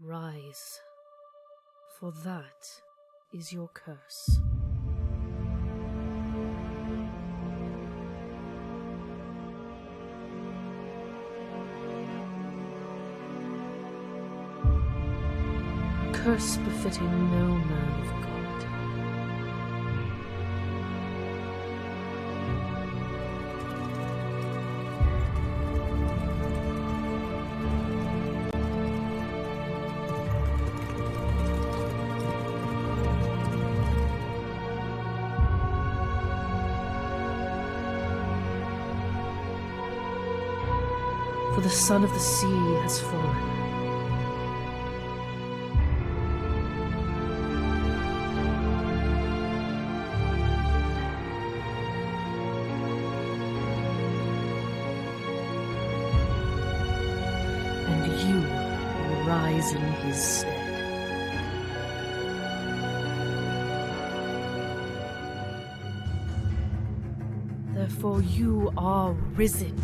Rise, for that is your curse. Curse befitting no man of God. For the son of the sea has fallen. And you will rise in his stead. Therefore you are risen.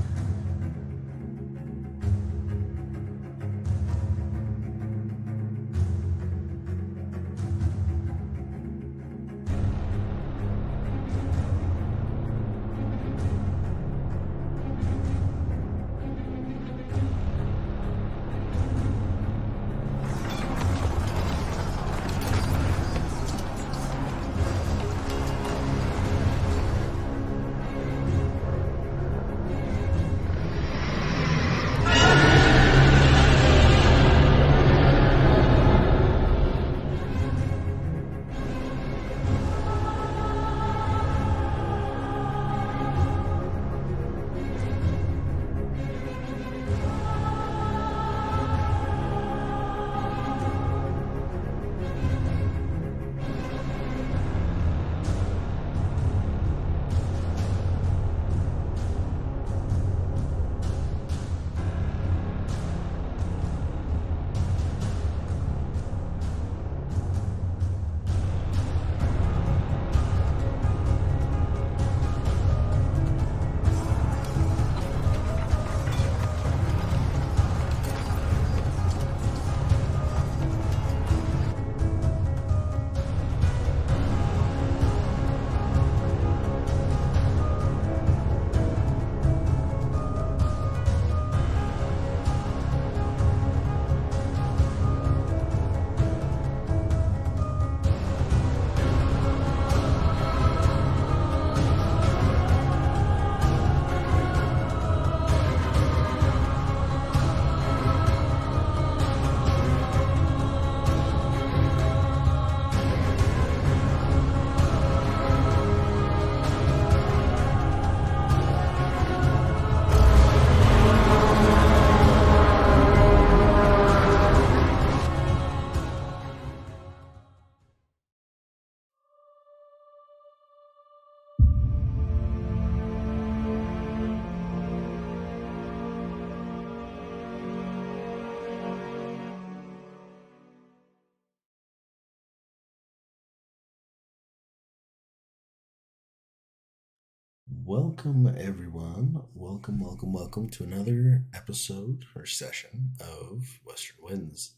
Welcome, everyone. Welcome to another episode or session of Western Winds.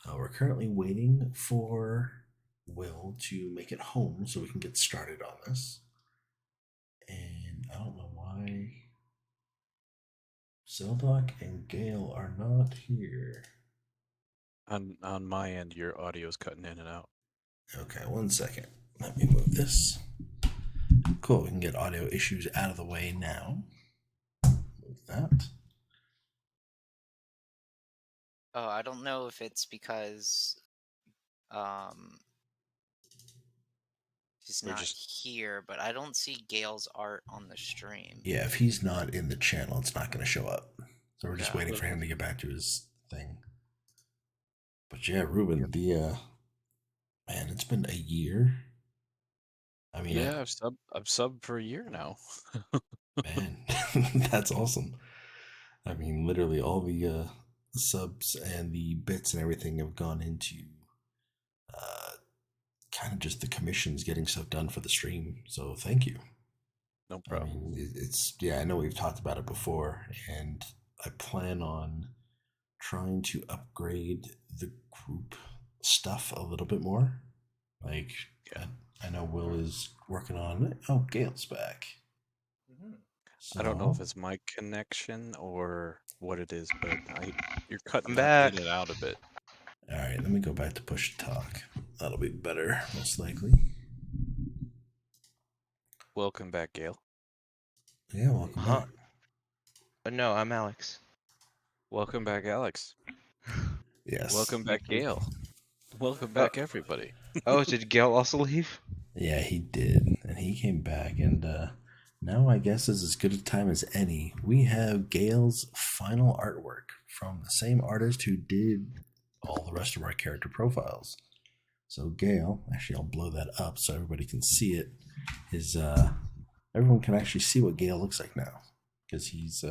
We're currently waiting for Will to make it home so we can get started on this. And I don't know why Zeldoc and Gale are not here. On my end, your audio's cutting in and out. Okay, 1 second. Let me move this. Cool, we can get audio issues out of the way now. Move that. Oh, I don't know if it's because he's not here, but I don't see Gale's art on the stream. Yeah, if he's not in the channel, it's not going to show up. So we're just waiting for him to get back to his thing. But yeah, Ruben, man, it's been a year. I mean, yeah, I've subbed for a year now. Man, that's awesome. I mean, literally all the subs and the bits and everything have gone into kind of just the commissions, getting stuff done for the stream. So thank you. No problem. I mean, I know we've talked about it before, and I plan on trying to upgrade the group stuff a little bit more. Like, Yeah. I know Will is working on it. Oh, Gail's back. I don't know if it's my connection or what it is, but you're cutting back. in and out a bit. All right, let me go back to push to talk. That'll be better, most likely. Welcome back, Gail. Yeah, welcome back. No, I'm Alex. Welcome back, Alex. Yes. Welcome back, Gail. Welcome back, everybody. Oh, did Gail also leave? Yeah, he did, and he came back, and now I guess is as good a time as any. We have Gail's final artwork from the same artist who did all the rest of our character profiles. So Gail, actually, I'll blow that up so everybody can see it. Everyone can actually see what Gail looks like now, because he's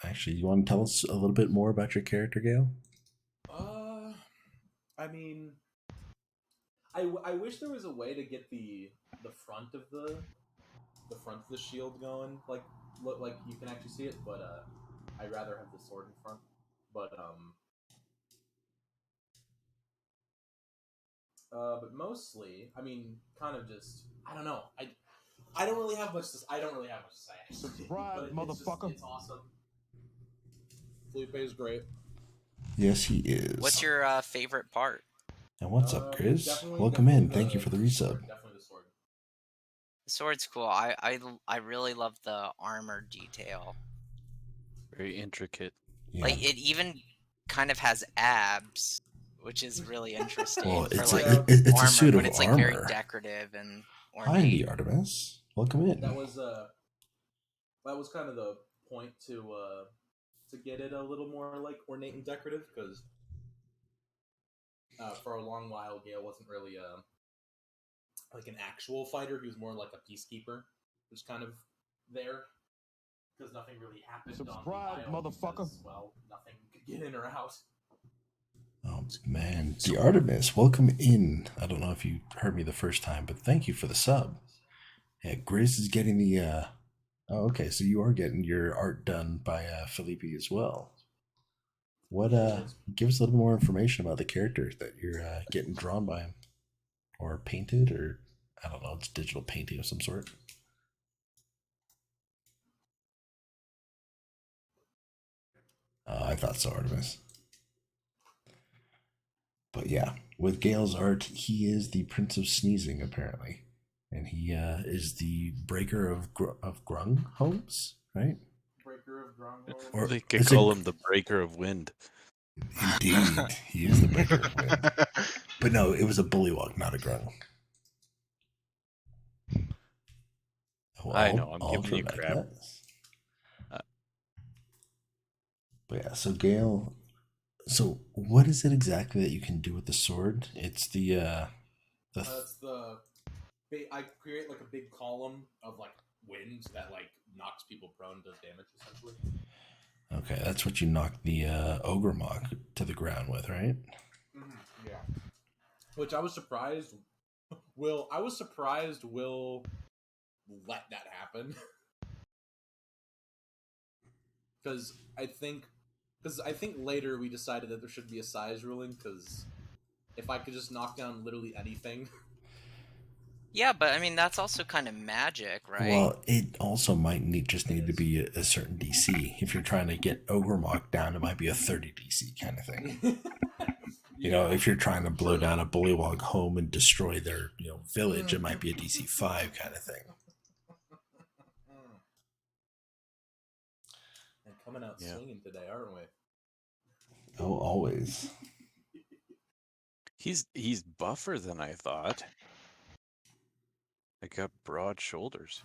actually. You want to tell us a little bit more about your character, Gail? I mean, I wish there was a way to get the front of the shield going, like you can actually see it, but I'd rather have the sword in front. But mostly, I mean, kind of just I don't know. I don't really have much to say. Actually. Subscribe, motherfucker. It's awesome. Felipe is great. Yes, he is. What's your favorite part? And what's up, Grizz? Welcome in. Thank you for the resub. Definitely the sword. The sword's cool. I really love the armor detail. Very intricate. Yeah. Like it even kind of has abs, which is really interesting. Well, for it's like it's armor, a suit of but it's like armor. very decorative and Hi, ornate. the Artemis. Welcome in. That was kind of the point to get it a little more like ornate and decorative, because for a long while Gale wasn't really like an actual fighter. He was more like a peacekeeper, just kind of there because nothing really happened. Subscribe, on the isle motherfucker. because, well, nothing could get in or out. Oh man, the Artemis, welcome in. I don't know if you heard me the first time, but thank you for the sub. Yeah, Grizz is getting the. Oh, okay, so you are getting your art done by Felipe as well. What? Give us a little more information about the character that you're getting drawn by him, or painted, or I don't know, it's digital painting of some sort. I thought so, Artemis. But yeah, with Gale's art, he is the Prince of Sneezing, apparently. And he is the breaker of Grung homes, right? Breaker of Grung. Or they could call him the breaker of wind. Indeed, he is the breaker of wind. But no, it was a bullywog, not a Grung. Oh, I know, I'm giving you crap. But yeah, so Gale. So what is it exactly that you can do with the sword? It's I create like a big column of like wind that like knocks people prone, does damage essentially. Okay, that's what you knock the ogre mock to the ground with, right? Mm-hmm, yeah. Which I was surprised Will let that happen. Because I think later we decided that there should be a size ruling, because if I could just knock down literally anything. Yeah, but I mean that's also kind of magic, right? Well, it also might need to be a certain DC. If you're trying to get ogre mock down, it might be a 30 DC kind of thing. You know, if you're trying to blow down a bullywog home and destroy their village, it might be a DC 5 kind of thing. And coming out swinging today, aren't we? Oh, always. He's buffer than I thought. I got broad shoulders.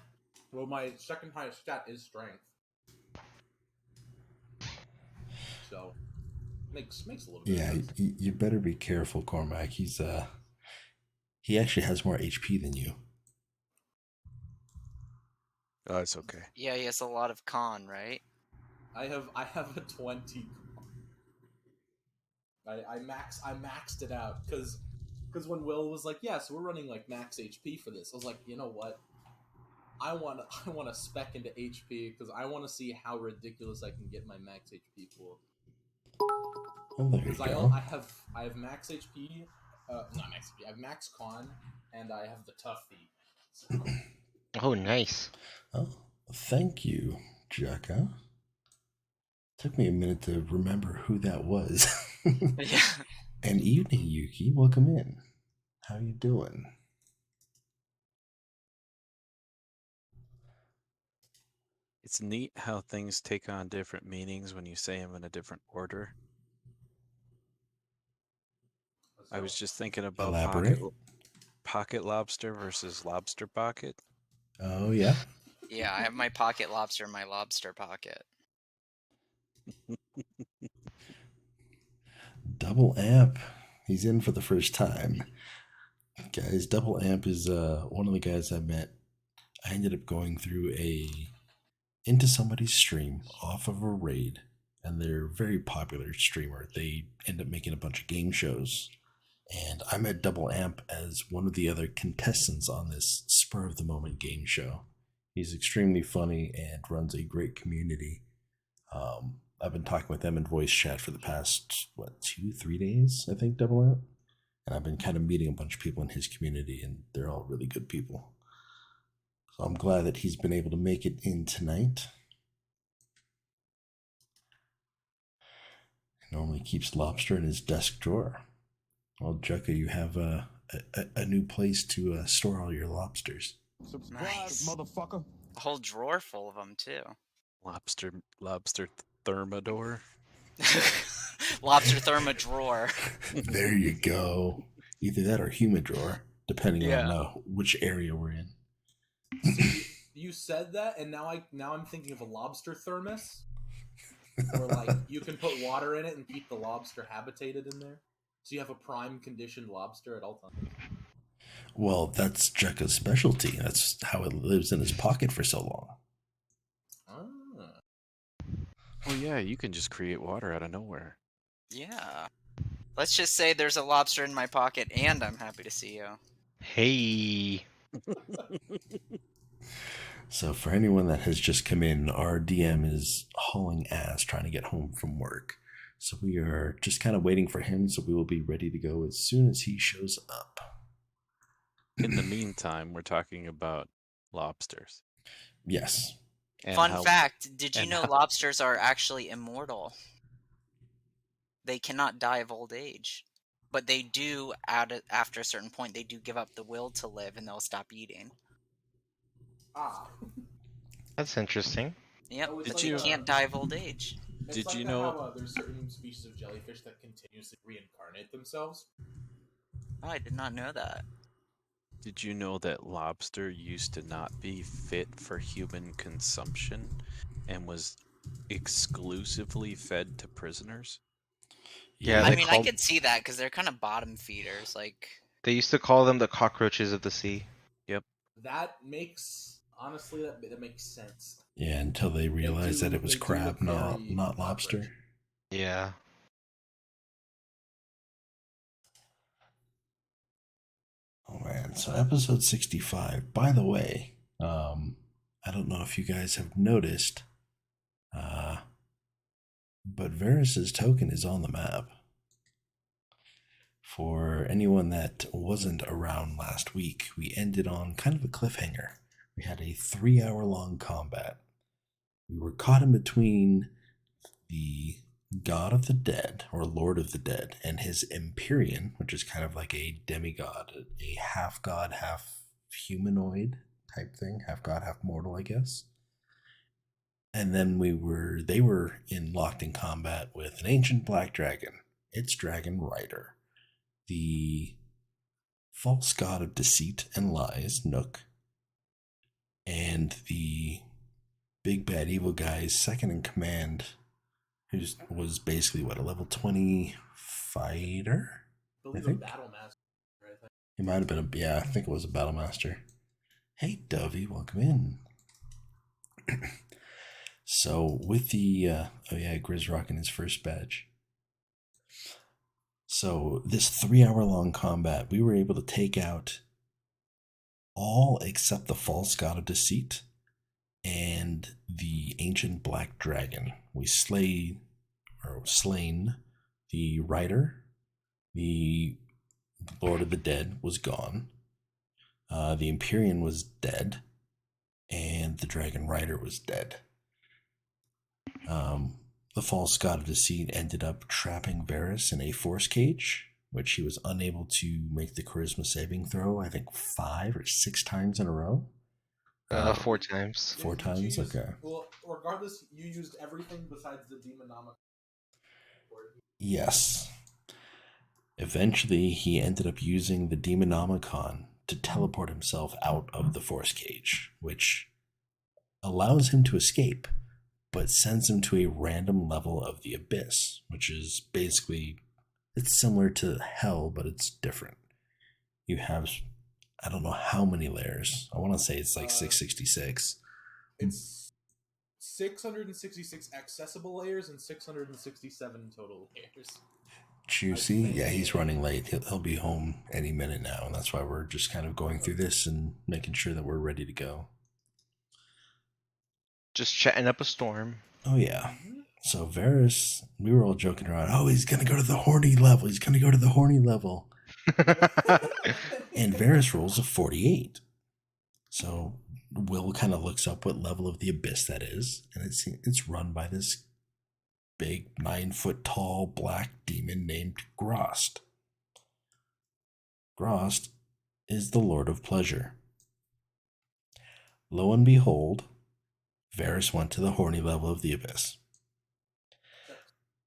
Well, my second highest stat is strength, so makes a little bit. Yeah, of sense. you better be careful, Cormac. He actually has more HP than you. Oh, it's okay. Yeah, he has a lot of con, right? I have a 20. I maxed it out because when Will was like, yeah, so we're running like max HP for this, I was like, you know what? I want to spec into HP because I want to see how ridiculous I can get my max HP pool. Oh, there you Because go. I have max HP, not max HP. I have max con, and I have the tough feat. So. Oh, nice. Oh, thank you, Jekka. Took me a minute to remember who that was. Yeah. And evening, Yuki. Welcome in. How you doing? It's neat how things take on different meanings when you say them in a different order. I was just thinking about Elaborate. pocket lobster versus lobster pocket. Oh, yeah? Yeah, I have my pocket lobster in my lobster pocket. Double Amp. He's in for the first time. Guys, Double Amp is one of the guys I met. I ended up going through into somebody's stream off of a raid, and they're a very popular streamer. They end up making a bunch of game shows. And I met Double Amp as one of the other contestants on this spur of the moment game show. He's extremely funny and runs a great community. I've been talking with them in voice chat for the past, 2-3 days, I think, Double Amp. And I've been kind of meeting a bunch of people in his community, and they're all really good people. So I'm glad that he's been able to make it in tonight. He normally keeps lobster in his desk drawer. Well, Jekka, you have a new place to store all your lobsters. Nice. Motherfucker. A whole drawer full of them, too. Lobster thermidor. Lobster therma drawer. There you go. Either that or humidor, depending on which area we're in. See, you said that, and now I'm thinking of a lobster thermos, where like you can put water in it and keep the lobster habitated in there, so you have a prime conditioned lobster at all times. Well, that's Jekka's specialty. That's how it lives in his pocket for so long. Oh yeah, you can just create water out of nowhere. Yeah. Let's just say there's a lobster in my pocket, and I'm happy to see you. Hey. So for anyone that has just come in, our DM is hauling ass trying to get home from work. So we are just kind of waiting for him, so we will be ready to go as soon as he shows up. In the meantime, we're talking about lobsters. Yes. And Fun fact, did you know lobsters are actually immortal? They cannot die of old age. But they do, after a certain point, they do give up the will to live and they'll stop eating. Ah. That's interesting. Yep, Did you can't die of old age. Did you know how there's certain species of jellyfish that continuously reincarnate themselves? Oh, I did not know that. Did you know that lobster used to not be fit for human consumption and was exclusively fed to prisoners? Yeah, I mean, I could see that because they're kind of bottom feeders. Like they used to call them the cockroaches of the sea. Yep. That makes that makes sense. Yeah, until they realized that it was crab, not lobster. Yeah. Oh man, so episode 65. By the way, I don't know if you guys have noticed, but Varus's token is on the map. For anyone that wasn't around last week, we ended on kind of a cliffhanger. We had a 3-hour-long combat. We were caught in between the God of the Dead, or Lord of the Dead, and his Empyrean, which is kind of like a demigod, a half god, half humanoid type thing, half god, half mortal, I guess. And then they were locked in combat with an ancient black dragon, its dragon Rider, the false god of deceit and lies, Nook, and the big bad evil guy's second in command, who was basically a level 20 fighter? I think. Battle master, I think. He might have been I think it was a battle master. Hey Dovey, welcome in. So with the Grizz rocking his first badge. So this 3-hour-long combat, we were able to take out all except the false god of deceit and the ancient black dragon. We slain The Rider, the Lord of the Dead, was gone. The Empyrean was dead, and the Dragon Rider was dead. The false god of deceit ended up trapping Varys in a force cage, which he was unable to make the charisma saving throw, I think 5 or 6 times in a row. 4 times. 4 times? Okay. Well, regardless, you used everything besides the Demonomic. Yes. Eventually, he ended up using the Demonomicon to teleport himself out of the force cage, which allows him to escape, but sends him to a random level of the abyss, which is basically, it's similar to hell, but it's different. You have, I don't know how many layers. I want to say it's like 666. It's 666 accessible layers and 667 total layers. Juicy? Yeah, he's running late. He'll be home any minute now, and that's why we're just kind of going through this and making sure that we're ready to go. Just chatting up a storm. Oh, yeah. So Varys, we were all joking around. Oh, he's going to go to the horny level. He's going to go to the horny level. And Varys rolls a 48. So Will kind of looks up what level of the abyss that is, and it's run by this big 9-foot tall black demon named Grost. Grost is the Lord of Pleasure. Lo and behold, Varys went to the horny level of the abyss.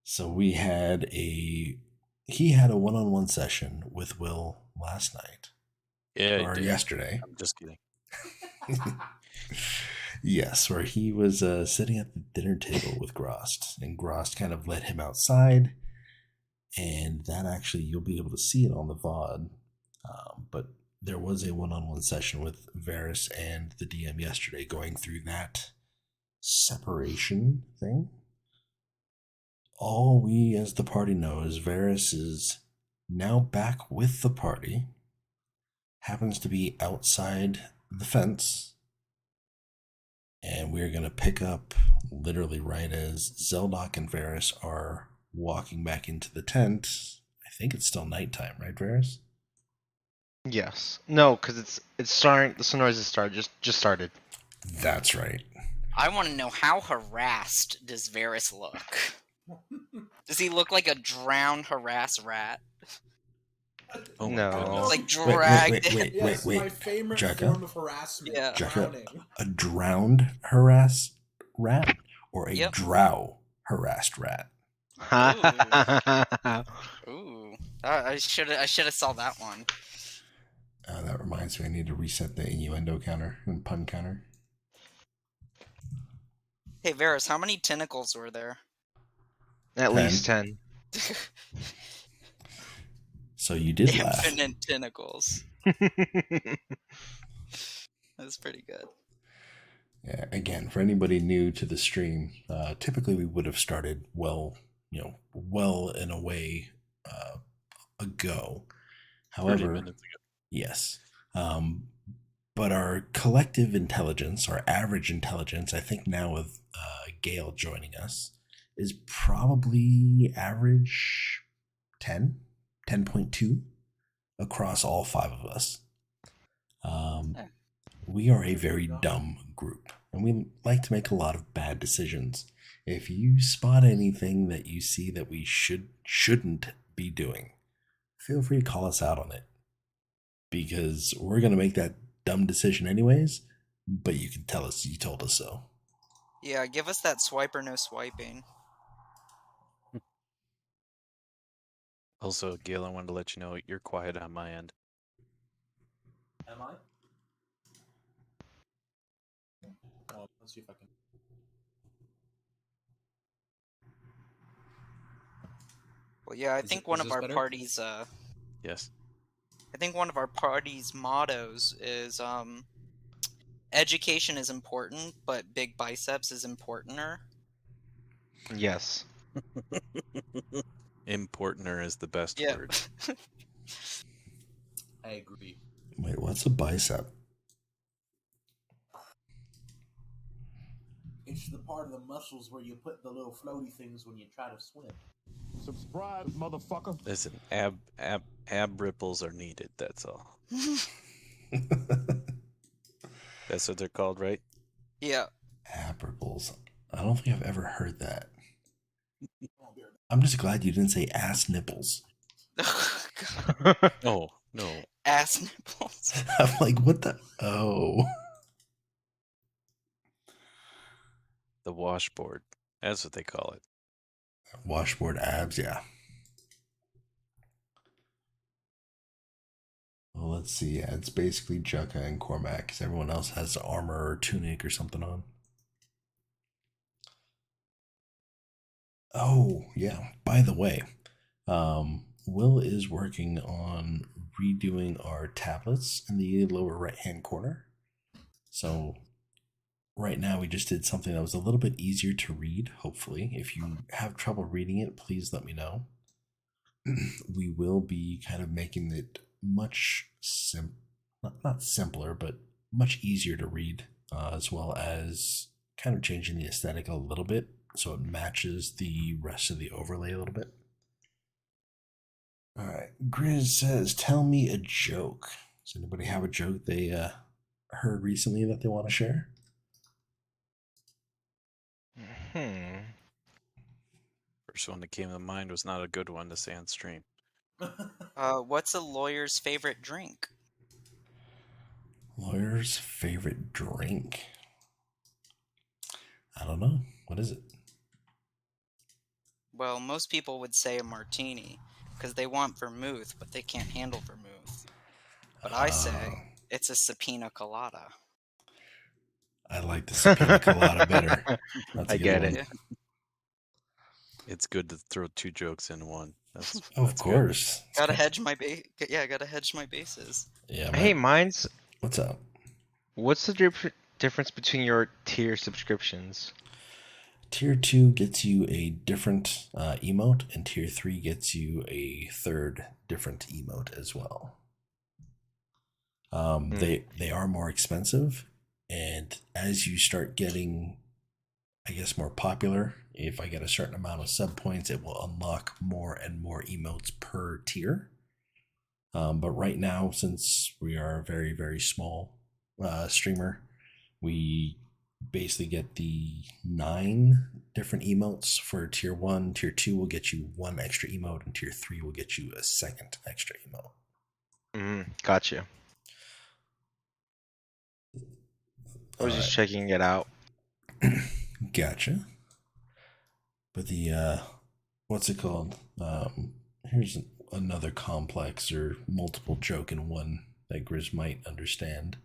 So he had a one-on-one session with Will last night. Yeah, or yesterday. I'm just kidding. Yes, where he was sitting at the dinner table with Grost, and Grost kind of led him outside, and that actually, you'll be able to see it on the VOD, but there was a one-on-one session with Varys and the DM yesterday going through that separation thing. All we as the party know is Varys is now back with the party, happens to be outside the fence, and we're going to pick up literally right as Zeldok and Varys are walking back into the tent. I think it's still nighttime, right, Varys? Yes. No, because it's starting. The sunrise has started. Just started. That's right. I want to know, how harassed does Varys look? Does he look like a drowned, harassed rat? Oh my No. goodness. Like dragged. Wait. My favorite Jacka? form of harassment. Yeah. Jacka, Drowning. a drowned harassed rat or a Yep. drow harassed rat? Ooh. I should have saw that one. That reminds me, I need to reset the innuendo counter and pun counter. Hey Varys, how many tentacles were there? At least 10. So you did laugh. Infinite tentacles. That's pretty good. Yeah, again, for anybody new to the stream, typically we would have started well in a way ago. 30 However, minutes ago. yes. But our collective intelligence, our average intelligence, I think now with Gale joining us, is probably average 10.2 across all 5 of us. We are a very dumb group, and we like to make a lot of bad decisions. If you spot anything that you see that we shouldn't be doing, feel free to call us out on it, because we're going to make that dumb decision anyways, but you can tell us you told us so. Yeah, give us that swipe or no swiping. Also, Gail, I wanted to let you know you're quiet on my end. Am I? Oh, let's see if I can. Well, yeah, I think one of our parties, Yes. I think one of our party's mottos is, education is important, but big biceps is importanter. Yes. Importanter is the best Yeah. word. I agree. Wait, what's a bicep? It's the part of the muscles where you put the little floaty things when you try to swim. Subscribe, motherfucker. Listen, ab ripples are needed. That's all. That's what they're called, right? Yeah. Ab ripples. I don't think I've ever heard that. I'm just glad you didn't say ass nipples. Oh, no. Ass nipples. I'm like, what the? Oh. The washboard. That's what they call it. Washboard abs, yeah. Well, let's see. Yeah, it's basically Jukka and Cormac because everyone else has armor or tunic or something on. Oh, yeah. By the way, Will is working on redoing our tablets in the lower right-hand corner. So right now we just did something that was a little bit easier to read, hopefully. If you have trouble reading it, please let me know. We will be kind of making it much not simpler, but much easier to read, as well as kind of changing the aesthetic a little bit so it matches the rest of the overlay a little bit. All right, Grizz says, tell me a joke. Does anybody have a joke they heard recently that they want to share? First one that came to mind was not a good one to say on stream. What's a lawyer's favorite drink? Lawyer's favorite drink? I don't know. What is it? Well, most people would say a martini because they want vermouth, but they can't handle vermouth. But I say it's a subpoena colada. I like the subpoena colada better. That's I get it. It's good to throw two jokes in one. That's of course. Gotta hedge my gotta hedge my bases. Yeah. Hey, Mindz. What's up? What's the difference between your tier subscriptions? Tier 2 gets you a different emote, and Tier 3 gets you a third different emote as well. They are more expensive, and as you start getting, I guess, more popular, if I get a certain amount of sub points, it will unlock more and more emotes per tier. But right now, since we are a very, very small streamer, we basically get the 9 different emotes for tier 1. Tier 2 will get you 1 extra emote, and tier 3 will get you a second extra emote. Gotcha. I was just checking it out. Gotcha. But the what's it called? Here's another complex or multiple joke in one that Grizz might understand.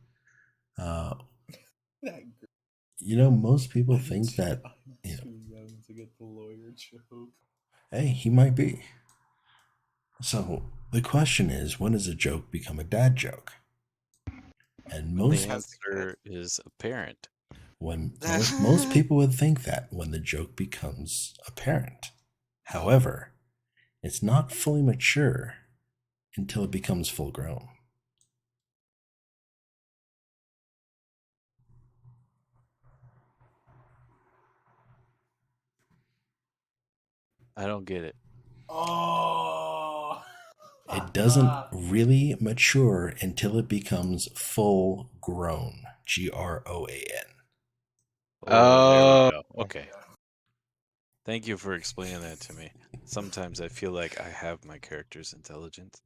You know, most people think that too young to get the lawyer joke. Hey, he might be. So the question is, when does a joke become a dad joke? And the answer is apparent. When most people would think that when the joke becomes apparent. However, it's not fully mature until it becomes full grown. I don't get it. Oh! It doesn't really mature until it becomes full grown. GROAN. Oh, there we go. Okay. Thank you for explaining that to me. Sometimes I feel like I have my character's intelligence.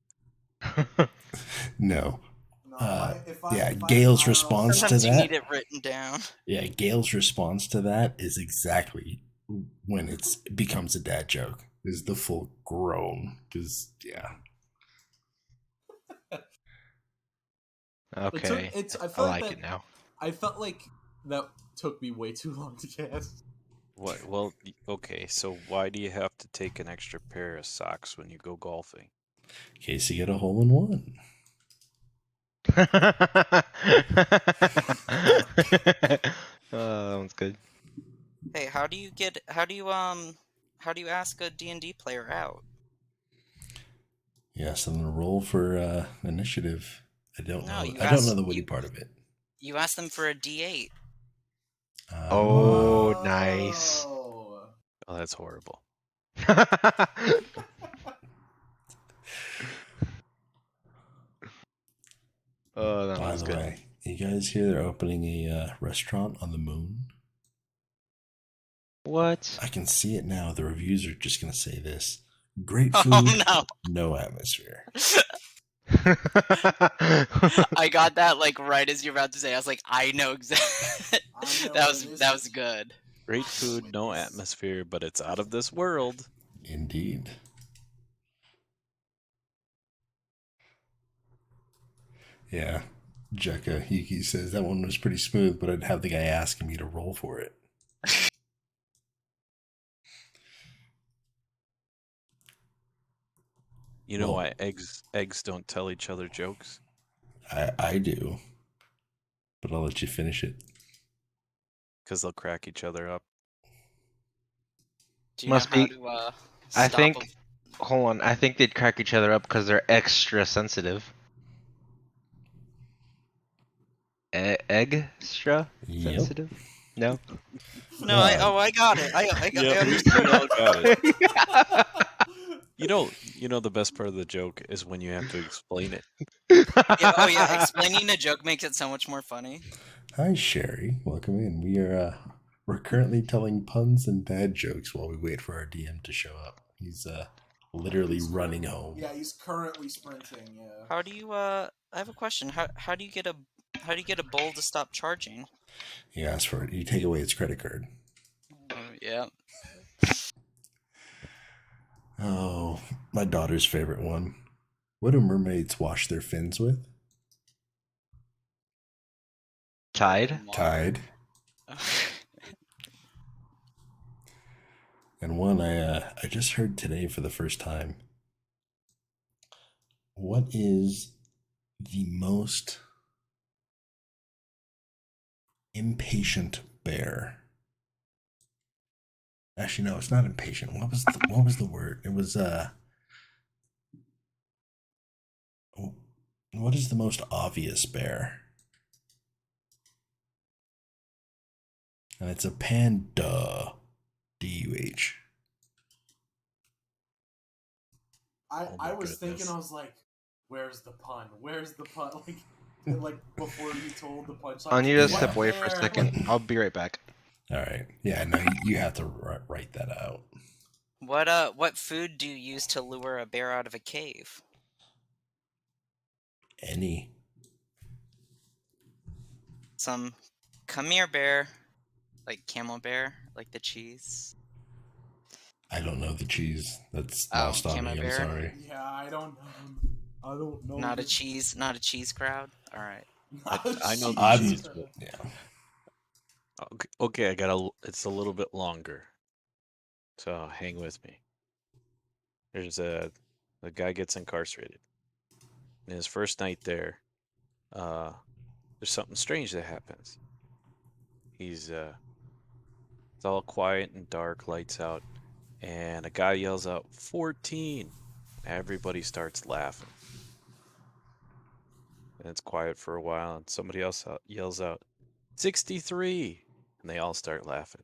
No. Gail's response to that. Sometimes you need it written down. Yeah, Gail's response to that is exactly when it becomes a dad joke. Is the full grown. Because, yeah. Okay. I like it now. I felt like that took me way too long to guess. What? Well, okay, so why do you have to take an extra pair of socks when you go golfing? In case you get a hole in one. That one's good. Hey, how do you ask a D&D player out? Yes, I'm gonna roll for initiative. I don't know. You I don't know the witty part of it. You ask them for a D8. Oh, nice. Oh, that's horrible. Oh, that By was the good. way, you guys hear they're opening a restaurant on the moon? What? I can see it now. The reviews are just going to say this. Great Oh food, no! no atmosphere. I got that like right as you're about to say. I was like, I know exactly. that was good. Great food, no atmosphere, but it's out of this world. Indeed. Yeah. Jekka, he says that one was pretty smooth, but I'd have the guy asking me to roll for it. You know Well, why eggs don't tell each other jokes? I do, but I'll let you finish it. Because they'll crack each other up. Do you Must know how be- to I stop think. Hold on. I think they'd crack each other up because they're extra sensitive. Extra Yep. sensitive? No. No, I got it. I Yep, understood. we all got it. You know the best part of the joke is when you have to explain it. Yeah, oh yeah, explaining a joke makes it so much more funny. Hi, Sherry. Welcome in. We're currently telling puns and dad jokes while we wait for our DM to show up. He's literally running home. Yeah, he's currently sprinting. Yeah. How do you I have a question. How do you get a bowl to stop charging? He asks for it. You take away its credit card. Yeah. Oh, my daughter's favorite one. What do mermaids wash their fins with? Tide? Tide. And one I just heard today for the first time. What is the most impatient bear? Actually, no, it's not impatient. What was the word? It was what is the most obvious bear? And it's a panda. DUH. I was thinking, I was like, where's the pun? Where's the pun? Like before you told the punchline. I need to what step away for a bear? second. I'll be right back. All right. Yeah, no, you have to write that out. What food do you use to lure a bear out of a cave? Any. Some come here bear, like camel bear, like the cheese. I don't know the cheese. That's Oh, lost on me. I'm camembert? sorry. Yeah, I don't know. Not a cheese crowd. All right. I know the I'm- cheese, but Yeah. okay, it's a little bit longer. So hang with me. There's the guy gets incarcerated. And his first night there, there's something strange that happens. It's all quiet and dark, lights out, and a guy yells out 14. Everybody starts laughing. And it's quiet for a while, and somebody else yells out 63, and they all start laughing.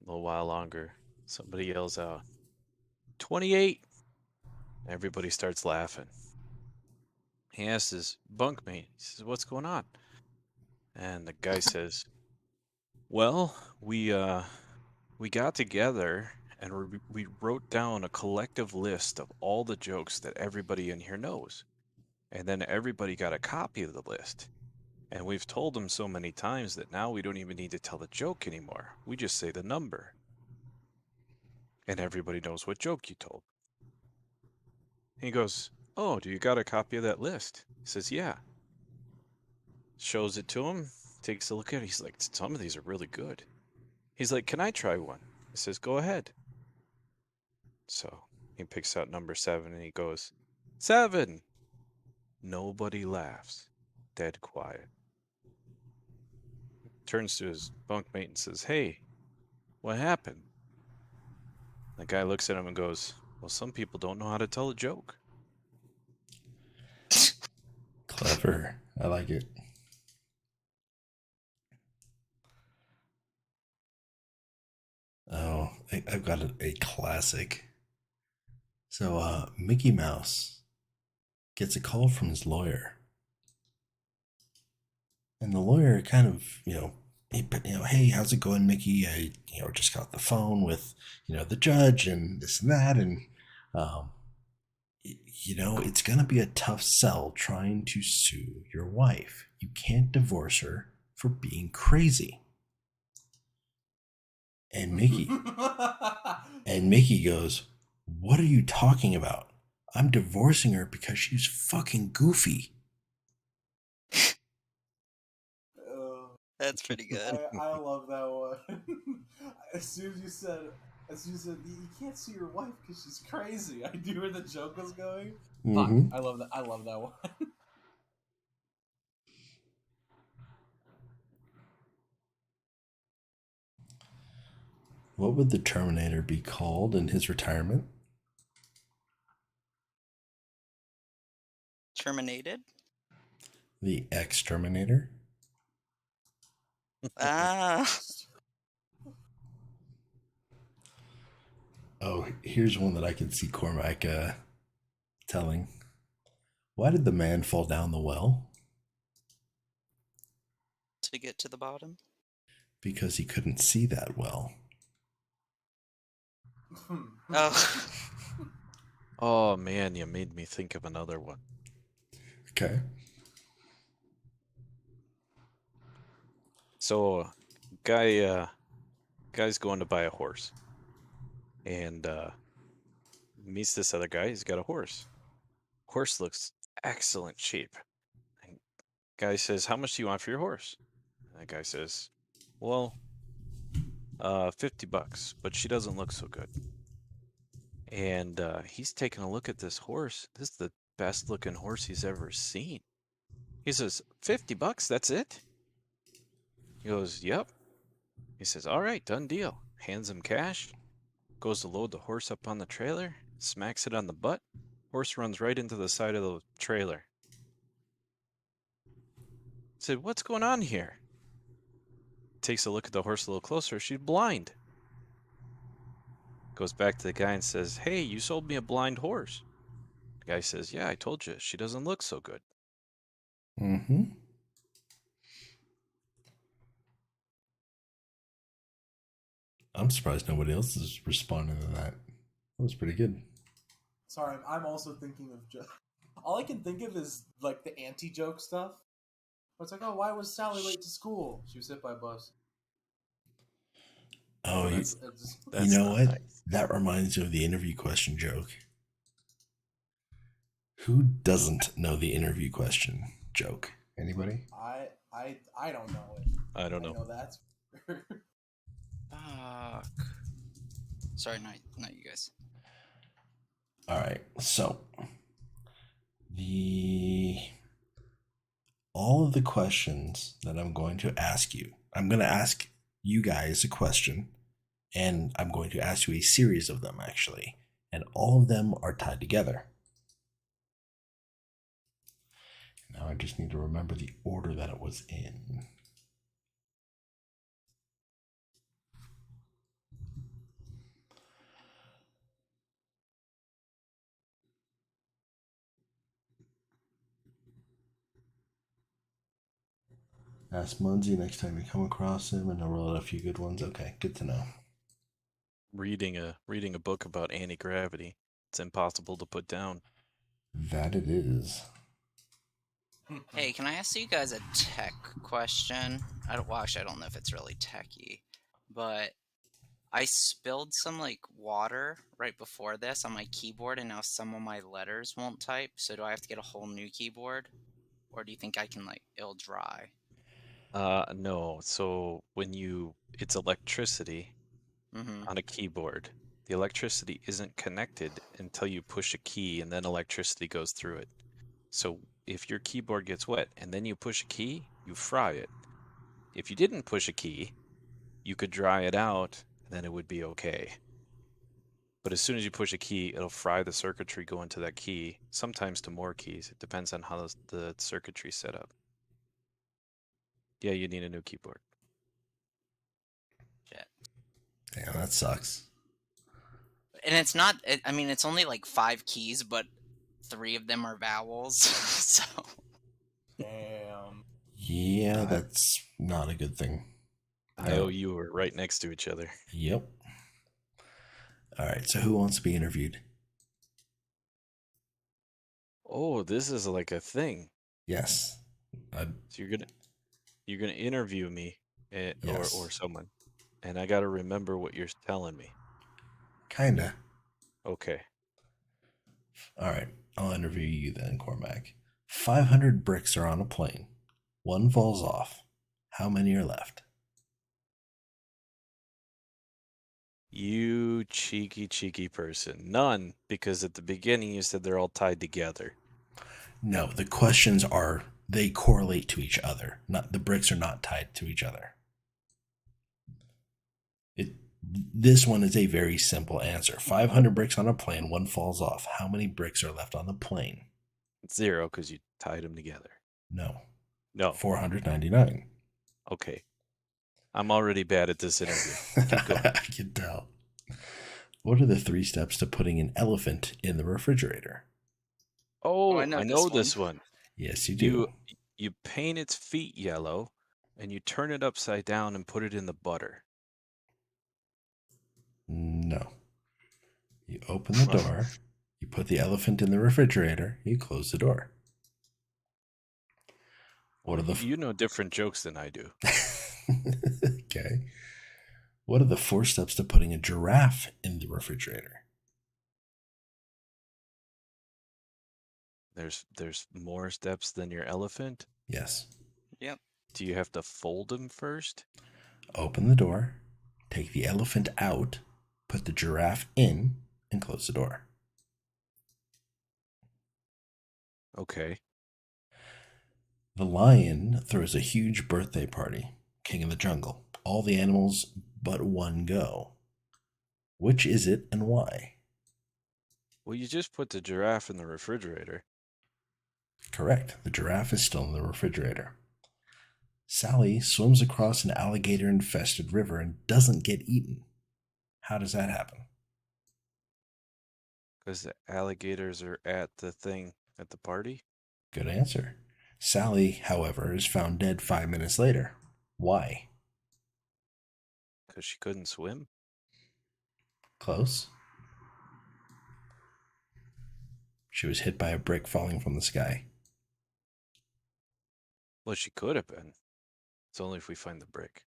A little while longer, somebody yells out 28. Everybody starts laughing. He asks his bunkmate, he says, "What's going on?" And the guy says, "Well, we got together and we wrote down a collective list of all the jokes that everybody in here knows. And then everybody got a copy of the list. And we've told them so many times that now we don't even need to tell the joke anymore. We just say the number. And everybody knows what joke you told." He goes, "Oh, do you got a copy of that list?" He says, "Yeah." Shows it to him, takes a look at it. He's like, "Some of these are really good." He's like, "Can I try one?" He says, "Go ahead." So he picks out number 7 and he goes, 7. Nobody laughs. Dead quiet. Turns to his bunkmate and says, "Hey, what happened?" The guy looks at him and goes, "Well, some people don't know how to tell a joke." Clever. I like it. Oh, I've got a classic. So, Mickey Mouse gets a call from his lawyer, and the lawyer kind of, hey, how's it going, Mickey? I, just got the phone with, the judge and this and that, and, um, it's gonna be a tough sell trying to sue your wife. You can't divorce her for being crazy. And Mickey goes, "What are you talking about? I'm divorcing her because she's fucking goofy." That's pretty good. I love that one. as soon as you said you can't see your wife because she's crazy, I knew where the joke was going. Mm-hmm. Fuck, I love that. I love that one. What would the Terminator be called in his retirement? Terminated? The Exterminator? Ah. Oh, here's one that I can see Cormac telling. Why did the man fall down the well? To get to the bottom? Because he couldn't see that well. Oh. Oh man, you made me think of another one. Okay. So, guy's going to buy a horse, and meets this other guy. He's got a horse. Horse looks excellent shape. And guy says, "How much do you want for your horse?" And the guy says, "Well, $50, but she doesn't look so good." And he's taking a look at this horse. This is the best looking horse he's ever seen. He says, $50, that's it? He goes, "Yep." He says, "All right, done deal." Hands him cash, goes to load the horse up on the trailer, smacks it on the butt. Horse runs right into the side of the trailer. Said, "What's going on here?" Takes a look at the horse a little closer. She's blind. Goes back to the guy and says, "Hey, you sold me a blind horse." The guy says, "Yeah, I told you, she doesn't look so good." Mm-hmm. I'm surprised nobody else is responding to that. That was pretty good. Sorry, I'm also thinking of all I can think of is like the anti-joke stuff. It's like, oh, why was Sally late to school? She was hit by a bus. Oh, That's you know what? Nice. That reminds me of the interview question joke. Who doesn't know the interview question joke? Anybody? I don't know it. I don't know. I know that's Fuck. Sorry, not you guys. All right. So, all of the questions that I'm going to ask you, I'm going to ask you guys a question, and I'm going to ask you a series of them, actually. And all of them are tied together. Now I just need to remember the order that it was in. Ask Munzie next time you come across him, and I'll roll out a few good ones. Okay, good to know. Reading a book about anti-gravity. It's impossible to put down. That it is. Hey, can I ask you guys a tech question? I don't know if it's really techy, but I spilled some like water right before this on my keyboard, and now some of my letters won't type. So do I have to get a whole new keyboard, or do you think I can it'll dry? No. So it's electricity on a keyboard. The electricity isn't connected until you push a key, and then electricity goes through it. So if your keyboard gets wet and then you push a key, you fry it. If you didn't push a key, you could dry it out, and then it would be okay. But as soon as you push a key, it'll fry the circuitry going to that key, sometimes to more keys. It depends on how the circuitry's set up. Yeah, you need a new keyboard. Shit. Damn, that sucks. And it's not. I mean, it's only like 5 keys, but 3 of them are vowels. So. Damn. Yeah, that's not a good thing. I owe you were right next to each other. Yep. All right, so who wants to be interviewed? Oh, this is like a thing. Yes. So you're gonna interview me, Yes. or someone, and I gotta remember what you're telling me. Kinda. Okay. All right, I'll interview you then, Cormac. 500 bricks are on a plane. 1 falls off. How many are left? You cheeky person. None, because at the beginning you said they're all tied together. No, the questions are, they correlate to each other. Not the bricks are not tied to each other. This one is a very simple answer. 500 bricks on a plane, 1 falls off. How many bricks are left on the plane? 0, because you tied them together. No. No. 499. Okay. I'm already bad at this interview. Keep going. I can tell. What are the 3 steps to putting an elephant in the refrigerator? Oh, I know I know this this one. Yes, you do. You paint its feet yellow, and you turn it upside down and put it in the butter. No. You open the door, you put the elephant in the refrigerator, you close the door. What are the You know different jokes than I do. Okay. What are the 4 steps to putting a giraffe in the refrigerator? There's more steps than your elephant? Yes. Yep. Do you have to fold them first? Open the door, take the elephant out, put the giraffe in, and close the door. Okay. The lion throws a huge birthday party. King of the jungle. All the animals but 1 go. Which is it and why? Well, you just put the giraffe in the refrigerator. Correct. The giraffe is still in the refrigerator. Sally swims across an alligator-infested river and doesn't get eaten. How does that happen? Because the alligators are at the thing at the party? Good answer. Sally, however, is found dead 5 minutes later. Why? Because she couldn't swim? Close. She was hit by a brick falling from the sky. Well, she could have been. It's only if we find the brick.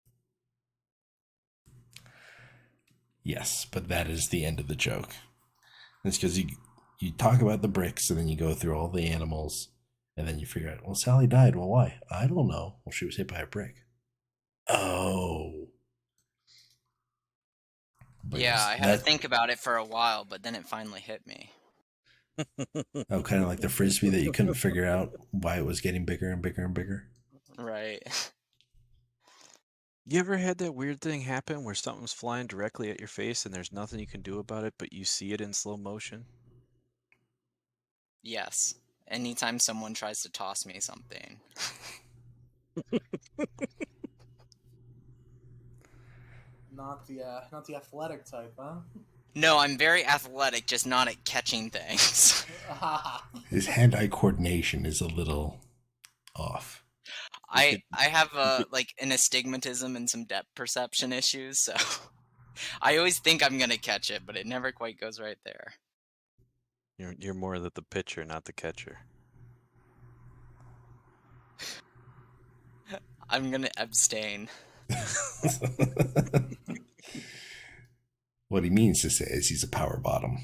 Yes, but that is the end of the joke. It's because you talk about the bricks and then you go through all the animals and then you figure out, well, Sally died. Well, why? I don't know. Well, she was hit by a brick. Oh. But Yeah, yes, I had to think about it for a while, but then it finally hit me. Oh, kind of like the frisbee that you couldn't figure out why it was getting bigger and bigger and bigger. Right. You ever had that weird thing happen where something's flying directly at your face and there's nothing you can do about it, but you see it in slow motion? Yes. Anytime someone tries to toss me something. Not the athletic type, huh? No, I'm very athletic, just not at catching things. His hand-eye coordination is a little off. I have an astigmatism and some depth perception issues, so I always think I'm gonna catch it, but it never quite goes right there. You're more the pitcher, not the catcher. I'm gonna abstain. What he means to say is he's a power bottom.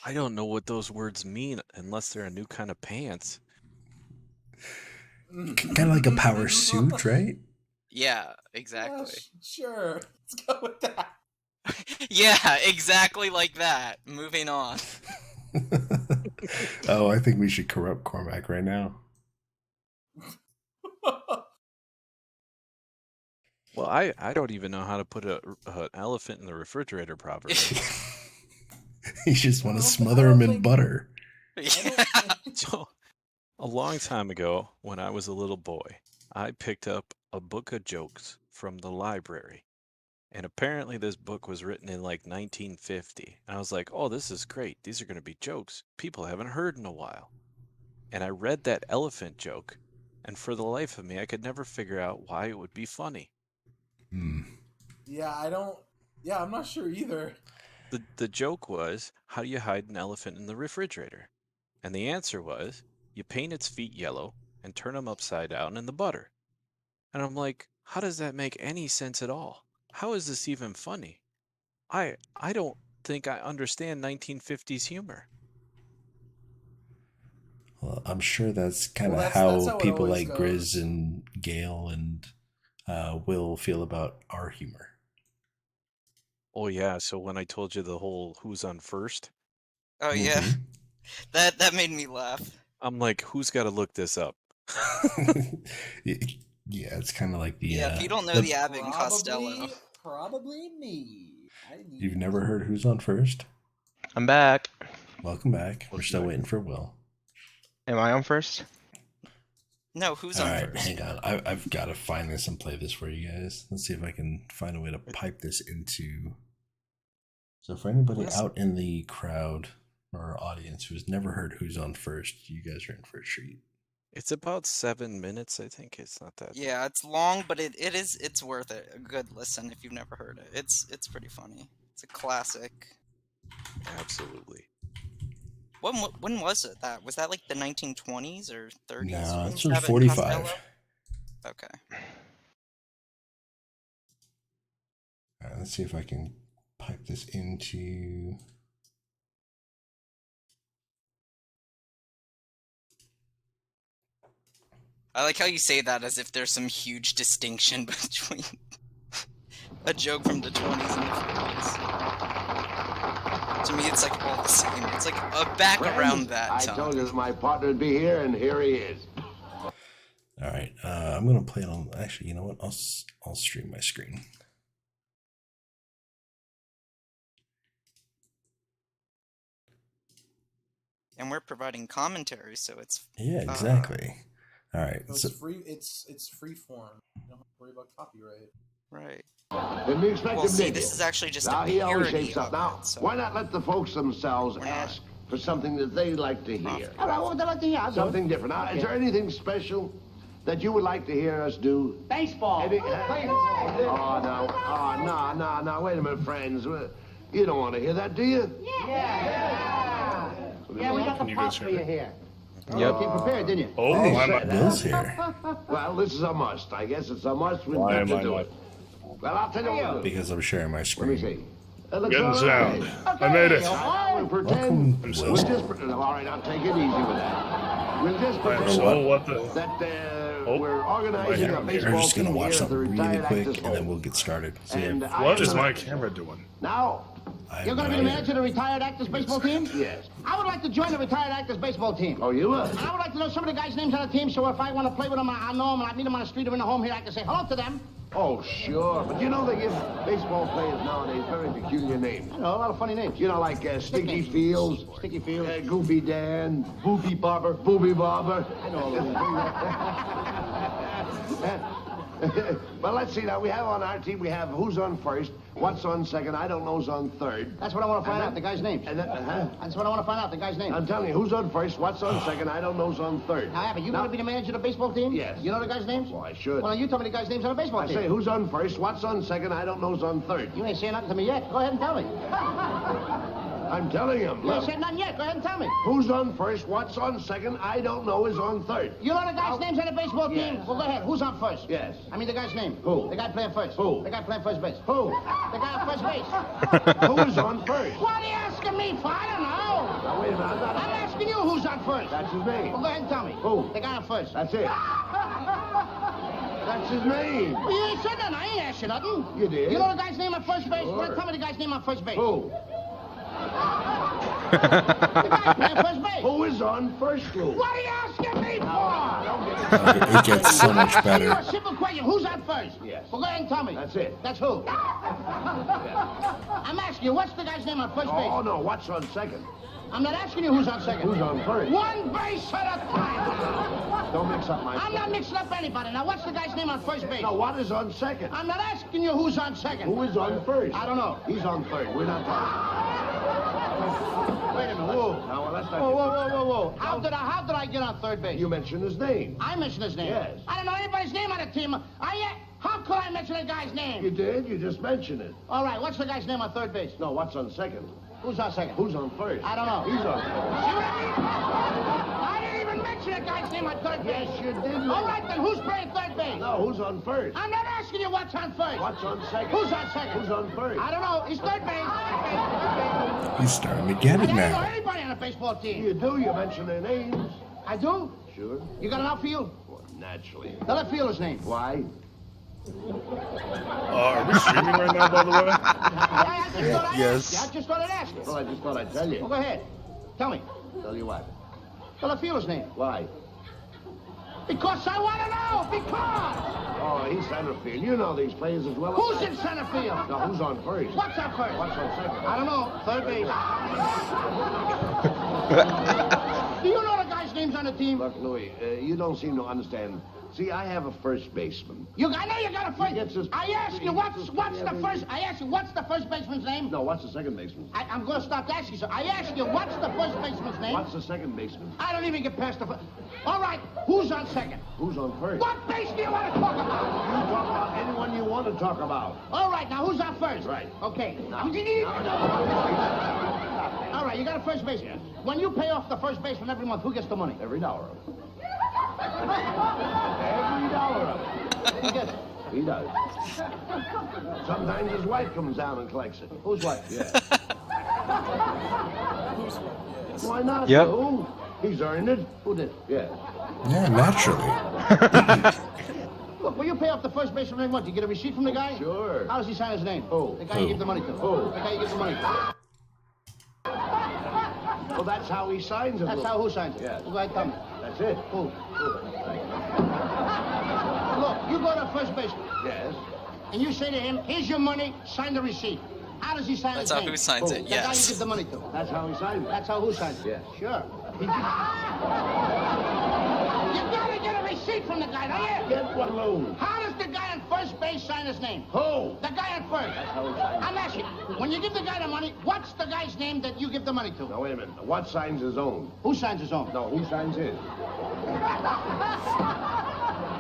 I don't know what those words mean unless they're a new kind of pants. Kind of like a power suit, right? Yeah, exactly. Sure, let's go with that. Yeah, exactly like that. Moving on. Oh, I think we should corrupt Cormac right now. Well, I don't even know how to put an elephant in the refrigerator properly. You just want to smother him in butter. Yeah. So, a long time ago, when I was a little boy, I picked up a book of jokes from the library. And apparently this book was written in like 1950. And I was like, oh, this is great. These are going to be jokes people haven't heard in a while. And I read that elephant joke, and for the life of me, I could never figure out why it would be funny. Yeah, I'm not sure either. The joke was, how do you hide an elephant in the refrigerator? And the answer was, you paint its feet yellow and turn them upside down in the butter. And I'm like, how does that make any sense at all? How is this even funny? I don't think I understand 1950s humor. Well, I'm sure that's kind of that's how how it people always like goes. Grizz and Gale and Will feel about our humor. Oh yeah, so when I told you the whole who's on first, Oh yeah, Mhm. that made me laugh. I'm like, who's got to look this up? Yeah, it's kind of like the. Yeah, if you don't know the Abbott and Costello, Probably me. You've never heard Who's on First? I'm back. Welcome back. We're still waiting for Will. Am I on first? no, who's All on right, first? hang on. I've got to find this and play this for you guys. Let's see if I can find a way to pipe this into. So for anybody Yes. out in the crowd or audience who's never heard Who's on First, you guys are in for a treat. It's about 7 minutes, I think. It's not that. Yeah, it's long, but it's worth it. A good listen if you've never heard it. It's pretty funny. It's a classic. Absolutely. When was it? Was that like the 1920s or 30s? No, when it's from Abbott and 45. Costello? Okay. All right, let's see if I can pipe this into. I like how you say that as if there's some huge distinction between a joke from the 20s and the 40s. To me, it's like all the same. It's like back around that I time. told you that my partner would be here, and here he is. All right, I'm gonna play it on. Actually, you know what? I'll stream my screen. And we're providing commentary, so it's Yeah, exactly. All right, So so it's free. It's free form. You don't have to worry about copyright. right. Didn't expect Well, him, see, did this you? is actually just Now a he always parody shapes up. of Now, it, so why not let the folks themselves We're not. ask for something that they like to hear? All right, what would they like to hear? I'll do Something it. different. Now, is there anything special that you would like to hear us do? Baseball. Oh, no. Wait a minute, friends. You don't want to hear that, do you? Yeah, we got the pops for you here. Yep. You came prepared, didn't you? Oh, hey, why am I? Will's here Well, this is a must. I guess it's a must. We've Why got am to I do not? it. Well, I'll tell you what we'll do. because I'm sharing my Let me screen. see. It looks Getting all sound. right. I made it. We'll pretend. Welcome, We'll Will. just all right. I'll take it easy with that. We'll just pretend So what the? that Oh, we're organizing my a camera. baseball We're just gonna team watch here at the something really retired quick, actors' and then home. we'll get started. So And yeah, What is my camera doing? Now, I have You're going to no be the idea. manager of the retired actors baseball team? yes. I would like to join the retired actors baseball team. Oh, you are? And I would like to know some of the guys' names on the team, so if I want to play with them, I know them, and I meet them on the street or in the home here, I can say hello to them. Oh, sure. But you know they give baseball players nowadays very peculiar names. I know, a lot of funny names. You know, like Sticky Nicknames. Fields, Sticky Fields. Goofy Dan, Boopy Bobber, Booby Bobber. I know all those names. Well, let's see now. We have on our team, we have who's on first, what's on second, I don't know's on third. That's what I want to find out, the guys' names. And then, That's what I want to find out, the guys' names. I'm telling you, who's on first, what's on second, I don't know's on third. Now, Abbott, you want to be the manager of the baseball team? Yes. You know the guys' names? Well, I should. Well, you tell me the guys' names on the baseball I team. say, who's on first, what's on second, I don't know's on third. You ain't saying nothing to me yet. Go ahead and tell me. I'm telling him. You ain't Look, said nothing yet. Go ahead and tell me. who's on first, what's on second, I don't know is on third. You know the guys' names on the baseball team? Yes. Well, go ahead. Who's on first? Yes. I mean the guy's name. Who? The guy playing first. Who? The guy playing first base. Who? The guy on first base. Who's on first? What are you asking me for? I don't know. Now, wait a minute, I'm not... I'm asking you who's on first. That's his name. Well, go ahead and tell me. Who? The guy on first. That's it. That's his name. Well, you ain't said nothing. I ain't asked you nothing. You did. You know the guy's name on first base? Sure. Well, tell me the guy's name on first base. Who? The guy playing first base. Who is on first, Lou? What are you asking me for? It gets so much I'm asking you better. a simple question. Who's on first? Yes. Well, go ahead and tell me. That's it. That's who? I'm asking you, what's the guy's name on first base? Oh, no, what's on second? I'm not asking you who's on second. Who's on first? One base at a time. Don't mix up my... I'm not mixing up anybody. Now, what's the guy's name on first base? Now, what is on second? I'm not asking you who's on second. Who is on first? I don't know. He's on third. We're not talking. Wait a minute. Whoa. No, well, that's not... Whoa. How did I get on third base? You mentioned his name. I mentioned his name. Yes. I don't know anybody's name on the team. How could I mention a guy's name? You did. You just mentioned it. All right, what's the guy's name on third base? No, what's on second? Who's on second? Who's on first? I don't know. He's on first. See what I mean? I didn't even mention a guy's name on third base. Yes, you did. All right, then who's playing third base? No, who's on first? I'm not asking you what's on first. What's on second? Who's on second? Who's on first? I don't know. He's third base. He's starting to get I it don't know now. anybody on a baseball team. You do. You mention their names. I do? Sure. You got an outfield? Well, naturally. The left fielder's name. Why? Are we streaming right now, by the way? Yes. I just thought I'd ask you. Well, I just thought I'd tell you. Well, go ahead. Tell me. Tell you what? The left fielder's name. Why? Because I want to know. Because. Oh, he's center field. You know these players as well as Who's I. in center field? No, who's on first? What's on first? What's on second? I don't know. Third base. Do you know the guy's names on the team? Look, Louis, you don't seem to understand. See, I have a first baseman. I know you got a first. He gets his- I asked you what's the first. I asked you what's the first baseman's name. No, what's the second baseman? I'm going to stop asking you. So I asked you what's the first baseman's name. What's the second baseman? I don't even get past the first. All right, who's on second? Who's on first? What base do you want to talk about? You talk about anyone you want to talk about. All right, now who's on first? Right. Okay. No. All right, you got a first baseman. Yes. When you pay off the first baseman every month, who gets the money? Every dollar of it. Every dollar of it. Who gets it? He does. Sometimes his wife comes down and collects it. Whose wife? Yeah. Why not? Yep. Lou? He's earned it. Who did? Yeah. Yeah, naturally. Look, when you pay off the first baseman every month, you get a receipt from the guy? Sure. How does he sign his name? Who? The guy you give the money to. Who? The guy you give the money to. Well, that's how he signs it. That's Lou. how who signs it? Yes. Go ahead, tell me. That's it. Who? Look, you go to first baseman, Yes. and you say to him, here's your money, sign the receipt. How does he sign That's his how name? who signs it, The guy you yes. give the money to. That's how he signs it. That's how who signs it? Yes. Sure. You gotta get a receipt from the guy, don't you? Get one, Lou. How does the guy on first base sign his name? Who? The guy on first. That's how he signs it. I'm asking, when you give the guy the money, what's the guy's name that you give the money to? Now, wait a minute. What signs his own? Who signs his own? No, who signs his?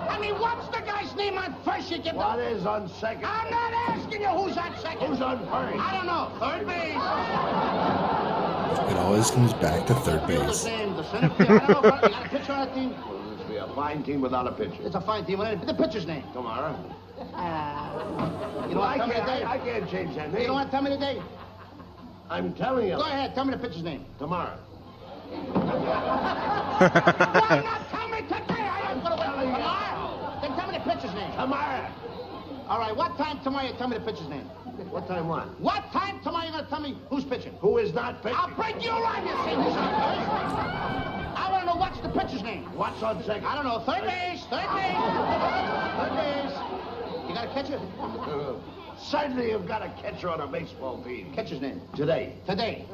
I mean, what's the guy's name on first you give What the... is on second? I'm not asking you who's on second. Who's on first? I don't know. Third base. It always comes back to third Fielder's base. name, the center field. I don't know. You got a pitcher on the team? Well, this will be a fine team without a pitcher. It's a fine team. The pitcher's name. Tomorrow. You don't want to tell me the day? I can't change that name. You don't want to tell me the day? I'm telling you. Go ahead. Tell me the pitcher's name. Tomorrow. Why not tell me today? I am going to wait tomorrow. Then tell me the pitcher's name. Tomorrow. All right. What time tomorrow you tell me the pitcher's name? What time what? What time tomorrow you going to tell me who's pitching? Who is not pitching? I'll break you right, you see who's on first. I want to know what's the pitcher's name. What's on second? I don't know. Third base. Third base. Third base. You got a catcher? Certainly you've got a catcher on a baseball team. Catcher's name. Today. Today.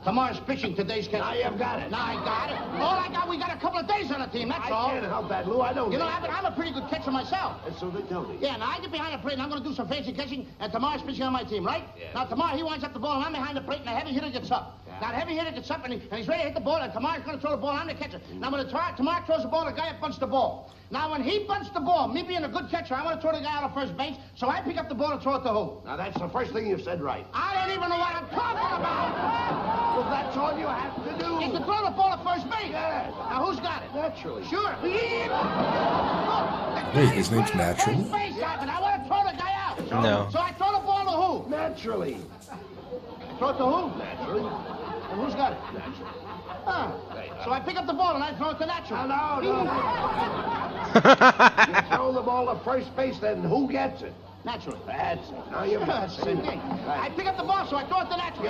Tomorrow's pitching. Today's catcher. Now you've got it. Now I got it. All I got, we got a couple of days on the team, that's all. I can't help that, Lou. I don't You know, think- I'm a pretty good catcher myself. And so they tell me. Yeah, now I get behind the plate and I'm going to do some fancy catching, and tomorrow's pitching on my team, right? Yeah. Now tomorrow he winds up the ball and I'm behind the plate and the heavy hitter gets up. Yeah. Now the heavy hitter gets up and he's ready to hit the ball, and tomorrow's going to throw the ball, I'm the catcher. Now when tomorrow throws the ball, the guy up bunts the ball. Now when he bunts the ball, me being a good catcher, I want to throw the guy out of first base, so I pick up the ball and throw it to who? Now that's the first thing you've said right. I don't even know what I'm talking about. Well, that's all you have to do. Is to throw the ball at first base. Yes. Now who's got it? Naturally. Sure. Wait, his name's Natural? First base happen. I want to throw the guy out. No. So I throw the ball to who? Naturally. Throw it to who? Naturally. And who's got it? Naturally. Huh. So I pick up the ball and I throw it to Natural. No. You throw the ball to first base, then who gets it? Naturally. That's it. Now you've got That's the same thing. I pick up the ball, so I throw it to Natural.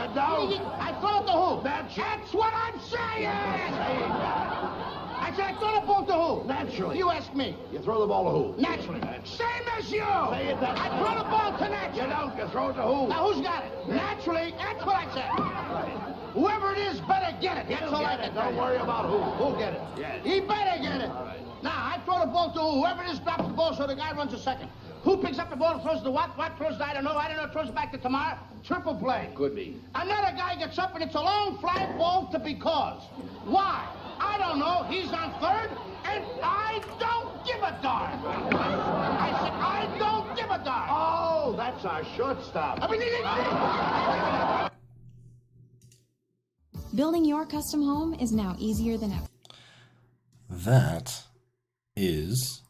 You don't. I throw it to who? Naturally. That's what I'm saying! I said I throw the ball to who? Naturally. You ask me. You throw the ball to who? Naturally. Same as you! Say it that I throw the ball to naturally. You don't. You throw it to who? Now who's got it? Naturally, that's what I said. Whoever it is better get it. That's all I can tell Don't you. worry about who. Who'll get it? Yes. He better get it. Now, I throw the ball to whoever it is drops the ball so the guy runs a second. Who picks up the ball and throws it to what? What throws it? I don't know. Throws it back to Tamar. Triple play. Could be. Another guy gets up and it's a long fly ball to be caused. Why? I don't know. He's on third and I don't give a darn. I said, I don't give a darn. Oh, that's our shortstop. Building your custom home is now easier than ever. That is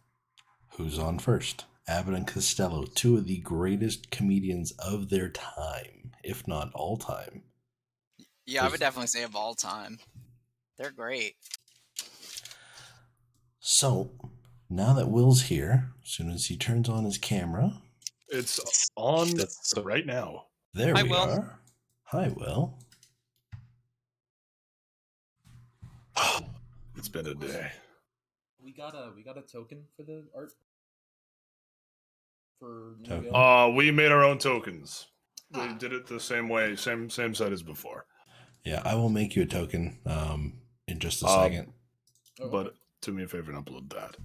Who's On First. Abbott and Costello, two of the greatest comedians of their time, if not all time. Yeah, I would definitely say of all time. They're great. So, now that Will's here, as soon as he turns on his camera... It's on right now. There Hi, we Will. are. Hi, Will. It's been a day. We got a token for the art. For Token? We made our own tokens. We did it the same way, same site as before. Yeah, I will make you a token in just a second. But do me a favor and upload that.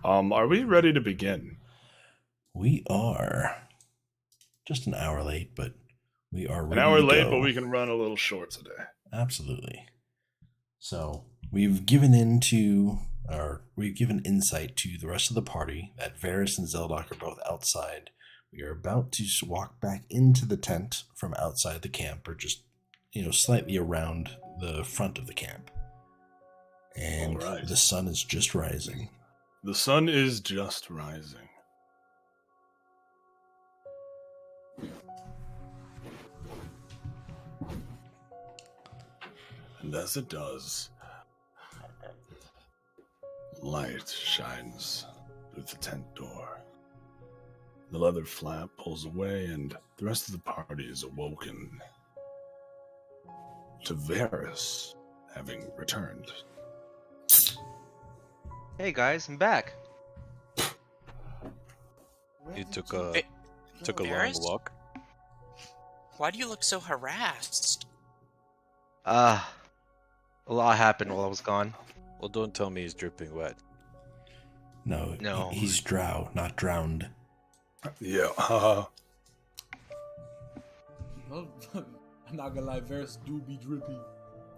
Are we ready to begin? We are just an hour late, but we are ready An hour to late, go. but we can run a little short today. Absolutely. So we've given insight to the rest of the party that Varys and Zeldok are both outside. We are about to walk back into the tent from outside the camp, or just, slightly around the front of the camp. And the sun is just rising. The sun is just rising. And as it does, light shines through the tent door. The leather flap pulls away, and the rest of the party is awoken to Varys having returned. Hey guys, I'm back. You took a long Varys? walk. Why do you look so harassed? A lot happened while I was gone. Well, don't tell me he's dripping wet. No. He's drow, not drowned. Yeah, Well, I'm not gonna lie, Varys do be drippy.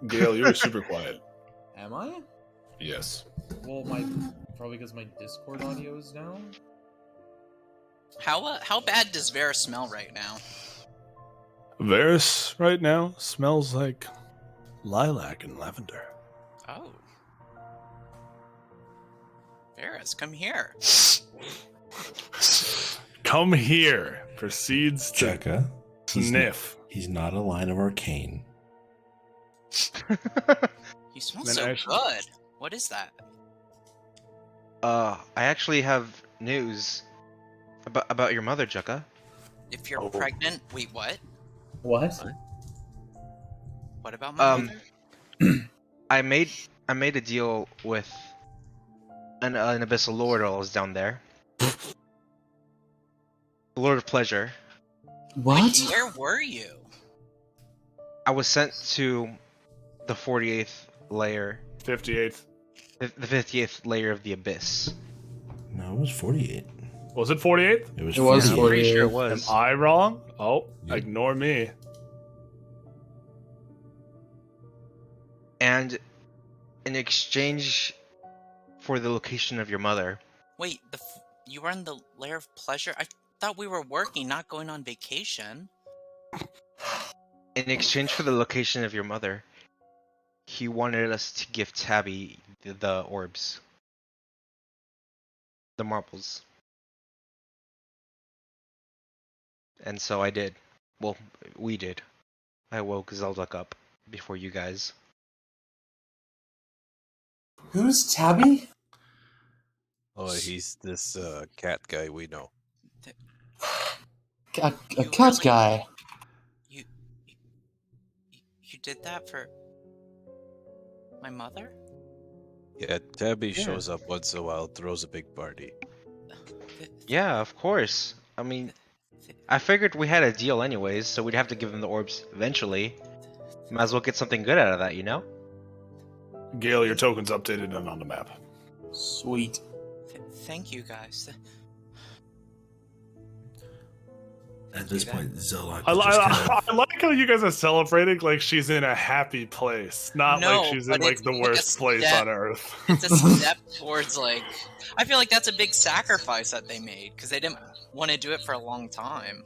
Gale, you were super quiet. Am I? Yes. Well, probably because my Discord audio is down. How bad does Varys smell right now? Varys right now smells like lilac and lavender. Oh. Varys, come here. Come here. Proceeds to Checka. sniff. He's not a line of arcane. You smell Then so actually- good. What is that? I actually have news about your mother, Jukka. If you're pregnant, wait, what? What? What about my mother? I made a deal with an abyssal lord while I was down there. The Lord of Pleasure. What? Where were you? I was sent to the 48th layer. 58th. The 58th layer of the Abyss. No, it was 48. Was it 48th? It was It was 48. I'm pretty sure it Am was. I wrong? Oh, Yeah. ignore me. And in exchange for the location of your mother, Wait, you were in the lair of pleasure? I thought we were working, not going on vacation. in exchange for the location of your mother, he wanted us to give Tabby the orbs. The marbles. And so I did. Well, we did. I woke Zeldok up before you guys. Who's Tabby? Oh, he's this cat guy we know. A You cat really- guy. You did that for my mother? Yeah, Tabby shows up once in a while, throws a big party. Yeah, of course. I mean, I figured we had a deal anyways, so we'd have to give him the orbs eventually. Might as well get something good out of that, you know? Gale, your token's updated and on the map. Sweet. Thank you, guys. At this point, Zolok I is just kind of... I like how you guys are celebrating like she's in a happy place, not No, like she's in but like it's the like worst a place step- on earth. It's a step towards like. I feel like that's a big sacrifice that they made because they didn't want to do it for a long time.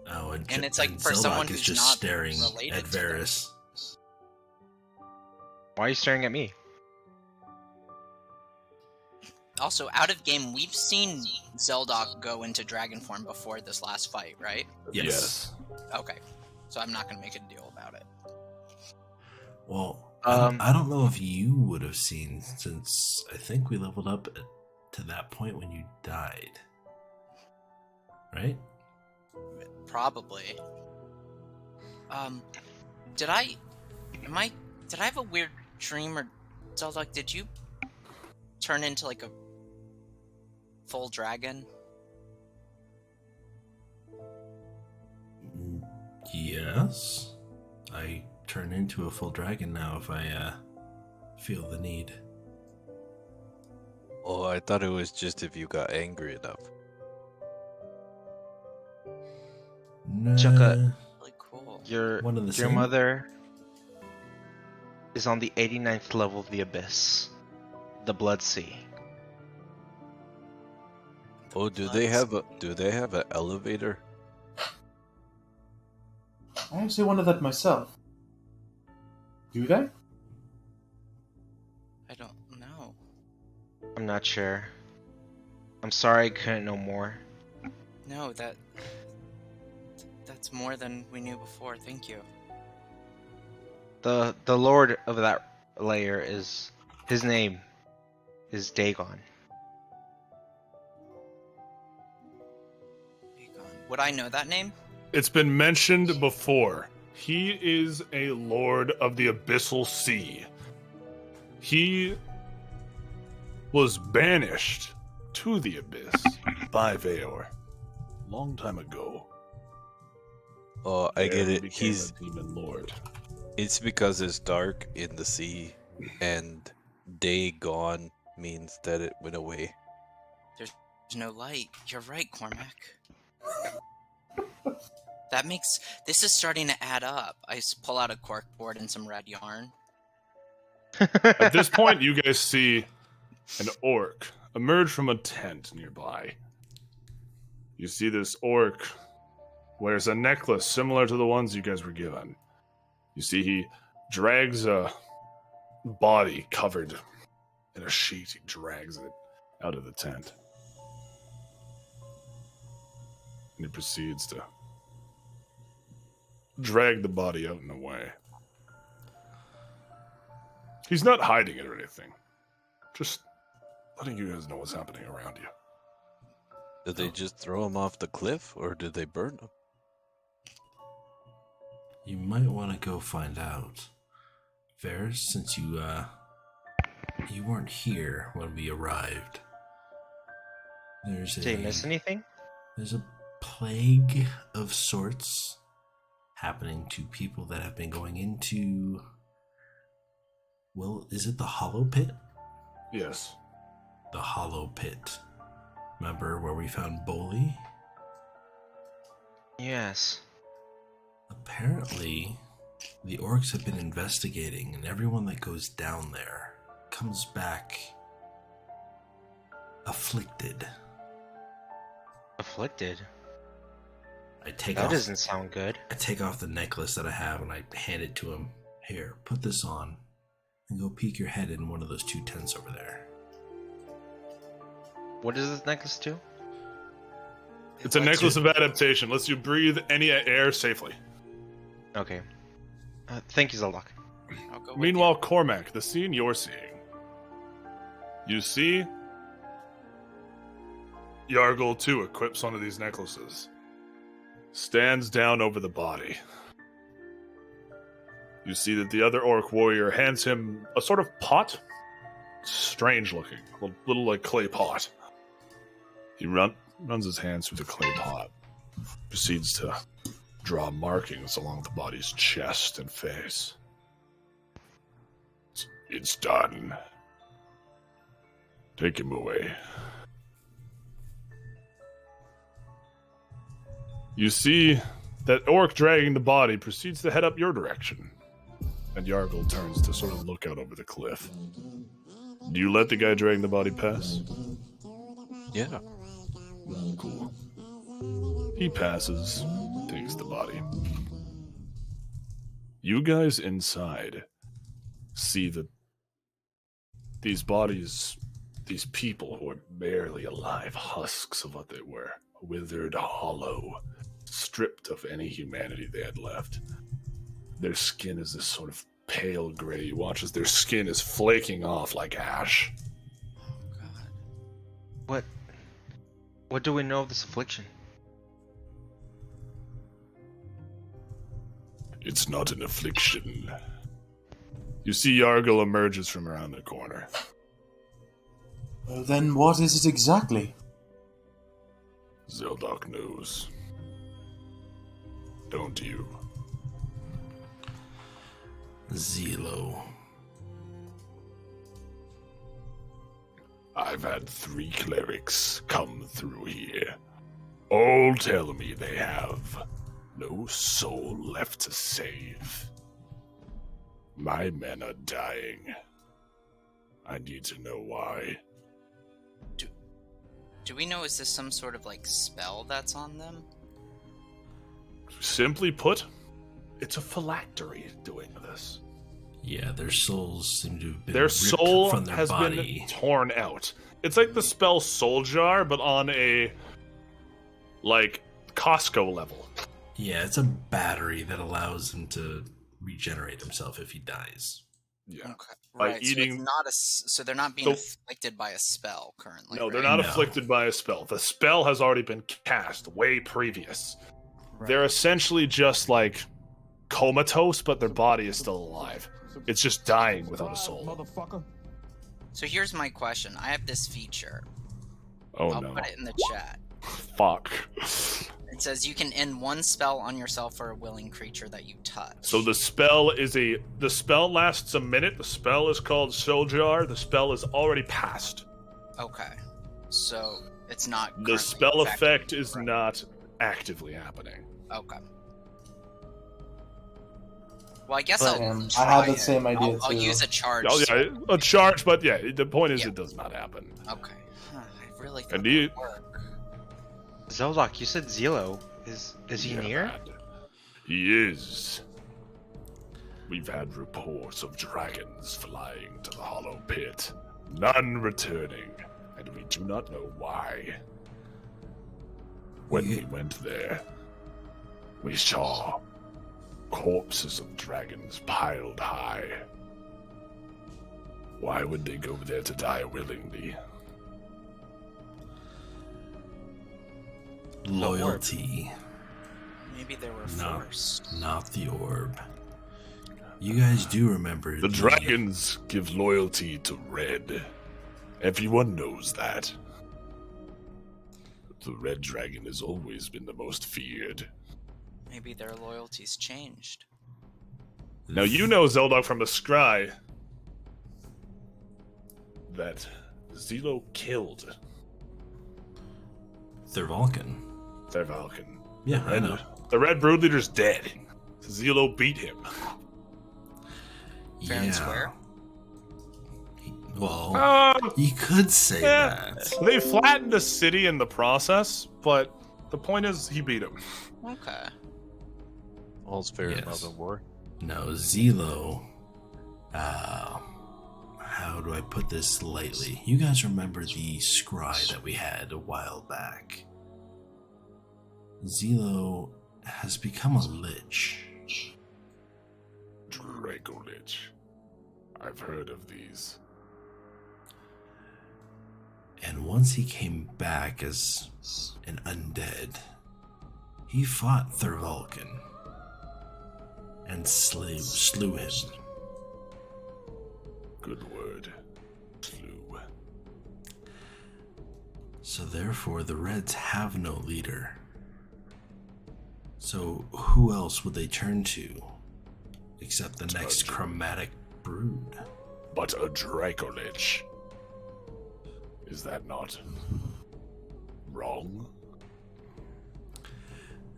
Oh, And it's like and for Zolok someone is who's just not staring related at to them. Varys. Why are you staring at me? Also, out of game, we've seen Zeldok go into dragon form before this last fight, right? Yes. Okay, so I'm not gonna make a deal about it. Well, I don't know if you would have seen, since I think we leveled up to that point when you died. Right? Probably. Did I have a weird dream, or Zeldok, did you turn into like a full dragon? Yes. I turn into a full dragon now if I feel the need. Oh, I thought it was just if you got angry enough. Nah, Chukka, Really cool. your One of the same? mother is on the 89th level of the Abyss. The Blood Sea. Oh, do they have an elevator? I actually wanted that myself. Do they? I don't know. I'm not sure. I'm sorry I couldn't know more. No, that's more than we knew before. Thank you. The lord of that layer is... his name is Dagon. Would I know that name? It's been mentioned before. He is a lord of the Abyssal Sea. He was banished to the Abyss by Veor long time ago. Oh, I get There it. became He's a demon lord. It's because it's dark in the sea, and day gone means that it went away. There's no light. You're right, Cormac. This is starting to add up. I pull out a corkboard and some red yarn. At this point, you guys see an orc emerge from a tent nearby. You see this orc wears a necklace similar to the ones you guys were given. You see he drags a body covered in a sheet. He drags it out of the tent. And he proceeds to drag the body out and away. He's not hiding it or anything. Just letting you guys know what's happening around you. Did they just throw him off the cliff, or did they burn him? You might want to go find out. Varys, since you weren't here when we arrived. Did I miss anything? There's a plague of sorts happening to people that have been going into... Well, is it the Hollow Pit? Yes. The Hollow Pit. Remember where we found Boley? Yes. Apparently, the orcs have been investigating, and everyone that goes down there comes back afflicted. Afflicted? That doesn't sound good. I take off the necklace that I have and I hand it to him. Here, put this on, and go peek your head in one of those 2 tents over there. What does this necklace do? It's a necklace of adaptation. Lets you breathe any air safely. Okay. Thank you, Zeldok. Meanwhile, Cormac, the scene you're seeing. You see Yargol 2 equips one of these necklaces. Stands down over the body. You see that the other orc warrior hands him a sort of pot. Strange looking. A little like clay pot. He runs his hands through the clay pot. Proceeds to draw markings along the body's chest and face. It's done. Take him away. You see that orc dragging the body proceeds to head up your direction. And Yargol turns to sort of look out over the cliff. Do you let the guy dragging the body pass? Yeah. Cool. He passes, takes the body. You guys inside see that these bodies, these people who are barely alive, husks of what they were, withered, hollow, stripped of any humanity they had left. Their skin is this sort of pale gray. You watch as their skin is flaking off like ash. What do we know of this affliction? It's not an affliction. You see Yargol emerges from around the corner. Then what is it exactly? Zeldok knows. Don't you? Zelo. I've had 3 clerics come through here. All tell me they have no soul left to save. My men are dying. I need to know why. Do we know, is this some sort of, like, spell that's on them? Simply put, it's a phylactery doing this. Yeah, their souls seem to have been Their ripped soul from their has body. been torn out. It's like the spell Soul Jar, but on a, like, Costco level. Yeah, it's a battery that allows him to regenerate himself if he dies. Yeah. Okay. By Right, eating... so they're not being afflicted by a spell currently. No, right? they're not afflicted by a spell. The spell has already been cast way previous. Right. They're essentially just like comatose, but their body is still alive. It's just dying without a soul. So here's my question. I have this feature. Oh I'll no. put it in the chat. Fuck. It says you can end 1 spell on yourself or a willing creature that you touch. So the spell lasts a minute. The spell is called Soul Jar. The spell is already passed. Okay. So it's not The currently spell effective, effect is right? not actively happening. Okay. Well, I guess I had the same idea I'll too. use a charge. Oh yeah, a charge, but yeah, the point is it does not happen. Okay. I really thought And that you, would work. Zeldok, you said Zelo. Is he near? man. He is. We've had reports of dragons flying to the hollow pit, none returning, and we do not know why. When we went there, we saw corpses of dragons piled high. Why would they go there to die willingly? Loyalty. Maybe they were forced. Not the orb. You guys do remember The dragons give loyalty to Red. Everyone knows that. The red dragon has always been the most feared. Maybe their loyalties changed. Now you know, Zeldok, from the scry that Zelo killed Thurvalken. Yeah, I know. The Red Brood Leader's dead. Zelo beat him. Fair and square? Well, you could say that. They flattened the city in the process, but the point is he beat him. Okay. All's fair in love and war. No, Zelo. How do I put this lightly? You guys remember the scry that we had a while back? Zelo has become a lich. Draco Lich. I've heard of these. And once he came back as an undead, he fought Thurvalken. and slew him. Good word. Slew. So therefore, the Reds have no leader. So who else would they turn to except the next chromatic brood? But a Dracolich. Is that not wrong?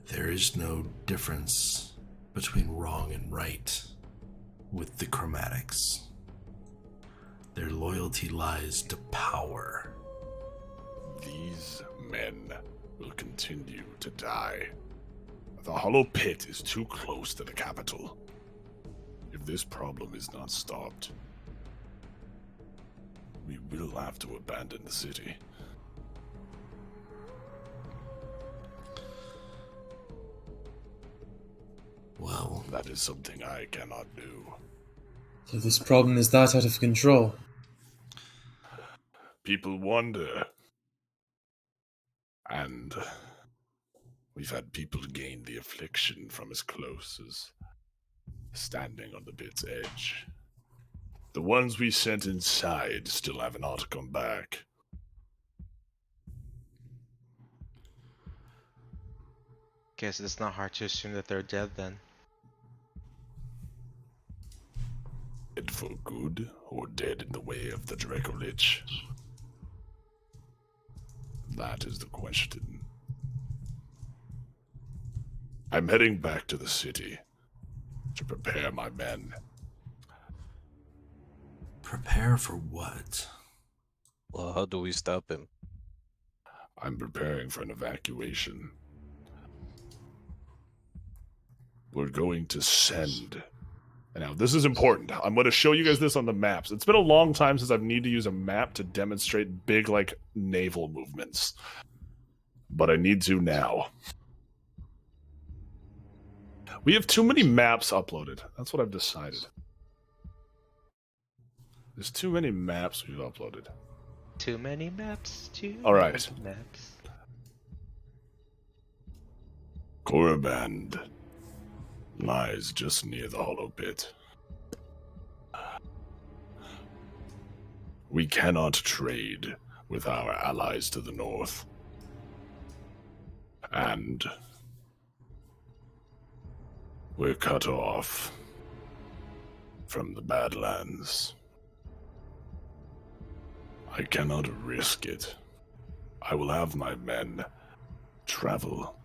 There is no difference between wrong and right with the chromatics. Their loyalty lies to power. These men will continue to die. The Hollow Pit is too close to the capital. If this problem is not stopped, we will have to abandon the city. Well, that is something I cannot do. So this problem is that out of control. People wonder. And we've had people gain the affliction from as close as standing on the pit's edge. The ones we sent inside still have not come back. Guess it's not hard to assume that they're dead then. Dead for good, or dead in the way of the Dracolich? That is the question. I'm heading back to the city to prepare my men. Prepare for what? Well, how do we stop him? I'm preparing for an evacuation. We're going to send... Now, this is important. I'm going to show you guys this on the maps. It's been a long time since I've needed to use a map to demonstrate big, naval movements. But I need to now. We have too many maps uploaded. That's what I've decided. There's too many maps we've uploaded. Too many maps, All right. many maps. Koraband lies just near the Hollow Pit. We cannot trade with our allies to the north. And we're cut off from the Badlands. I cannot risk it. I will have my men travel,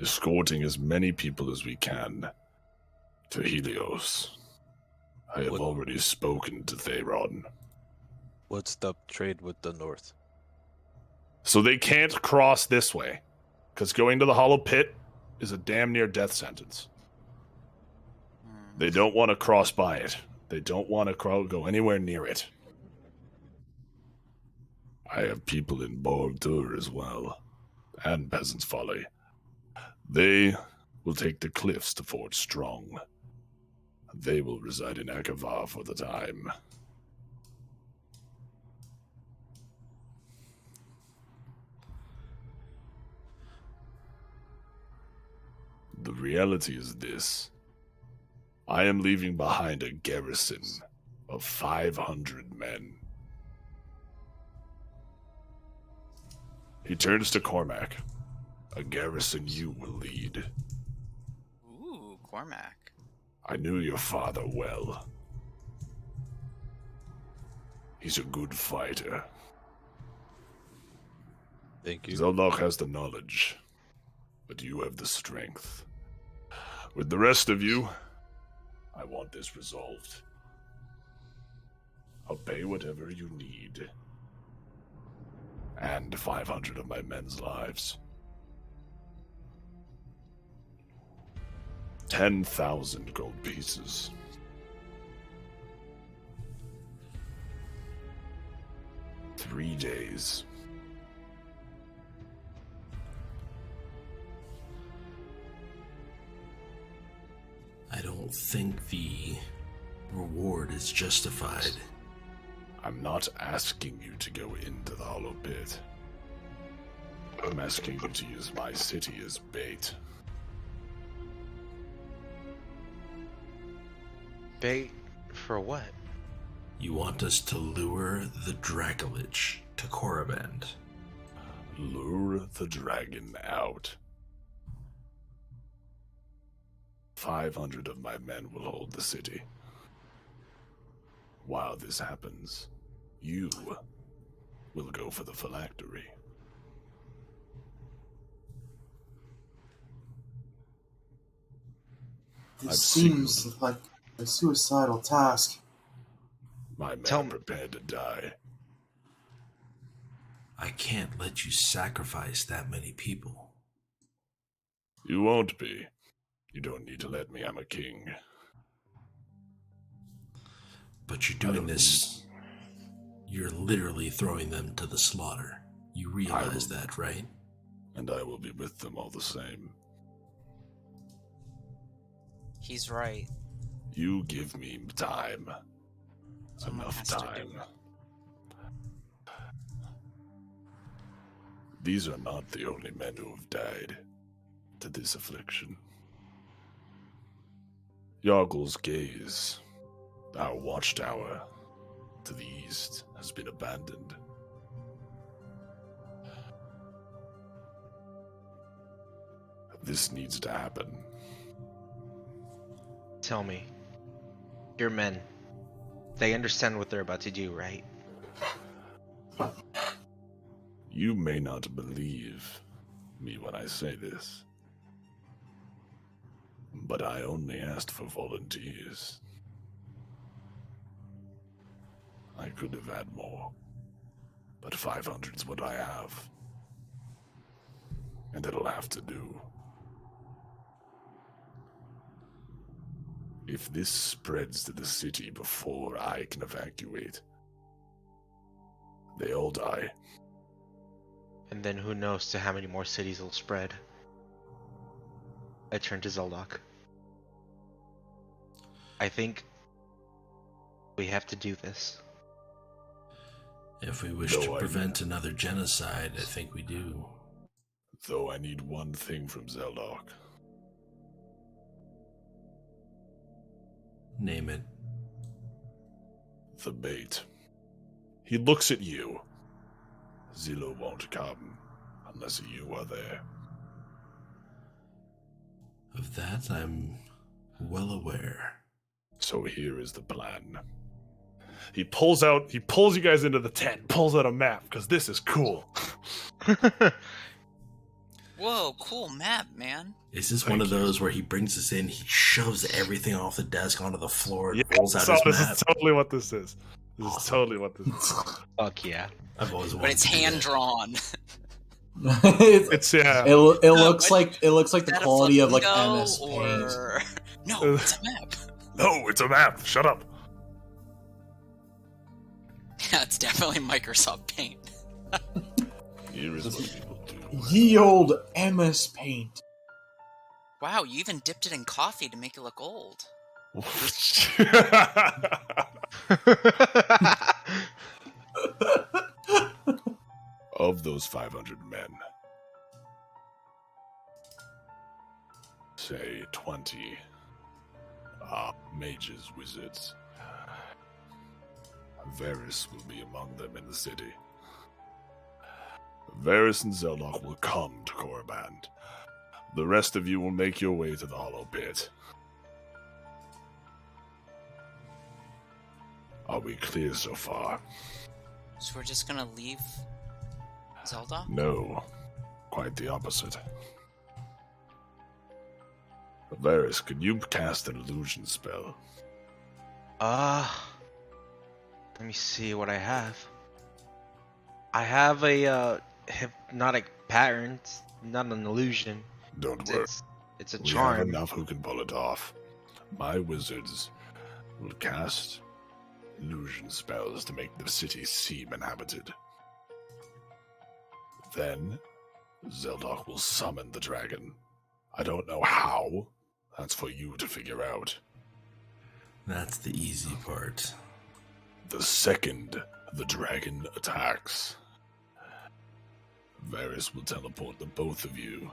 escorting as many people as we can to Helios. I have already spoken to Theron. What's the trade with the north? So they can't cross this way, because going to the Hollow Pit is a damn near death sentence. They don't want to cross by it. They don't want to go anywhere near it. I have people in Bordur as well, and Peasant's Folly. They will take the cliffs to Fort Strong. They will reside in Akava for the time. The reality is this. I am leaving behind a garrison of 500 men. He turns to Cormac. A garrison you will lead. Ooh, Cormac. I knew your father well. He's a good fighter. Thank you. Zeldok has the knowledge, but you have the strength. With the rest of you, I want this resolved. I'll pay whatever you need. And 500 of my men's lives. 10,000 gold pieces. Three days. I don't think the reward is justified. I'm not asking you to go into the Hollow Pit. I'm asking you to use my city as bait. Bait for what? You want us to lure the Dragolich to Koraband. Lure the dragon out. 500 of my men will hold the city. While this happens, you will go for the phylactery. This seems like a suicidal task. My men are prepared to die. I can't let you sacrifice that many people. You won't be. You don't need to let me. I'm a king. But you're doing this. You're literally throwing them to the slaughter. You realize that, right? And I will be with them all the same. He's right. You give me time. Enough time. These are not the only men who have died to this affliction. Yargol's gaze, our watchtower to the east, has been abandoned. This needs to happen. Tell me, your men, they understand what they're about to do, right? You may not believe me when I say this, but I only asked for volunteers. I could have had more, but 500's what I have, and it'll have to do. If this spreads to the city before I can evacuate, they all die. And then who knows to how many more cities it'll spread. I turn to Zeldok. I think we have to do this. If we wish to prevent another genocide, I think we do. Though I need one thing from Zeldok. Name it. The bait. He looks at you. Zillow won't come unless you are there. Of that, I'm well aware. So here is the plan. He pulls you guys into the tent, pulls out a map, because this is cool. Whoa, cool map, man. Is this one of those where he brings us in, he shoves everything off the desk onto the floor, and rolls out his this map? is totally what this is. This is totally what this is. Fuck yeah. I've always wanted But it's hand drawn. It's yeah. It looks like the quality of like flamingo MS Paint. or... No, it's a map. No, it's a map. Shut up. Yeah, it's definitely Microsoft Paint. Here is what people do. Ye old MS Paint. Wow, you even dipped it in coffee to make it look old. Of those 500 men, say 20 mages, wizards. Varys will be among them in the city. Varys and Zeldok will come to Koraband. The rest of you will make your way to the Hollow Pit. Are we clear so far? So we're just gonna leave Zelda? No, quite the opposite. Varys, could you cast an illusion spell? Let me see what I have. I have a hypnotic pattern. It's not an illusion. Don't worry. It's a We charm. have enough who can pull it off. My wizards will cast illusion spells to make the city seem inhabited. Then, Zeldok will summon the dragon. I don't know how. That's for you to figure out. That's the easy part. The second the dragon attacks, Varys will teleport the both of you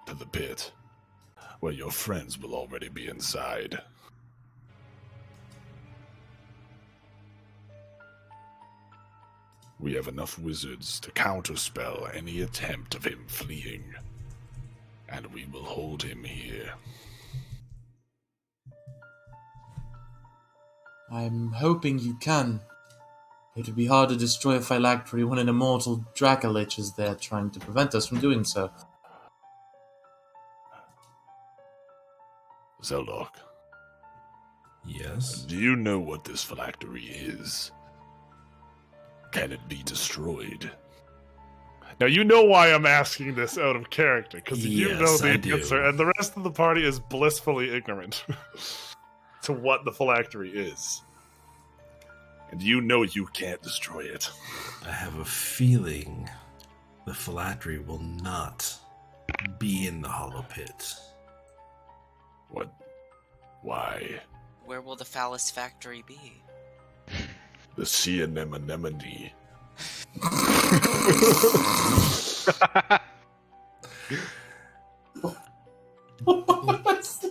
to the pit. Well, your friends will already be inside. We have enough wizards to counterspell any attempt of him fleeing. And we will hold him here. I'm hoping you can. It would be hard to destroy a phylactery when an immortal Dracolich is there trying to prevent us from doing so. Zeldok. Yes? Do you know what this phylactery is? Can it be destroyed? Now you know why I'm asking this out of character, because you know the answer, and the rest of the party is blissfully ignorant to what the phylactery is. And you know you can't destroy it. I have a feeling the phylactery will not be in the hollow pit. What? Why? Where will the phallus factory be? The sea anemone.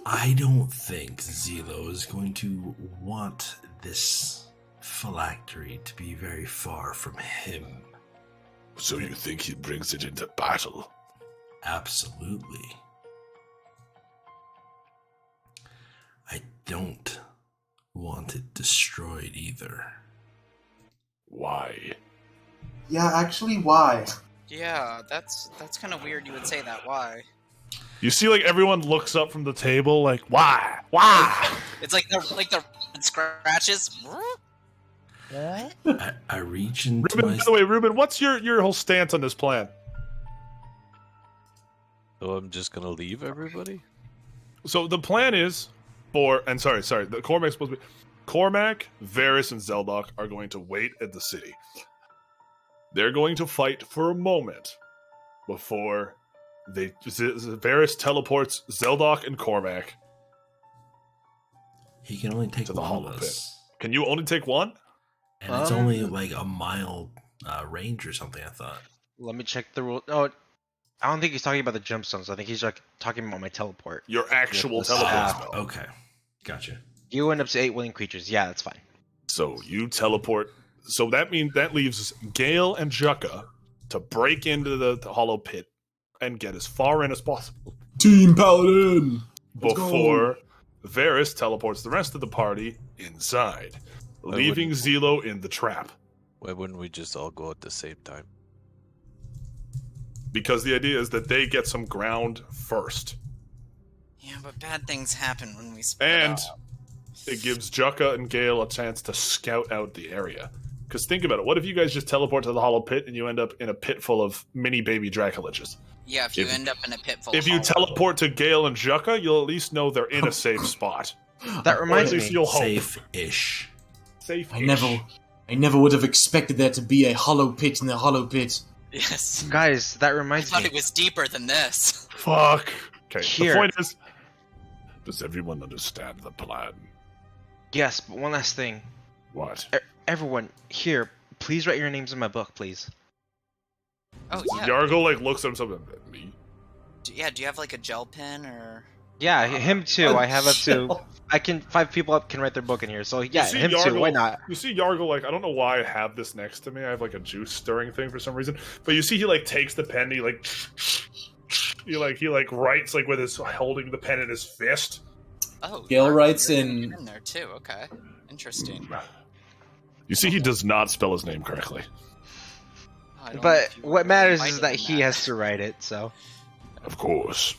I don't think Zelo is going to want this phylactery to be very far from him. So you think he brings it into battle? Absolutely. I don't want it destroyed either. Why? Yeah, actually, why? Yeah, that's kind of weird you would say that. Why? You see, like, everyone looks up from the table, like, why? Why? It's like the scratches. I reach into Ruben, by the way, Ruben, what's your whole stance on this plan? So I'm just gonna leave everybody? So the plan is the Cormac's supposed to be... Cormac, Varys, and Zeldok are going to wait at the city. They're going to fight for a moment before Varys teleports Zeldok and Cormac. He can only take to the one hollow of pit. us. Can you only take one? And it's only like a mile range or something, I thought. Let me check the rule. Oh, I don't think he's talking about the gemstones. I think he's like talking about my teleport. Your actual teleport spell. Okay, gotcha. You end up to 8 willing creatures. Yeah, that's fine. So you teleport. So that leaves Gale and Jukka to break into the hollow pit and get as far in as possible. Team Paladin! Before Varys teleports the rest of the party inside, leaving Zelo in the trap. Why wouldn't we just all go at the same time? Because the idea is that they get some ground first. Yeah, but bad things happen when we split And up. it gives Jukka and Gale a chance to scout out the area. Because think about it. What if you guys just teleport to the hollow pit and you end up in a pit full of mini baby Dracoliches? Yeah, if you end up in a pit full If of you hollow. teleport to Gale and Jukka, you'll at least know they're in a safe spot. That reminds or at least me. you'll hope. Safe-ish. Safe-ish. I never would have expected there to be a hollow pit in the hollow pit. Yes. Guys, that I reminds thought me. it was deeper than this. Fuck. Okay, Here. the point is... Does everyone understand the plan? Yes, but one last thing. What? Everyone, here, please write your names in my book, please. Oh yeah. Yargol looks at himself and me. Do you have like a gel pen or? Yeah, him too. I have up to. I can 5 people up can write their book in here. So yeah, You see him too. Why not? You see Yargol, like, I don't know why I have this next to me. I have like a juice stirring thing for some reason. But you see he like takes the pen and he like he writes like with his holding the pen in his fist. Oh. Gale writes you're in. in there too. Okay. Interesting. You see he does not spell his name correctly. Oh, I don't know But if you what were matters invited is that in he has to write it. So Of course.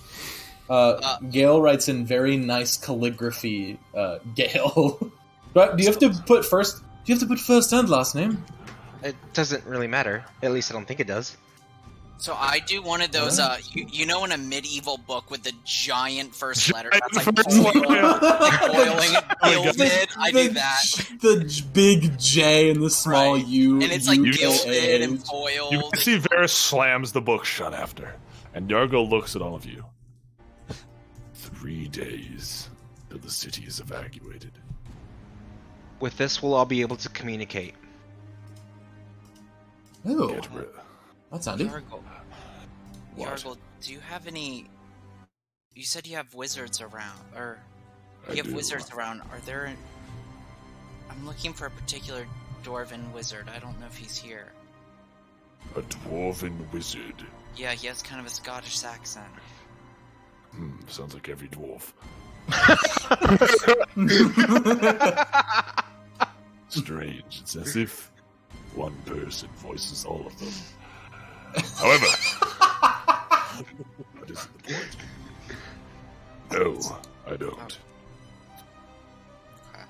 Gale writes in very nice calligraphy. Gale. Right? Do you have to put first? Do you have to put first and last name? it doesn't really matter. At least I don't think it does. So I do one of those, you know, in a medieval book with the giant first letter that's like First boiling, letter. like boiling, gilded. I do that, The big J and the small Right. U. and it's like You- gilded and You foiled. can see Varys slams the book shut after. And Yargol looks at all of you. 3 days till the city is evacuated. With this, we'll all be able to communicate. Ooh, Get rid. that's handy. Yargol, What? Yargol, do you have any You said you have wizards around, or I you have do. wizards around. Are there? I'm looking for a particular dwarven wizard. I don't know if he's here. A dwarven wizard. Yeah, he has kind of a Scottish accent. Sounds like every dwarf. Strange. It's as if one person voices all of them. However, that isn't the point. No, I don't. Okay.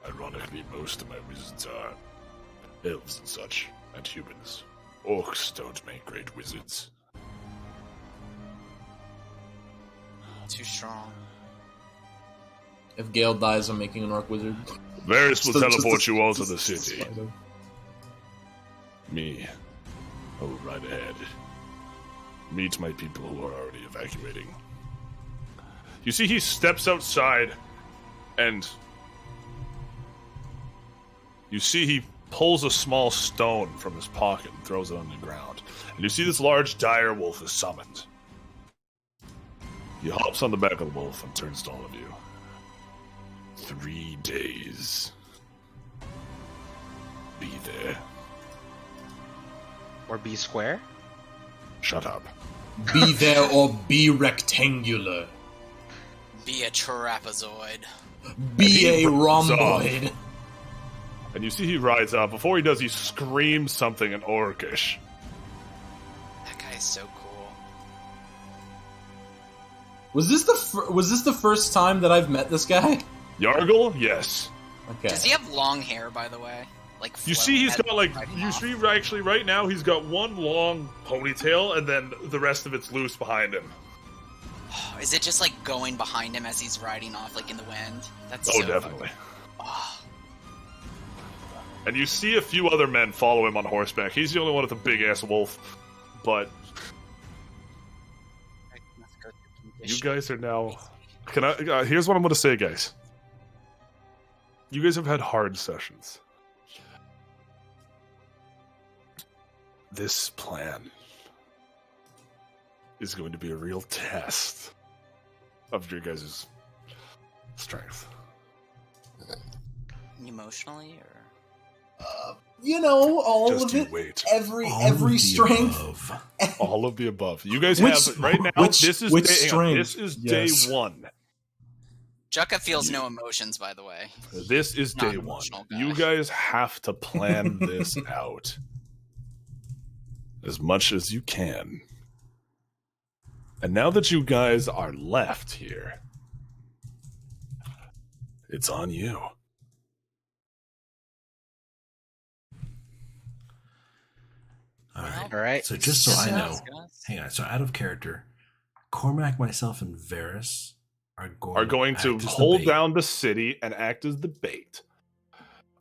Ironically, most of my wizards are elves and such, and humans. Orcs don't make great wizards. Too strong. If Gale dies, I'm making an orc wizard. Varys will Just a- teleport just a- you all to the just a city. spider. Me. I will ride ahead. Meet my people who are already evacuating. You see, he steps outside, and you see he pulls a small stone from his pocket and throws it on the ground. And you see this large dire wolf is summoned. He hops on the back of the wolf and turns to all of you. 3 days. Be there. Or be square? Shut up. Be there or be rectangular. Be a trapezoid. Be a rides off. rhomboid. And you see he rides up. Before he does, he screams something in Orcish. That guy is so cool. Was this the first time that I've met this guy? Yargol? Yes. Okay. Does he have long hair, by the way? Like You see he's got like, you see actually right now he's got one long ponytail and then the rest of it's loose behind him. Is it just like going behind him as he's riding off, like in the wind? That's Oh, so definitely. Oh, And you see a few other men follow him on horseback. He's the only one with a big ass wolf. But let's go through you condition. guys are now. Can I? Here's what I'm going to say, guys. You guys have had hard sessions. This plan is going to be a real test of your guys' strength. Emotionally, or You know, all Just of you it. wait. Every strength. All of the above. You guys Which- have right now. which- this is which day, hang on, strength? this is Yes. day one. Jukka feels no emotions, by the way. This is Not day an one. emotional guy. You guys have to plan this out as much as you can. And now that you guys are left here, it's on you. All right. So just so I know, Guys. hang on. So out of character, Cormac, myself, and Varys are Going to act as the hold bait. down the city and act as the bait.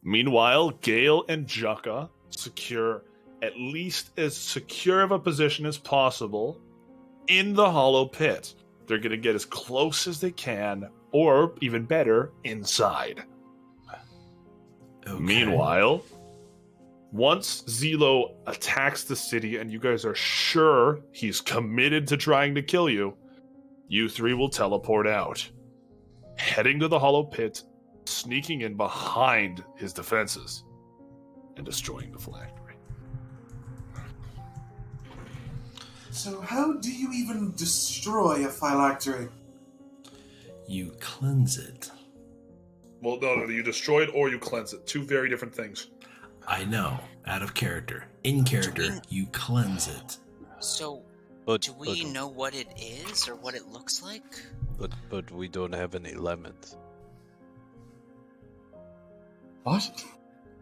Meanwhile, Gale and Jukka secure at least as secure of a position as possible in the hollow pit. They're going to get as close as they can, or even better, inside. Okay. Meanwhile, once Zelo attacks the city and you guys are sure he's committed to trying to kill you, you three will teleport out, heading to the hollow pit, sneaking in behind his defenses, and destroying the phylactery. So how do you even destroy a phylactery? You cleanse it. Well, no, you destroy it or you cleanse it. Two very different things. I know. Out of character. In character, you cleanse it. So, do we know what it is or what it looks like? But we don't have any lemons. What?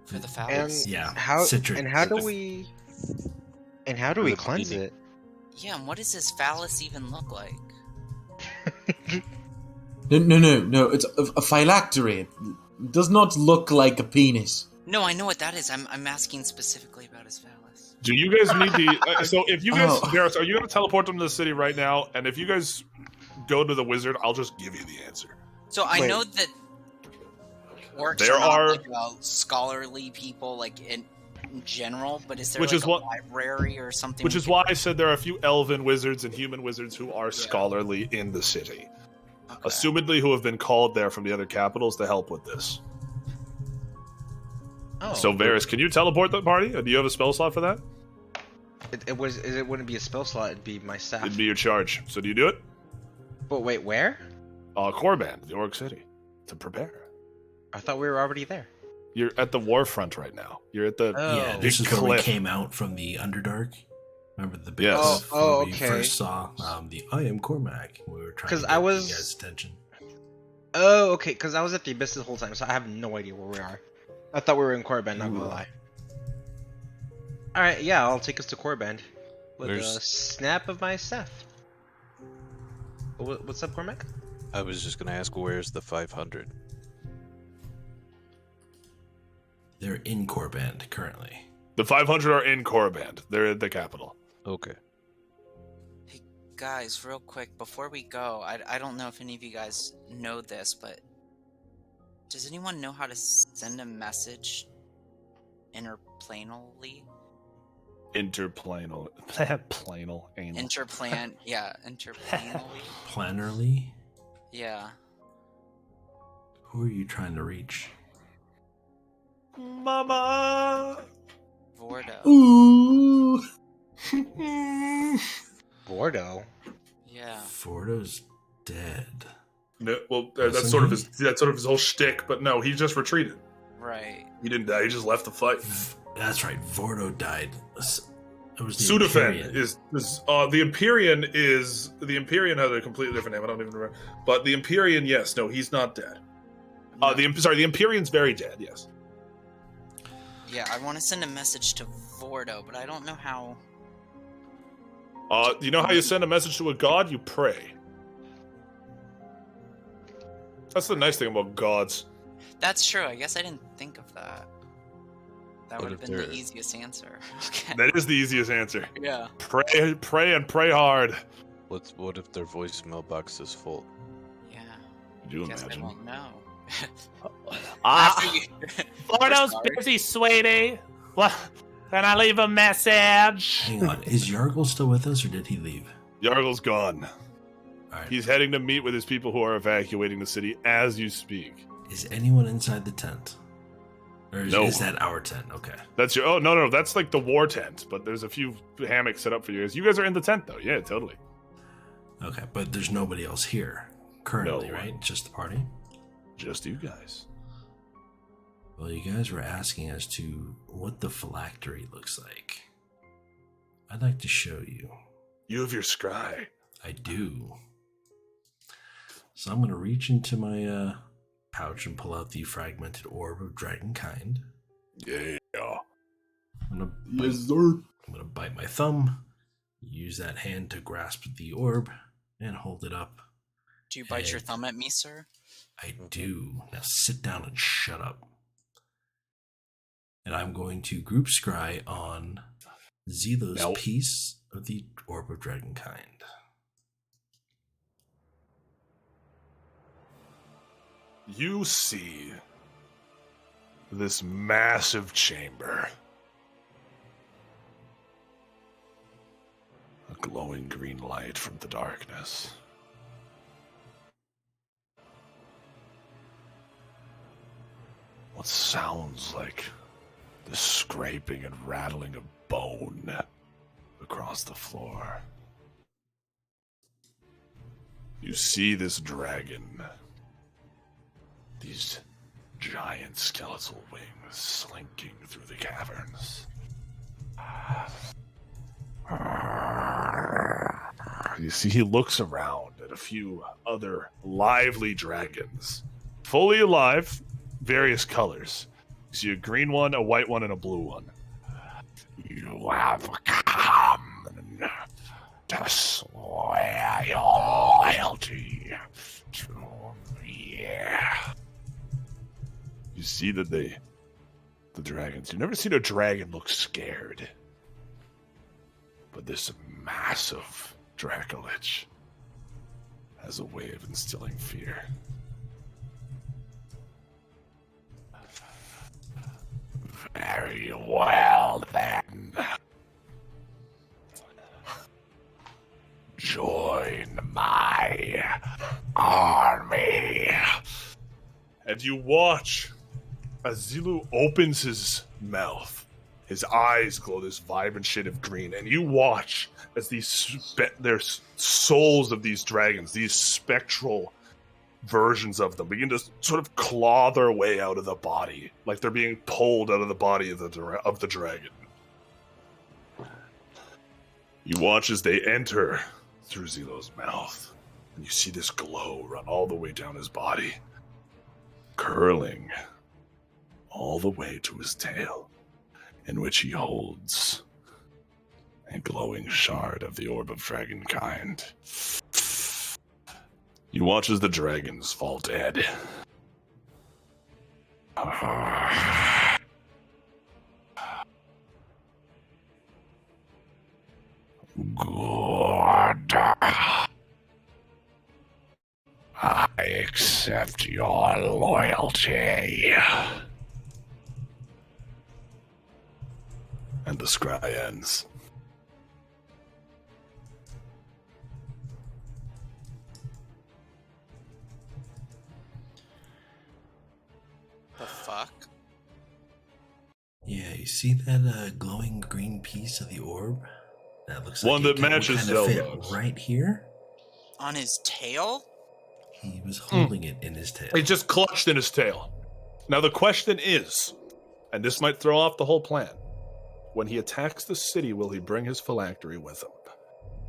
For the And phallus? Yeah. how citric. and how do we The cleanse meaning. it? Yeah, and what does this phallus even look like? No. It's a phylactery. It does not look like a penis. No, I know what that is. I'm asking specifically about his phallus. Do you guys need the... so if you guys... Oh. Varys, are you going to teleport them to the city right now? And if you guys go to the wizard, I'll just give you the answer. So I Wait. know that orcs There are not are- like, scholarly people, like general, but is there Which like is a what- library or something? Which we is could- why I said there are a few elven wizards and human wizards who are scholarly in the city. Okay. Assumedly who have been called there from the other capitals to help with this. Oh. So Varys, can you teleport the party? Do you have a spell slot for that? It wouldn't be a spell slot. It'd be my staff. It'd be your charge. So do you do it? But wait, where? Korban, the Orc City. To prepare. I thought we were already there. You're at the war front right now. You're at the Yeah, this big is where we cliff. came out from the Underdark. Remember the big Yes. cliff Oh, where we okay. first saw the I am Cormac. We were trying 'Cause to I get was- you guys' attention. Oh, okay. Because I was at the Abyss the whole time, so I have no idea where we are. I thought we were in Korriban. Not gonna lie. All right, yeah, I'll take us to Korriban with Where's- a snap of my staff. What's up, Cormac? I was just gonna ask, where's the 500? They're in Corband currently. The 500 are in Korban. They're at the capital. Okay. Hey guys, real quick before we go, I don't know if any of you guys know this, but does anyone know how to send a message interplanally? Interplanal. Planal. Anal. Interplanally. Plannerly? Yeah. Who are you trying to reach? Mama! Vordo. Ooh! Vordo? Yeah. Fordo's dead. No, well, Wasn't that's sort of he? his whole shtick. But no, he just retreated. Right. He didn't die. He just left the fight. That's right. Vordo died. It was the Sudafed Empyrean. is the Empyrean is the Empyrean had a completely different name. I don't even remember. But the Empyrean, yes, no, he's not dead. The Empyrean's very dead. Yes. Yeah, I want to send a message to Vordo, but I don't know how. You know how you send a message to a god? You pray. That's the nice thing about gods. That's true. I guess I didn't think of that. That What would have if been the they're- easiest answer. Okay. That is the easiest answer. Yeah. Pray and pray hard. What if their voicemail box is full? Yeah. Do you Guess I imagine? won't know. Fordo's busy, sweetie. What? Can I leave a message? Hang on. Is Yargol still with us or did he leave? Yargol's gone. Alright. He's heading to meet with his people who are evacuating the city as you speak. Is anyone inside the tent? Or is that our tent? Okay. That's your. Oh no, that's like the war tent. But there's a few hammocks set up for you guys. You guys are in the tent though. Yeah, totally. Okay, but there's nobody else here currently, No. right? Just the party? Just you guys. Well, you guys were asking as to what the phylactery looks like. I'd like to show you. You have your scry. I do. So I'm going to reach into my pouch and pull out the fragmented orb of dragonkind. Yeah. I'm Yes, sir. going to bite my thumb, use that hand to grasp the orb, and hold it up. Do you bite your And thumb at me, sir? I do. Now sit down and shut up. And I'm going to group scry on Zilo's Nope. piece of the Orb of Dragonkind. You see this massive chamber. A glowing green light from the darkness. What sounds like the scraping and rattling of bone across the floor. You see this dragon. These giant skeletal wings slinking through the caverns. You see, he looks around at a few other lively dragons. Fully alive, various colors. You see a green one, a white one, and a blue one. You have come to swear your loyalty to me. You see that the dragons. You've never seen a dragon look scared. But this massive Dracolich has a way of instilling fear. Very well. army. And you watch as Zilu opens his mouth. His eyes glow this vibrant shade of green, and you watch as there's souls of these dragons, these spectral versions of them, begin to sort of claw their way out of the body, like they're being pulled out of the body of the dragon. You watch as they enter through Zilo's mouth, and you see this glow run all the way down his body, curling all the way to his tail, in which he holds a glowing shard of the Orb of Dragonkind. You watch as the dragons fall dead. Good. I accept your loyalty. And the scry ends. The fuck? Yeah, you see that glowing green piece of the orb? That looks like one that matches Zelda's right here. On his tail? He was holding it in his tail. It just clutched in his tail. Now the question is, and this might throw off the whole plan, when he attacks the city, will he bring his phylactery with him?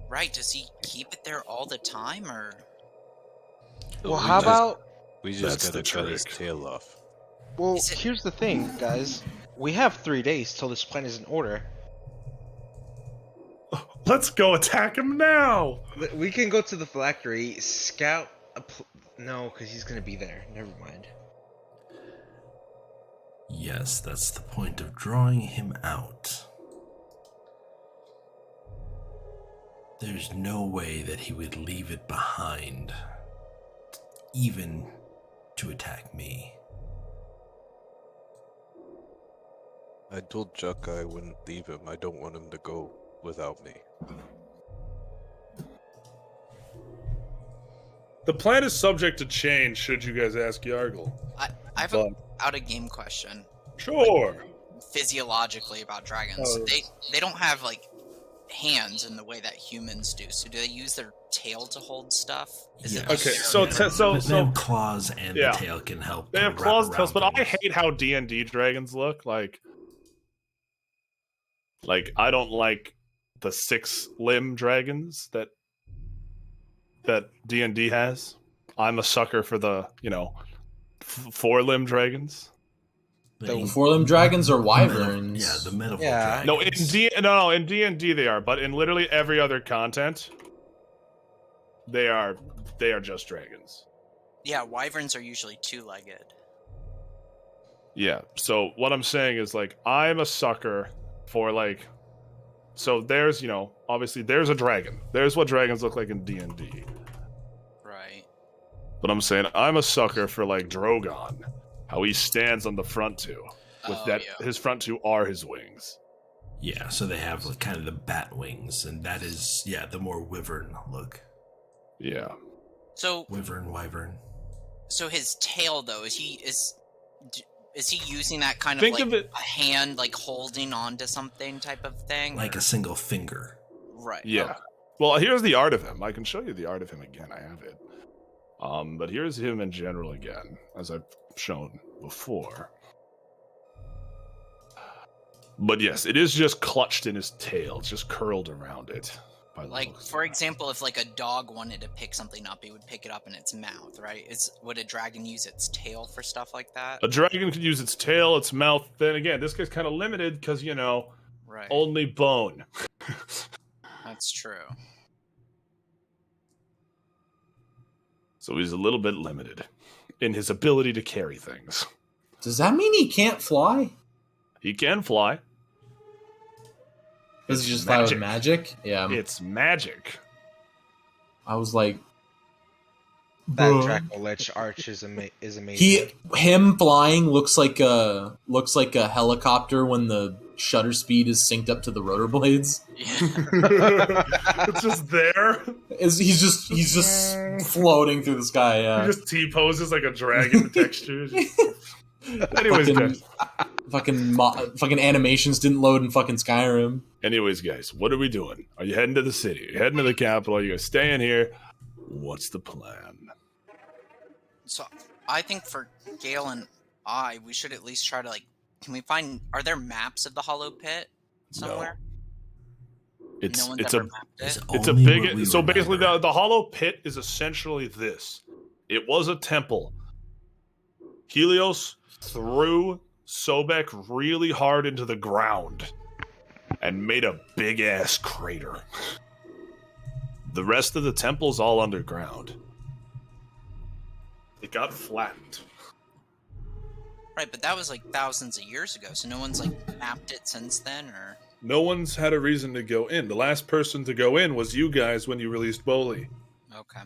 Right, does he keep it there all the time, or...? Well, how about... We just gotta cut his tail off. Well, here's the thing, guys. We have 3 days till this plan is in order. Let's go attack him now! We can go to the phylactery, scout... No, because he's gonna be there. Never mind. Yes, that's the point of drawing him out. There's no way that he would leave it behind, even to attack me. I told Chuck I wouldn't leave him. I don't want him to go without me. The plan is subject to change should you guys ask Yargol. I have a out-of-game question. Sure. Like, physiologically about dragons. They don't have, like, hands in the way that humans do. So do they use their tail to hold stuff? Is it Okay, so they have claws and yeah. the tail can help. They have claws, tails, but I hate how D&D dragons look. Like I don't like the 6-limb dragons that D&D has. I'm a sucker for the 4-limb dragons. The 4-limb dragons are wyverns. Yeah, the metaphor dragons. No, in D&D they are, but in literally every other content, they are just dragons. Yeah, wyverns are usually 2-legged. Yeah, so what I'm saying is, like, I'm a sucker for, like... So there's, obviously there's a dragon. There's what dragons look like in D&D. Right. But I'm saying I'm a sucker for, like, Drogon. How he stands on the front two. His front two are his wings. Yeah, so they have like, kind of the bat wings, and that is, the more wyvern look. Yeah. So wyvern. So his tail, though, is he using that kind of a hand, like holding onto something type of thing? Like a single finger. Right. Yeah. Okay. Well, here's the art of him. I can show you the art of him again. I have it. But here's him in general again, as I've shown before. But yes, it is just clutched in his tail. It's just curled around it. Like, for example, if like a dog wanted to pick something up, he would pick it up in its mouth, right? Would a dragon use its tail for stuff like that? A dragon could use its tail, its mouth. Then again, this guy's kind of limited because, right. Only bone. That's true. So he's a little bit limited in his ability to carry things. Does that mean he can't fly? He can fly. Does he just fly with magic? Yeah. It's magic. I was like, That Bruh. Draco Lich arch is amazing. Him flying looks like a helicopter when the shutter speed is synced up to the rotor blades. It's just there. He's just floating through the sky. Yeah. He just T-poses like a dragon texture. Anyways, guys. Fucking animations didn't load in fucking Skyrim. Anyways, guys, what are we doing? Are you heading to the city? Are you heading to the capital? Are you guys staying here? What's the plan? So I think for Gale and I, we should at least try to can we find? Are there maps of the Hollow Pit somewhere? No. It's a big. So basically, the Hollow Pit is essentially this. It was a temple. Helios threw Sobek really hard into the ground and made a big ass crater. The rest of the temple's all underground. It got flattened. Right, but that was thousands of years ago, so no one's mapped it since then, or No one's had a reason to go in. The last person to go in was you guys when you released Boli. Okay.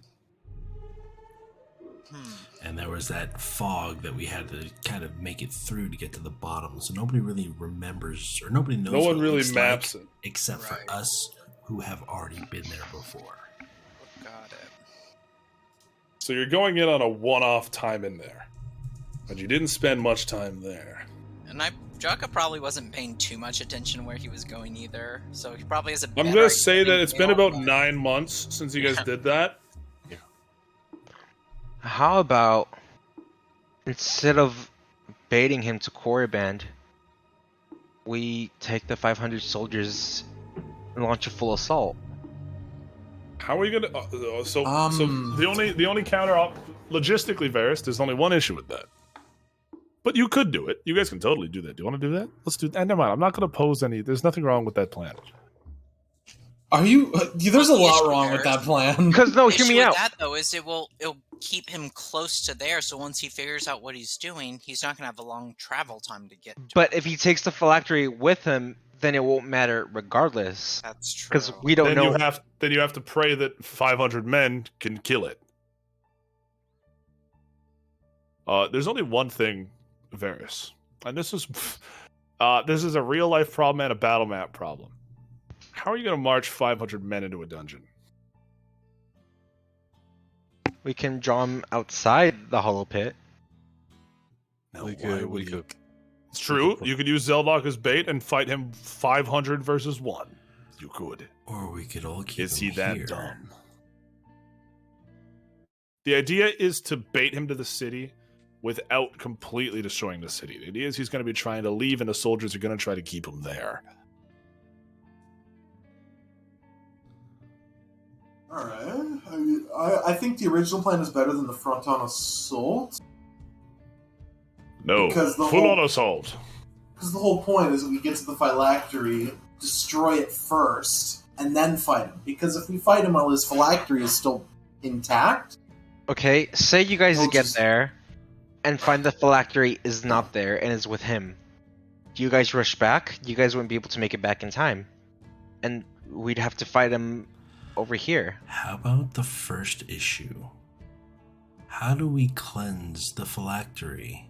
And there was that fog that we had to kind of make it through to get to the bottom, so nobody really remembers, or nobody knows. No one what really looks maps like, it. except for us who have already been there before. Got it. So you're going in on a one-off time in there. But you didn't spend much time there. And Jaka probably wasn't paying too much attention where he was going either, so he probably has a I'm better going to say idea that it's been about 9 months since you guys did that. How about instead of baiting him to Korriban, we take the 500 soldiers and launch a full assault? How are you gonna? So the only counter logistically, Varys, there's only one issue with that. But you could do it. You guys can totally do that. Do you want to do that? Let's do that. Never mind. I'm not going to pose any. There's nothing wrong with that plan. Are you? There's a lot wrong with that plan. Because no, hear me out. That though is it'll keep him close to there. So once he figures out what he's doing, he's not gonna have a long travel time to get. But if he takes the phylactery with him, then it won't matter regardless. That's true. Because we don't know. Then you have to pray that 500 men can kill it. There's only one thing, Varys, and this is a real life problem and a battle map problem. How are you going to march 500 men into a dungeon? We can draw them outside the hollow pit. No, we could. It's true. You could use Zelbok as bait and fight him 500 versus 1. You could. Or we could all keep Is he that here. dumb? The idea is to bait him to the city without completely destroying the city. The idea is he's going to be trying to leave and the soldiers are going to try to keep him there. Alright. I think the original plan is better than the front-on assault. No, full-on assault. Because the whole point is that we get to the phylactery, destroy it first, and then fight him. Because if we fight him while his phylactery is still intact... Okay, say you guys get there, and find the phylactery is not there, and is with him. Do you guys rush back? You guys wouldn't be able to make it back in time. And we'd have to fight him over here. How about the first issue? How do we cleanse the phylactery?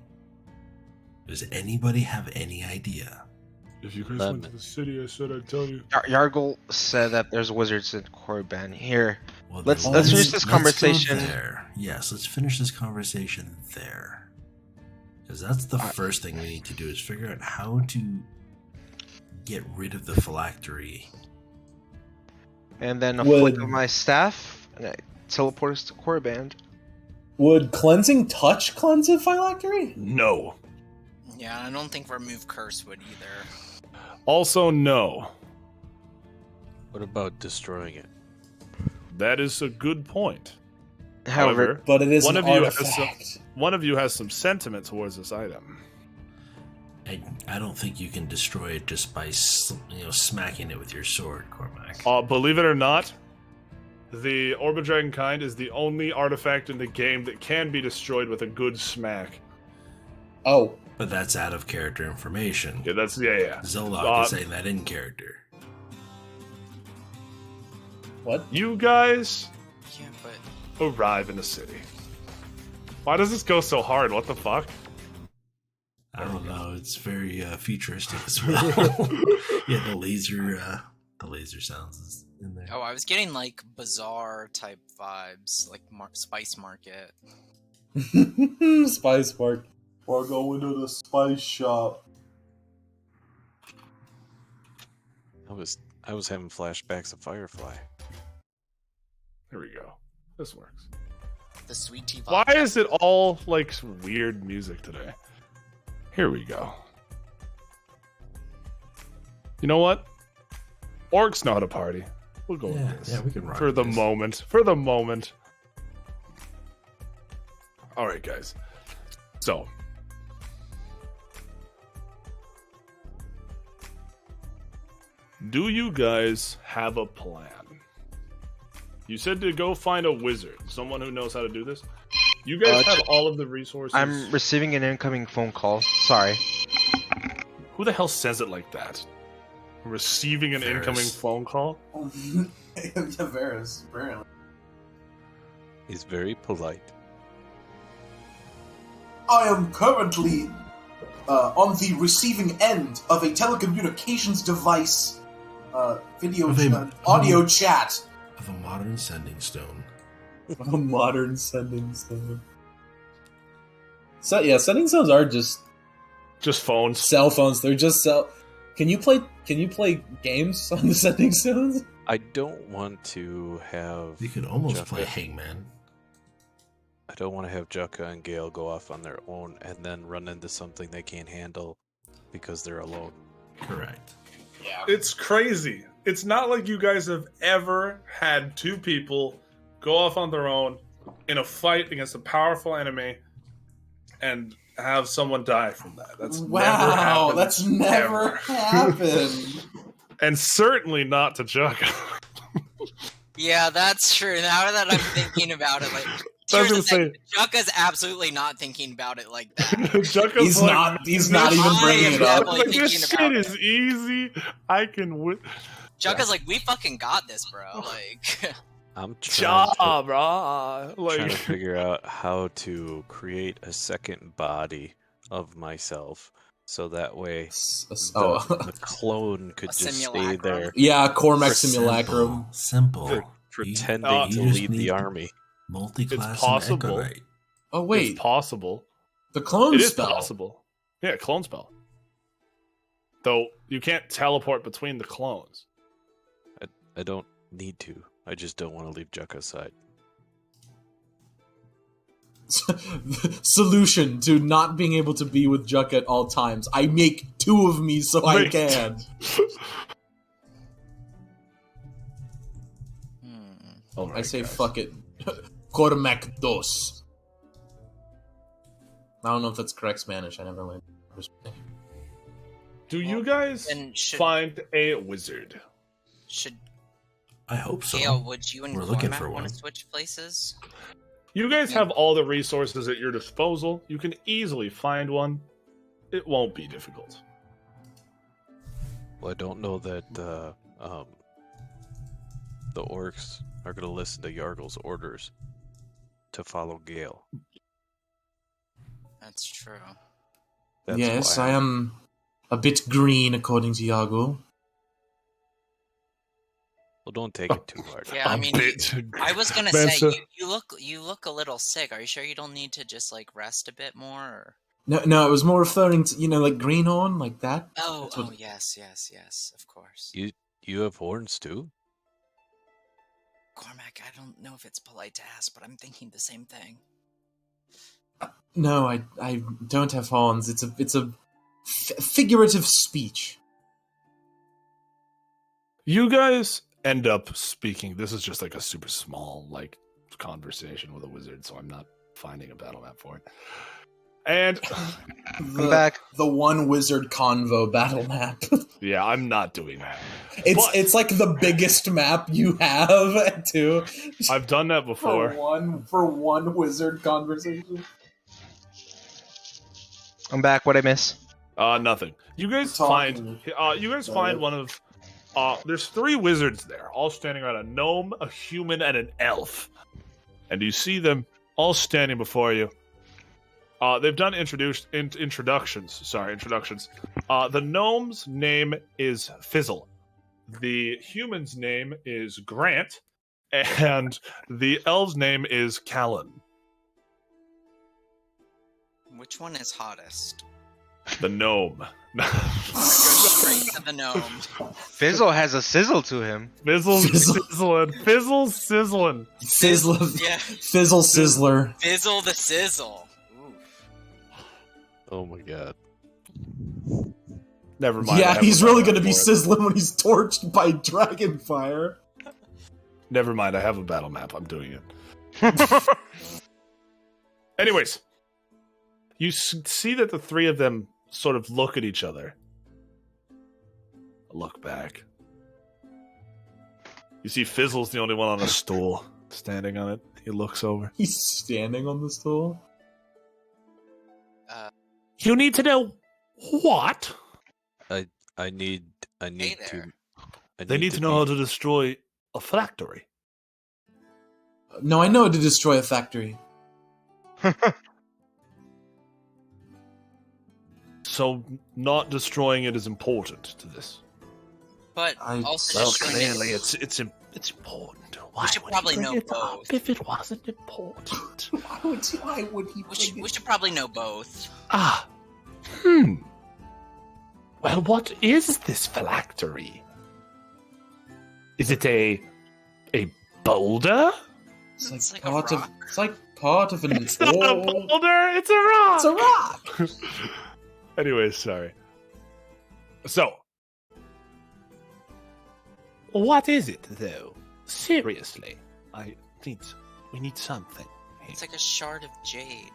Does anybody have any idea? If you guys went to the city, I said I'd tell you. Yargol said that there's wizards in Korriban. Here, Well, let's then finish this let's go conversation. there. Yes, let's finish this conversation there. Because that's the first thing we need to do is figure out how to get rid of the phylactery. And then a flick of my staff, and I teleport us to Korriban. Would cleansing touch cleanse a phylactery? No. Yeah, I don't think remove curse would either. Also, no. What about destroying it? That is a good point. However, but it is one an of you artifact. one of you has some sentiment towards this item. I don't think you can destroy it just by smacking it with your sword, Cormac. Believe it or not, the Orb of Dragonkind is the only artifact in the game that can be destroyed with a good smack. Oh. But that's out of character information. Yeah, yeah. Zolok is saying that in character. What? You guys Yeah, but arrive in the city. Why does this go so hard? What the fuck? I don't know. It's very futuristic as well. Yeah, the laser sounds is in there. Oh, I was getting like bizarre type vibes, like Spice Market. Spice Market. We're going to the spice shop. I was having flashbacks of Firefly. There we go. This works. The sweet tea. Why is it all like weird music today? Here we go. You know what? Orcs know how to party. We'll go with this. Yeah, we can rock for the this. moment. For the moment. All right, guys. So, do you guys have a plan? You said to go find a wizard, someone who knows how to do this. You guys have all of the resources. I'm receiving an incoming phone call. Sorry. Who the hell says it like that? Receiving an incoming phone call? Yeah, Varys, apparently. He's very polite. I am currently on the receiving end of a telecommunications device audio chat. Of a modern sending stone. A modern sending stone. So yeah, sending stones are just phones. Cell phones. They're just cell. Can you play games on the sending stones? I don't want to have. You could almost Jukka- play Hangman. I don't want to have Jukka and Gale go off on their own and then run into something they can't handle because they're alone. Correct. Yeah. It's crazy. It's not like you guys have ever had two people go off on their own in a fight against a powerful enemy and have someone die from that. That's never happened. That's never ever. happened. And certainly not to Jukka. Yeah, that's true. Now that I'm thinking about it, like, I was here's the gonna thing: Jukka's absolutely not thinking about it like that. Jukka's He's like, not. He's not even bringing it up. definitely Like, this thinking shit about is easy. I can win. Jukka's like, we fucking got this, bro. Like, I'm trying bro. trying to figure out how to create a second body of myself, so that way the clone could A just stay simulacrum. there. Yeah, Cormac simulacrum. Simple. Pretending to you just lead the need army. Multi-class It's possible. and Econite. Oh wait, It's possible. the clone It is spell. possible. Yeah, clone spell. Though you can't teleport between the clones. I don't need to. I just don't want to leave Jukka's side. Solution to not being able to be with Jukka at all times. I make two of me so I Wait. can. All I say guys. fuck it. Cormac dos. I don't know if that's correct Spanish. I never learned. Do you guys then find a wizard? should I hope so. Gale, would you and We're looking Cormac for want one. to switch places? You guys have all the resources at your disposal. You can easily find one. It won't be difficult. Well, I don't know that the orcs are going to listen to Yargol's orders to follow Gale. That's true. That's Yes, why I am a bit green according to Yargol. Well, don't take it too hard. Yeah, I mean, I was gonna Man, say so- you look a little sick. Are you sure you don't need to just like rest a bit more? Or... No, it was more referring to like greenhorn, like that. Oh, That's what- oh, yes, of course. You have horns too? Cormac, I don't know if it's polite to ask, but I'm thinking the same thing. No, I don't have horns. It's a figurative speech. You guys end up speaking. This is just like a super small conversation with a wizard, so I'm not finding a battle map for it. And I'm back. The one wizard convo battle map. yeah, I'm not doing that. It's like the biggest map you have too. I've done that before. For one wizard conversation. I'm back. What I miss? Nothing. You guys find one of there's 3 wizards there, all standing around: a gnome, a human, and an elf. And you see them all standing before you. They've done introductions. Sorry, introductions. The gnome's name is Fizzle. The human's name is Grant, and the elf's name is Callan. Which one is hottest? The gnome. Straight to the gnome. Fizzle has a sizzle to him. Fizzle's sizzling. Fizzle's sizzling. Yeah. Fizzle Sizzler. Fizzle the sizzle. Oh my god. Never mind. Yeah, he's really going to be sizzling when he's torched by dragon fire. Never mind, I have a battle map. I'm doing it. Anyways, you see that the three of them sort of look at each other. I look back. You see Fizzle's the only one on a stool, standing on it. He looks over. He's standing on the stool? You need to know what? I need They need to know how to destroy a factory. No, I know how to destroy a factory. So, not destroying it is important to this. But also, well, just clearly, it's important. Why we should would probably he know bring it up both. if it wasn't important? Why would he? We should probably know both. Well, what is this phylactery? Is it a boulder? It's like part of. It's like part of an. It's not a boulder. It's a rock. It's a rock. Anyways, sorry. So, what is it, though? Seriously, we need something. It's like a shard of jade.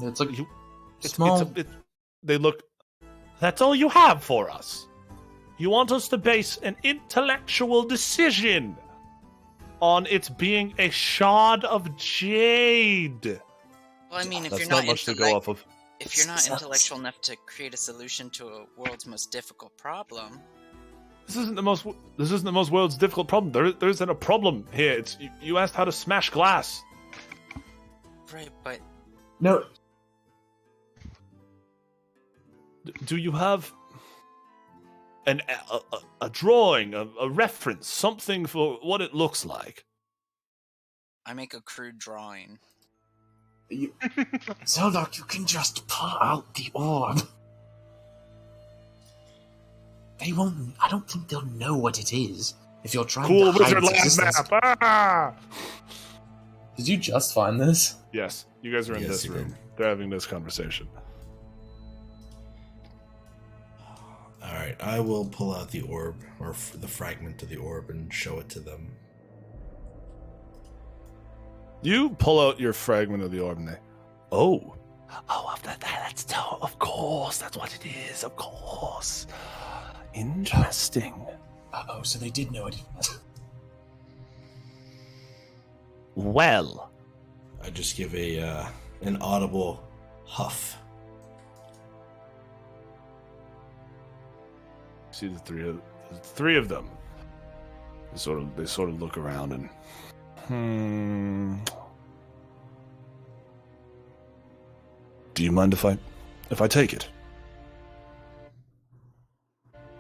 It's like small. They look. That's all you have for us. You want us to base an intellectual decision on it being a shard of jade. Well, I mean, if That's you're not much to go off of. If you're not intellectual enough to create a solution to a world's most difficult problem, This isn't the most world's difficult problem. There isn't a problem here. It's you asked how to smash glass. right? But no. Do you have a drawing, a reference, something for what it looks like? I make a crude drawing. Zelda, you can just pull out the orb. They won't. I don't think they'll know what it is if you're trying Cool to hide wizard its land existence. map. Ah! Did you just find this? Yes, you guys are in Yes, this you room. did. They're having this conversation. All right, I will pull out the orb, or the fragment of the orb, and show it to them. You pull out your fragment of the orb, and they, of course, that's what it is, of course. Interesting. Oh, so they did know it. Well, I just give an audible huff. See the three of them. They sort of look around and Do you mind if I take it?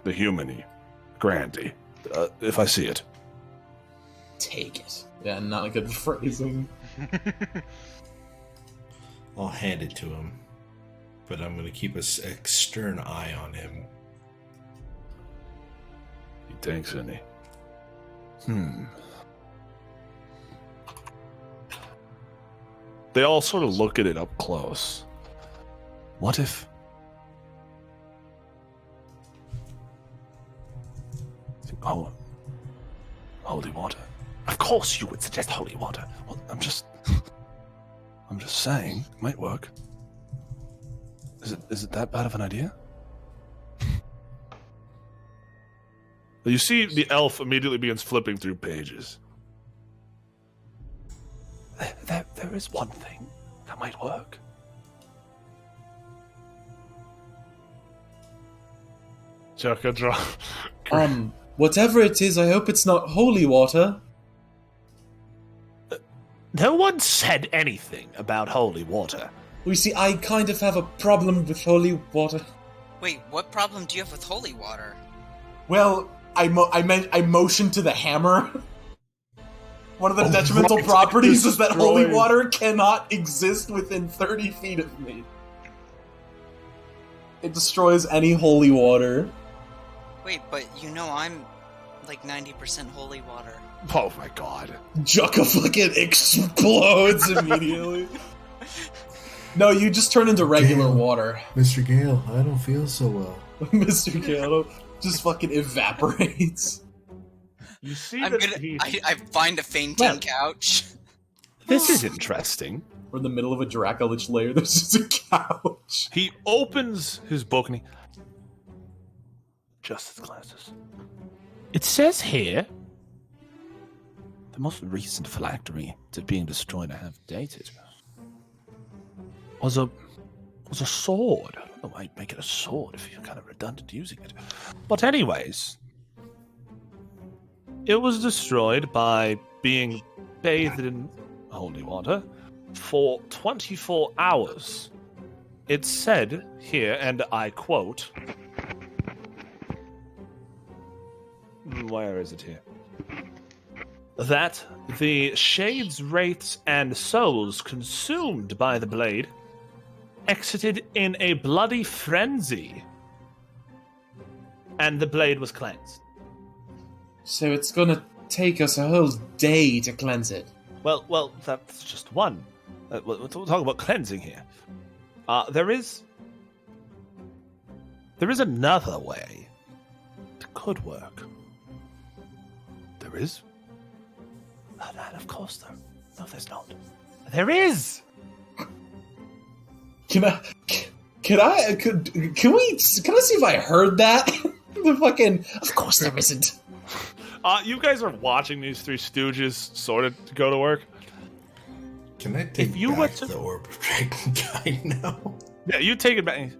The humany, Grandy, if I see it. Take it. Yeah, not a good phrasing. I'll hand it to him, but I'm going to keep a stern eye on him. He thanks any. They all sort of look at it up close. What if... Oh, holy water. Of course you would suggest holy water. Well, I'm just saying, it might work. Is it that bad of an idea? You see the elf immediately begins flipping through pages. There is one thing that might work. Chaka draw. Whatever it is, I hope it's not holy water. No one said anything about holy water. You see, I kind of have a problem with holy water. Wait, what problem do you have with holy water? Well, I motioned to the hammer. One of the detrimental properties is that holy water cannot exist within 30 feet of me. It destroys any holy water. Wait, but you know I'm like 90% holy water. Oh my god. Jukka fucking explodes immediately. No, you just turn into regular water. Mr. Gale, I don't feel so well. Mr. Gale just fucking evaporates. You see I find a fainting couch. This is interesting. We're in the middle of a Dracolich lair, there's just a couch. He opens his book and he... Justice glasses. It says here... The most recent phylactery to being destroyed I have dated was a sword. I don't know why you'd make it a sword if you're kind of redundant using it. But anyways... It was destroyed by being bathed in holy water for 24 hours. It said here, and I quote... Where is it here? That the shades, wraiths, and souls consumed by the blade exited in a bloody frenzy, and the blade was cleansed. So it's gonna take us a whole day to cleanse it. Well, that's just one. We're talking about cleansing here. There is another way it could work. There is? And of course, no, there's not. There is! Can I see if I heard that? The fucking... Of course there isn't. You guys are watching these three stooges sort of go to work. Can I take back the orb of dragon guy now? Yeah, you take it back.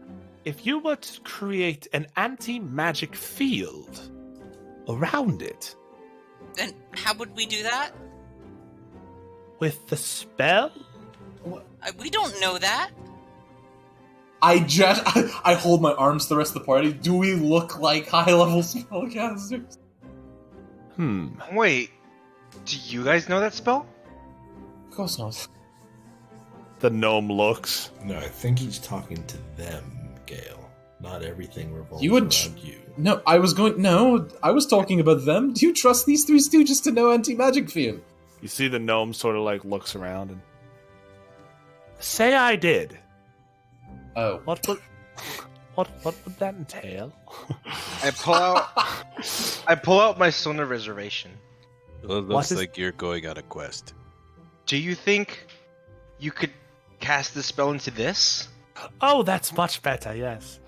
If you were to create an anti-magic field around it... Then how would we do that? With the spell? We don't know that. I hold my arms to the rest of the party. Do we look like high-level spellcasters? Wait, do you guys know that spell? Of course not. The gnome looks. No, I think he's talking to them, Gale. Not everything revolves around you. No, I was talking about them. Do you trust these three stooges to know anti-magic field? You see the gnome sort of like looks around and... Say I did. Oh. What would that entail? I pull out my Sona reservation. Well, it looks like you're going on a quest. Do you think you could cast the spell into this? Oh, that's much better, yes.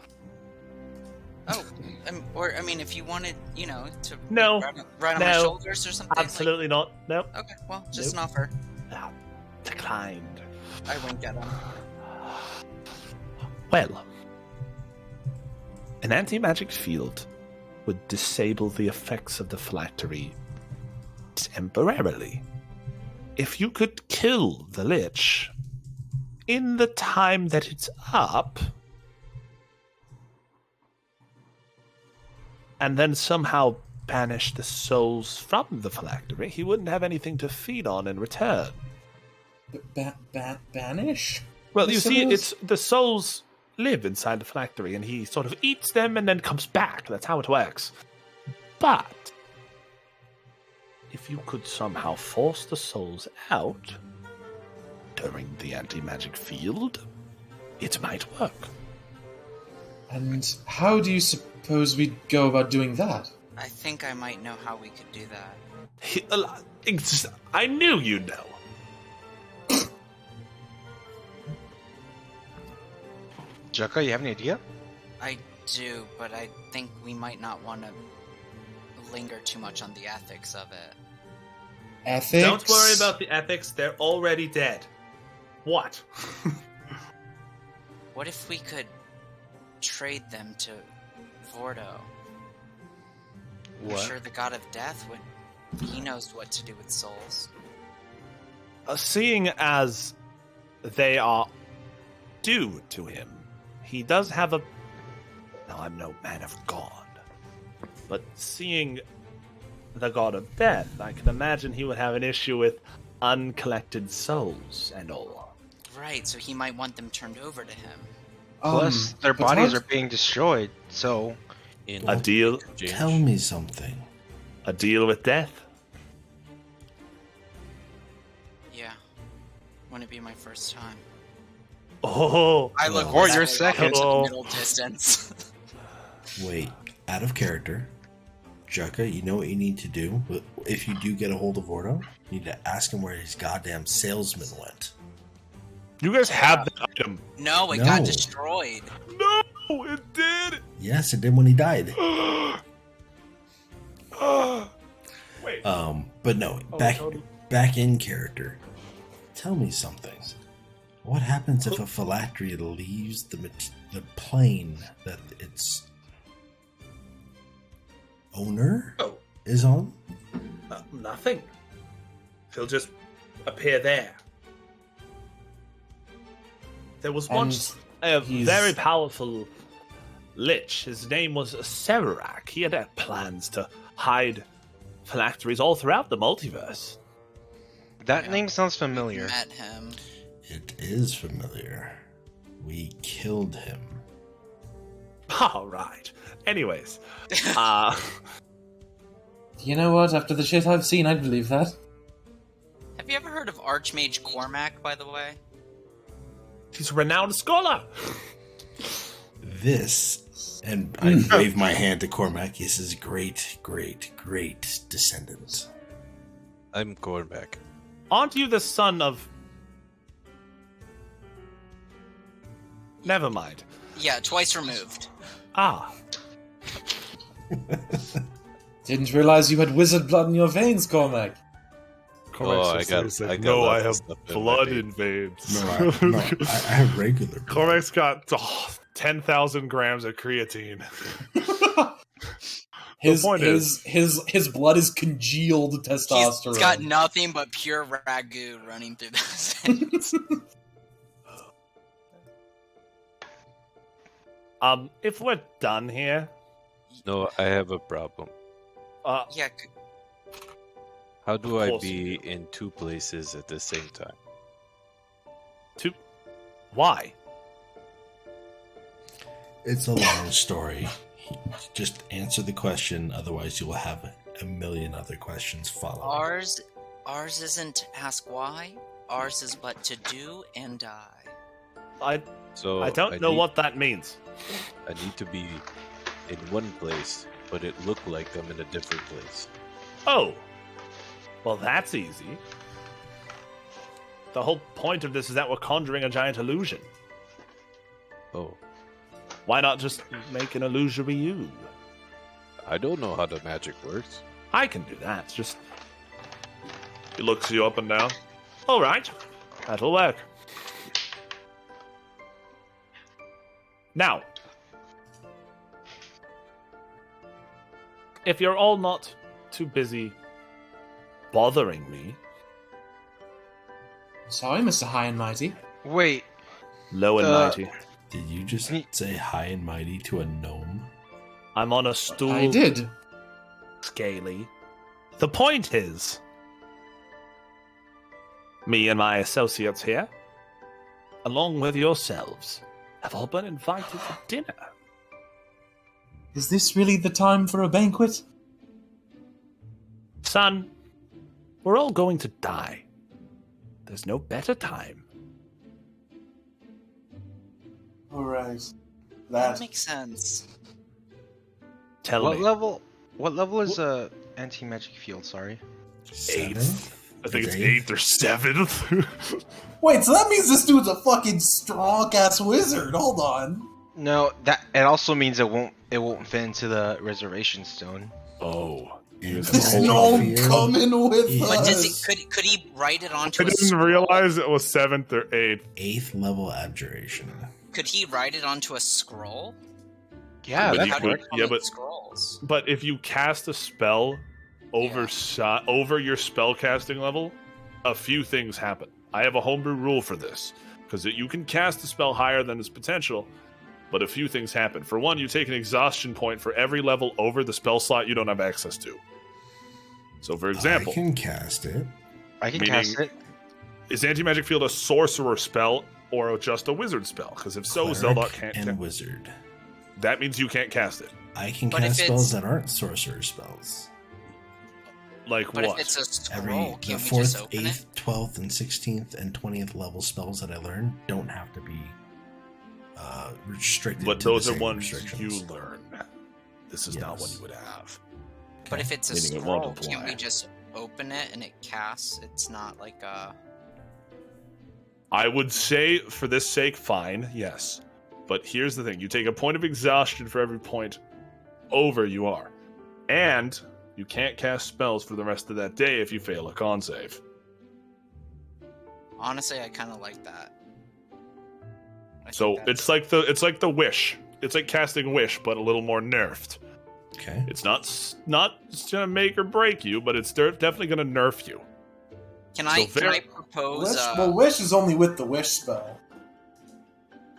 Oh, I mean, if you wanted, to no, ride on my shoulders or something. Absolutely not. Nope. Okay, well, just an offer. Declined. I wink at him. Well, an anti-magic field would disable the effects of the phylactery temporarily. If you could kill the Lich in the time that it's up, and then somehow banish the souls from the phylactery, he wouldn't have anything to feed on in return. Banish? Well, you see, it's the souls live inside the phylactery, and he sort of eats them and then comes back. That's how it works. But if you could somehow force the souls out during the anti-magic field, it might work. And how do you suppose we'd go about doing that? I think I might know how we could do that. I knew you'd know. Jukka, you have any idea? I do, but I think we might not want to linger too much on the ethics of it. Ethics? Don't worry about the ethics, they're already dead. What? What if we could trade them to Vordo? I'm What? sure the god of death he knows what to do with souls. seeing as they are due to him, he does have a... Now, I'm no man of God, but seeing the god of death, I can imagine he would have an issue with uncollected souls and all. Right, so he might want them turned over to him. Plus, their bodies are being destroyed, so... A deal? Tell me something. A deal with death? Yeah. Wouldn't it be my first time? Oh! I look or that your way second. to the middle distance. Wait, out of character. Jucka, you know what you need to do? If you do get a hold of Ordo, you need to ask him where his goddamn salesman went. You guys have that item. No, it No. got destroyed. No, it did! Yes, it did when he died. Wait. But no, back in character. Tell me something. What happens if a phylactery leaves the plane that its owner is on? Nothing. He'll just appear there. There was once a very powerful lich. His name was Serarak. He had plans to hide phylacteries all throughout the multiverse. That name sounds familiar. Met him. It is familiar. We killed him. All right. Anyways, You know what? After the shit I've seen, I'd believe that. Have you ever heard of Archmage Cormac, by the way? he's a renowned scholar. This, and I wave my hand to Cormac, is his great, great, great descendant. I'm Cormac. Aren't you the son of... Never mind. Yeah, twice removed. Ah. Didn't realize you had wizard blood in your veins, Cormac. Cormac's I have blood in veins. No, I have regular blood. Cormac's got 10,000 grams of creatine. His blood is congealed testosterone. He's got nothing but pure ragu running through those veins. If we're done here... No, I have a problem. Yeah. How do I be in two places at the same time? Why? It's a long story. Just answer the question, otherwise you will have a million other questions follow. Ours isn't to ask why. Ours is but to do and die. I don't know what that means. I need to be in one place, but it looked like I'm in a different place. Oh. Well, that's easy. The whole point of this is that we're conjuring a giant illusion. Oh. Why not just make an illusory you? I don't know how the magic works. I can do that. Just... He looks you up and down. All right. That'll work. Now, if you're all not too busy bothering me... Sorry, Mr. High and Mighty. Wait. Low and mighty. Did you just say high and mighty to a gnome? I'm on a stool. I did. Scaly. The point is, me and my associates here, along with yourselves, have all been invited to dinner. Is this really the time for a banquet? Son, we're all going to die. There's no better time. Alright. That makes sense. Tell what me. What level is anti-magic field, sorry? 8th. I think it's 8th or 7th. Wait, so that means this dude's a fucking strong-ass wizard. Hold on. No, that it also means it won't fit into the reservation stone. Oh. This gnome coming with But us. could he write it onto I a didn't realize it was 7th or 8th. 8th level abjuration. Could he write it onto a scroll? Yeah, But that's you work. could- yeah, but Scrolls. But if you cast a spell over your spell casting level, a few things happen. I have a homebrew rule for this, because you can cast a spell higher than its potential, but a few things happen. For one, you take an exhaustion point for every level over the spell slot you don't have access to. So, for example... I can cast it. I can cast it. Is Anti-Magic Field a sorcerer spell or just a wizard spell? Because if so, Zeldok can't... and wizard. That means you can't cast it. I can cast spells that aren't sorcerer spells. Like but what? If it's a scroll, The can't we just 4th, open 8th, it? 12th, and 16th, and 20th level spells that I learn don't have to be restricted. But to those the are same ones restrictions. you learn. This is not what you would have. But if it's a Meaning it won't scroll, apply. can't we just open it and it casts? It's not like a... I would say, for this sake, fine, yes. But here's the thing. You take a point of exhaustion for every point over you are. And you can't cast spells for the rest of that day if you fail a con save. Honestly, I kind of like that. So it's like the wish. It's like casting wish, but a little more nerfed. Okay. It's not gonna make or break you, but it's definitely gonna nerf you. Can I propose? Well, wish is only with the wish spell.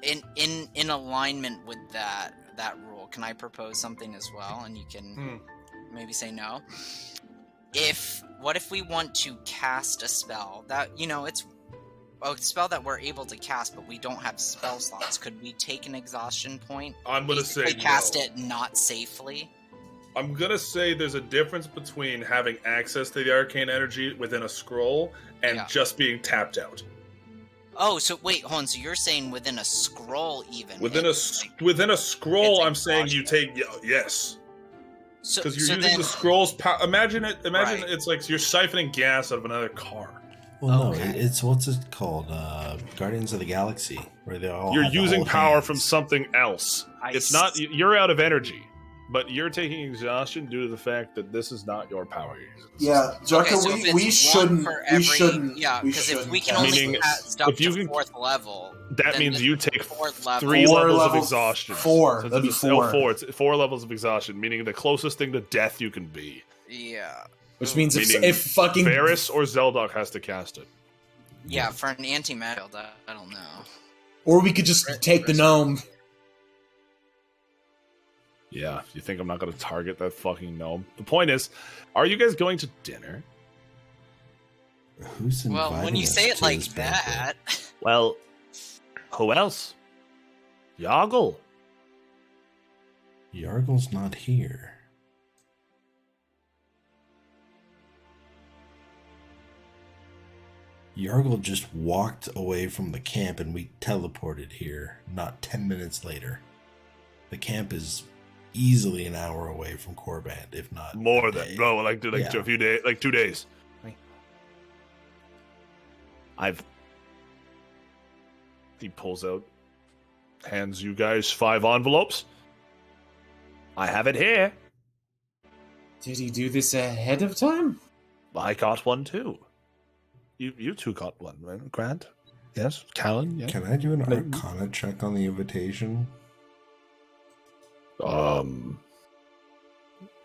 In alignment with that rule, can I propose something as well? And you can maybe say no. What if we want to cast a spell that it's a spell that we're able to cast, but we don't have spell slots? Could we take an exhaustion point? I'm gonna say cast no. it not safely. I'm gonna say there's a difference between having access to the arcane energy within a scroll and just being tapped out. Oh, so wait, hold on. So you're saying within a scroll, even Within a scroll, I'm saying you take yes. Because you're using the scroll's power. Imagine it's like you're siphoning gas out of another car. Well, no, it's what's it called? Guardians of the Galaxy, where they all. You're have the using whole power hands. from something else. It's not. You're out of energy, but you're taking exhaustion due to the fact that this is not your power you're using. Yeah, Jarka, we shouldn't. Yeah, because if we can only cast up to 4th level, that means you take 3 levels of exhaustion. Four. So That'd be it's 4. 4. It's 4 levels of exhaustion, meaning the closest thing to death you can be. Yeah. Which means Meaning if fucking Varys or Zeldok has to cast it. Yeah, for an anti-magic, I don't know. Or we could just take the gnome. Yeah, you think I'm not going to target that fucking gnome? The point is, are you guys going to dinner? Who's inviting Well, when you us say it to like this banquet? that, Well, who else? Yargol. Yargol's not here. Yargol just walked away from the camp and we teleported here not 10 minutes later. The camp is easily an hour away from Corband, if not More than a few days, like 2 days. He pulls out, hands you guys 5 envelopes. I have it here. Did he do this ahead of time? I got one too. You two got one, right? Grant? Yes? Callan? Yeah. Can I do an Arcana check on the invitation? Are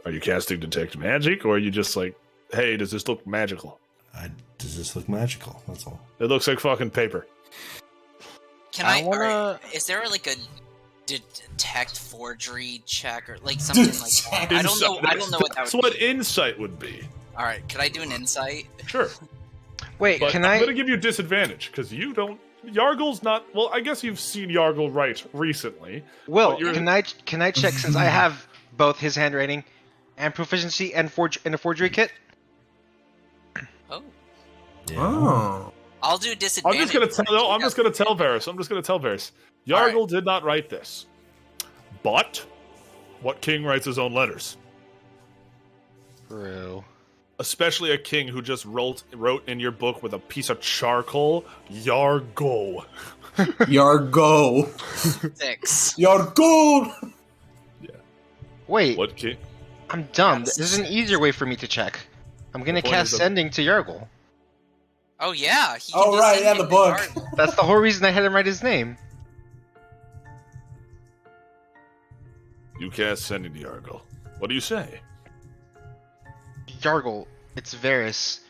you casting Detect Magic, or are you just like, hey, does this look magical? Does this look magical? That's all. It looks like fucking paper. can is there like a detect forgery check or like something like that? I don't know what that would That's what insight would be. All right, could I do an insight? Sure. Wait, But can I'm I? going to give you disadvantage because you don't. Yargol's not. Well, I guess you've seen Yargol write recently. Will, but you're- can I check since I have both his handwriting and proficiency and a forgery kit? Oh. Yeah. Oh. I'll do disadvantage. I'm just gonna tell Varys. Yargol did not write this. But what king writes his own letters? True. Especially a king who just wrote in your book with a piece of charcoal. Yargol. Yargol. 6. Yargol. Wait. What king? I'm dumb. This is an easier way for me to check. I'm gonna point cast is Sending to Yargol. Oh yeah. He Oh right, yeah, the book. That's the whole reason I had him write his name. You cast Sending to Yargol. What do you say? Yargol, it's Varys.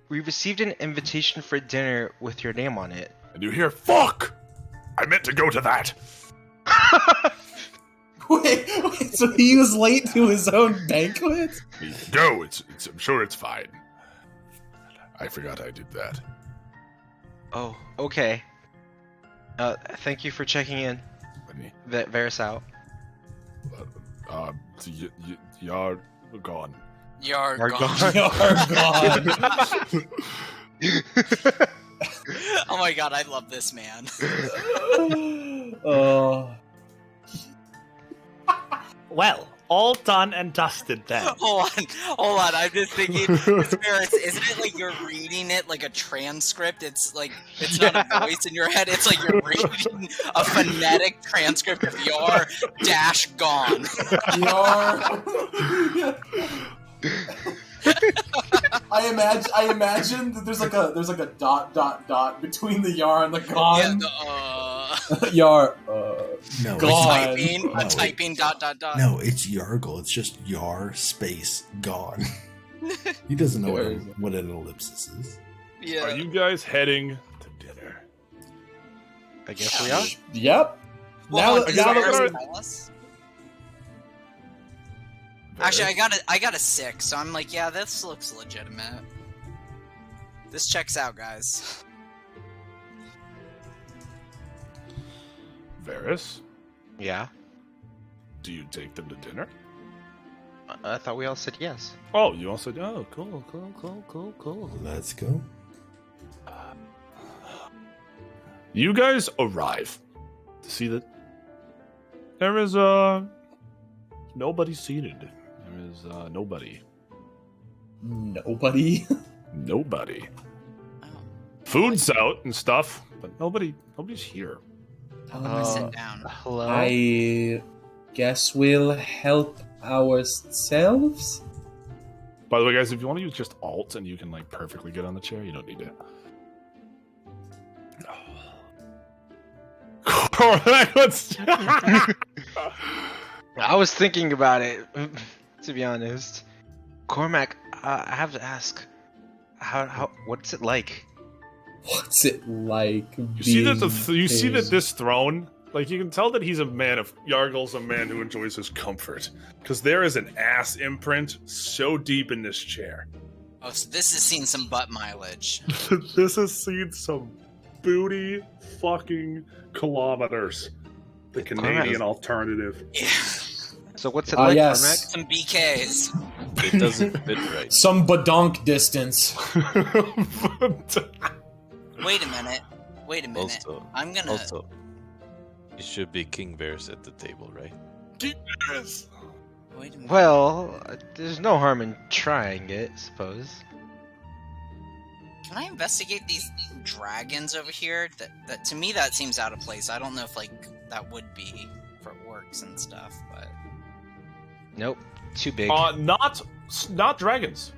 We received an invitation for dinner with your name on it. And you hear, fuck! I meant to go to that. Wait, so he was late to his own banquet? Go, I'm sure it's fine. I forgot I did that. Oh, okay. Thank you for checking in. Varys out. You're gone. You're gone. Oh my god, I love this man. Well, all done and dusted then. Hold on. I'm just thinking, Varys, isn't it like you're reading it like a transcript? It's like, it's not a voice in your head, it's like you're reading a phonetic transcript of your dash gone. I imagine that there's like a dot between the yar and the gone. Yar. No, gone. A typing dot. No, it's Yargol. It's just Yar space gone. He doesn't know what an ellipsis is. Yeah. Are you guys heading to dinner? I guess we are. Yep. Well, now actually, I got a 6, so I'm like, yeah, this looks legitimate. This checks out, guys. Varys? Yeah? Do you take them to dinner? I thought we all said yes. Oh, you all said, oh, cool. Let's go. You guys arrive to see that there is nobody seated. There is nobody. Nobody? Nobody. Food's out and stuff, but nobody's here. Sit down. Hello? I guess we'll help ourselves? By the way, guys, if you want to use just Alt and you can like perfectly get on the chair, you don't need to. I was thinking about it, to be honest. Cormac, I have to ask, what's it like? What's it like? You see that this throne, like you can tell that he's a man of Yargol's a man who enjoys his comfort, because there is an ass imprint so deep in this chair. Oh, so this has seen some butt mileage. This has seen some booty fucking kilometers. The Canadian alternative. Yeah. So what's it like, yes. Cormac? Some BKs. It doesn't fit right. Some badonk distance. Wait a minute. Also, I'm gonna. Also, it should be King Varys at the table, right? King Varys. Wait a minute. Well, there's no harm in trying it, I suppose. Can I investigate these dragons over here? That to me that seems out of place. I don't know if like that would be for orcs and stuff, but Nope, too big. Not dragons.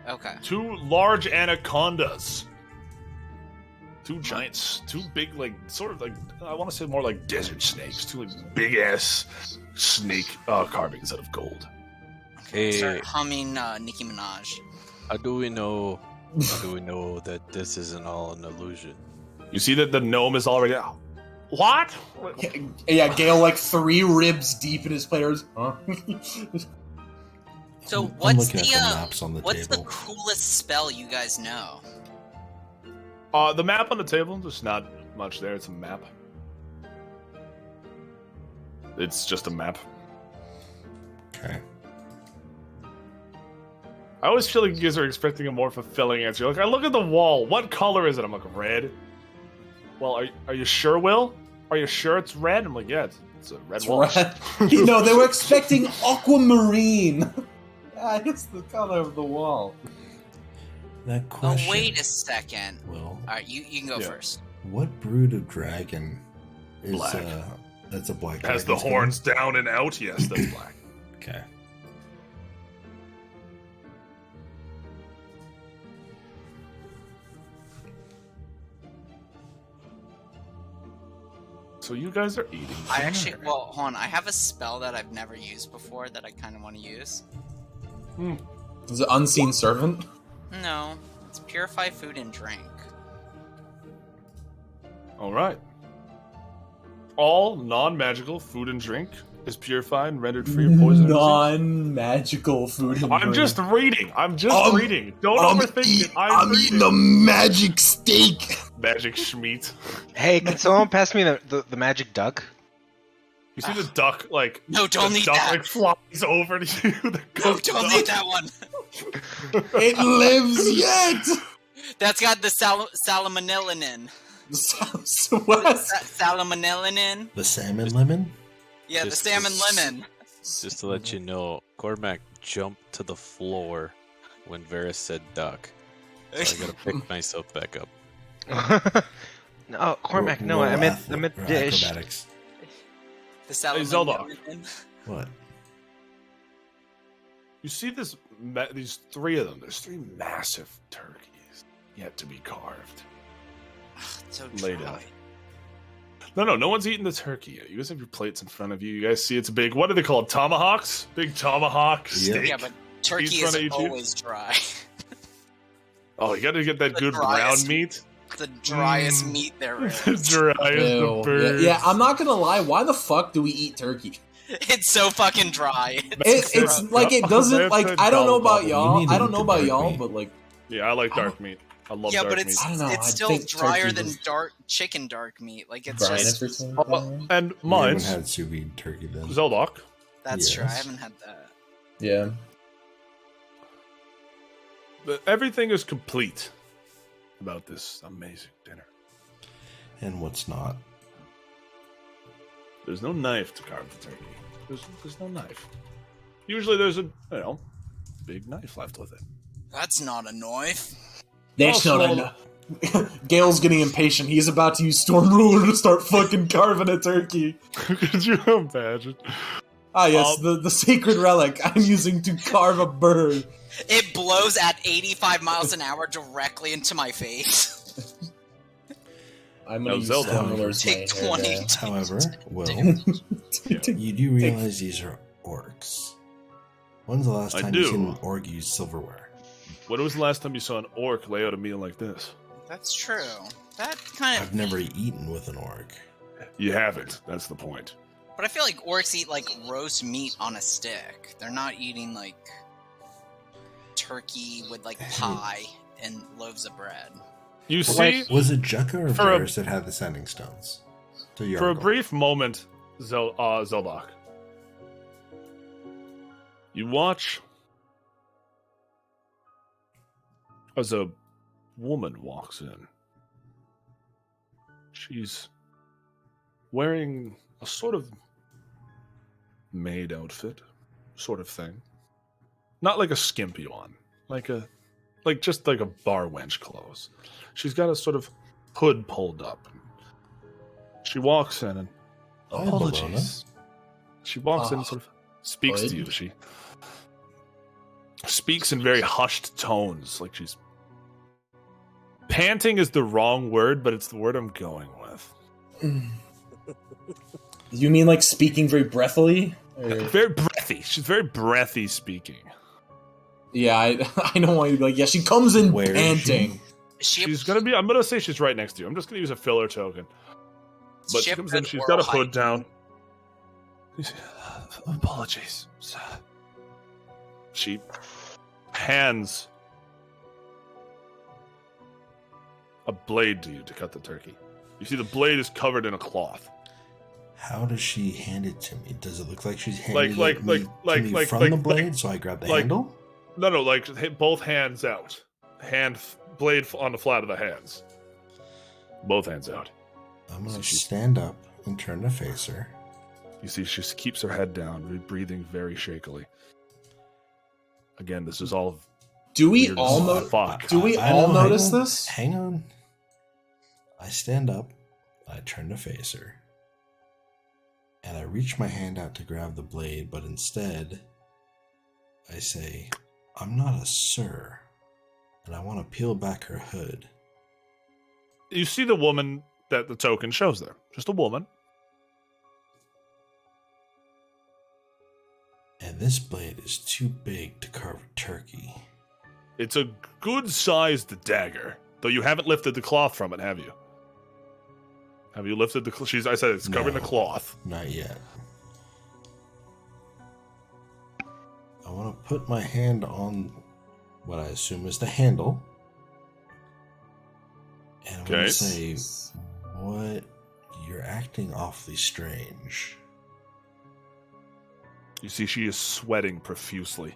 Okay. 2 large anacondas. 2 giants, 2 big, like, sort of like, I want to say more like desert snakes. 2 like big ass snake carvings out of gold. Okay. Start humming Nicki Minaj. How do we know that this isn't all an illusion? You see that the gnome is already out. What? Yeah, Gale like 3 ribs deep in his players. Huh? So I'm what's looking at the maps on the what's table. the coolest spell you guys know? The map on the table, there's not much there. It's a map. It's just a map. Okay. I always feel like you guys are expecting a more fulfilling answer. Like, I look at the wall. What color is it? I'm like, red. Well, are you sure, Will? Are you sure it's red? I'm like, yeah, it's a red wall. Red. No, they were expecting aquamarine. It's the color of the wall. That question. Oh, wait a second. Will. Alright, you can go first. What brood of dragon is Black. That's a black Has the dragon's horns down and out? Yes, that's black. Okay. So you guys are eating. I actually, well, hold on. I have a spell that I've never used before that I kind of want to use. Is it Unseen Servant? No. It's purify food and drink. All right. All non-magical food and drink is purified and rendered free of poison. Non-magical food and I'm drink. just reading. I'm just reading. Don't overthink it. I'm eating a magic steak. Magic schmeat. Hey, can someone pass me the magic duck? You see the duck, like... No, don't the eat duck, that. like, flies over to you. The Don't duck. eat that one. It lives yet. That's got the salmonellin. What? Salmonellin. The salmon lemon? Yeah, the salmon lemon. Just to let you know, Cormac jumped to the floor when Varys said duck. So I gotta pick myself back up. No, Cormac, no, I meant dish. Acrobatics. The salmon Zelda. lemon. What? You see this? These three of them. There's three massive turkeys yet to be carved. So Laid dry. out. No one's eating the turkey yet. You guys have your plates in front of you. You guys see it's big. What are they called? Tomahawks? Big tomahawk steak. Yeah, but turkey in front of is you two? always dry. Oh, you got to get that good driest- brown meat. The driest meat there is. The driest Ew. the birds. Yeah, I'm not gonna lie. Why the fuck do we eat turkey? It's so fucking dry. It's like it doesn't like I don't know about y'all. I don't know about y'all, meat. but like Yeah, I like dark meat. I love Yeah, dark but meat. I don't know, it's I still think drier turkey than was- chicken dark meat. Like it's Brian just Everton. And You haven't Mindz, had sous vide turkey then. Zeldok. that's true. I Yes. haven't had that. Yeah. But everything is complete about this amazing dinner. And what's not? There's no knife to carve the turkey. There's no knife. Usually there's a big knife left with it. That's not a knife. That's Oh, not enough. Gale's getting impatient. He's about to use Storm Ruler to start fucking carving a turkey. Could you imagine? Ah, yes, the sacred relic I'm using to carve a bird. It blows at 85 miles an hour directly into my face. I'm gonna No, use Zelda. Storm Ruler as my Take hair 20. dye. However, Will, Yeah. you do realize these are orcs. When's the last I time do. you've seen an orc use silverware? When was the last time you saw an orc lay out a meal like this? That's true. That kind of. I've never eaten with an orc. You haven't. That's the point. But I feel like orcs eat like roast meat on a stick. They're not eating like turkey with like pie and loaves of bread. You see, Was it Jukka or For a- Varys that had the sending stones? To for a Yargol? brief moment, Zeldok, you watch as a woman walks in. She's wearing a sort of maid outfit, sort of thing. Not like a skimpy one, just like a bar wench clothes. She's got a sort of hood pulled up. She walks in and Hi, apologies. She walks in and sort of speaks to hood? you. She speaks in very hushed tones, like she's panting is the wrong word, but it's the word I'm going with. You mean like speaking very breathily? Or- Very breathy. She's very breathy speaking. Yeah, I know why you'd be like, yeah, she comes in Where is panting. She's gonna be. I'm gonna say she's right next to you. I'm just gonna use a filler token. But she comes in. She's got a hood down. Apologies. She hands a blade to you to cut the turkey. You see the blade is covered in a cloth. How does she hand it to me? Does it look like she's handing Like it me from the blade, so I grab the handle? No, like both hands out. Blade on the flat of the hands. Both hands out. I'm gonna stand up and turn to face her. You see, she keeps her head down, breathing very shakily. Again, this is all. Do we weird all as know? fuck. Do we I all know, hang notice on, this? Hang on. I stand up, I turn to face her, and I reach my hand out to grab the blade, but instead, I say, I'm not a sir, and I want to peel back her hood. You see the woman that the token shows there. Just a woman. And this blade is too big to carve a turkey. It's a good-sized dagger, though you haven't lifted the cloth from it, have you? Have you lifted the? I said it's covering the cloth. Not yet. I want to put my hand on what I assume is the handle, and I'm going to say, "What? You're acting awfully strange." You see, she is sweating profusely.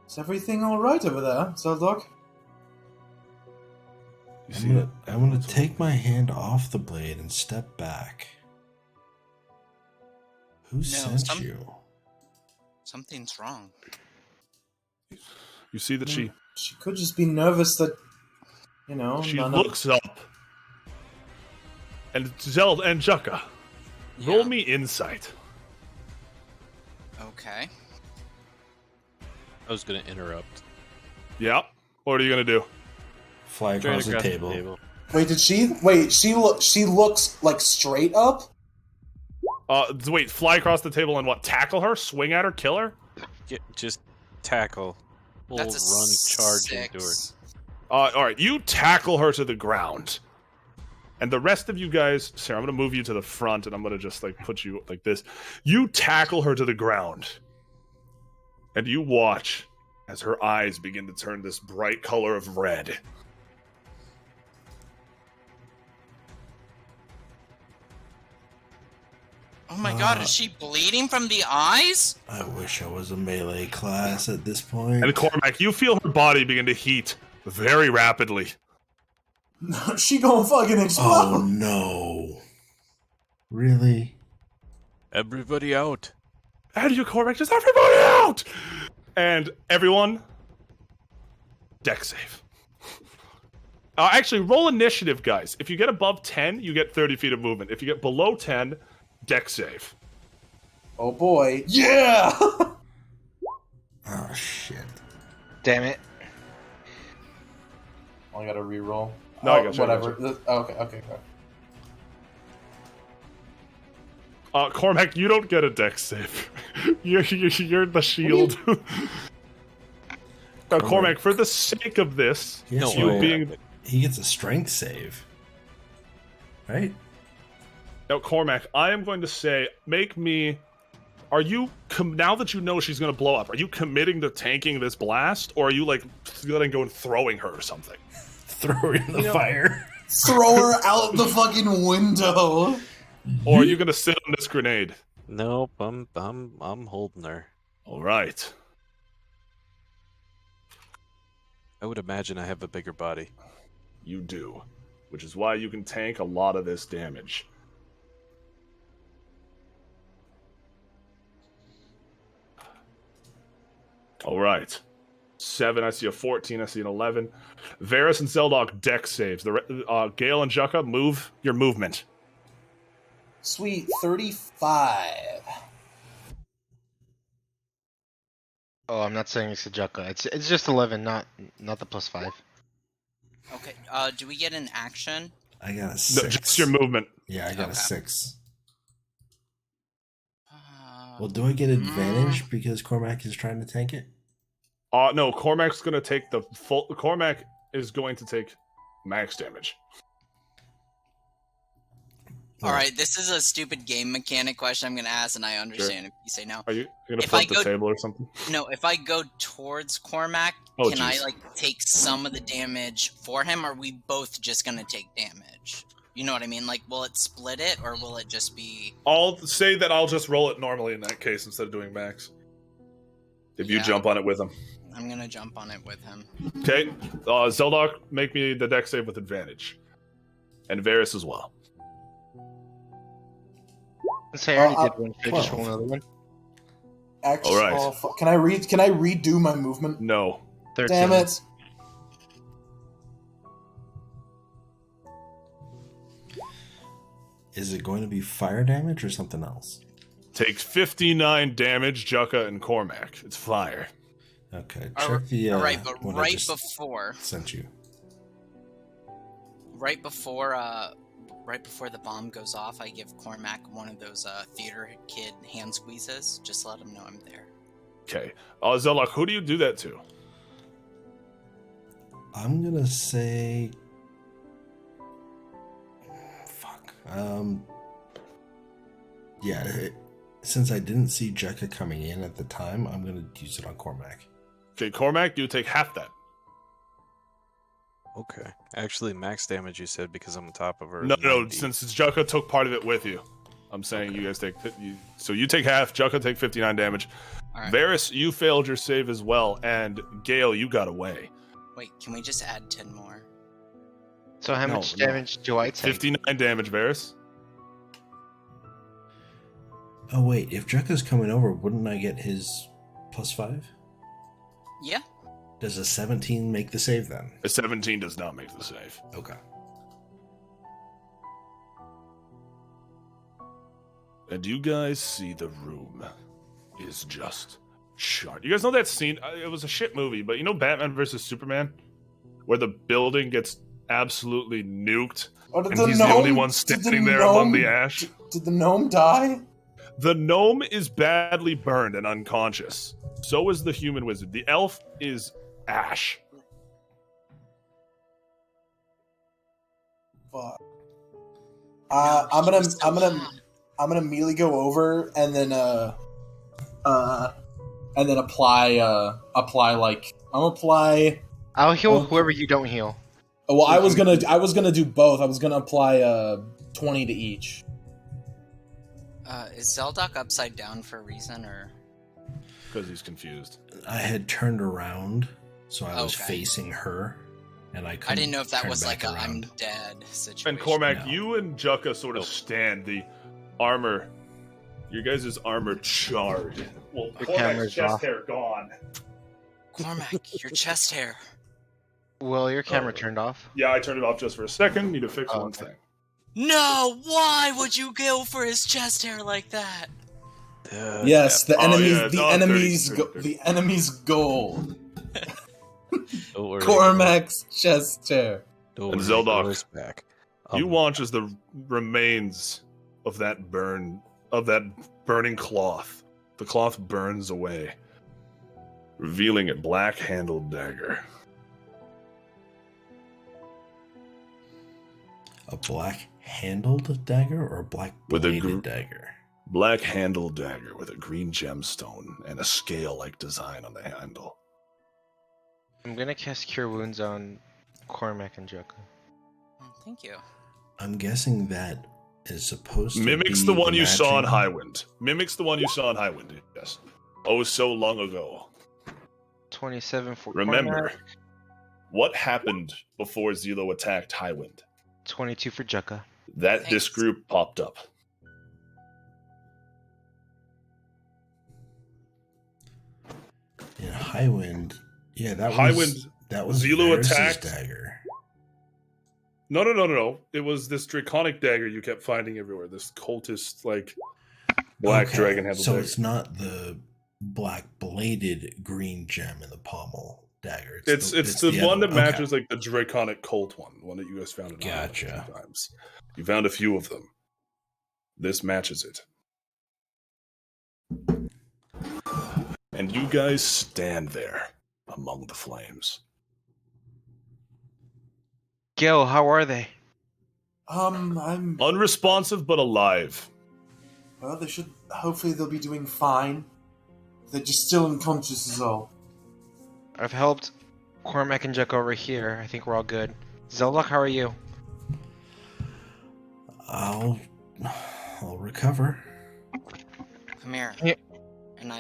Is everything all right over there, Zeldok? I'm gonna take my hand off the blade and step back. Who sent you? Something's wrong. You see that she could just be nervous that, you know. She looks up, and Jukka, roll me insight. Okay. I was gonna interrupt. Yeah. What are you gonna do? Fly across the table. Wait, did she? Wait, she looks like straight up. Wait, fly across the table and what? Tackle her? Swing at her? Kill her? Just tackle. We'll That's a run charge 6. into her. All right, you tackle her to the ground, and the rest of you guys. Sarah, I'm gonna move you to the front, and I'm gonna just like put you like this. You tackle her to the ground, and you watch as her eyes begin to turn this bright color of red. Oh my god, is she bleeding from the eyes? I wish I was a melee class at this point. And Cormac, you feel her body begin to heat very rapidly. She gonna fucking explode. Oh no. Really? Everybody out. How do you, Cormac? Just everybody out! And everyone, deck save. Actually, roll initiative, guys. If you get above 10, you get 30 feet of movement. If you get below 10, deck save. Oh boy. Yeah! Oh shit. Damn it. I gotta reroll. No, I got you. Whatever. Okay. Cormac, you don't get a deck save. you're the shield. Now, Cormac, for the sake of this, He gets a strength save. Right? Now, Cormac, I am going to say, are you, now that you know she's going to blow up, are you committing to tanking this blast, or are you, like, letting go and throwing her or something? Throw her in the fire. Throw her out the fucking window. Or are you going to sit on this grenade? Nope, I'm holding her. All right. I would imagine I have a bigger body. You do, which is why you can tank a lot of this damage. All right. 7, I see a 14, I see an 11. Varys and Zeldok deck saves. Gale and Jukka, move your movement. Sweet, 35. Oh, I'm not saying it's a Jukka. It's just 11, not the +5. Okay, do we get an action? I got a 6. No, just your movement. Yeah, I got a 6. Well, do I get advantage because Cormac is trying to tank it? No, Cormac's going to take the full... Cormac is going to take max damage. Alright, this is a stupid game mechanic question I'm going to ask, and I understand if you say no. Are you going to flip the table or something? No, if I go towards Cormac, can I, like, take some of the damage for him, or are we both just going to take damage? You know what I mean? Like, will it split it, or will it just be... I'll say that I'll just roll it normally in that case instead of doing max. If you jump on it with him. I'm going to jump on it with him. Okay. Zeldok, make me the deck save with advantage. And Varys as well. Say I already did one. Should I just roll another one? Actually, all right. Can I redo my movement? No. 13. Damn it. Is it going to be fire damage or something else? Takes 59 damage, Jukka and Cormac. It's fire. Okay, check the Alright, but right before sent you. Right before the bomb goes off, I give Cormac one of those theater kid hand squeezes. Just let him know I'm there. Okay. Zelok, who do you do that to? I'm gonna say... Fuck. Yeah, since I didn't see Jekka coming in at the time, I'm gonna use it on Cormac. Okay, Cormac, you take half that. Okay. Actually, max damage you said because I'm on top of her. No, 90. since Jukka took part of it with you. I'm saying you guys take... So you take half, Jukka take 59 damage. Alright. Varys, you failed your save as well, and Gale, you got away. Wait, can we just add 10 more? So how much damage do I take? 59 damage, Varys. Oh wait, if Jekka's coming over, wouldn't I get his +5? Yeah. Does a 17 make the save then? A 17 does not make the save. Okay. And you guys see the room is just shot. You guys know that scene? It was a shit movie, but you know Batman vs Superman, where the building gets absolutely nuked, and he's the only one standing there among the ash. Did the gnome die? The gnome is badly burned and unconscious. So is the human wizard. The elf is ash. Fuck. I'm gonna immediately go over and then apply like I'll heal whoever you don't heal. Well, I was gonna do both. I was gonna apply 20 to each. Is Zeldoc upside down for a reason, or? Because he's confused. I had turned around, so I was facing her, and I didn't know if that turn was back like around. I'm dead situation. And Cormac, you and Jukka sort of stand. The armor, your guys' armor charred. Well, Your Cormac's camera's chest off. hair gone. Cormac, your chest hair. Well, your camera turned off. Yeah, I turned it off just for a second. Need to fix one thing. No, why would you go for his chest hair like that? Yes, the enemy's yeah, the no, enemy's 30, 30. the enemy's goal. Don't worry. Cormac's chest hair. Don't And worry, Zeldoc, Door's back. you watch as the remains of that burning cloth. The cloth burns away, revealing a black-handled dagger. A black-handled dagger or a black-bladed dagger? Black-handled dagger with a green gemstone and a scale-like design on the handle. I'm gonna cast Cure Wounds on Cormac and Jukka. Thank you. I'm guessing that is supposed to Mimics be the one you saw in matching- Highwind. Mimics the one you saw in Highwind, yes. Oh, so long ago. 27 for Remember, Cormac, what happened before Zelo attacked Highwind? 22 for Jukka. This group popped up. In Highwind, yeah, that Highwind, was Zelo Varys' attacked. dagger. No. It was this draconic dagger you kept finding everywhere. This cultist, like, black Okay, dragon handled so dagger. it's not the black-bladed green gem in the pommel dagger. It's the one other that matches like the draconic cult one, the one that you guys found in Highwind a few times. You found a few of them. This matches it. And you guys stand there among the flames. Gil, how are they? I'm Unresponsive but alive. well. They should. Hopefully, they'll be doing fine. They're just still unconscious, is all. I've helped Cormac and Jukka over here. I think we're all good. Zeldoc, how are you? I'll recover. Come here. Yeah. And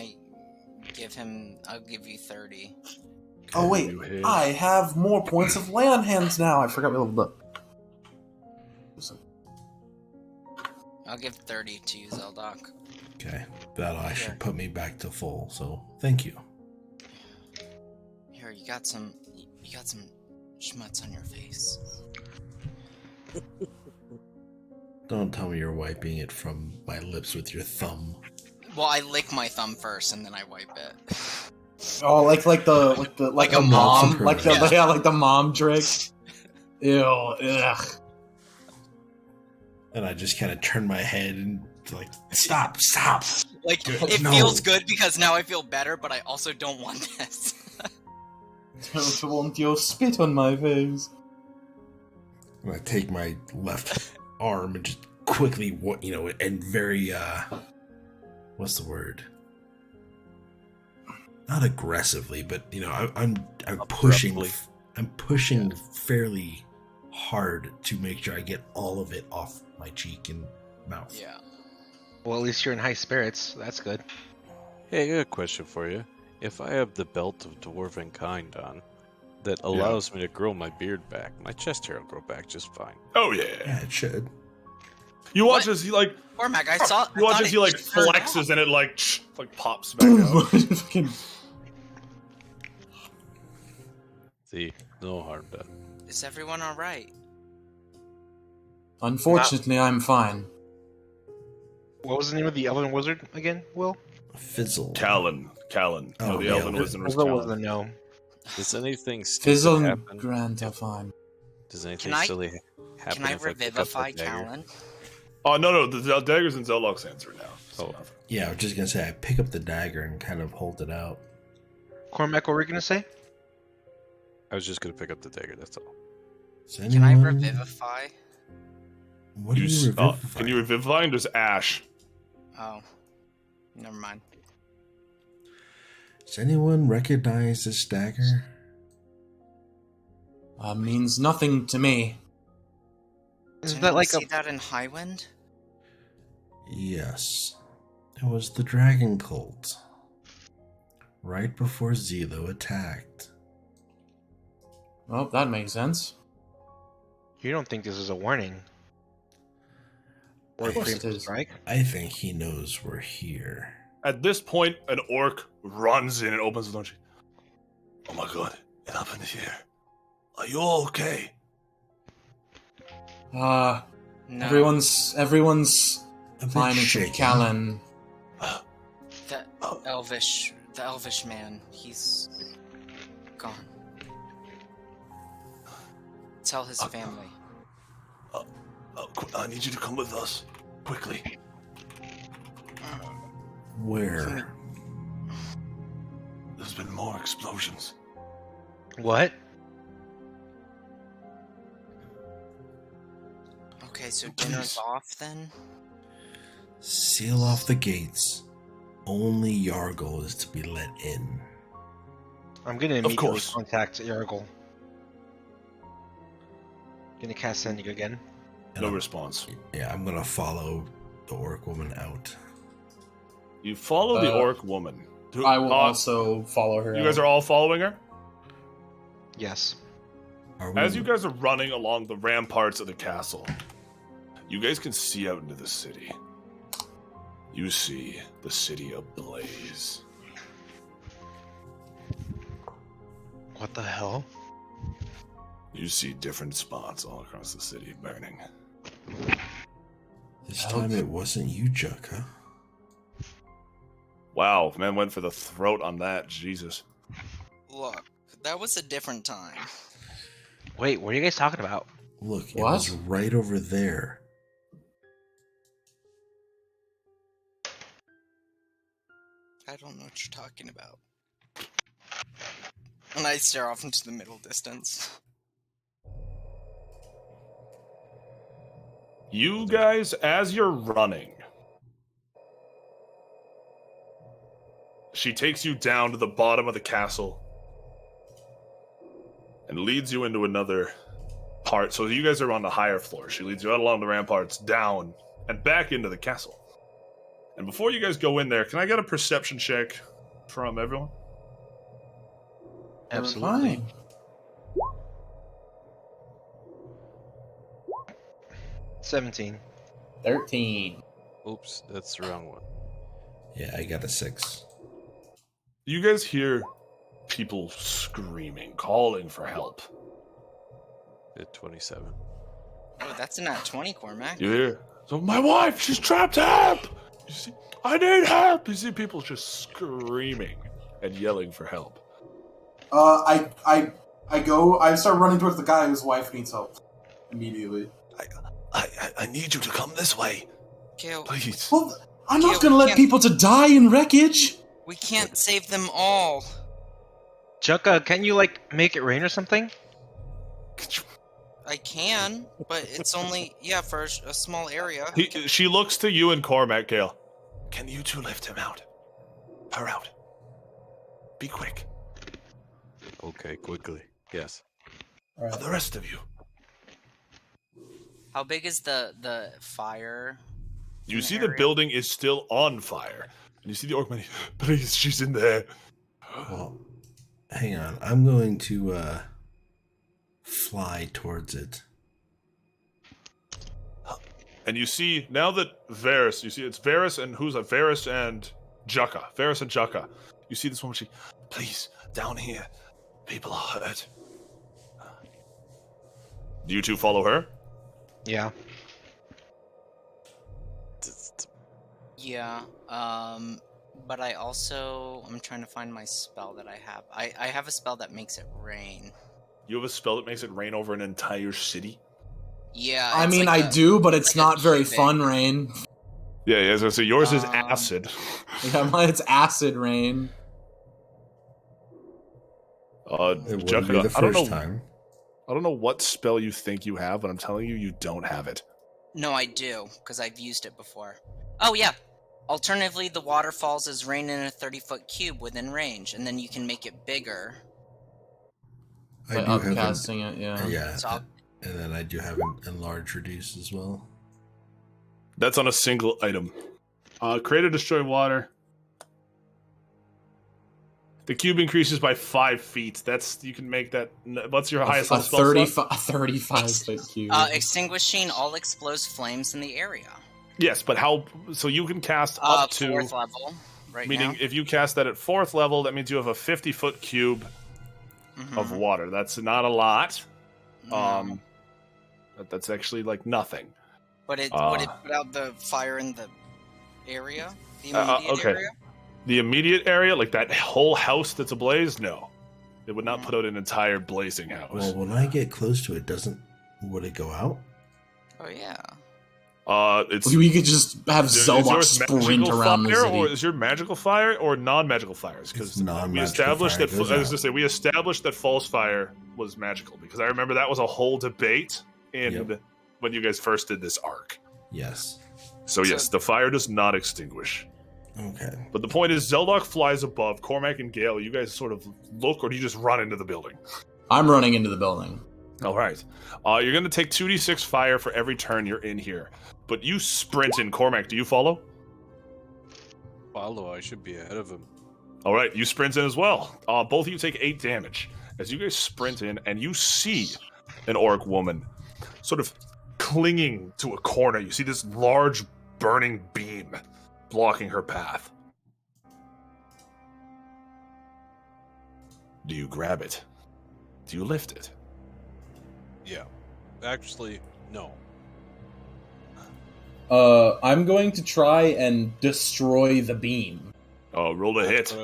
I'll give you 30. Oh wait, I have more points of land hands now. I forgot we leveled up. I'll give 30 to you, Zeldoc. Okay, that should put me back to full. So thank you. Here, you got some schmutz on your face. Don't tell me you're wiping it from my lips with your thumb. Well, I lick my thumb first and then I wipe it. Oh, like a mom, like the mom trick. Ew, ugh. And I just kind of turn my head and like, stop. Like, Dude, it no. feels good because now I feel better, but I also don't want this. Don't want your spit on my face. I'm gonna take my left arm and just quickly, and very, what's the word? Not aggressively, but I'm pushing. I'm pushing fairly hard to make sure I get all of it off my cheek and mouth. Yeah. Well, at least you're in high spirits. That's good. Hey, I got a question for you. If I have the belt of dwarven kind on, that allows me to grow my beard back, my chest hair will grow back just fine. Oh yeah, it should. You watch as he like. Cormac, I saw. You watch as he like flexes and it like pops back out. See, no harm done. Is everyone all right? Unfortunately, I'm fine. What was the name of the elven wizard again, Will? Fizzle. Callan. Oh, the elven wizard was Fizzle was the Callan. gnome. Does anything Fizzle and happen? Grant are fine. Does anything Can I- silly happen Can I if I pick up revivify the dagger? Callan? Oh no, the dagger's in Zelok's answer now. So Yeah, I was just gonna say I pick up the dagger and kind of hold it out. Cormac, what were you gonna say? I was just gonna pick up the dagger, that's all. Can I revivify? What do you revivify? Can you revivify and just ash? Oh, never mind. Does anyone recognize this dagger? Means nothing to me. Isn't Did that anyone like see that in Highwind? Yes. It was the dragon cult. Right before Zelo attacked. Well, that makes sense. You don't think this is a warning? Or a Of course it preemptive is. strike? I think he knows we're here. At this point, an orc runs in and opens the door. Oh my god, it happened here. Are you all okay? No. Everyone's A bit fine until shaken. Callan. The elvish man, he's gone. Tell his family. I need you to come with us. Quickly. Where? There's been more explosions. What? Okay, so dinner's off then? Seal off the gates. Only Yargol is to be let in. I'm gonna immediately course. contact Yargol. Gonna cast Sending again. No response. Yeah, I'm gonna follow the orc woman out. You follow the orc woman. I will also follow her. You guys are all following her? Yes. As you guys are running along the ramparts of the castle, you guys can see out into the city. You see the city ablaze. What the hell? You see different spots all across the city burning. This time it wasn't you, Chuck, huh? Wow, man went for the throat on that. Jesus. Look, that was a different time. Wait, what are you guys talking about? Look, it was right over there. I don't know what you're talking about. And I stare off into the middle distance. You guys, as you're running, she takes you down to the bottom of the castle and leads you into another part. So you guys are on the higher floor. She leads you out along the ramparts, down, and back into the castle. And before you guys go in there, can I get a perception check from everyone? Absolutely. 17. 13. Oops, that's the wrong one. Yeah, I got a 6. You guys hear people screaming, calling for help. Did 27. Oh, that's an at 20, Cormac. You hear? So my wife, she's trapped. Help! You see, I need help. You see people just screaming and yelling for help. I start running towards the guy whose wife needs help immediately. I need you to come this way. Gale, Please. Well, I'm Gale, not gonna we let can't- people to die in wreckage. We can't save them all. Jukka, can you like make it rain or something? I can, but it's only for a small area. She looks to you and Cormac, Gale. Can you two lift him out? Her out. Be quick. Okay, quickly. Yes. All right. The rest of you. How big is the fire? You see the building is still on fire. And you see the orc man. Please, she's in there. Well, hang on. I'm going to fly towards it. And you see, now that Varys, you see it's Varys and who's that? Varys and Jukka. Varys and Jukka. You see this woman, she, please, down here. People are hurt. Do you two follow her? Yeah. Yeah. But I'm trying to find my spell that I have. I have a spell that makes it rain. You have a spell that makes it rain over an entire city? Yeah. I mean, I do, but it's not very fun rain. Yeah, as I say, yours is acid. Yeah, mine's acid rain. It would Jukka, be the I don't first know. time. I don't know what spell you think you have, but I'm telling you, you don't have it. No, I do, because I've used it before. Oh, yeah. Alternatively, the water falls as rain in a 30-foot cube within range, and then you can make it bigger. I By do have upcasting it, yeah. Yeah, So and then I do have an enlarge reduce as well. That's on a single item. Create or destroy water. The cube increases by 5 feet. That's you can make that. What's your highest A level spell slot? 35-foot cube. Extinguishing all explosive flames in the area. Yes, but how? So you can cast up to 4th level. Right meaning now. if you cast that at 4th level, that means you have a 50-foot cube of water. That's not a lot. That's actually like nothing. But would it put out the fire in the area? The immediate area? The immediate area, like that whole house that's ablaze, no. It would not put out an entire blazing house. Well, when I get close to it, would it go out? Oh yeah. We could just have Zelbach is yours sprint magical around the fire, city. or is your magical fire or non-magical fires? Because we established that. fire I goes was to say we established that false fire was magical because I remember that was a whole debate in when you guys first did this arc. Yes. So yes, the fire does not extinguish. Okay. But the point is, Zeldok flies above. Cormac and Gale, you guys sort of look, or do you just run into the building? I'm running into the building. All right. You're going to take 2d6 fire for every turn you're in here. But you sprint in. Cormac, do you follow? Follow, I should be ahead of him. All right, you sprint in as well. Both of you take 8 damage. As you guys sprint in, and you see an orc woman sort of clinging to a corner. You see this large burning beam blocking her path. Do you grab it? Do you lift it? Yeah. Actually, no. I'm going to try and destroy the beam. Oh, roll a hit.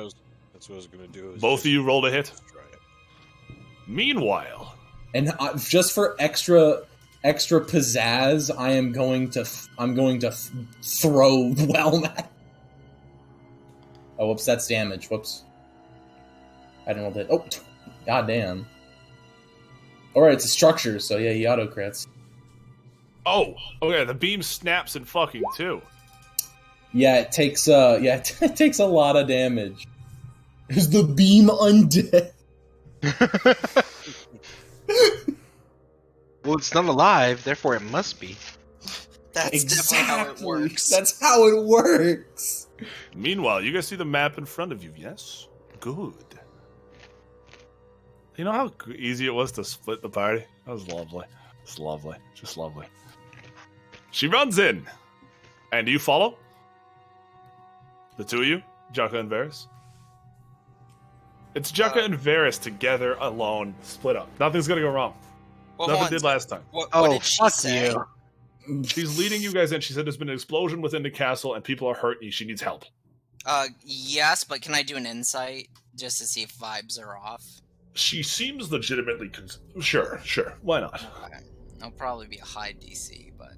That's what I was going to do. Both of you rolled a hit. Meanwhile, And just for extra pizzazz, I'm going to throw Whelm at. Oh, whoops! That's damage. Whoops. I didn't roll that. Oh, goddamn. All right, it's a structure, so yeah, he auto crits. oh, okay, the beam snaps in fucking two. Yeah, it takes it takes a lot of damage. Is the beam undead? Well, it's not alive, therefore it must be. That's definitely how it works. That's how it works. Meanwhile, you guys see the map in front of you, yes? Good. You know how easy it was to split the party? That was lovely. It's lovely. Just lovely. She runs in. And do you follow? The two of you? Jukka and Varys? It's Jukka and Varys together, alone, split up. Nothing's gonna go wrong. Well, Nothing did last time. What Oh, did she fuck say? you. She's leading you guys in. She said there's been an explosion within the castle and people are hurt and she needs help. Yes, but can I do an insight just to see if vibes are off? She seems legitimately sure. Why not? Okay. It'll probably be a high DC, but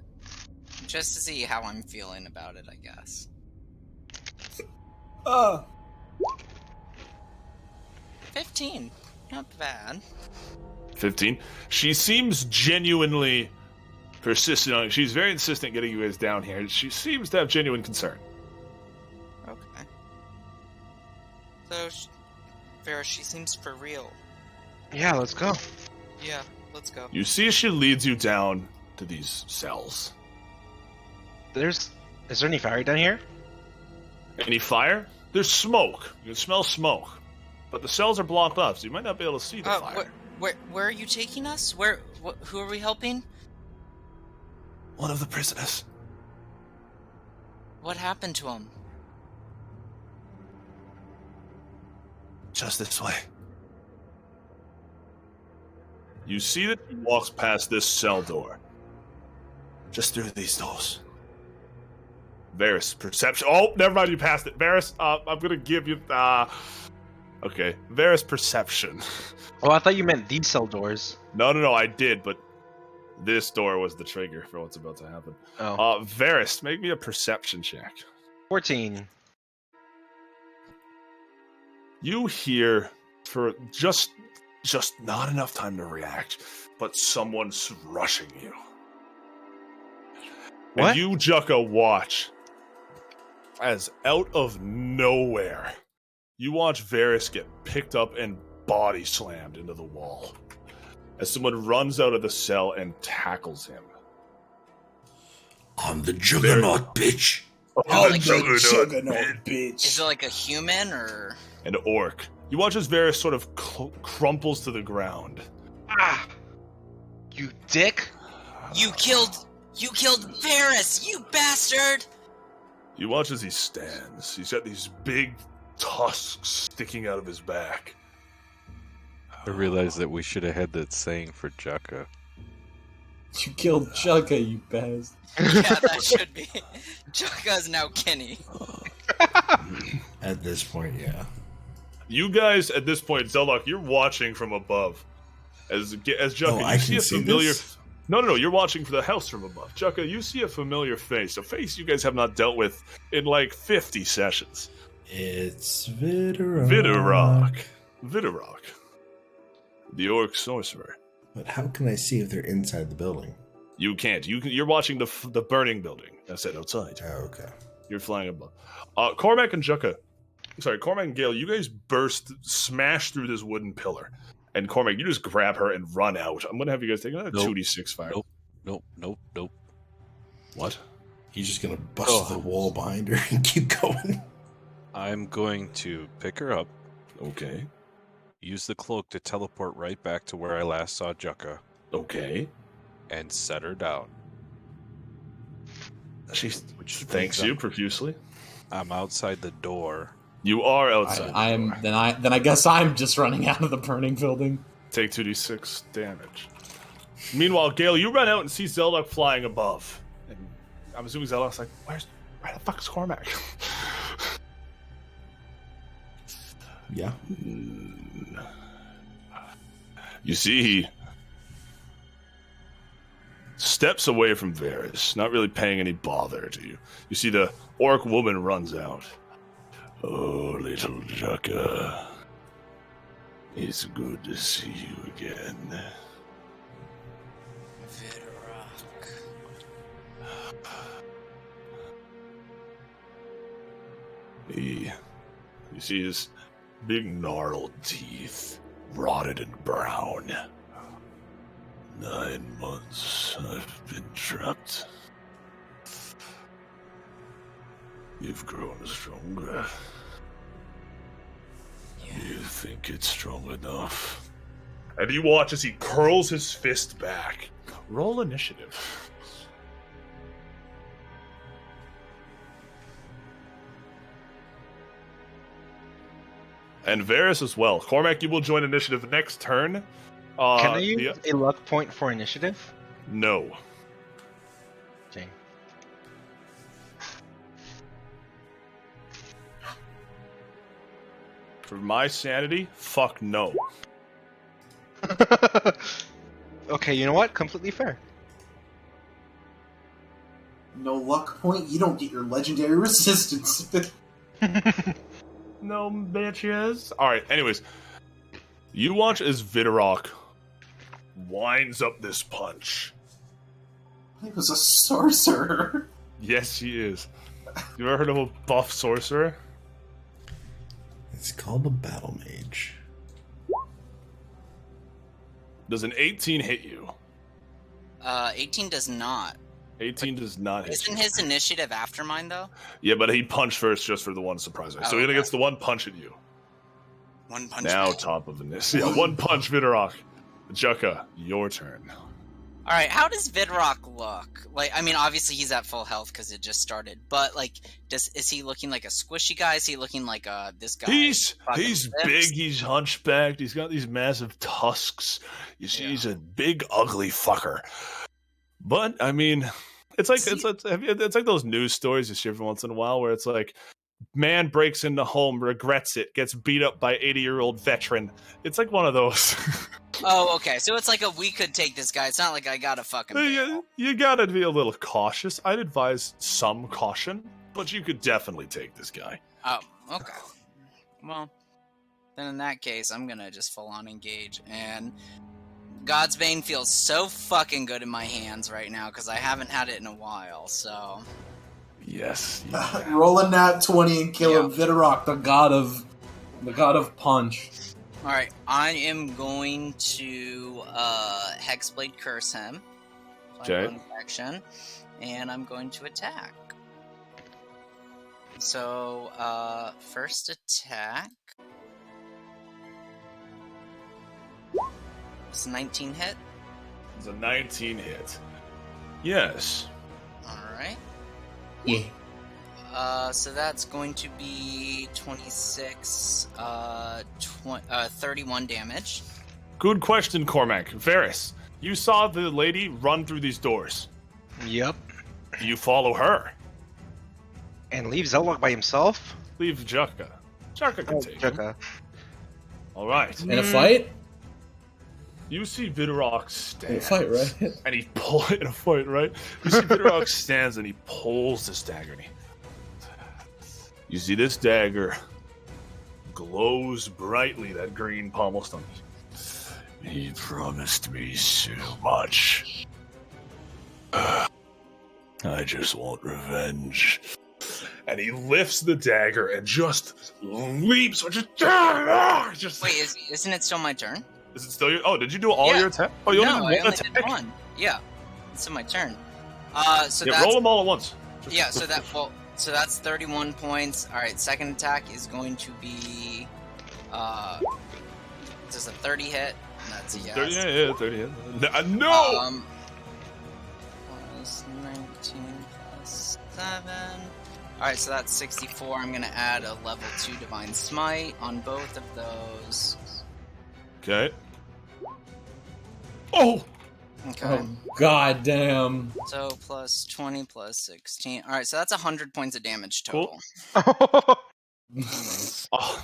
Just to see how I'm feeling about it, I guess. 15. Not bad. 15. She seems genuinely persistent on it. She's very insistent getting you guys down here. She seems to have genuine concern. Okay. So, Vera, she seems for real. Yeah, let's go. Yeah, let's go. You see she leads you down to these cells. Is there any fire down here? Any fire? There's smoke. You can smell smoke. But the cells are blocked off, so you might not be able to see the fire. Where are you taking us? Who are we helping? One of the prisoners. What happened to him? Just this way. You see that he walks past this cell door. Just through these doors. Varys, perception. Oh, never mind, you passed it. Varys, I'm gonna give you. Okay, Varys, perception. Oh, I thought you meant these cell doors. No, I did, but this door was the trigger for what's about to happen. Oh. Varys, make me a perception check. 14. You hear, for just not enough time to react, but someone's rushing you. What? And you, Jucka, watch as out of nowhere, you watch Varys get picked up and body slammed into the wall as someone runs out of the cell and tackles him. I'm the Juggernaut, bitch. I'm the Juggernaut, bitch. Is it like a human or An orc. You watch as Varys sort of crumples to the ground. Ah! You dick! You killed Varys, you bastard! You watch as he stands. He's got these big tusks sticking out of his back. I realized that we should have had that saying for Jucka. You killed Chugga, you bastard. Yeah, that should be. Chugga's now Kenny. At this point, yeah. You guys, at this point, Zeldok, you're watching from above. As Jucka, I you can see a see familiar... this? No, you're watching from the house from above. Jucka, you see a familiar face. A face you guys have not dealt with in like 50 sessions. It's Vidorok. Vidorok. The orc sorcerer. But how can I see if they're inside the building? You can't. You're watching the burning building. I said outside. Oh, okay. You're flying above. Cormac and Jucka. Sorry, Cormac and Gale, you guys smash through this wooden pillar. And Cormac, you just grab her and run out. I'm going to have you guys take another 2d6 fire. Nope. What? He's just going to bust the wall behind her and keep going. I'm going to pick her up. Okay. Use the cloak to teleport right back to where I last saw Jucka. Okay. And set her down. She thanks you profusely. I'm outside the door. You are outside. Then I guess I'm just running out of the burning building. Take 2d6 damage. Meanwhile, Gale, you run out and see Zeldok flying above. And I'm assuming Zeldok's like, where the fuck is Cormac? Yeah. You see, he steps away from Varys, not really paying any bother to you. You see the orc woman runs out. Oh, little Jucka. It's good to see you again. Vidorok. You see his big gnarled teeth, rotted and brown. 9 months I've been trapped. You've grown stronger. You think it's strong enough? And you watch as he curls his fist back. Roll initiative. And Varys as well. Cormac, you will join initiative next turn. Can I use a luck point for initiative? No. Okay. For my sanity, fuck no. Okay, you know what? Completely fair. No luck point? You don't get your legendary resistance. No bitches. Alright, anyways. You watch as Vidorok winds up this punch. He was a sorcerer. Yes, he is. You ever heard of a buff sorcerer? It's called a battle mage. Does an 18 hit you? 18 does not. 18 does not hit Isn't you. his initiative after mine, though? Yeah, but he punched first just for the one surprise. Oh, So he only okay. gets the one punch at you. One punch. Now back. top of the list. Yeah, one punch, Vidorok. Jukka, your turn. All right, how does Vidrock look? Like, I mean, obviously he's at full health because it just started. But like, is he looking like a squishy guy? Is he looking like this guy? He's Lips? big. He's hunchbacked. He's got these massive tusks. You see, he's a big, ugly fucker. But I mean, it's like those news stories you see every once in a while where it's like, man breaks into home, regrets it, gets beat up by 80-year-old veteran. It's like one of those. Oh, okay. So it's like we could take this guy. It's not like I gotta fucking. You gotta be a little cautious. I'd advise some caution, but you could definitely take this guy. Oh, okay. Well, then in that case, I'm gonna just full on engage. And God's Bane feels so fucking good in my hands right now because I haven't had it in a while. So. Yes. Roll a nat 20 and kill him. Vidorok, the god of punch. All right, I am going to Hexblade curse him. Okay. Action, and I'm going to attack. So, first attack. It's a 19 hit. It's a 19 hit. Yes. All right. Yeah. So that's going to be 26, 31 damage. Good question, Cormac. Varys, you saw the lady run through these doors. Yep. You follow her. And leave Zelok by himself? Leave Jukka. Jukka can take him. All right. In a fight? You see Vidorok stand. In a fight, right? And he in a fight, right? You see Vidorok stands and he pulls this dagger. And you see this dagger glows brightly, that green pommel stone. He promised me so much. I just want revenge. And he lifts the dagger and just leaps. Just Wait, isn't it still my turn? Is it still your? Oh, did you do all your attack? Oh, you no, only did I one only attack. did one. Yeah, it's still my turn. So Yeah, that's, roll them all at once. Yeah, so that's 31 points. All right, second attack is going to be is this a 30 hit? That's a yes. 30, yeah, 30 hit. No. Plus 19 plus 7. All right, so that's 64. I'm gonna add a level 2 Divine Smite on both of those. Okay. Oh. Okay. Oh, god damn. So plus 20 plus 16. All right, so that's 100 points of damage total. Oh.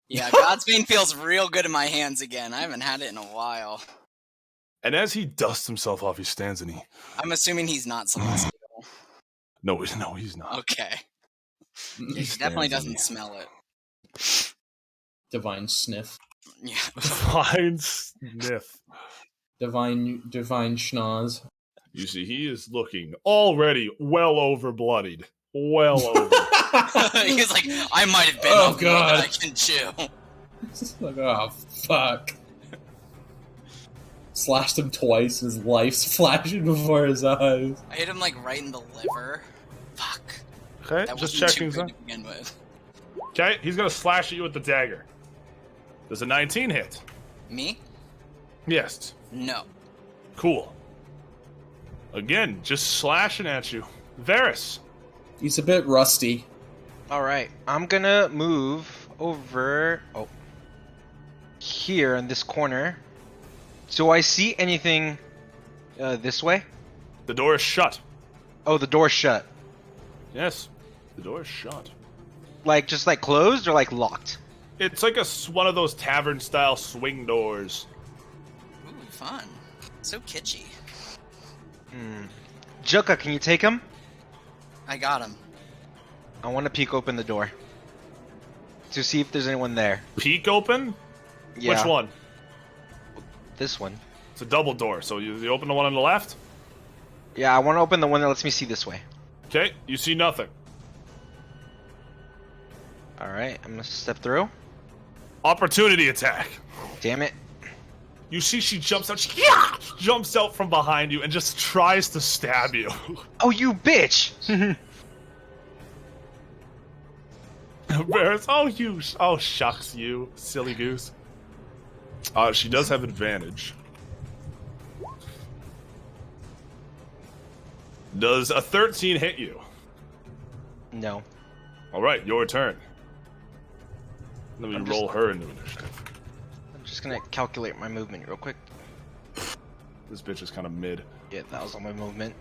Yeah, God's Bane feels real good in my hands again. I haven't had it in a while. And as he dusts himself off, he stands and he. I'm assuming he's not Celestial. No, he's not. Okay. Yeah, he definitely doesn't smell it. Divine sniff. Yeah. Divine sniff. Divine schnoz. You see, he is looking already well over bloodied. Well over. He's like, I might have been Oh, off more God. than I can chew. Like, oh, fuck. Slashed him twice, his life's flashing before his eyes. I hit him like right in the liver. Fuck. Okay, That just wasn't checking. too good to begin with. Okay, he's gonna slash at you with the dagger. Does a 19 hit? Me? Yes. No. Cool. Again, just slashing at you. Varys. He's a bit rusty. Alright, I'm gonna move over here in this corner. Do I see anything this way? The door is shut. Oh, the door's shut. Yes, the door is shut. Like, just like closed or like locked? It's like one of those tavern-style swing doors. Ooh, fun. So kitschy. Jukka, can you take him? I got him. I want to peek open the door to see if there's anyone there. Peek open? Yeah. Which one? This one. It's a double door, so you open the one on the left? Yeah, I want to open the one that lets me see this way. Okay, you see nothing. Alright, I'm gonna step through. Opportunity attack. Damn it. You see she jumps out, jumps out from behind you and just tries to stab you. Oh, you bitch! Embarrassed. Oh, shucks you, silly goose. She does have advantage. Does a 13 hit you? No. Alright, your turn. Let me roll her into initiative. I'm just gonna calculate my movement real quick. This bitch is kind of mid. Yeah, that was all my movement.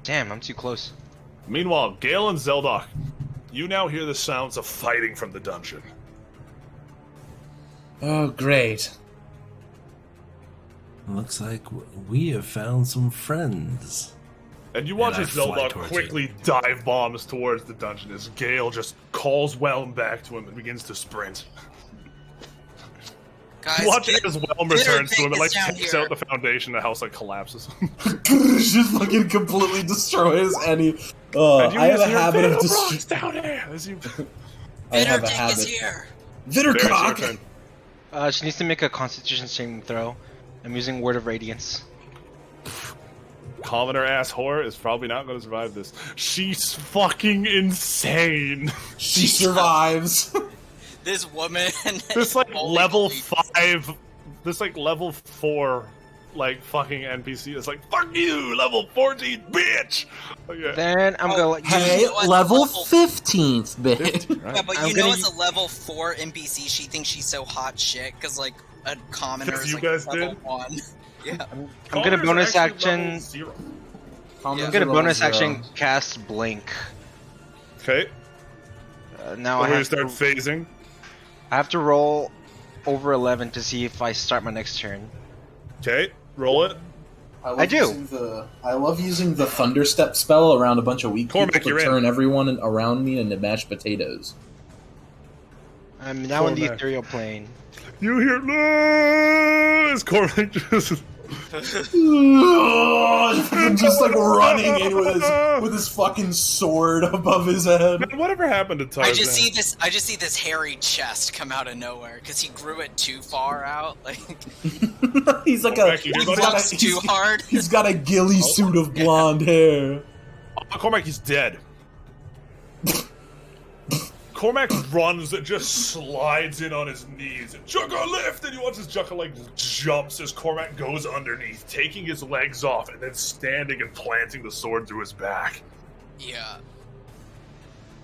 Damn, I'm too close. Meanwhile, Gale and Zeldok, you now hear the sounds of fighting from the dungeon. Oh, great. Looks like we have found some friends. And you watch And as I fly Zeldok towards quickly dive bombs towards the dungeon as Gale just calls Whelm back to him and begins to sprint. Guys, Watch as Whelm returns to him and like down takes here. out the foundation, the house like collapses. Just fucking completely destroys any. And you I have just a hear, habit of "Viddercock's destroying. down there. As you... I have a Vidderdick habit. is here. Viddercock! She needs to make a Constitution saving throw. I'm using Word of Radiance. Commoner ass whore is probably not going to survive this. She's fucking insane. She survives. This woman. This like Holy level moly. 5, this like level 4, like fucking NPC is like, fuck you, level 14, bitch. Okay. Then I'm gonna let you. Hey, level 15th, bitch. Right? Yeah, but I'm you know, gonna as a level 4 NPC, she thinks she's so hot shit because like a commoner Because is you like guys level did? 1. Yeah. I'm gonna Commoners are bonus actually action. level 0. I'm gonna bonus action cast Blink. Okay. Now I Before you have start to, phasing. I have to roll over 11 to see if I start my next turn. Okay, roll it. I do. I love using the Thunderstep spell around a bunch of weak Cormac, people you're to in. turn everyone around me into mashed potatoes. I'm now in the Cormac. ethereal plane. You hear no! As Cormac just Just like running in with his fucking sword above his head. Man, whatever happened to Tarzan? I just see this hairy chest come out of nowhere because he grew it too far out. Like He's like Cormac, a you he good, buddy? jumps too hard. He's got a ghillie suit of blonde hair. Oh, Cormac, he's dead. Cormac runs and just slides in on his knees. And Jugga lift! And you watch as Jugga like jumps as Cormac goes underneath, taking his legs off and then standing and planting the sword through his back. Yeah.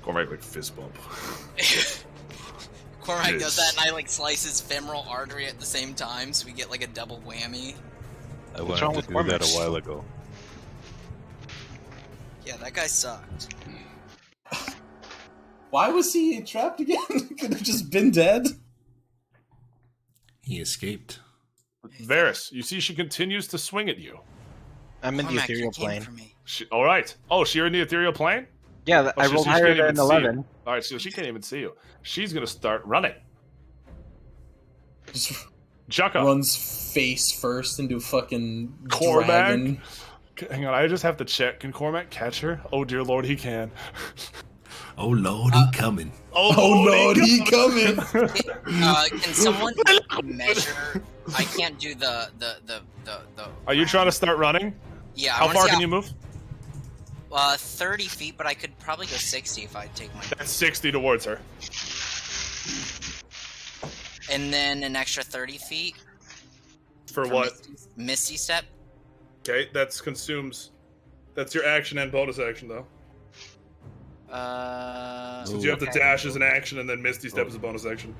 Cormac like fist bump. Cormac does that, and I like slice his femoral artery at the same time, so we get like a double whammy. I What's wanted wrong to with do Cormac? that a while ago. Yeah, that guy sucked. Why was he trapped again? Could have just been dead. He escaped. Varys, you see she continues to swing at you. I'm in the Cormac, ethereal you came plane. for me. Alright. Oh, you're in the ethereal plane? Yeah, I Oh, rolled she higher can't even than see you. 11. Alright, so she can't even see you. She's gonna start running. Just Jugga. runs face first into fucking Cormac? dragon. Hang on, I just have to check. Can Cormac catch her? Oh dear lord, he can. Oh lord, he coming. Oh lord, he coming. Can someone measure? I can't do the. Are you trying to start running? Yeah. I How wanna far see can you move? 30 feet, but I could probably go 60 if I take my. That's 60 towards her. And then an extra 30 feet. For what? Misty Step. Okay, that's consumes. That's your action and bonus action, though. Since you have to okay. dash as an action and then Misty Step as a bonus action.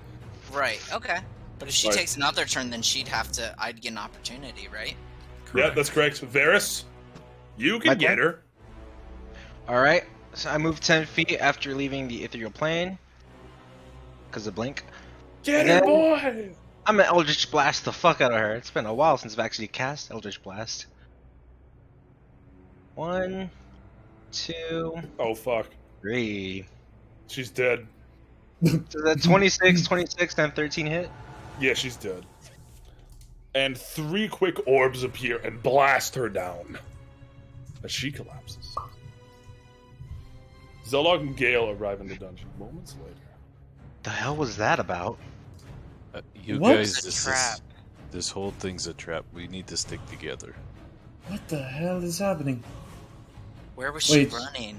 Right. Okay. But if she Right. takes another turn, then she'd have to. I'd get an opportunity, right? Yeah, that's correct. Varys, you can My get turn? her. Alright, so I moved 10 feet after leaving the ethereal plane. Because of Blink. Get And her, then boy! I'm gonna Eldritch Blast the fuck out of her. It's been a while since I've actually cast Eldritch Blast. 1, 2. Oh, fuck. 3. She's dead. So that 26, and 13 hit? Yeah, she's dead. And 3 quick orbs appear and blast her down as she collapses. Zolog and Gale arrive in the dungeon moments later. The hell was that about? You What? guys, It's a trap. this whole thing's a trap. We need to stick together. What the hell is happening? Where was she Wait. running?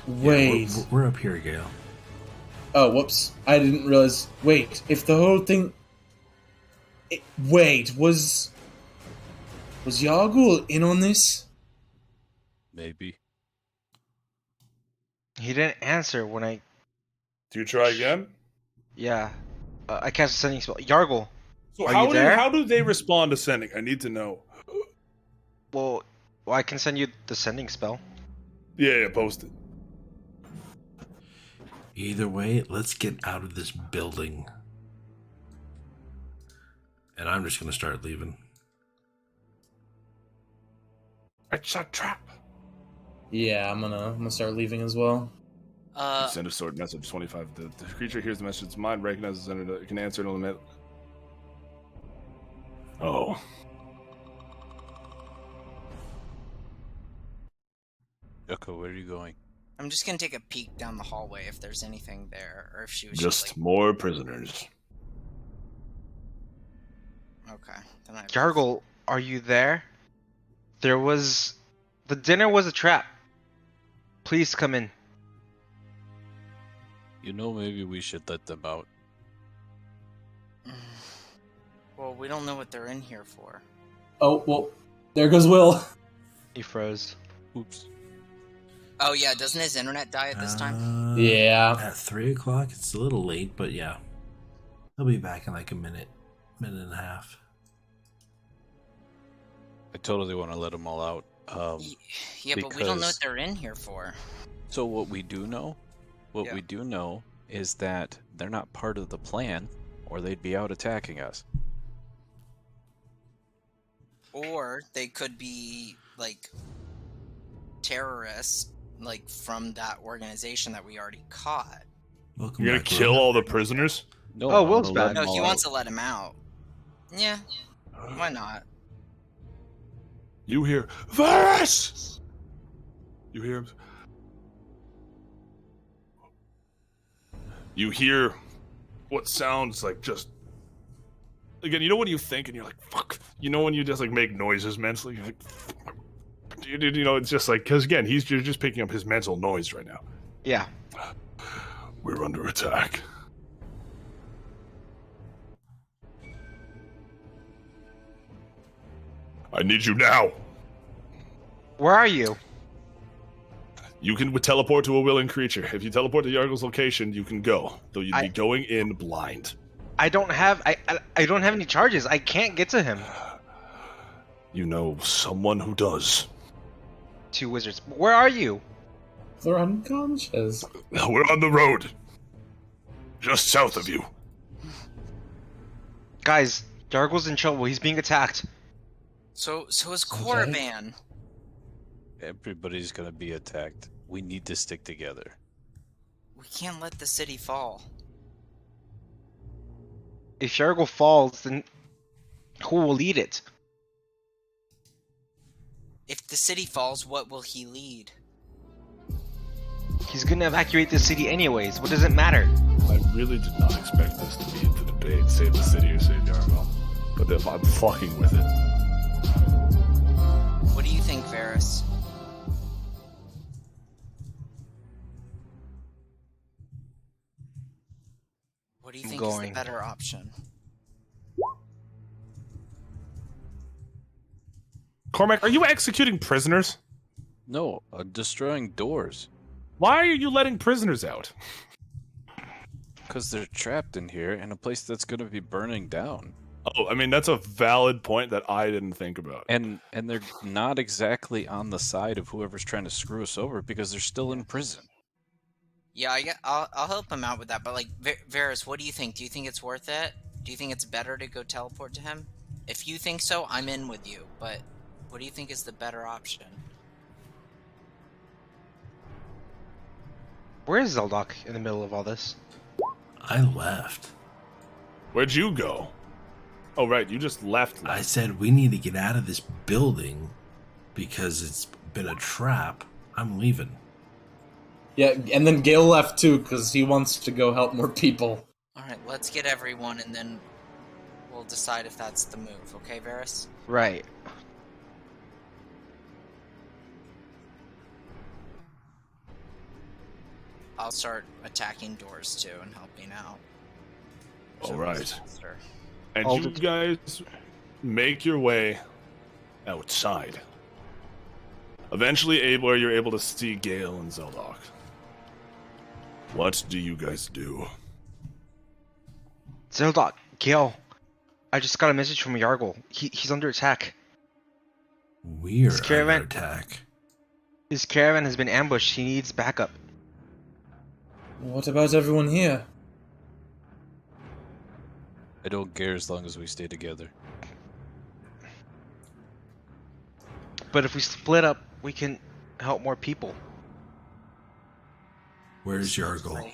Wait. Yeah, we're up here, Gale. Oh, whoops. I didn't realize. Wait, if the whole thing... Wait, was Yargol in on this? Maybe. He didn't answer when I... Do you try again? Yeah. I cast a sending spell. Yargol, So are how you there? how do they respond to sending? I need to know. Well, I can send you the sending spell. Yeah, post it. Either way, let's get out of this building. And I'm just gonna start leaving. It's a trap. Yeah, I'm gonna start leaving as well. Send a sword message 25. The creature hears the message. Its mind recognizes it. It can answer it on the minute. Oh. Yucko, where are you going? I'm just gonna take a peek down the hallway if there's anything there, or if she was Just like... more prisoners. Okay. Then I... Yargol, are you there? The dinner was a trap. Please come in. You know, maybe we should let them out. Well, we don't know what they're in here for. Oh, well, there goes Will. He froze. Oops. Oh yeah, doesn't his internet die at this time? Yeah. At 3 o'clock, it's a little late, but yeah. He'll be back in like a minute and a half. I totally want to let them all out. Yeah, but we don't know what they're in here for. So what we do know is that they're not part of the plan, or they'd be out attacking us. Or they could be, like, terrorists, like, from that organization that we already caught. Welcome You're gonna back, kill Will. all the prisoners? No, Oh, Will's back. No, he wants to let him out. Yeah, why not? You hear Varus! You hear him? You hear what sounds like just... Again, you know when you think and you're like, fuck. You know when you just like make noises mentally? You're like, fuck. You know, it's just like, because again, you're just picking up his mental noise right now. Yeah. We're under attack. I need you now. Where are you? You can teleport to a willing creature. If you teleport to Yargol's location, you can go. Though you'd be going in blind. I don't have I don't have any charges. I can't get to him. You know someone who does. 2 wizards. Where are you? They're unconscious. We're on the road. Just south of you. Guys, Yargol's in trouble. He's being attacked. So is Korriban. Everybody's gonna be attacked. We need to stick together. We can't let the city fall. If Yargol falls, then who will lead it? If the city falls, what will he lead? He's gonna evacuate the city anyways. What does it matter? I really did not expect this to be the debate, save the city or save Yargol. But if I'm fucking with it. What do you think, Varus? What do you think is the better option? Cormac, are you executing prisoners? No, destroying doors. Why are you letting prisoners out? Because they're trapped in here in a place that's going to be burning down. Oh, I mean, that's a valid point that I didn't think about. And they're not exactly on the side of whoever's trying to screw us over because they're still in prison. Yeah, I'll help him out with that. But like, Varus, what do you think? Do you think it's worth it? Do you think it's better to go teleport to him? If you think so, I'm in with you. But what do you think is the better option? Where is Zeldok in the middle of all this? I left. Where'd you go? Oh, right, you just left. I said we need to get out of this building because it's been a trap. I'm leaving. Yeah, and then Gale left too because he wants to go help more people. Alright, let's get everyone and then we'll decide if that's the move, okay, Varys? Right. I'll start attacking doors too and helping out. All right. Faster. And you guys make your way outside. Eventually, you're able to see Gale and Zeldok. What do you guys do? Zeldok, Gale, I just got a message from Yargol. He's under attack. We're under attack. His caravan has been ambushed. He needs backup. What about everyone here? I don't care as long as we stay together. But if we split up, we can help more people. Where's Yargol?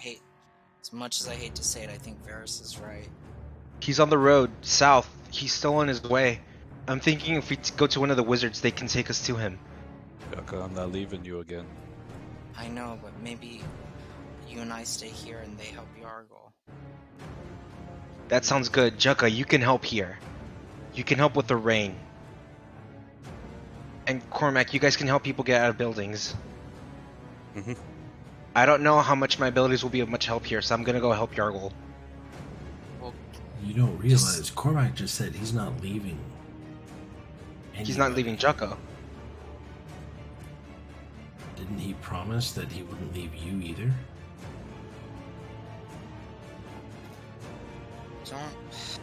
As much as I hate to say it, I think Varys is right. He's on the road, south. He's still on his way. I'm thinking if we go to one of the wizards, they can take us to him. Jaka, I'm not leaving you again. I know, but maybe you and I stay here and they help Yargol. That sounds good. Jaka, you can help here. You can help with the rain. And Cormac, you guys can help people get out of buildings. Mm-hmm. I don't know how much my abilities will be of much help here, so I'm gonna go help Yargol. Well, you don't realize Cormac just said he's not leaving. He's not leaving Jaka. Didn't he promise that he wouldn't leave you either? Don't.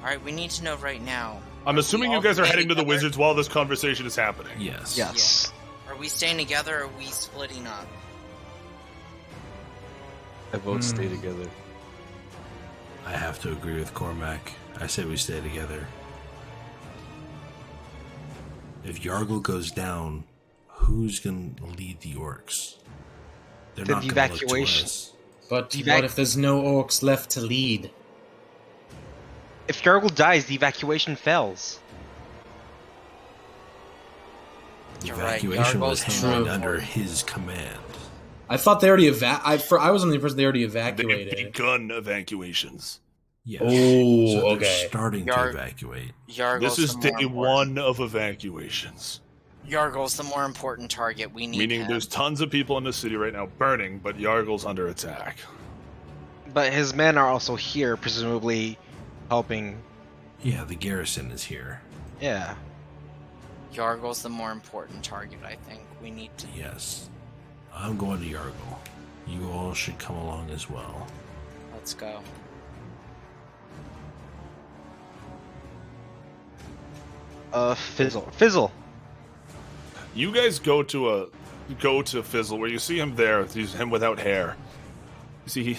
Alright, we need to know right now. I'm assuming you guys are heading to the wizards while this conversation is happening. Yes. Yes. Yeah. Are we staying together or are we splitting up? I vote stay together. I have to agree with Cormac. I say we stay together. If Yargol goes down, who's going to lead the orcs? They're The not going to look to evacuation. us. But what if there's no orcs left to lead? If Yargol dies, the evacuation fails. The You're right, evacuation was Yargol's handled true. under his command. I thought they already I was under the impression they already They've evacuated. begun evacuations. Yes. Oh, So they're okay. starting to evacuate. This is day one of evacuations. Yargol's the more important target. We need Meaning him. there's tons of people in the city right now burning, but Yargol's under attack. But his men are also here, presumably helping. Yeah, the garrison is here. Yeah. Yargol's the more important target, I think. We need to... Yes. I'm going to Yargol. You all should come along as well. Let's go. Fizzle. You guys go to Fizzle where you see him there. He's him without hair. You see,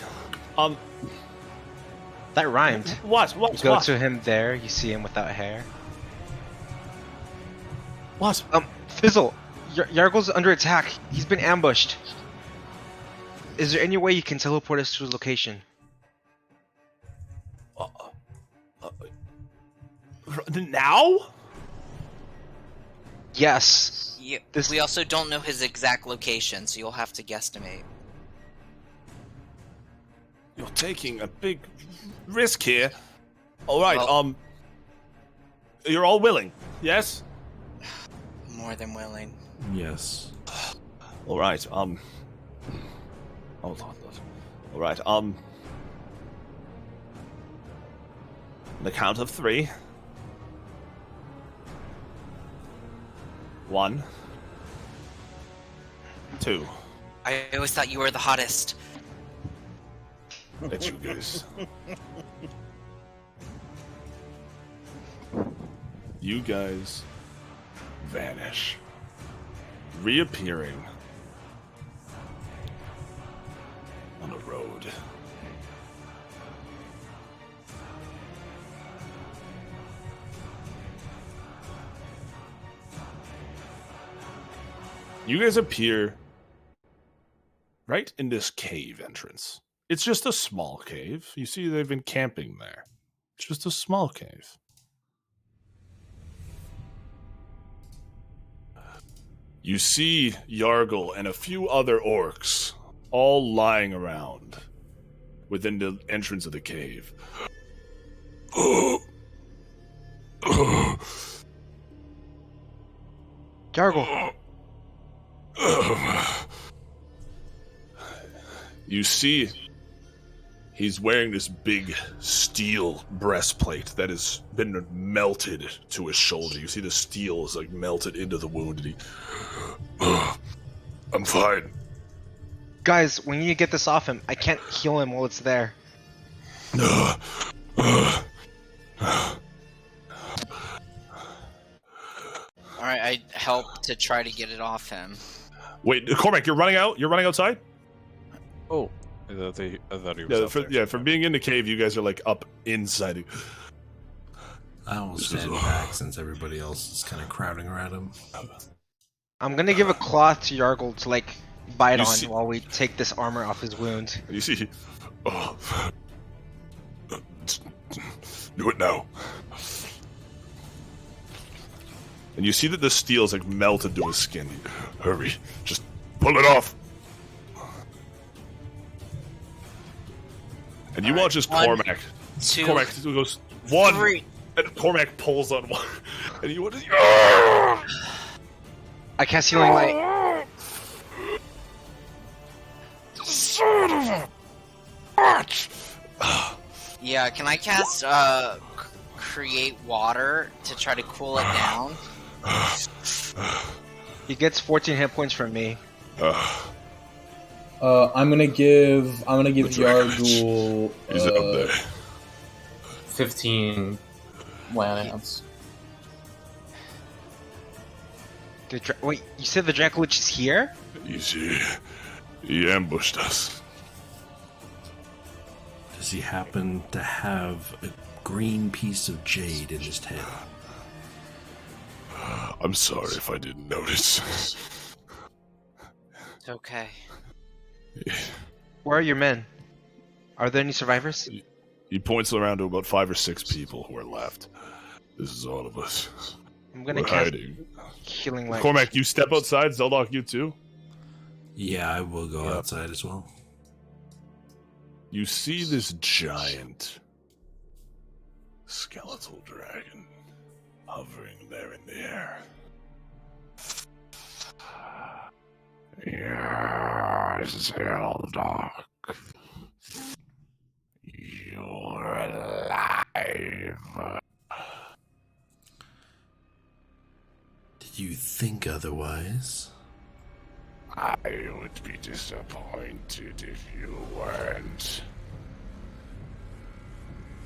That rhymed. What? You go to him there, you see him without hair. What? Fizzle, Yargol's under attack. He's been ambushed. Is there any way you can teleport us to his location? Now? Yes. Yeah, we also don't know his exact location, so you'll have to guesstimate. You're taking a big risk here. All right. Well- You're all willing, yes? More than willing. Yes. All right. Hold on. All right. The count of 3. 1, 2. I always thought you were the hottest. Let you guys. You guys vanish, reappearing on a road. You guys appear right in this cave entrance. It's just a small cave. You see they've been camping there. It's just a small cave. You see Yargol and a few other orcs all lying around within the entrance of the cave. Yargol. You see he's wearing this big steel breastplate that has been melted to his shoulder. You see the steel is like melted into the wound, and I'm fine. Guys, we need to get this off him. I can't heal him while it's there. Alright, I help to try to get it off him. Wait, Cormac, you're running out? You're running outside? Oh, I thought he was from being in the cave, you guys are like up inside. I will stand back since everybody else is kind of crowding around him. I'm gonna give a cloth to Yargol to like bite on while we take this armor off his wound. You see, do it now. And you see that the steel is like melted to his skin. Hurry, just pull it off. And you watch as Cormac. Cormac goes 1, 3. And Cormac pulls on 1. And you watch. I cast healing light. Son of a bitch! Yeah, can I cast create water to try to cool it down? He gets 14 hit points from me. I'm gonna give Yargol He's up there. 15 land ounce. Wait, you said the Draco Lich is here? You see, he ambushed us. Does he happen to have a green piece of jade in his tail? I'm sorry if I didn't notice. It's okay. Where are your men? Are there any survivors? He points around to about 5 or 6 people who are left. This is all of us. I'm gonna We're cast hiding. healing light. Cormac, you step outside. Zeldok, you too? Yeah, I will go outside as well. You see this giant skeletal dragon hovering there in the air. Yes, Zeldok. You're alive. Did you think otherwise? I would be disappointed if you weren't.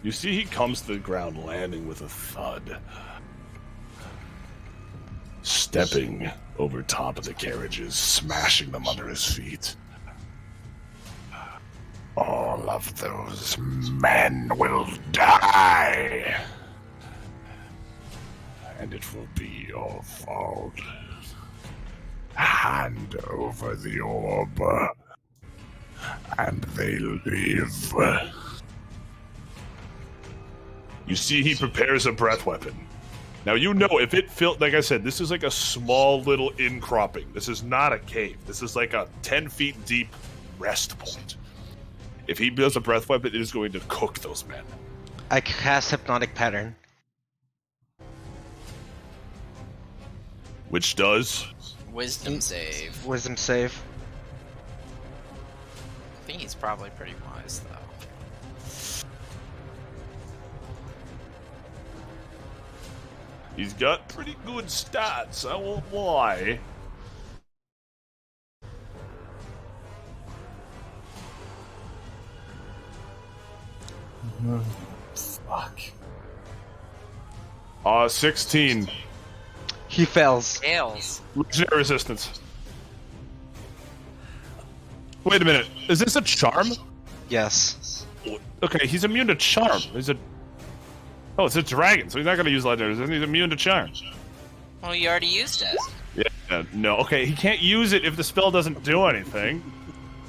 You see he comes to the ground landing with a thud. Stepping over top of the carriages, smashing them under his feet. All of those men will die. And it will be your fault. Hand over the orb, and they live. You see he prepares a breath weapon. Now you know if it felt, like I said, this is like a small little incropping. This is not a cave. This is like a 10 feet deep rest point. If he builds a breath weapon, it is going to cook those men. I cast Hypnotic Pattern. Which does? Wisdom save. Wisdom save. I think he's probably pretty wise, though. He's got pretty good stats, I won't lie. Fuck. 16. He fails. Fails. Legendary resistance. Wait a minute. Is this a charm? Yes. Okay, he's immune to charm. Oh, it's a dragon, so he's not going to use legendary resistance. He's immune to charm. Well, you already used it. Yeah, no. Okay, he can't use it if the spell doesn't do anything.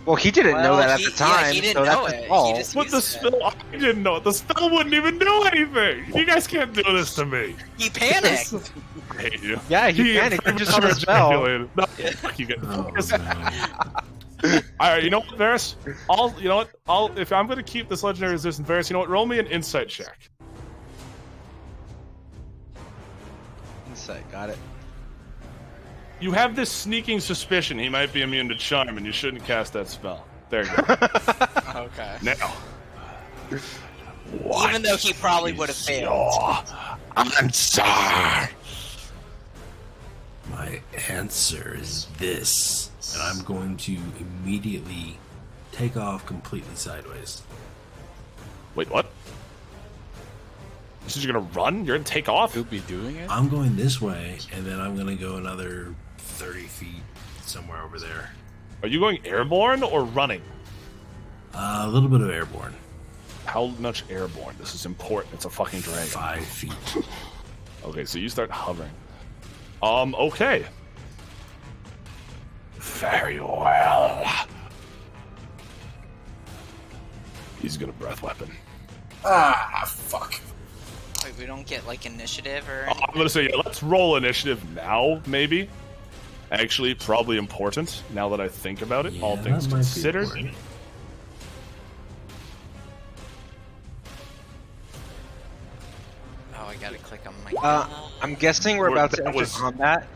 Well, he didn't know that at the time. Yeah, he didn't so know that's it. his fault. He just But the used spell, it. I didn't know it. The spell wouldn't even do anything. You guys can't do this to me. He panicked. I hate you. Yeah, he panicked. He just saw the spell. ejaculated. No, fuck you guys. All right, you know what, Varys? If I'm gonna keep this legendary resistance, Varys, you know what? Roll me an insight check. Insight, got it. You have this sneaking suspicion he might be immune to charm, and you shouldn't cast that spell. There you go. Okay. Now, Even though he probably would have failed. Answer. My answer is this, and I'm going to immediately take off completely sideways. Wait, what? So you're gonna run? You're gonna take off? You'll be doing it? I'm going this way, and then I'm gonna go another 30 feet somewhere over there. Are you going airborne or running? A little bit of airborne. How much airborne? This is important. It's a fucking dragon. 5 feet. Okay, so you start hovering. Okay. Very well. He's gonna breath weapon. Ah, fuck. Wait, we don't get like initiative or I'm gonna say, yeah, let's roll initiative now, maybe. Actually, probably important, now that I think about it, all things considered. Oh, I gotta click on my... I'm guessing we're about to enter was- combat.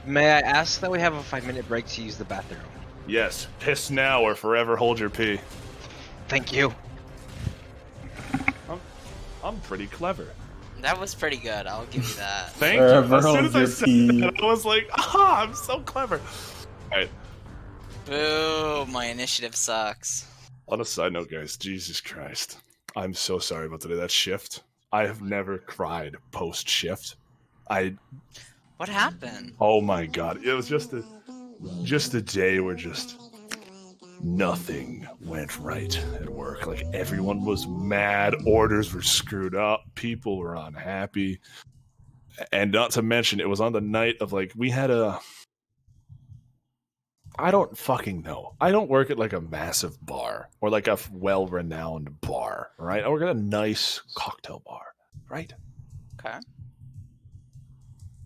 May I ask that we have a 5-minute break to use the bathroom? Yes, piss now or forever hold your pee. Thank you. I'm pretty clever. That was pretty good, I'll give you that. Thank you. As soon as I said that, I was like, aha, I'm so clever. Alright. Boo, my initiative sucks. On a side note, guys, Jesus Christ. I'm so sorry about today. That shift. I have never cried post-shift. What happened? Oh my god. It was just a day where just nothing went right at work. Like, everyone was mad, orders were screwed up, people were unhappy. And not to mention, it was on the night of, like, we had I don't fucking know. I don't work at, like, a massive bar or, like, a well-renowned bar, right? I work at a nice cocktail bar, right? Okay.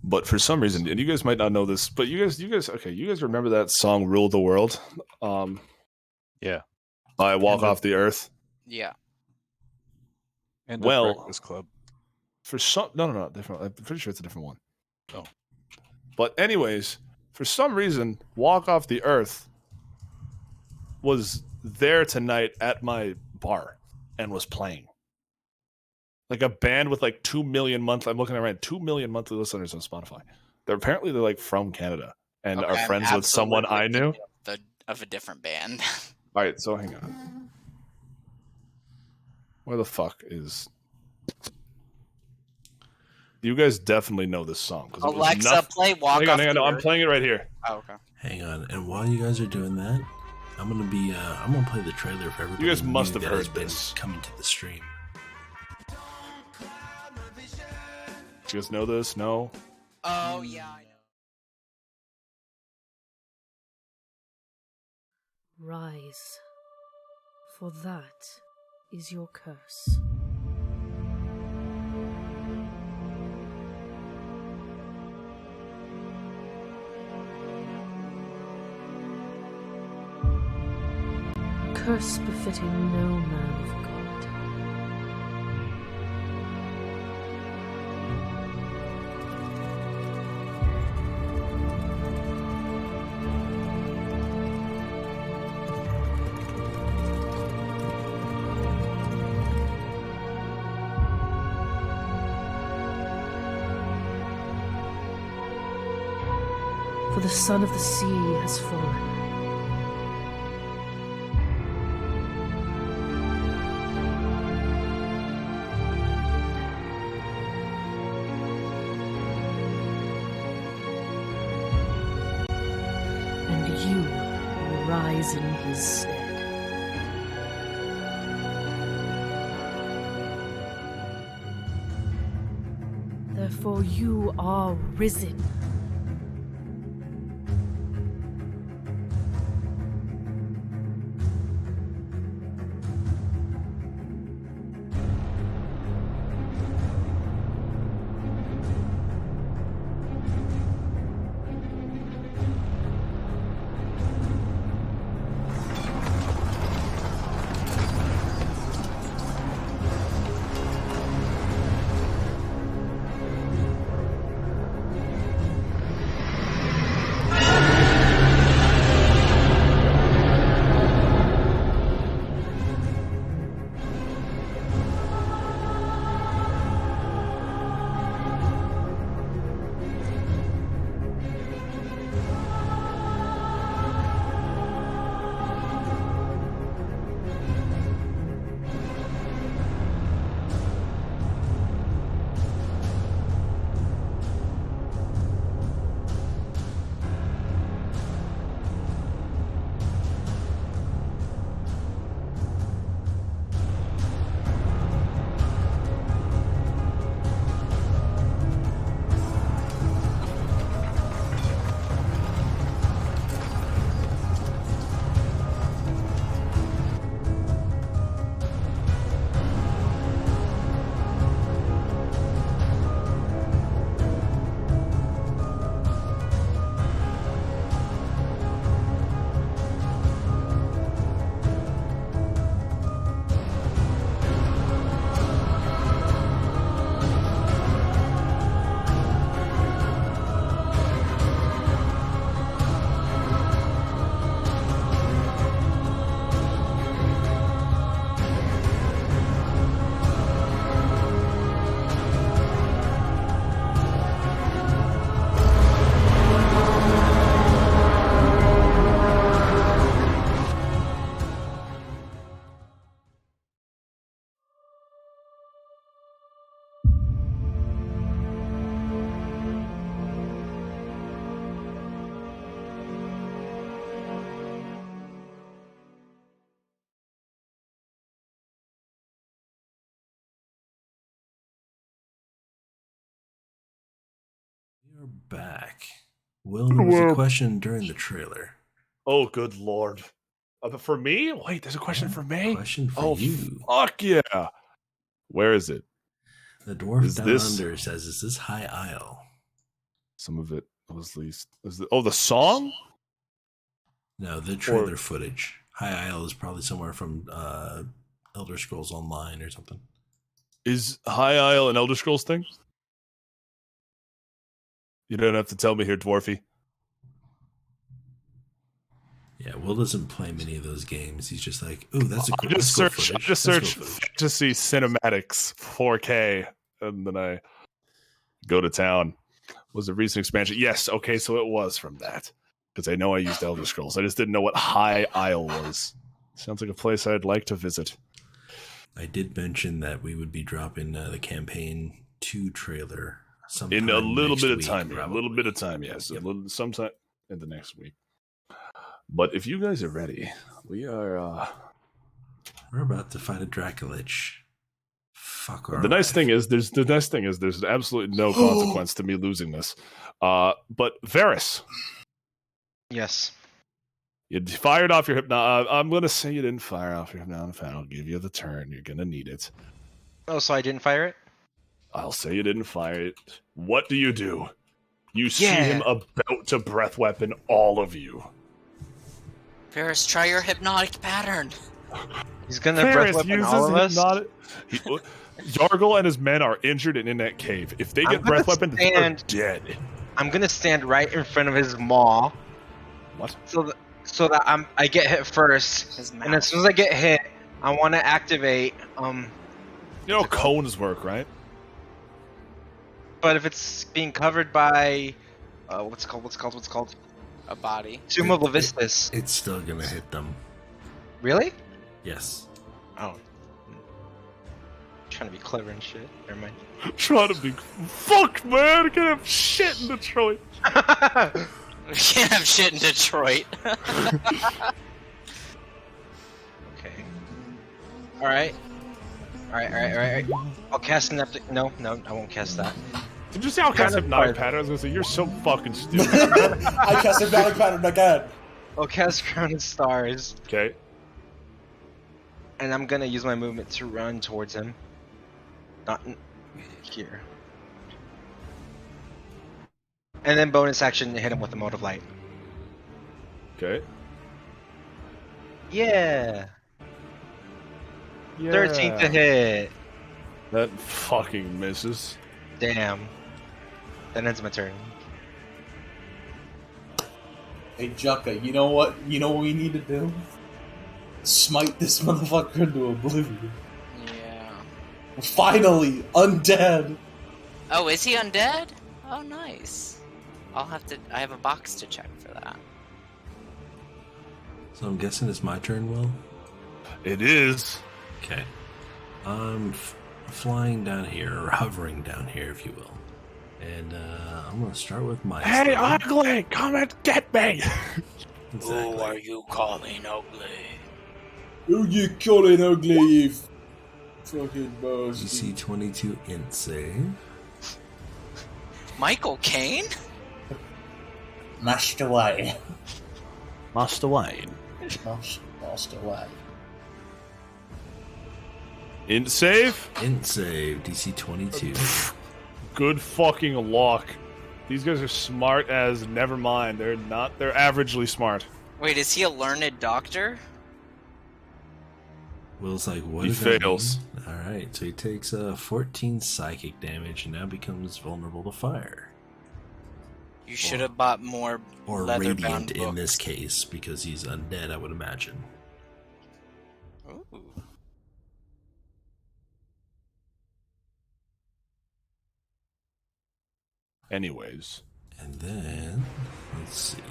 But for some reason, and you guys might not know this, but you guys remember that song "Rule the World"? Yeah. I Walk Off the Earth. Yeah. And well, Breakfast Club. For some, no, different. I'm pretty sure it's a different one. Oh. But anyways, for some reason, Walk Off the Earth was there tonight at my bar and was playing. Like a band with like 2 million monthly. I'm looking at right, 2 million monthly listeners on Spotify. They're like from Canada and are I'm friends with someone I knew. Of a different band. All right, so hang on. Where the fuck is? You guys definitely know this song. Alexa, play Walk Off the Hang on, I'm Earth. playing it right here. Oh, okay. Hang on, and while you guys are doing that, I'm gonna play the trailer for everybody. You guys must new have that has heard been this. coming to the stream. Do you guys know this? No. Oh yeah. I know. Rise, for that is your curse. Curse befitting no man of God. For the son of the sea has fallen. And you will rise in his stead. Therefore you are risen. We're back. Will, there was a question during the trailer. Oh, good lord. For me? Wait, there's a question for me? Question for you. Fuck yeah. Where is it? The dwarf Is down this- under says, "Is this High Isle?" Some of it was least. The song? No, the trailer footage. High Isle is probably somewhere from Elder Scrolls Online or something. Is High Isle an Elder Scrolls thing? You don't have to tell me here, Dwarfy. Yeah, Will doesn't play many of those games. He's just like, "Ooh, that's a cool." I just search footage. Fantasy Cinematics 4K, and then I go to town. Was a recent expansion? Yes. Okay, so it was from that because I know I used Elder Scrolls. I just didn't know what High Isle was. Sounds like a place I'd like to visit. I did mention that we would be dropping the campaign 2 trailer sometime In a little next bit of week, time, probably. a little bit of time, yes, sometime in the next week. But if you guys are ready, we are. We're about to fight a Draculich. Fuck our The nice life. thing is, there's absolutely no consequence to me losing this. But Varys, Yes. you fired off your hypno. I'm gonna say you didn't fire off your hypnotic. I'll give you the turn. You're gonna need it. Oh, so I didn't fire it? I'll say you didn't fire it. What do? You see Yeah. him about to breath weapon all of you. Ferris, try your hypnotic pattern. He's gonna breath weapon all of us? Yargol and his men are injured and in that cave. If they I'm get breath gonna weapon, they're stand- dead. I'm gonna stand right in front of his maw. What? So that I get hit first, and as soon as I get hit, I want to activate. You know cones work, right? But if it's being covered by, what's it called? A body. Tomb of Levistus. It's still gonna hit them. Really? Yes. Oh. Trying to be clever and shit. Never mind. Trying to be. Fuck, man! I can't have shit in Detroit. We can't have shit in Detroit. Okay. Alright. I'll cast an epic. No, I won't cast that. Did you say I'll cast hypnotic pattern? I was gonna say you're so fucking stupid. I cast hypnotic pattern again. I'll cast Crown of Stars. Okay. And I'm gonna use my movement to run towards him. Not here. And then bonus action hit him with a mode of light. Okay. Yeah. 13 to hit. That fucking misses. Damn. That ends my turn. Hey Jucka, you know what? You know what we need to do? Smite this motherfucker into oblivion. Yeah. Finally, undead. Oh, is he undead? Oh, nice. I have a box to check for that. So I'm guessing it's my turn, Will? It is. Okay. I'm flying down here, or hovering down here, if you will. And I'm going to start with my... Hey, Ugly! Come and get me! Exactly. Who are you calling ugly? Who you calling ugly, you fucking boss? DC 22 int save. Michael Caine? Mashed away. Master Wayne. Mashed away. Int save? Int save, DC 22. Good fucking luck. These guys are smart as never mind. They're averagely smart. Wait, is he a learned doctor? Will's like, what He does that fails. mean? Alright, so he takes 14 psychic damage and now becomes vulnerable to fire. You should have bought more Or leather-bound radiant in books. this case, because he's undead, I would imagine. Ooh. Anyways. And then, let's see.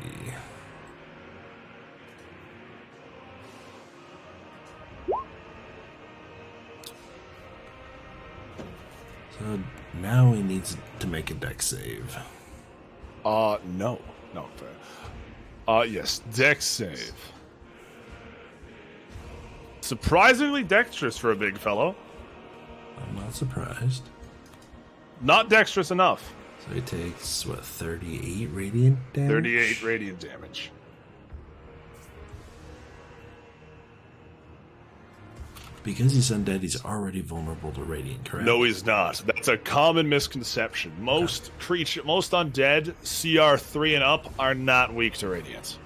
So now he needs to make a dex save. No. Yes, dex save. Surprisingly dexterous for a big fellow. I'm not surprised. Not dexterous enough. So So he takes, what, 38 radiant damage? 38 radiant damage. Because he's undead, he's already vulnerable to radiant, correct? No, he's not. That's a common misconception. Most undead, CR 3 and up, are not weak to radiant.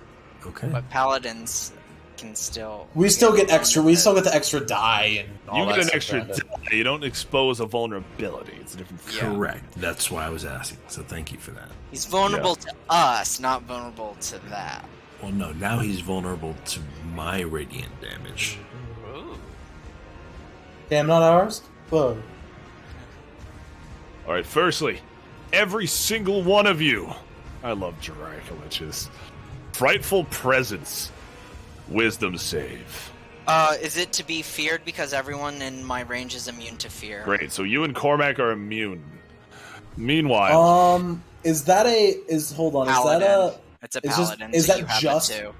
Okay. But paladins can still. We still get extra. We still get the extra die and all You that get an stuff extra around it. die. You don't expose a vulnerability. It's a different thing. Correct. That's why I was asking. So thank you for that. He's vulnerable to us, not vulnerable to that. Well, no, now he's vulnerable to my radiant damage. Damn, not ours? Whoa. Alright, firstly, every single one of you. I love Dracolich's. Frightful Presence. Wisdom save. Is it to be feared because everyone in my range is immune to fear? Great, so you and Cormac are immune. Meanwhile, is that a hold on? Paladin. Is that a? It's a is paladin. This, is so that you have just it too.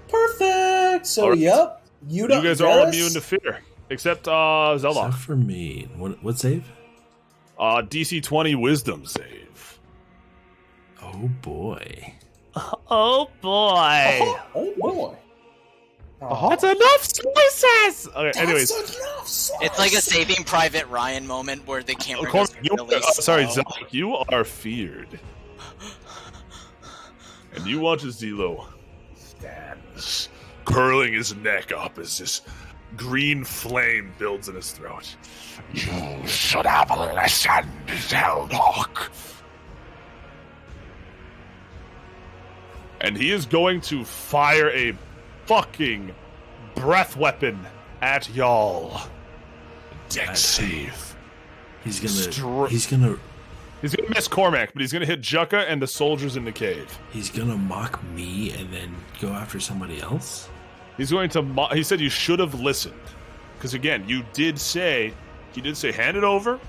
perfect? So All right. yep, you guys are all immune to fear, except Zelok. Except for me. What save? DC 20 Wisdom save. Oh boy. Oh boy. Oh boy. That's enough slices! Okay, anyways. It's like a Saving Private Ryan moment where the camera goes Cormac, really sorry, slow. Zelok, you are feared. And you watch as Zelo stands, curling his neck up as this green flame builds in his throat. You should have listened, Zelok. And he is going to fire a fucking breath weapon at y'all. Dex save. He's gonna miss Cormac, but he's gonna hit Jukka and the soldiers in the cave. He's gonna mock me and then go after somebody else? He's going to he said you should have listened. Because again, he did say hand it over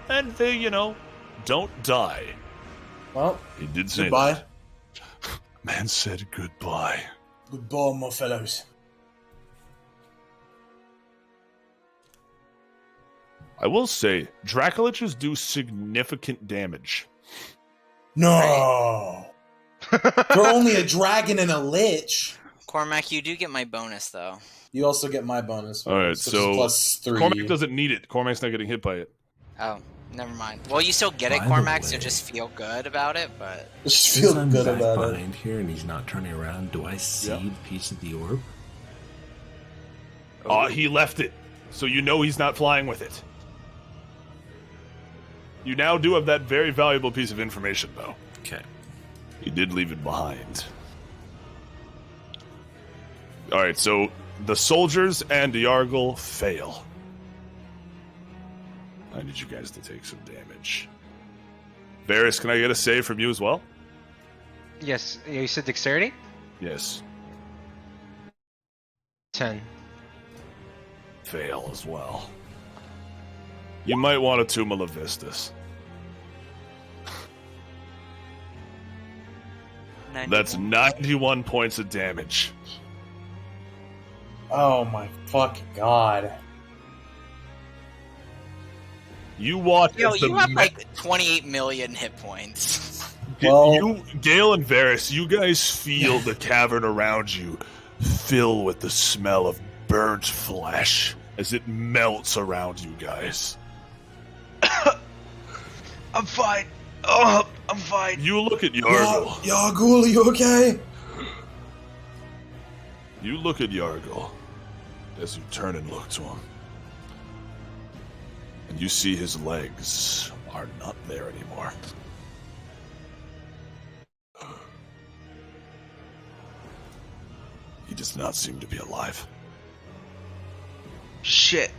and they, don't die. Well, he did say goodbye. that. Man said goodbye. Goodbye, my fellows. I will say, Dracoliches do significant damage. No. They're only a dragon and a lich. Cormac, you do get my bonus though. You also get my bonus. All right, which is so +3. Cormac doesn't need it. Cormac's not getting hit by it. Oh, never mind. Well, you still get it, By the Cormac, so way- just feel good about it. But Just Since feel I'm good back about it. behind here and he's not turning around, do I see the piece of the orb? He left it, so you know he's not flying with it. You now do have that very valuable piece of information, though. Okay. He did leave it behind. Alright, so the soldiers and Yargol fail. I need you guys to take some damage. Varys, can I get a save from you as well? Yes, you said dexterity? Yes. 10. Fail as well. You might want to Tomb of Levistus. That's 91 points of damage. Oh my fucking god. You watch yo, as the you have like 28 million hit points. Gale and Varys, you guys feel the cavern around you fill with the smell of burnt flesh as it melts around you guys. I'm fine. Oh, I'm fine. You look at Yargol. Yargol, are you okay? You look at Yargol as you turn and look to him. And you see his legs are not there anymore. He does not seem to be alive. Shit.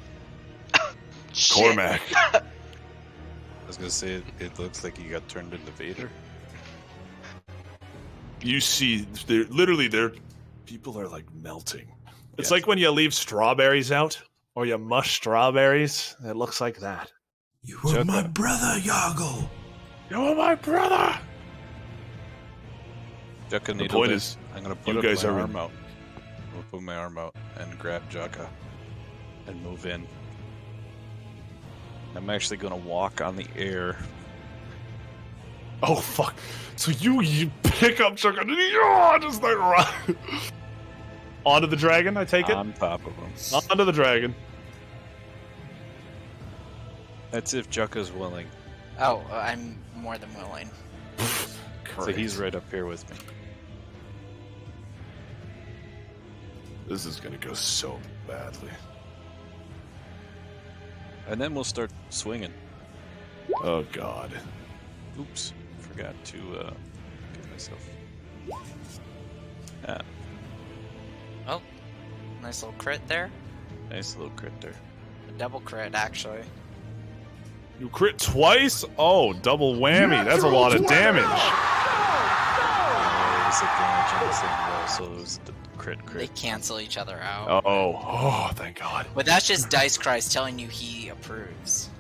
Cormac. I was gonna say it looks like he got turned into Vader. You see, their people are like melting. It's like when you leave strawberries out, or you mush strawberries. It looks like that. You were my brother, Yargol. You were my brother. Jukka The point is, I'm gonna put you guys my are arm out. I'm gonna put my arm out and grab Jukka and move in. I'm actually gonna walk on the air Oh fuck! So you pick up Chuck and just like run onto the dragon. I take it on top of him. Onto the dragon. That's if Jucka's willing. Oh, I'm more than willing. So he's right up here with me. This is gonna go so badly. And then we'll start swinging. Oh god. Oops. Forgot to get myself. Ah, Oh, nice little crit there. nice little crit there. A double crit, actually. You crit twice? Oh, double whammy. That's a lot of damage. It was advantage on the same roll, so it was the crit. They cancel each other out. Oh, thank God. But that's just Dice Christ telling you he approves.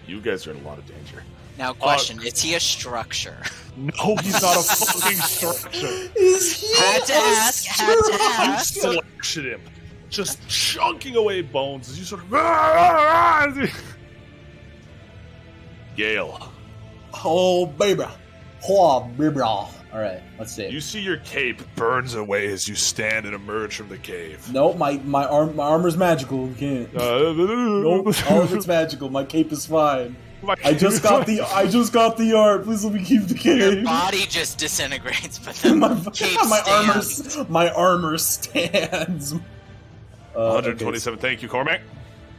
You guys are in a lot of danger. Now, question: is he a structure? No, he's not a fucking structure. Is he Had to ask. Had to ask. Selection him, just chunking away bones as you sort of. Gale. Oh, baby. Oh, baby. Alright, let's see. You see your cape burns away as you stand and emerge from the cave. Nope, my armor's magical. You can't. Nope, all of it's magical. My cape is fine. I just got the art. Please let me keep the cape. Your body just disintegrates, but then my armor stands. 127. Thank you, Cormac.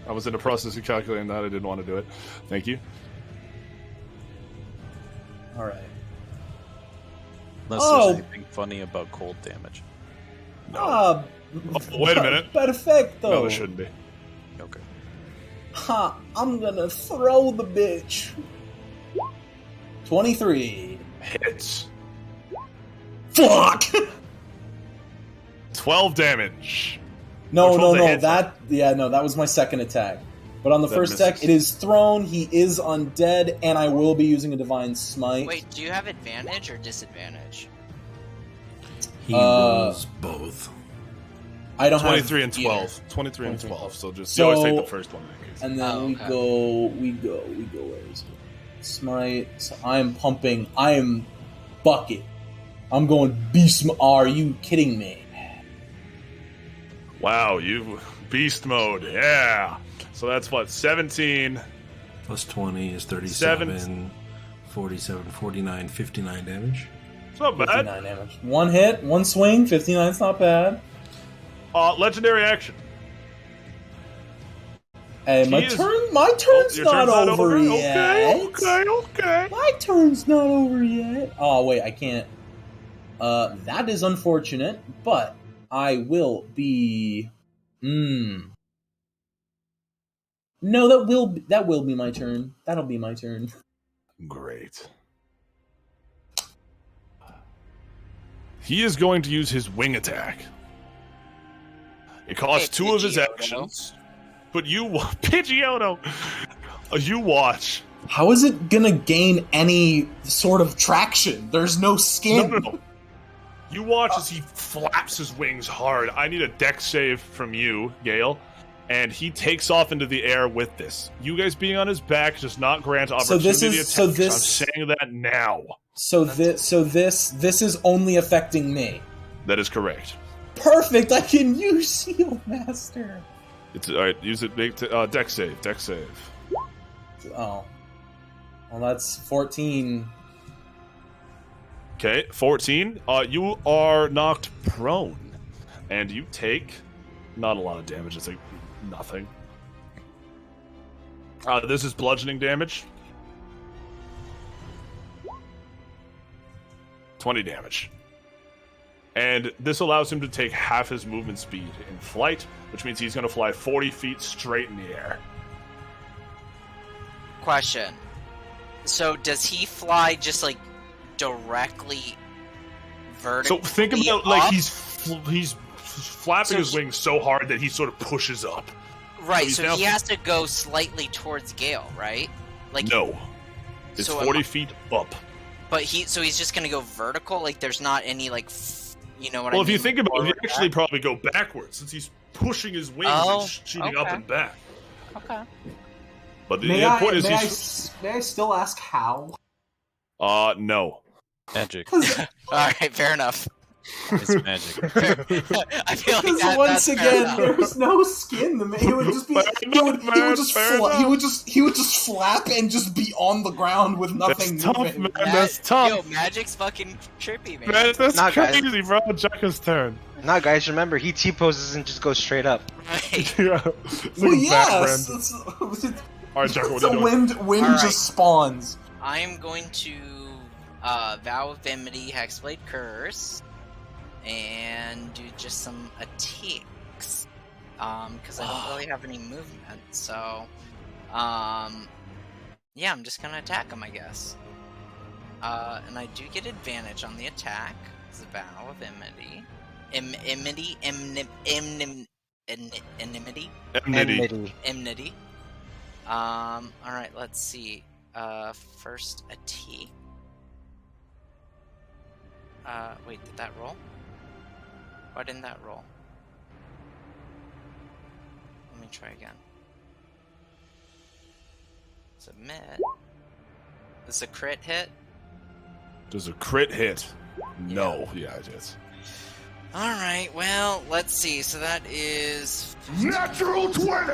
I was in the process of calculating that. I didn't want to do it. Thank you. All right. Unless there's anything funny about cold damage. No. Wait a minute. Perfecto. No, there shouldn't be. Okay. Ha! I'm gonna throw the bitch. 23. Hits. Fuck! 12 damage. No, Which one's a hit? that was my second attack. But on the That first misses. attack, it is thrown, he is undead, and I will be using a Divine Smite. Wait, do you have advantage or disadvantage? He rolls both. I don't have 23 and 12. either. 23 and 12. So just So- you always take the first one in that case. And then we go, where is it? Smite. So I am bucket. I'm going beast. Are you kidding me? Wow, you beast mode. Yeah. So that's what, 17 plus 20 is 37, 47, 49, 59 damage. It's not bad. 59 damage. One hit, one swing, 59. It's not bad. Legendary action. Hey, my turn's your not turn's over yet. Okay. My turn's not over yet. Oh wait, I can't. That is unfortunate, but I will be. No, that will be my turn. That'll be my turn. Great. He is going to use his wing attack. It costs two of his actions. But you, Pidgeotto, you watch. How is it gonna gain any sort of traction? There's no skin. No. You watch as he flaps his wings hard. I need a dex save from you, Gale. And he takes off into the air with this. You guys being on his back does not grant opportunity attacks. I'm saying that now. So this is only affecting me. That is correct. Perfect. I can use Shield Master. It's all right. Use it. Make dex save. Dex save. Oh, well, that's 14. Okay, 14. You are knocked prone, and you take not a lot of damage. It's like nothing. This is bludgeoning damage. 20 damage. And this allows him to take half his movement speed in flight, which means he's going to fly 40 feet straight in the air. Question. So does he fly just like directly vertically? So think about like he's flapping his wings so hard that he sort of pushes up. Right, So so he's he now- has to go slightly towards Gale, right? Like No. It's So 40 feet up. But he's just gonna go vertical. Like there's not any like, you know what I Well, mean? if you think about it, Forward he'd actually back? probably go backwards since he's pushing his wings and shooting up and back. Okay. But the point is, may I still ask how? No. Magic. All right, fair enough. It's magic. I feel like Because once again, there's no skin. He would just be. He would just flap and just be on the ground with nothing That's moving. tough, man. That's tough. Yo, magic's fucking trippy, man. Man, that's Nah, guys. crazy, bro. Jacka's turn. Nah, guys, remember he T-poses and just goes straight up. Yeah. Well, yes. All right, Jacko, what So are you doing? wind just spawns. I am going to vow of enmity, hexblade curse, and do just some attacks. Because I don't really have any movement, so yeah, I'm just gonna attack him, I guess. And I do get advantage on the attack. It's a vow of enmity. Enmity. Alright, let's see. First attack. Wait, did that roll? Why didn't that roll? Let me try again. Submit. Is a crit hit? Does a crit hit? No. Yeah, it is. Alright, well, let's see. So that is... Natural 20!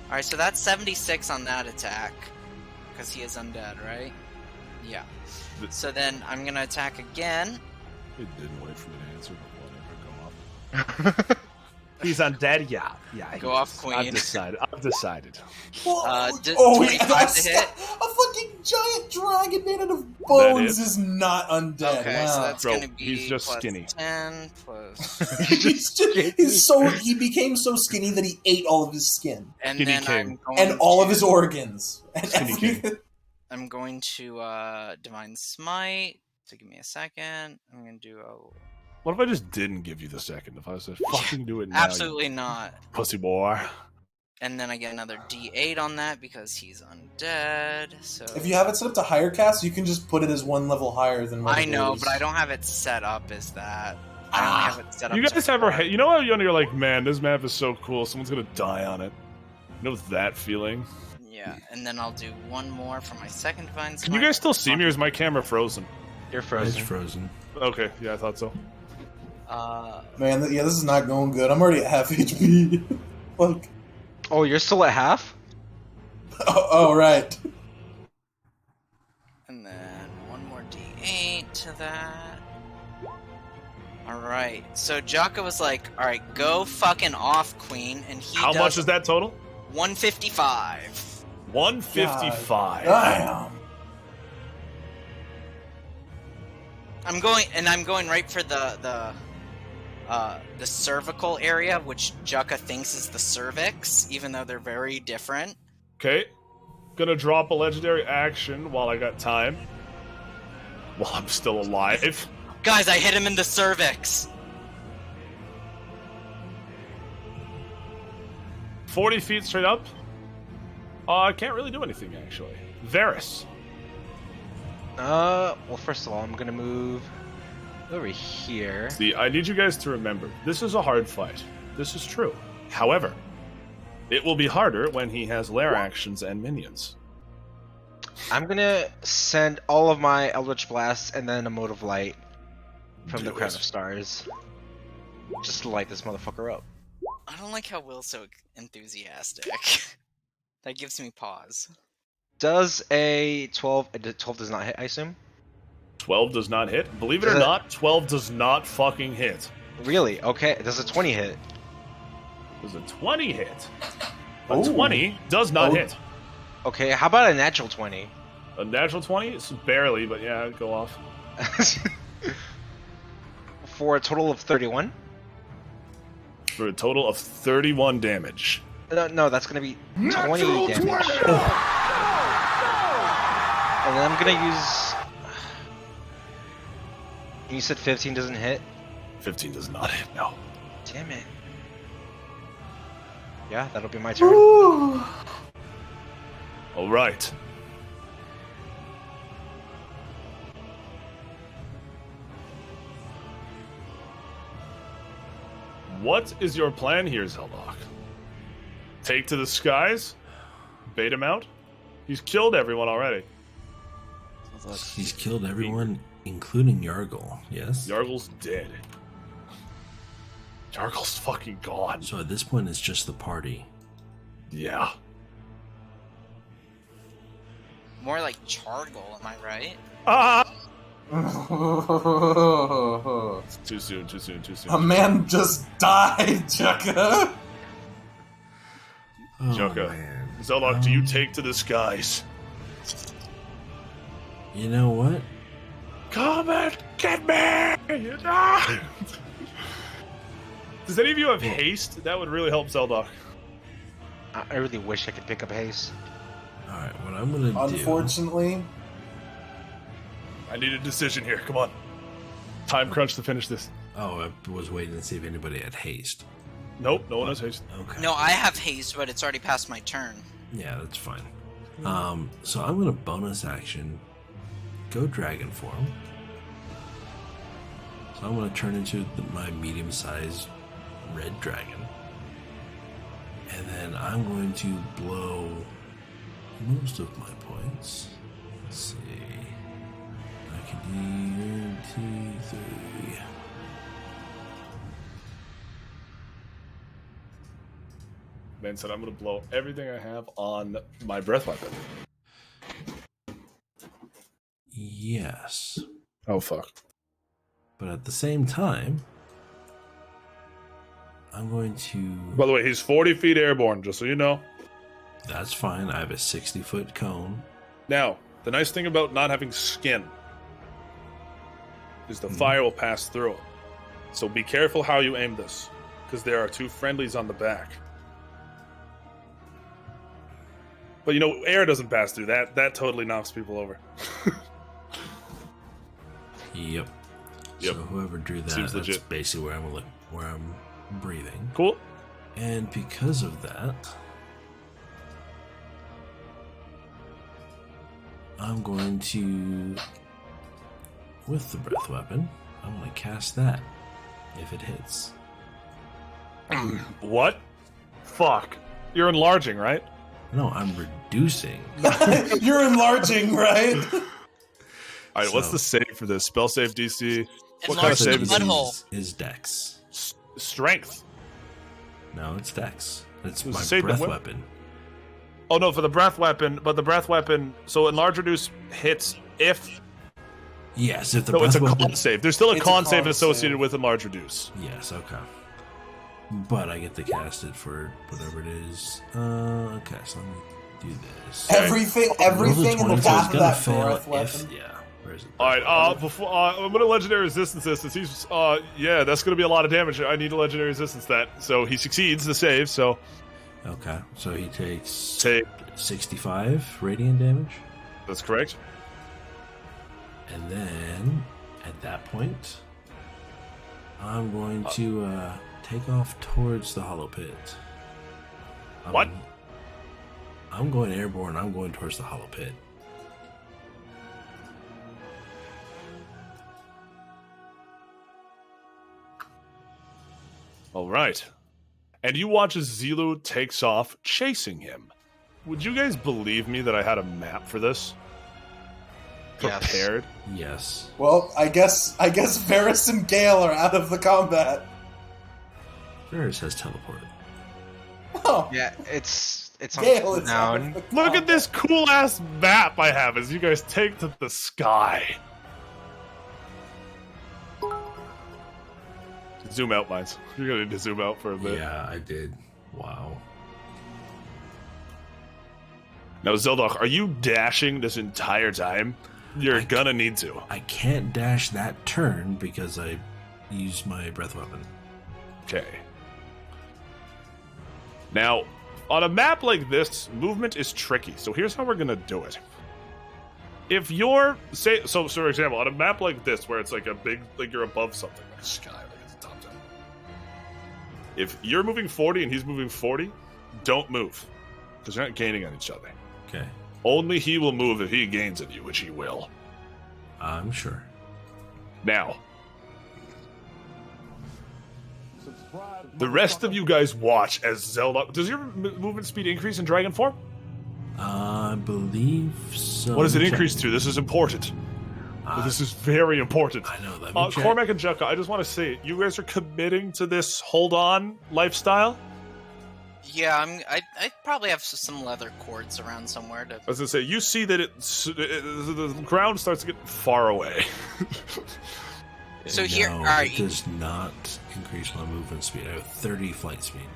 Alright, so that's 76 on that attack. Because he is undead, right? Yeah. So then I'm gonna attack again. It didn't wait for me to answer, but whatever. Go off. He's undead? Yeah. Go off, Queen. I've decided. Does Oh, 25 to hit? A fucking giant dragon made out of bones is not undead. Okay, wow. so that's gonna be he's just plus skinny. 10 plus... He became so skinny that he ate all of his skin. And Skinny then king. And all of his organs. And Skinny king. I'm going to Divine Smite. So give me a second. I'm going to do a... What if I just didn't give you the second? If I said, fucking do it now. Absolutely not. Pussy boy. And then I get another D8 on that because he's undead. So If you have it set up to higher cast, you can just put it as one level higher than what I it know, is. but I don't have it set up as that. I only have it set up You guys ever hate? You know how you're like, man, this map is so cool. Someone's gonna die on it. You know that feeling? Yeah, and then I'll do one more for my second Divine Smite. Can you guys still see me, or is my camera frozen? You're frozen. It's frozen. Okay, yeah, I thought so. Man, yeah, this is not going good. I'm already at half HP. Fuck. Oh, you're still at half? Oh, right. And then one more D8 to that. Alright, so Jocko was like, alright, go fucking off, Queen, and he How much is that total? 155. 155. Damn. I'm going right for the cervical area, which Jukka thinks is the cervix, even though they're very different. Okay. Gonna drop a legendary action while I got time. While I'm still alive. Guys, I hit him in the cervix. 40 feet straight up. I can't really do anything, actually. Varys. Well, first of all, I'm gonna move over here. See, I need you guys to remember, this is a hard fight. This is true. However, it will be harder when he has lair actions and minions. I'm gonna send all of my Eldritch Blasts and then a Mode of Light from the Crown of Stars. Just to light this motherfucker up. I don't like how Will's so enthusiastic. That gives me pause. Does a 12... 12 does not hit, I assume? 12 does not hit? Believe it or not, 12 does not fucking hit. Really? Okay, does a 20 hit? Does a 20 hit? A 20 does not hit. Okay, how about a natural 20? A natural 20? It's barely, but yeah, go off. For a total of 31? For a total of 31 damage. No, that's gonna be 20 damage. And then I'm gonna use... You said 15 doesn't hit? 15 does not hit, no. Damn it. Yeah, that'll be my turn. Alright. What is your plan here, Zeldok? Take to the skies? Bait him out? He's killed everyone already. He's killed everyone, including Yargol, yes? Yargol's dead. Yargol's fucking gone. So at this point, it's just the party. Yeah. More like Chargol, am I right? Too soon. A man just died, Jukka. Jukka. Zeldok, do you take to the skies? You know what? Come and get me! Does any of you have haste? That would really help Zeldok. I really wish I could pick up haste. Alright, what I'm gonna do... Unfortunately... I need a decision here. Come on. Time crunch to finish this. Oh, I was waiting to see if anybody had haste. Nope, no one has haste. Okay. No, I have haste, but it's already past my turn. Yeah, that's fine. So I'm gonna bonus action go dragon form. So I'm gonna turn into my medium-sized red dragon. And then I'm going to blow most of my points. Let's see. I can do 1, 2, 3. Ben said I'm going to blow everything I have on my breath weapon. Yes. Oh, fuck. But at the same time, I'm going to... By the way, he's 40 feet airborne, just so you know. That's fine. I have a 60-foot cone. Now, the nice thing about not having skin is the fire will pass through it. So be careful how you aim this, because there are 2 friendlies on the back. But you know, air doesn't pass through. That totally knocks people over. Yep. So whoever drew that, Seems that's legit. basically where I'm breathing. Cool. And because of that, I'm going to, with the breath weapon, I'm going to cast that if it hits. What? Fuck. You're enlarging, right? No, I'm reducing. You're enlarging, right? All right, what's the save for this? Spell save DC. What Enlarge kind of save the is butthole. Is Dex. Strength. No, it's Dex. It's Was my it save the breath whip? weapon. Oh no, for the breath weapon, but the breath weapon. So enlarge reduce hits if. Yes, if the No, breath it's a weapon. con save. There's still a It's con a save con associated save. with enlarge reduce. Yes, okay. But I get to cast it for whatever it is. Okay, so let me do this. Everything in the path of that fail breath weapon. if yeah. Where is it? All right. Before I'm gonna legendary resistance this. Since he's yeah, that's gonna be a lot of damage. I need a legendary resistance that. So he succeeds the save. So Okay, so he takes 65 radiant damage. That's correct. And then at that point, I'm going to take off towards the hollow pit. What? I'm going airborne. I'm going towards the hollow pit. All right. And you watch as Zilu takes off, chasing him. Would you guys believe me that I had a map for this? Prepared? Yes. Well, I guess Varys and Gale are out of the combat. Varys has teleport. Oh. Yeah, it's on Gale is out down. of the Look at this cool ass map I have as you guys take to the sky. Zoom out, Mindz. You're gonna need to zoom out for a bit. Yeah, I did. Wow. Now, Zeldok, are you dashing this entire time? You're gonna need to. I can't dash that turn because I used my breath weapon. Okay. Now, on a map like this, movement is tricky. So here's how we're gonna do it. If you're so for example, on a map like this, where it's like a big, like you're above something, like sky, like it's the top down. If you're moving 40 and he's moving 40, don't move, because you're not gaining on each other. Okay. Only he will move if he gains on you, which he will. I'm sure. Now, The rest of you guys watch as Zelda. Does your movement speed increase in dragon form? I believe so. What does it increase to? This is important. This is very important. I know that. Cormac and Jukka, I just want to say, you guys are committing to this hold on lifestyle? Yeah, I probably have some leather cords around somewhere to. I was gonna say, you see that the ground starts to get far away. So here, No, all right. it does not increase my movement speed. I have 30 flight speed.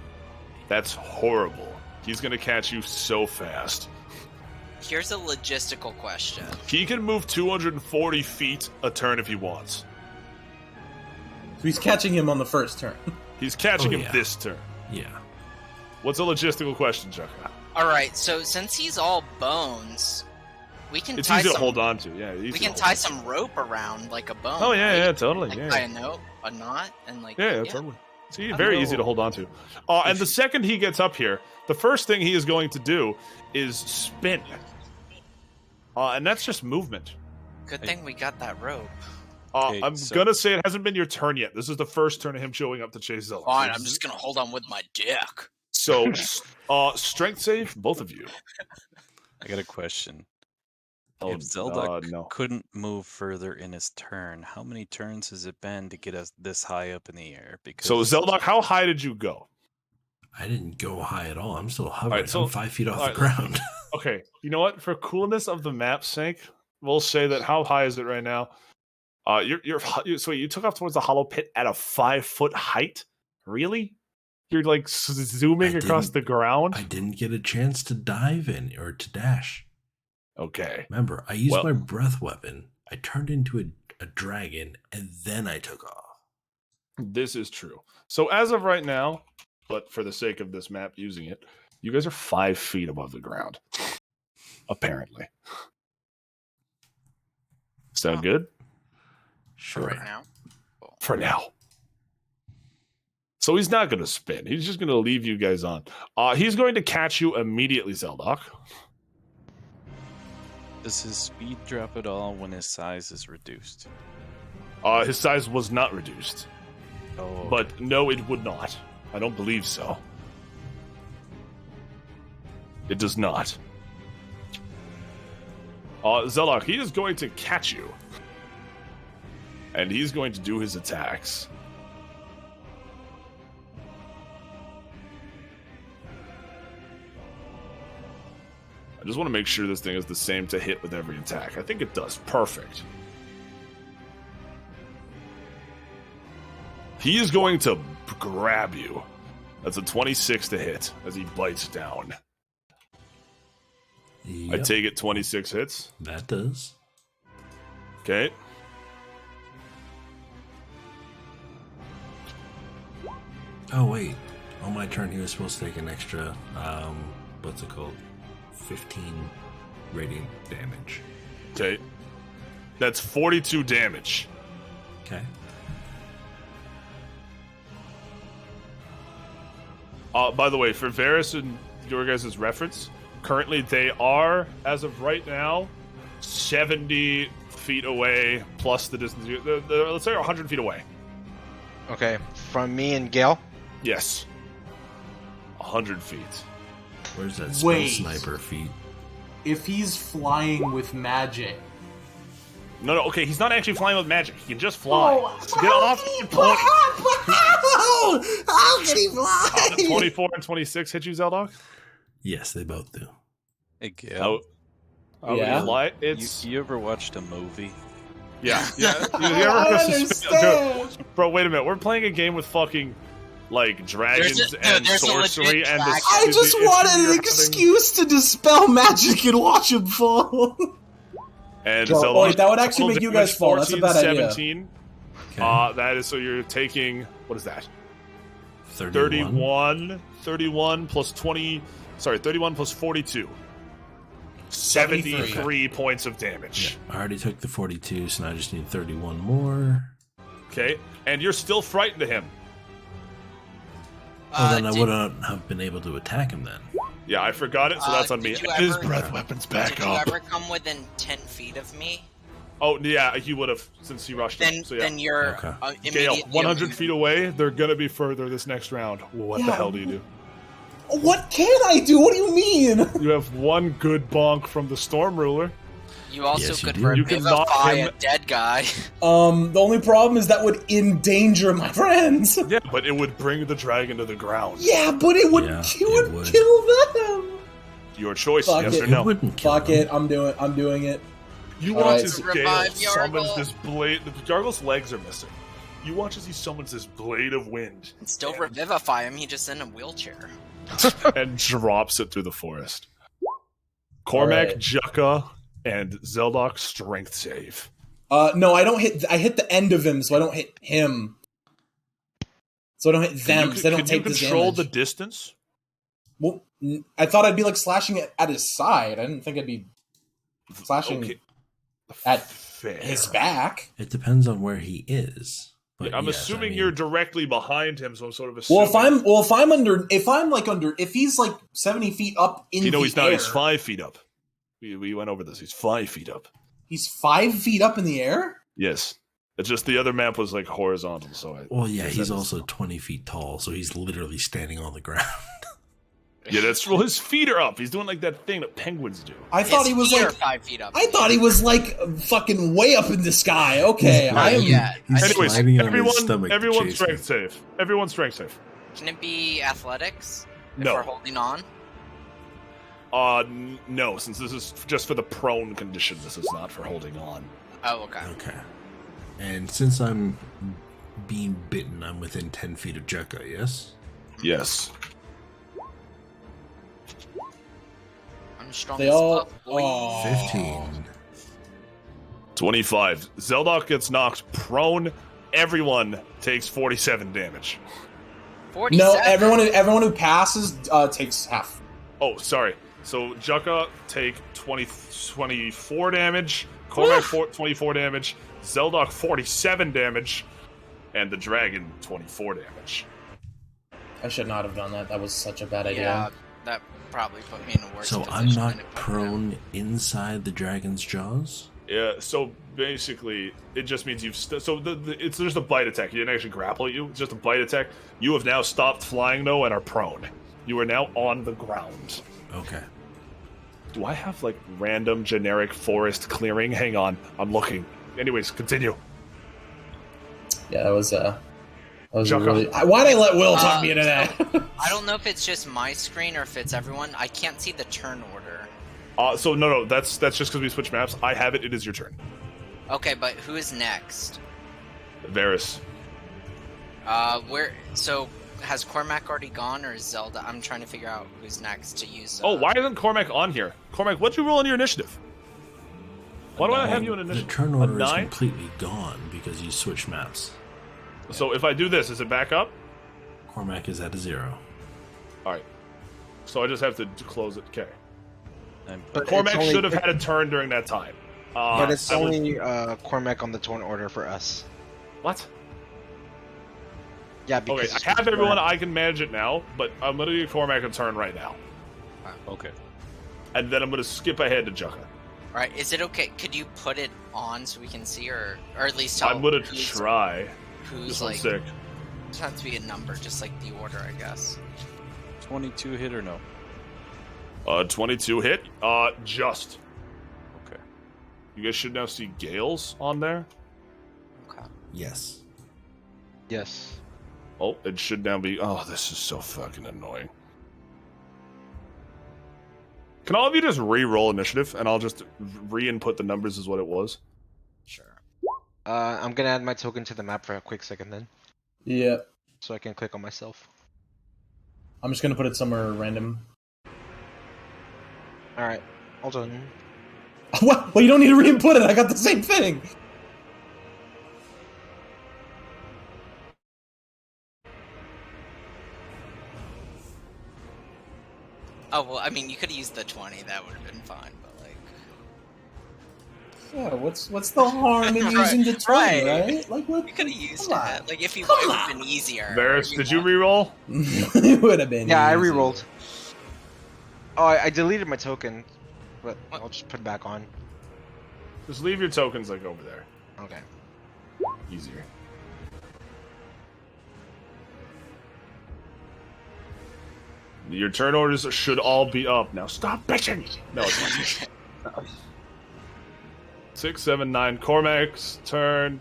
That's horrible. He's gonna catch you so fast. Here's a logistical question. He can move 240 feet a turn if he wants. So he's catching him on the first turn. He's catching him this turn. Yeah. What's a logistical question, Chuck? All right, so since he's all bones, we can It's tie easy some. to hold on to. Yeah, We can tie some rope around like a bone. Oh yeah, right? yeah, totally. Like Yeah. tie a knot, and like Yeah, totally. See, I very know. easy to hold on to. And the second he gets up here, the first thing he is going to do is spin. And that's just movement. Good thing we got that rope. I'm gonna say it hasn't been your turn yet. This is the first turn of him showing up to chase Zelda. Fine, I'm just gonna hold on with my dick. So, strength save, both of you. I got a question. Oh, If Zelda no. couldn't move further in his turn, how many turns has it been to get us this high up in the air? Because So, Zelda, how high did you go? I didn't go high at all. I'm still hovering. Alright, so- I'm 5 feet off the alright. ground. Okay, you know what? For coolness of the map's sake, we'll say that how high is it right now? So you took off towards the hollow pit at a 5-foot height? Really? You're like zooming across the ground? I didn't get a chance to dive in or to dash. Okay. Remember, I used Well- my breath weapon. I turned into a dragon, and then I took off. This is true. So as of right now, but for the sake of this map using it, you guys are 5 feet above the ground. Apparently. Sound good? Sure. Right now. For now. So he's not going to spin. He's just going to leave you guys on. He's going to catch you immediately, Zeldoc. does his speed drop at all when his size is reduced? His size was not reduced. Oh, But no, it would not. I don't believe so. It does not. Zeldoc, he is going to catch you. And he's going to do his attacks. I just want to make sure this thing is the same to hit with every attack. I think it does. Perfect. He is going to grab you. That's a 26 to hit as he bites down. I Yep. take it 26 hits. That does. Okay. Oh, wait. On my turn, he was supposed to take an extra, what's it called? 15 radiant damage. Okay. That's 42 damage. Okay. By the way, for Varys and your guys' reference, currently they are, as of right now, 70 feet away plus the distance. Let's say 100 feet away. Okay, from me and Gale? Yes. 100 feet. Where's that spell Wait. sniper feat? If he's flying with magic. No, okay, he's not actually flying with magic. He can just fly. So get off the How can he fly? 24 and 26 hit you, Zeldoc? Yes, they both do. Hey, Gil. How Yeah? would you fly? It's... You ever watched a movie? Yeah. You I ever understand. Bro, wait a minute. We're playing a game with fucking, like, dragons and there's a sorcery legit and... dragon. I just wanted an excuse to dispel magic and watch him fall. And Bro, Zelda, wait, that would actually make you guys fall. That's a bad idea. 17. Okay. That is, so you're taking, what is that? 31. 31 plus 20, sorry, 31 plus 42. 73 points of damage. I already took the 42, so now I just need 31 more. Okay, and you're still frightened of him. Well, then I wouldn't have been able to attack him then. Yeah, I forgot it, so that's on me. did you His ever- breath weapon's back Did up. you ever come within 10 feet of me? Oh yeah, he would have since he rushed him. So yeah. Then you're Gale, immediately 100 feet away. They're gonna be further this next round. What the hell do you do? What can I do? What do you mean? You have one good bonk from the Storm Ruler. You also Yes, you could do. You can knock revivify him. a dead guy. The only problem is that would endanger my friends. Yeah, but it would bring the dragon to the ground. Yeah, but it would kill them. Your choice, Fuck yes it. or no. Fuck it. I'm doing it. You All watch right. as Gale Revive summons Yargol. this blade. The Yargol's legs are missing. You watch as he summons this blade of wind And still revivify him. He just in a wheelchair. and drops it through the forest. Cormac, All right. Jukka, and Zeldok strength save. No, I don't hit. I hit the end of him, so I don't hit him. So I don't hit them. So they don't take you this control damage. the distance? Well, I thought I'd be like slashing it at his side. I didn't think I'd be slashing at his back. It depends on where he is. But I'm yes, assuming I mean, you're directly behind him, so I'm sort of assuming. If he's like 70 feet up in You know the he's not. air. He's 5 feet up. We went over this. He's 5 feet up. He's 5 feet up in the air. Yes. It's just the other map was like horizontal, so Well, yeah, he's also 20 feet tall, so he's literally standing on the ground. Yeah, that's well. His feet are up. He's doing like that thing that penguins do. I thought he was like 5 feet up. I thought he was like fucking way up in the sky. Okay, I am. Anyways, sliding on his stomach everyone to chase strength save. Everyone strength save. Can it be athletics? If No. we're holding on? No, since this is just for the prone condition. This is not for holding on. Oh, okay. Okay. And since I'm being bitten, I'm within 10 feet of Jekka, yes? Yes. I'm strong They as all. fuck, boy. Oh. 15. 25. Zeldok gets knocked prone. Everyone takes 47 damage. 47? No, everyone who passes takes half. Oh, sorry. So Jukka take 24 damage. Cormac 24 damage. Zeldok 47 damage. And the dragon 24 damage. I should not have done that. That was such a bad idea. Yeah, that probably put me in a worse So position. I'm not than if I prone inside the dragon's jaws? Yeah, so basically, it just means you've... it's just a bite attack. He didn't actually grapple at you. It's just a bite attack. You have now stopped flying, though, and are prone. You are now on the ground. Okay. Do I have, like, random generic forest clearing? Hang on. I'm looking. Anyways, continue. Yeah, that was Jukka. really. Why'd I let Will talk me into that? I don't know if it's just my screen or if it's everyone. I can't see the turn order. So no, that's just because we switched maps. I have it. It is your turn. Okay, but who is next? Varys. So has Cormac already gone, or is Zelda? I'm trying to figure out who's next to use. Oh, why isn't Cormac on here? Cormac, what'd you roll on your initiative? Why do I have you in The initiative? turn A order is 9? completely gone because you switched maps. So if I do this, is it back up? Cormac is at a 0. Alright. So I just have to close it. Okay. But Cormac it's only- should have had a turn during that time. But it's I was- only Cormac on the turn order for us. What? Yeah, Okay, because I have everyone. I can manage it now, but I'm going to give Cormac a turn right now. Okay. And then I'm going to skip ahead to Jukka. Alright, is it okay? Could you put it on so we can see, or at least tell I'm going to who's- try. Who's This like? one's sick. It doesn't have to be a number, just like the order, I guess. 22 hit or no? 22 hit. Just. Okay. You guys should now see Gales on there. Okay. Yes. Yes. Oh, it should now be... Oh, this is so fucking annoying. Can all of you just re-roll initiative, and I'll just re-input the numbers as what it was? Sure. I'm gonna add my token to the map for a quick second then. Yeah. So I can click on myself. I'm just gonna put it somewhere random. Alright. Hold on. What? Well, you don't need to re-input it. I got the same thing. Oh well, I mean, you could have used the 20. That would have been fine, but like. Yeah, what's the harm in using the 20, right? Like what? You could have used Come it. on. Like if you, it would have been easier. Varys, did you re-roll? It would have been. Yeah, I easy. re-rolled. Oh, I deleted my token, but I'll just put it back on. Just leave your tokens like over there. Okay. Easier. Your turn orders should all be up. Now stop bitching! No, it's not. 6, 7, 9. Cormac's turn.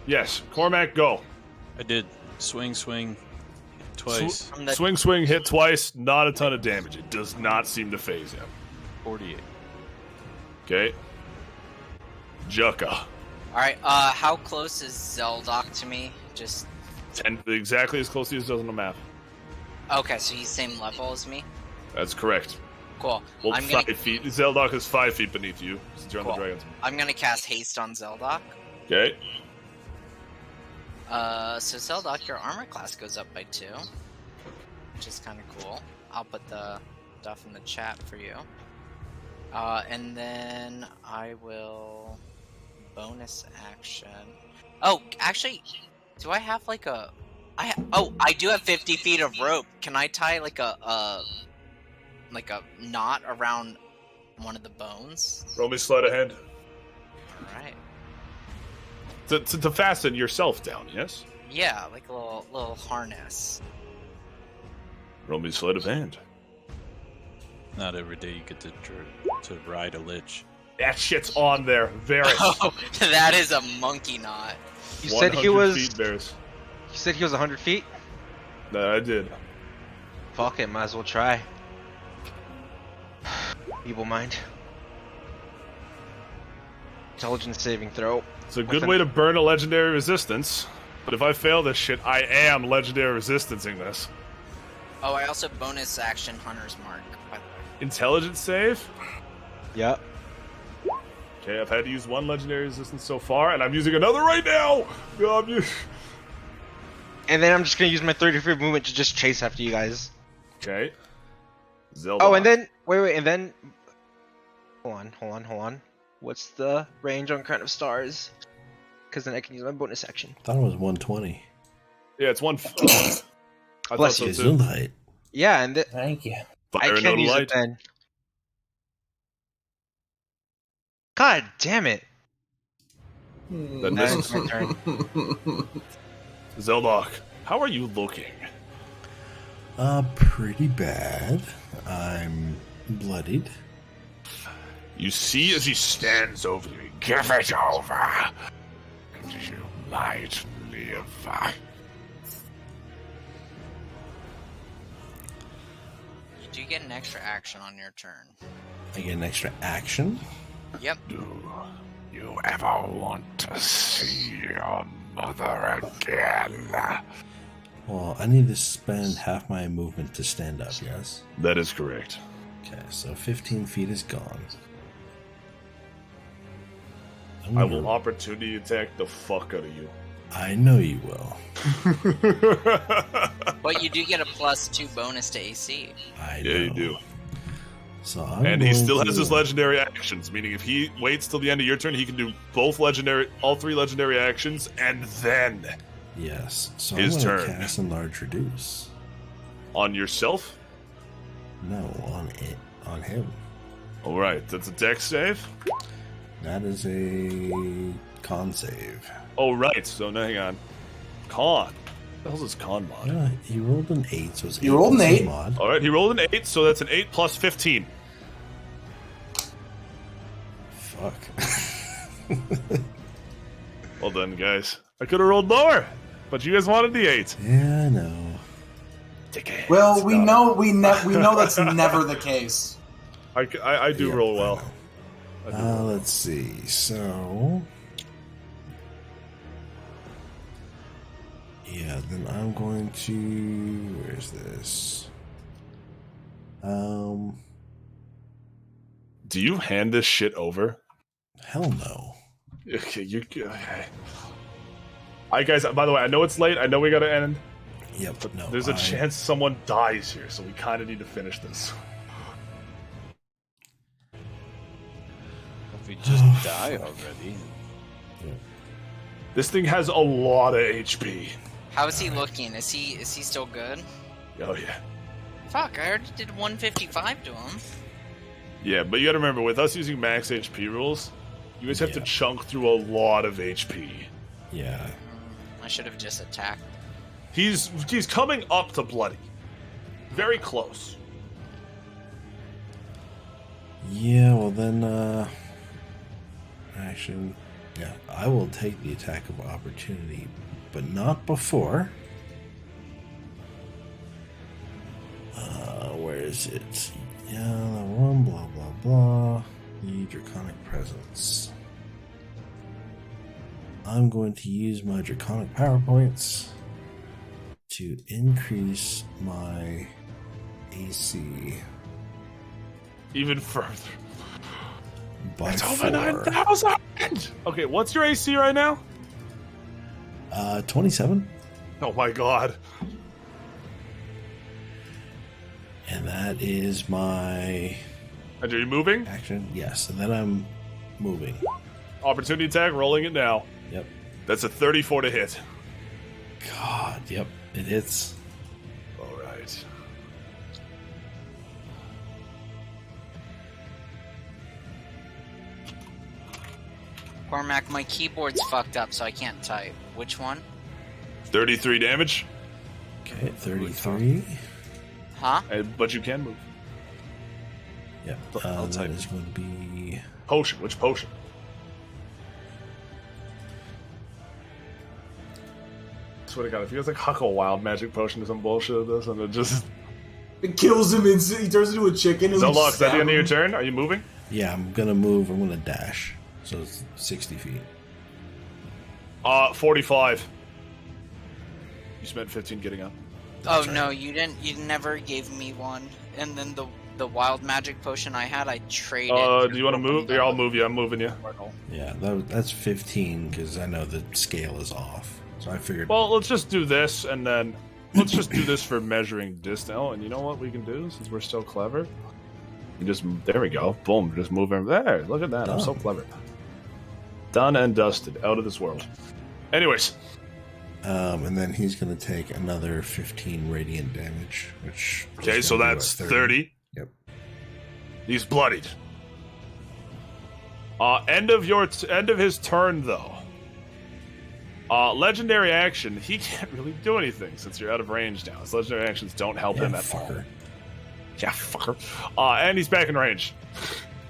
Yes, Cormac, go. I did. Swing, swing. Twice. Swing, swing, hit twice. Not a ton of damage. It does not seem to phase him. 48. Okay. Jucka. Alright, how close is Zeldok to me? Just... 10, exactly as close as he does on the map. Okay, so he's same level as me? That's correct. Cool. Well, I'm 5 gonna... feet. Zeldok is 5 feet beneath you, since you're on the dragons. I'm gonna cast Haste on Zeldok. Okay. So Zeldok, your armor class goes up by 2. Which is kind of cool. I'll put the stuff in the chat for you. And then I will... bonus action. Oh, actually, do I have like a... I do have 50 feet of rope. Can I tie like a knot around one of the bones? Roll me sleight of hand. Alright. To fasten yourself down, yes? Yeah, like a little harness. Roll me sleight of hand. Not every day you get to ride a lich. That shit's on there. Very. Oh, that is a monkey knot. You said he was... feet, Bears. You said he was 100 feet? No, I did. Fuck it, might as well try. Evil mind. Intelligence saving throw. It's a good way to burn a legendary resistance. But if I fail this shit, I am legendary resistancing this. Oh, I also bonus action Hunter's Mark, by the way. Intelligence save? Yep. Okay, I've had to use 1 legendary resistance so far, and I'm using another right now! And then I'm just gonna use my 30-foot movement to just chase after you guys. Okay. Zelda. Oh, and then... Wait, and then... Hold on. What's the range on Crown of Stars? Because then I can use my bonus action. I thought it was 120. Yeah, it's 1... I Bless thought you. so too. Height. Yeah, and... Thank you. I Fire can no use light. it then. God damn it. That That's misses. my turn. Zeldok, how are you looking? Pretty bad. I'm bloodied. You see as he stands over you, give it over, and you might live. You do get an extra action on your turn. I get an extra action. Yep. Do you ever want to see your mother again? Well, I need to spend half my movement to stand up, yes? That is correct. Okay, so 15 feet is gone. I will opportunity attack the fuck out of you. I know you will. But you do get a +2 bonus to AC. I know. Yeah, you do. So and he still has his legendary actions, meaning if he waits till the end of your turn, he can do all 3 legendary actions, and then yes. So his I'm gonna turn. cast Enlarge Reduce. On yourself? No, on him. All right, that's a dex save. That is a con save. Oh right, so now hang on. Con. What the hell's his con mod? Yeah, he rolled an 8, so it's You rolled an 8. mod. All right, he rolled an 8, so that's an 8 plus 15. Fuck. Well done, guys. I could have rolled lower, but you guys wanted the 8. Yeah, I know. Well, we know that's never the case. I do roll well. Let's see. So, yeah, then I'm going to. Where's this? Do you hand this shit over? Hell no. Okay, you okay? Alright, guys. By the way, I know it's late. I know we gotta end. Yep. But no. There's a chance someone dies here, so we kind of need to finish this. If we just die already. This thing has a lot of HP. How is he looking? Is he still good? Oh yeah. Fuck, I already did 155 to him. Yeah, but you gotta remember, with us using max HP rules, you guys have to chunk through a lot of HP. Yeah. I should have just attacked. He's coming up to Bloody. Very close. Yeah, well then, action. Yeah, I will take the attack of opportunity, but not before. Where is it? Yeah, that one, blah, blah, blah. The Draconic Presence. I'm going to use my Draconic Power Points to increase my AC. Even further. By it's 4. over 9,000! Okay, what's your AC right now? 27. Oh my god. And that is my... And are you moving? Action, yes. And then I'm moving. Opportunity attack, rolling it now. Yep. That's a 34 to hit. God, yep. It hits. Alright. Cormac, my keyboard's fucked up, so I can't type. Which one? 33 damage. Okay, 33. Huh? But you can move. Yep. That is going to be... Potion. Which potion? Swear to God, if you guys like huck a wild magic potion to some bullshit of this, and it just... It kills him instantly. He turns into a chicken. And Zolok, is that the end of your turn? Are you moving? Yeah, I'm going to move. I'm going to dash. So it's 60 feet. 45. You spent 15 getting up. That's no, you didn't. You never gave me one. And then the wild magic potion I had, I traded. Do you want to move? Yeah, I'll move you. I'm moving you. Yeah, that's 15 because I know the scale is off. So I figured. Well, let's just do this, and then let's just do this for measuring distance. Oh, and you know what we can do since we're so clever? You just there we go. Boom. Just move him there. Look at that. I'm so clever. Done and dusted. Out of this world. Anyways. And then he's going to take another 15 radiant damage, which... Okay, so that's 30. Yep. He's bloodied. End of his turn, though. Legendary action. He can't really do anything since you're out of range now. His legendary actions don't help him at all. Yeah, fucker. And he's back in range.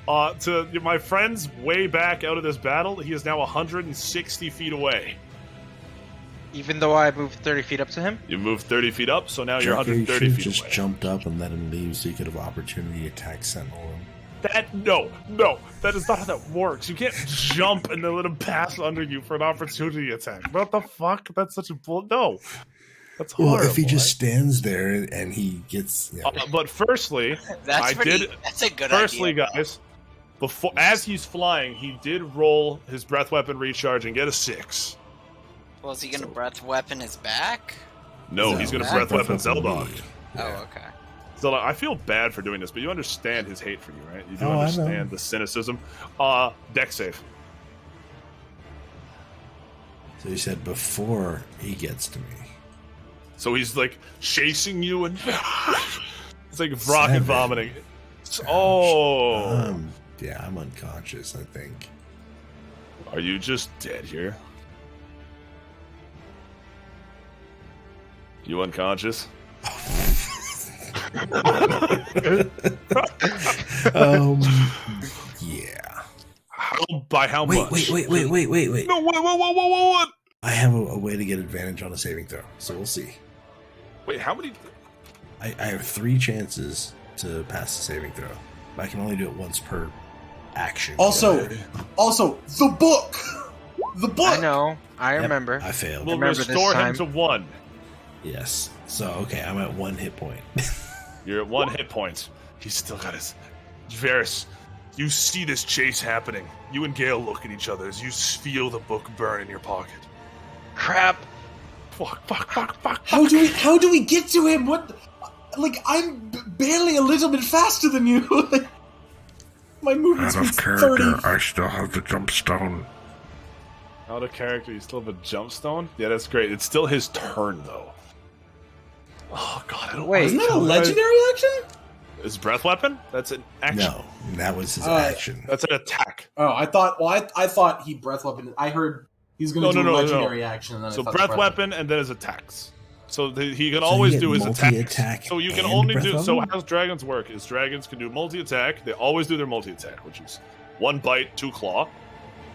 To my friends way back out of this battle, he is now 160 feet away. Even though I moved 30 feet up to him? You moved 30 feet up, so now you're You 130 feet just away. jumped up and let him leave so you could have opportunity attack Sentinel him. No, that is not how that works. You can't jump and then let him pass under you for an opportunity attack. What the fuck? That's such a bull. No, that's horrible. Well, if he just stands there and he gets... Yeah. But firstly, that's a good idea. Guys, as he's flying, he did roll his breath weapon recharge and get a 6. Well, is he going to breath weapon his back? No, he's going to breath weapon Zeldok. Oh, okay. So I feel bad for doing this, but you understand his hate for you, right? You do I understand know. the cynicism. Dex save. So you said before he gets to me. So he's like chasing you and it's like rocket vomiting. Oh. Yeah, I'm unconscious, I think. Are you just dead here? You unconscious? Yeah. By how much? Wait. No, what? I have a way to get advantage on a saving throw, so we'll see. Wait, how many? I have 3 chances to pass the saving throw. But I can only do it once per action. Also, the book! The book! I know. I remember. I failed. We'll restore him to 1. Yes. So, okay, I'm at 1 hit point. You're at 1 hit point. He's still got his... Varys, you see this chase happening. You and Gale look at each other as you feel the book burn in your pocket. Crap. Fuck. How do we get to him? What? Like, I'm barely a little bit faster than you. My movement speed's 30. I still have the jump stone. Out of character, you still have a jump stone? Yeah, that's great. It's still his turn, though. Oh, God, I don't... Wait, isn't that a legendary action? Is breath weapon? That's an action. No, that was his action. That's an attack. Oh, I thought. Well, I thought he breath weapon. I heard he's going to do a legendary action. And then so I thought breath weapon and then his attacks. So he can always do his attack. So you can only do. So how dragons work is dragons can do multi-attack. They always do their multi-attack, which is 1 bite, 2 claw.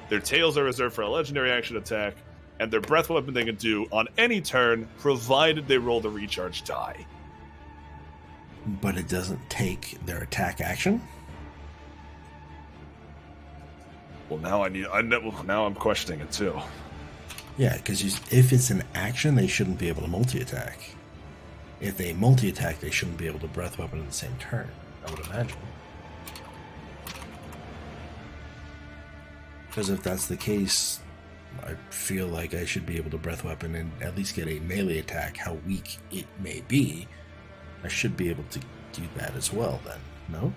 Their tails are reserved for a legendary action attack, and their breath weapon they can do on any turn, provided they roll the recharge die. But it doesn't take their attack action? Well, now now I'm questioning it too. Yeah, because if it's an action, they shouldn't be able to multi-attack. If they multi-attack, they shouldn't be able to breath weapon in the same turn, I would imagine. Because if that's the case, I feel like I should be able to breath weapon and at least get a melee attack, how weak it may be. I should be able to do that as well, then, no?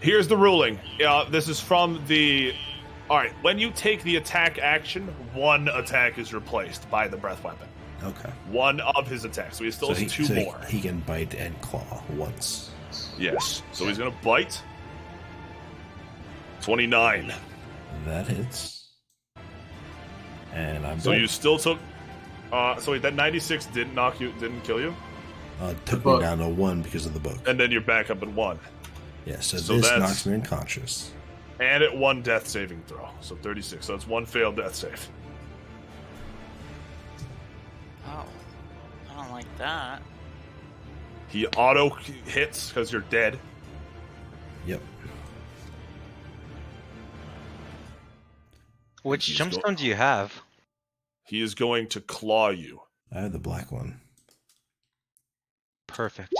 Here's the ruling. This is from the... Alright, when you take the attack action, 1 attack is replaced by the breath weapon. Okay. 1 of his attacks. So he still has 2 more. He can bite and claw once. Yes. So he's going to bite. 29. That hits. And I'm So you still took... so that 96 didn't kill you? Took me down to 1 because of the book. And then you're back up at 1. Yeah, so this knocks me unconscious. And at 1 death saving throw. So 36. So it's 1 failed death save. Oh. I don't like that. He auto hits because you're dead. Yep. Which gemstone do you have? He is going to claw you. I have the black one. Perfect.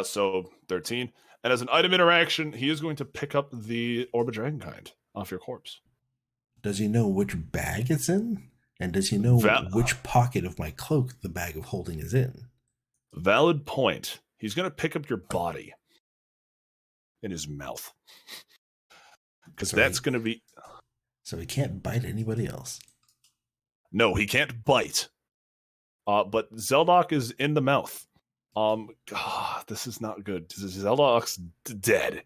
So 13. And as an item interaction, he is going to pick up the Orb of Dragonkind off your corpse. Does he know which bag it's in? And does he know which pocket of my cloak the bag of holding is in? Valid point. He's going to pick up your body in his mouth. Because that's going to be... So he can't bite anybody else? No, he can't bite. But Zeldok is in the mouth. God, this is not good. Zeldok's dead.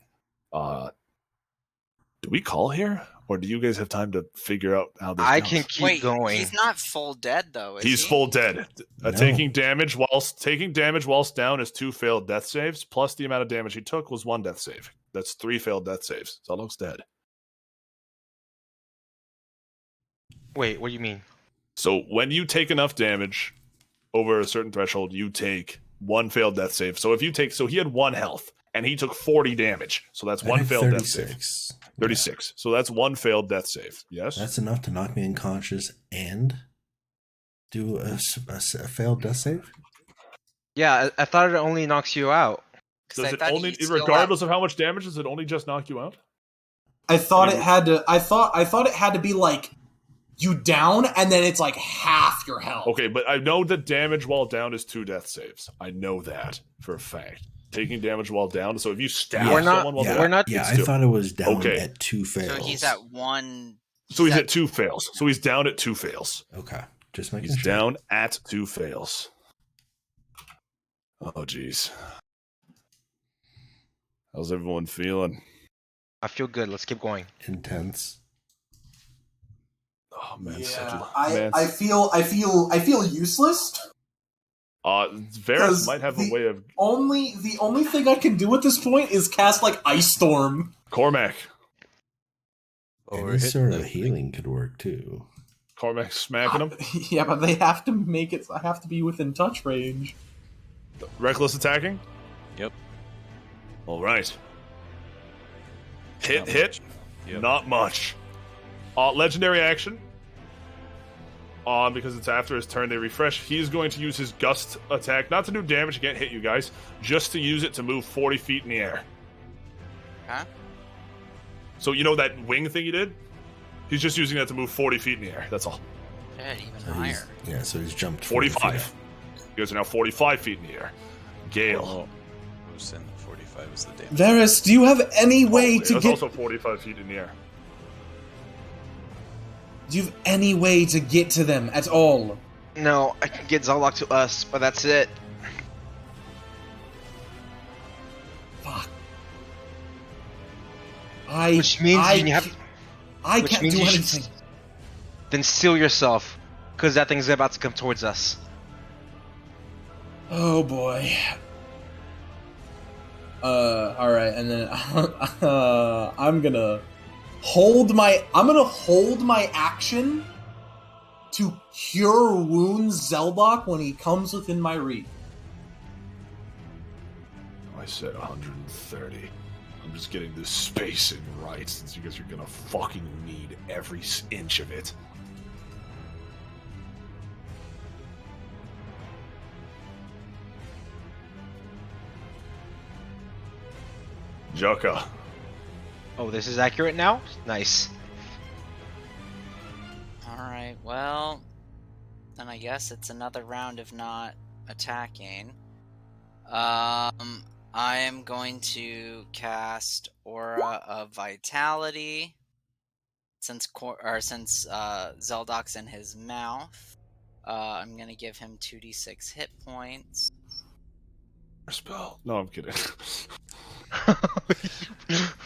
Do we call here? Or do you guys have time to figure out how this I goes? can keep going. He's not full dead, though, is He's he? full dead. No. Taking damage whilst down is 2 failed death saves, plus the amount of damage he took was 1 death save. That's 3 failed death saves. Zeldok's dead. Wait, what do you mean? So when you take enough damage over a certain threshold, you take 1 failed death save. So if you take, so he had 1 health and he took 40 damage. So that's 1 failed death save. 36. So that's 1 failed death save. Yes. That's enough to knock me unconscious and do a failed death save? Yeah, I thought it only knocks you out. Does it only, regardless of how much damage, does it only just knock you out? I thought it had to. I thought it had to be like you down, and then it's like half your health. Okay, but I know that damage while down is 2 death saves. I know that for a fact. Taking damage while down. So if you stab someone while down, I thought it was down at 2 fails. So he's at 1. So he's at 2 fails. So he's down at 2 fails. Okay, just making He's sure. down at 2 fails. Oh, jeez. How's everyone feeling? I feel good. Let's keep going. Intense. Oh man, Yeah, I feel useless. Varys might have a way of... The only thing I can do at this point is cast, like, Ice Storm. Cormac. Any sort of healing could work, too. Cormac smacking him? Yeah, but they have to make it... I have to be within touch range. Reckless attacking? Yep. Alright. Hit. Yep. Not much. Legendary action. Because it's after his turn, they refresh. He's going to use his gust attack, not to do damage, he can't hit you guys, just to use it to move 40 feet in the air. Huh? So you know that wing thing he did? He's just using that to move 40 feet in the air, that's all. Yeah, even higher. Yeah, so he's jumped 45. You guys are now 45 feet in the air. Gale. Who's in 45 is the damage. Varys, do you have any way to It's get... also 45 feet in the air. Do you have any way to get to them at all? No, I can get Zolok to us, but that's it. Fuck. Which means I you have. can't do anything. Then seal yourself, because that thing's about to come towards us. Oh boy. Alright, and then I'm gonna hold my action to cure wounds Zeldok when he comes within my reach. I said 130. I'm just getting this spacing right, since you guys are gonna fucking need every inch of it. Joka. Oh, this is accurate now? Nice. Alright, well, then I guess it's another round of not attacking. I am going to cast Aura of Vitality, since Zeldok's in his mouth. I'm gonna give him 2d6 hit points. Spell. No, I'm kidding.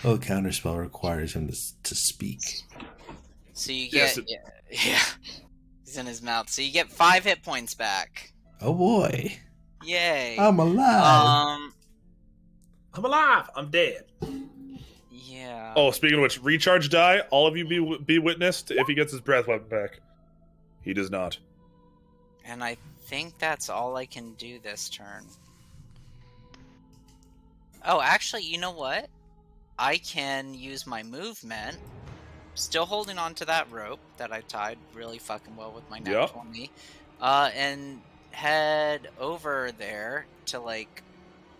Oh, counterspell requires him to speak. So you get yeah, he's in his mouth. So you get 5 hit points back. Oh boy! Yay! I'm alive. I'm alive. I'm dead. Yeah. Oh, speaking of which, recharge die. All of you be witnessed if he gets his breath weapon back. He does not. And I think that's all I can do this turn. Oh, actually, you know what? I can use my movement, still holding on to that rope that I tied really fucking well with my nat 20, and head over there to, like,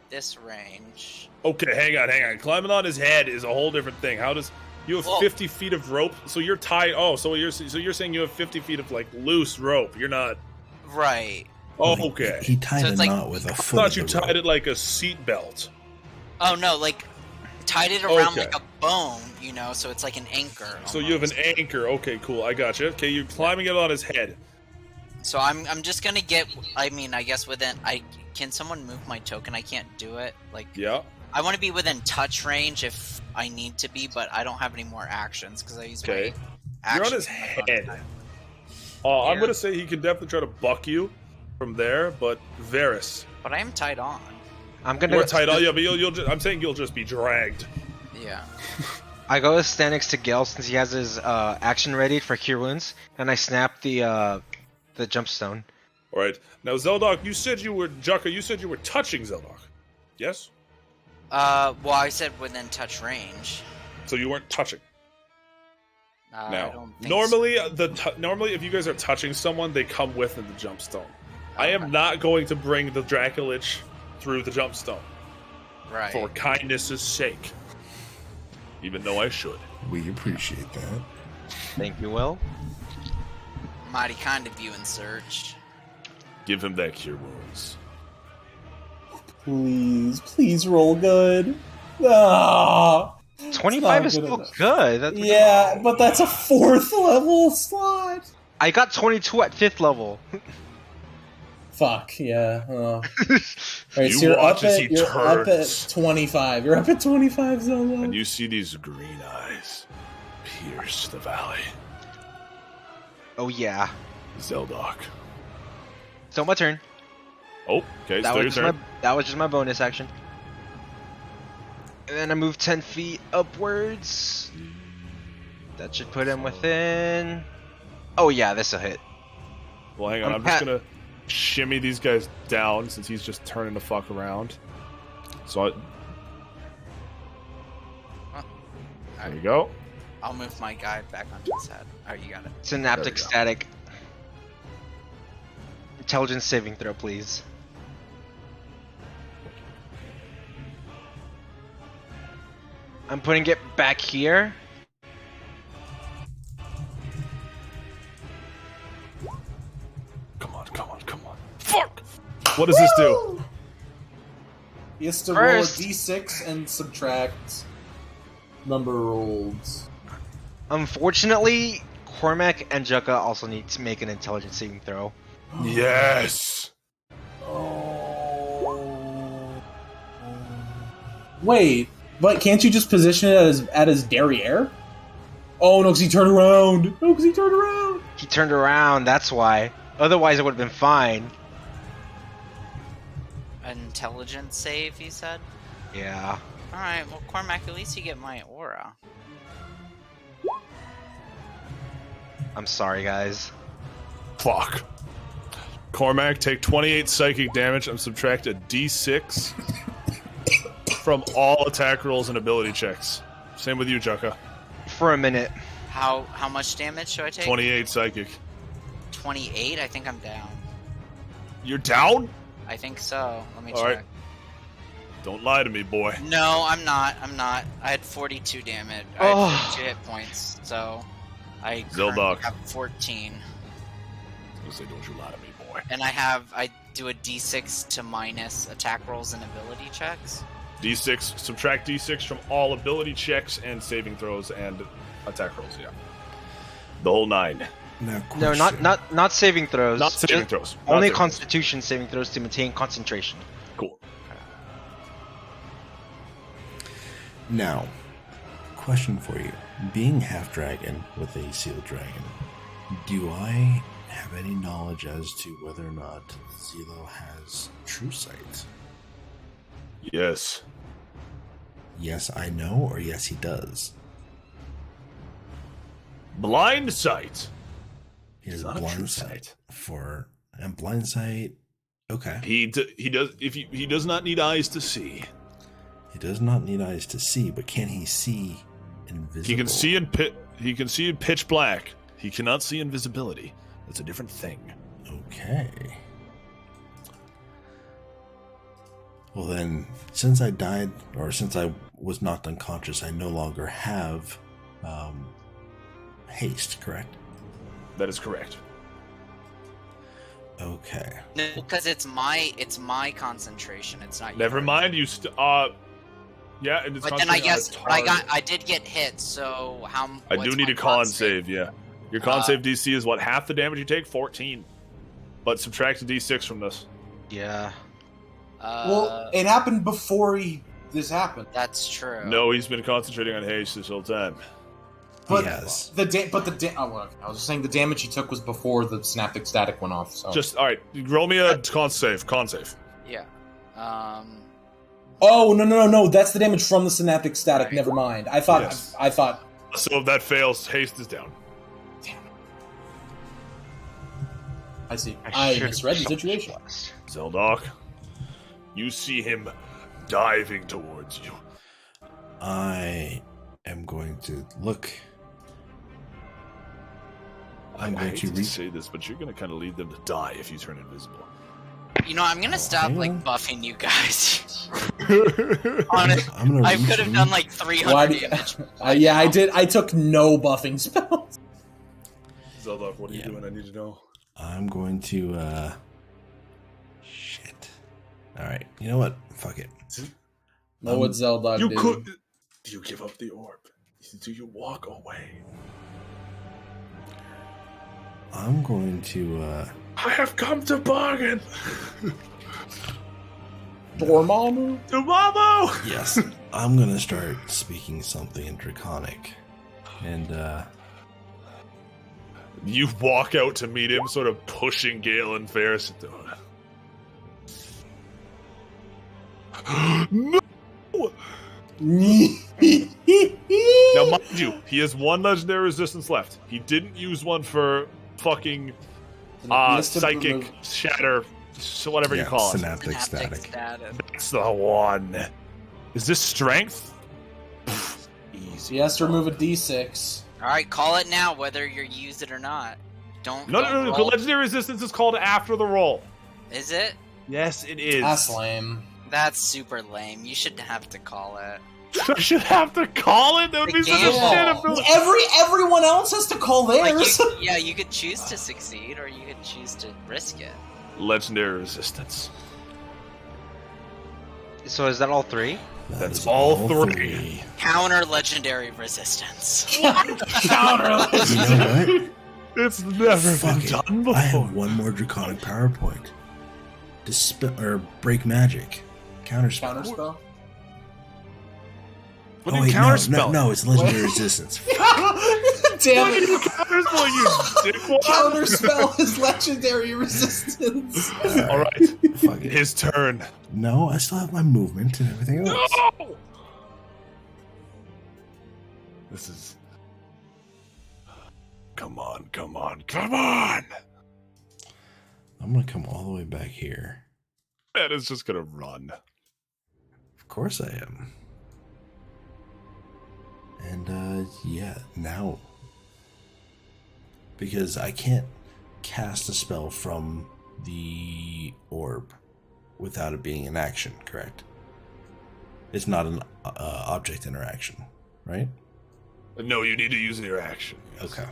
this range. Okay, hang on. Climbing on his head is a whole different thing. How does... You have 50 feet of rope, so you're tied... Oh, so you're saying you have 50 feet of, like, loose rope. You're not... Right. Oh, okay. He tied a knot with a foot. I thought you tied it like a seat belt. Oh, no, like, tied it around like a bone, you know, so it's like an anchor. Almost. So you have an anchor. Okay, cool. I got you. Okay, you're climbing it on his head. So I'm just gonna get... I mean, I guess within... Can someone move my token? I can't do it. Like... Yeah. I want to be within touch range if I need to be, but I don't have any more actions because I use my action. You're on his head. I'm going to say he can definitely try to buck you from there, but Varys. But I am tied on. I'm gonna. You're tied on, yeah, but I'm saying you'll just be dragged. Yeah. I go to stand next to Gale since he has his action ready for Cure Wounds, and I snap the jump stone. All right. Now, Zeldok, you said you were touching Zeldok. Yes? Well, I said within touch range. So you weren't touching. Now, normally, normally, if you guys are touching someone, they come with the jump stone. I am not going to bring the Dracolich through the jump stone. Right. For kindness' sake. Even though I should. We appreciate that. Thank you, Will. Mighty kind of you, in Search. Give him that Cure Wounds. Please roll good. Ah, 25 is still good. That's but that's a 4th level slot. I got 22 at 5th level. Fuck, yeah. Alright, so You you're watch up as at, he you're up at turns. 25. You're up at 25, Zelda. And you see these green eyes pierce the valley. Oh, yeah. Zeldok. So my turn. Oh, okay, still your turn. That was just my bonus action. And then I move 10 feet upwards. That should put him within... Oh yeah, this'll hit. Well, hang on, I'm just gonna shimmy these guys down since he's just turning the fuck around. So there you go. I'll move my guy back onto his head. Alright, you got it. Synaptic static. Intelligence saving throw, please. I'm putting it back here. Come on. Fuck! What does this do? He has to roll a d6 and subtract number rolled. Unfortunately, Cormac and Jukka also need to make an intelligence saving throw. Yes. Wait, but can't you just position it at his derriere? Oh no, because he turned around. He turned around, that's why. Otherwise, it would have been fine. An intelligence save, you said? Yeah. Alright, well, Cormac, at least you get my aura. I'm sorry, guys. Fuck. Cormac, take 28 psychic damage and subtract a d6 from all attack rolls and ability checks. Same with you, Jukka. For a minute. How much damage should I take? 28 psychic. 28? I think I'm down. You're down? I think so. Let me All check. right. Don't lie to me, boy. No, I'm not. I had 42 damage. I had 42 hit points, so I currently have 14. I was gonna say, don't you lie to me, boy. And I do a d6 to minus attack rolls and ability checks. D6, subtract D6 from all ability checks and saving throws and attack rolls, yeah. The whole 9. No, not saving throws. Not saving Just throws. Only Not saving Constitution saving throws to maintain concentration. Cool. Now, question for you. Being half dragon with a sealed dragon, do I have any knowledge as to whether or not Zelo has true sight? Yes. Yes, I know, or yes, he does? Blind sight. He has It's not a true blind sight and blind sight. Okay. He does. He does not need eyes to see. He does not need eyes to see, but can he see invisible? He can see in He can see in pitch black. He cannot see invisibility. That's a different thing. Okay. Well then, since I died, or since I was knocked unconscious, I no longer have haste, correct? That is correct. Okay. No, because it's my concentration. It's not. Never yours. mind. You yeah, and it's But then I guess target. I did get hit. So how? I do need a con save. Yeah, your con save DC is what, half the damage you take, 14. But subtract a D6 from this. Yeah. Well, it happened before this happened. That's true. No, he's been concentrating on haste this whole time. But I was just saying the damage he took was before the synaptic static went off. So Just all right. Roll me a con save. Con save. Yeah. Oh no! That's the damage from the synaptic static. Right. Never mind. I thought. Yes. I thought. So if that fails, haste is down. I see. I misread the situation. Zeldok, you see him diving towards you. I am going to look. I'm going hate to say this, but you're going to kind of lead them to die if you turn invisible. You know, I'm gonna stop buffing you guys. Honestly, I could have done like 300 damage. Yeah, I did. I took no buffing spells. Zeldok, what are you doing? I need to know. I'm going to. Shit. All right. You know what? Fuck it. Know what Zeldok did? Do you give up the orb? Do you walk away? I'm going to. I have come to bargain. Dormammu? Dormammu! Yes. I'm going to start speaking something in Draconic. And, You walk out to meet him, sort of pushing Gale and Ferris. No! Now, mind you, he has one legendary resistance left. He didn't use one for fucking psychic shatter, so whatever you call it. Synaptic static. That's the one. Is this strength? Easy. He has to remove a d6. Alright, call it now, whether you use it or not. Don't. No. The legendary resistance is called after the roll. Is it? Yes, it is. That's lame. That's super lame. You should have to call it. I should have to call it? That would be such a shit. Everyone else has to call theirs. Like you could choose to succeed, or you could choose to risk it. Legendary resistance. So is that all three? That's all three. Counter legendary resistance. Counter You know what? It's never Fuck been it. done before. I have one more draconic power point. Dispel or break magic. Counterspell. Counterspell? What do Oh, you wait, counterspell? no, it's legendary resistance. Damn What it! do you counterspell, you dickwad? Counterspell is legendary resistance. All right, Fuck it. his turn. No, I still have my movement and everything else. No! This is. Come on, come on, come on! I'm gonna come all the way back here. Man is just gonna run. Of course I am. And yeah, now. Because I can't cast a spell from the orb without it being an action, correct? It's not an object interaction, right? No, you need to use your action. Yes. Okay.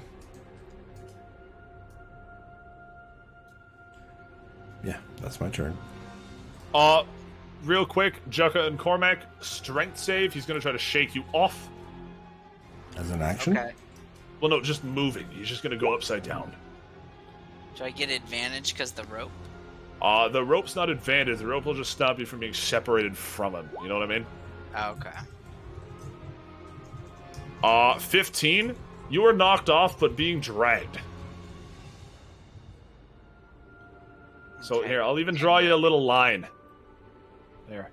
Yeah, that's my turn. Real quick, Jukka and Cormac, strength save. He's gonna try to shake you off. As an action? Okay. Well, no, just moving. He's just gonna go upside down. Do I get advantage because the rope? The rope's not advantage. The rope will just stop you from being separated from him. You know what I mean? Okay. 15. You are knocked off, but being dragged. So here, I'll even draw you a little line. There.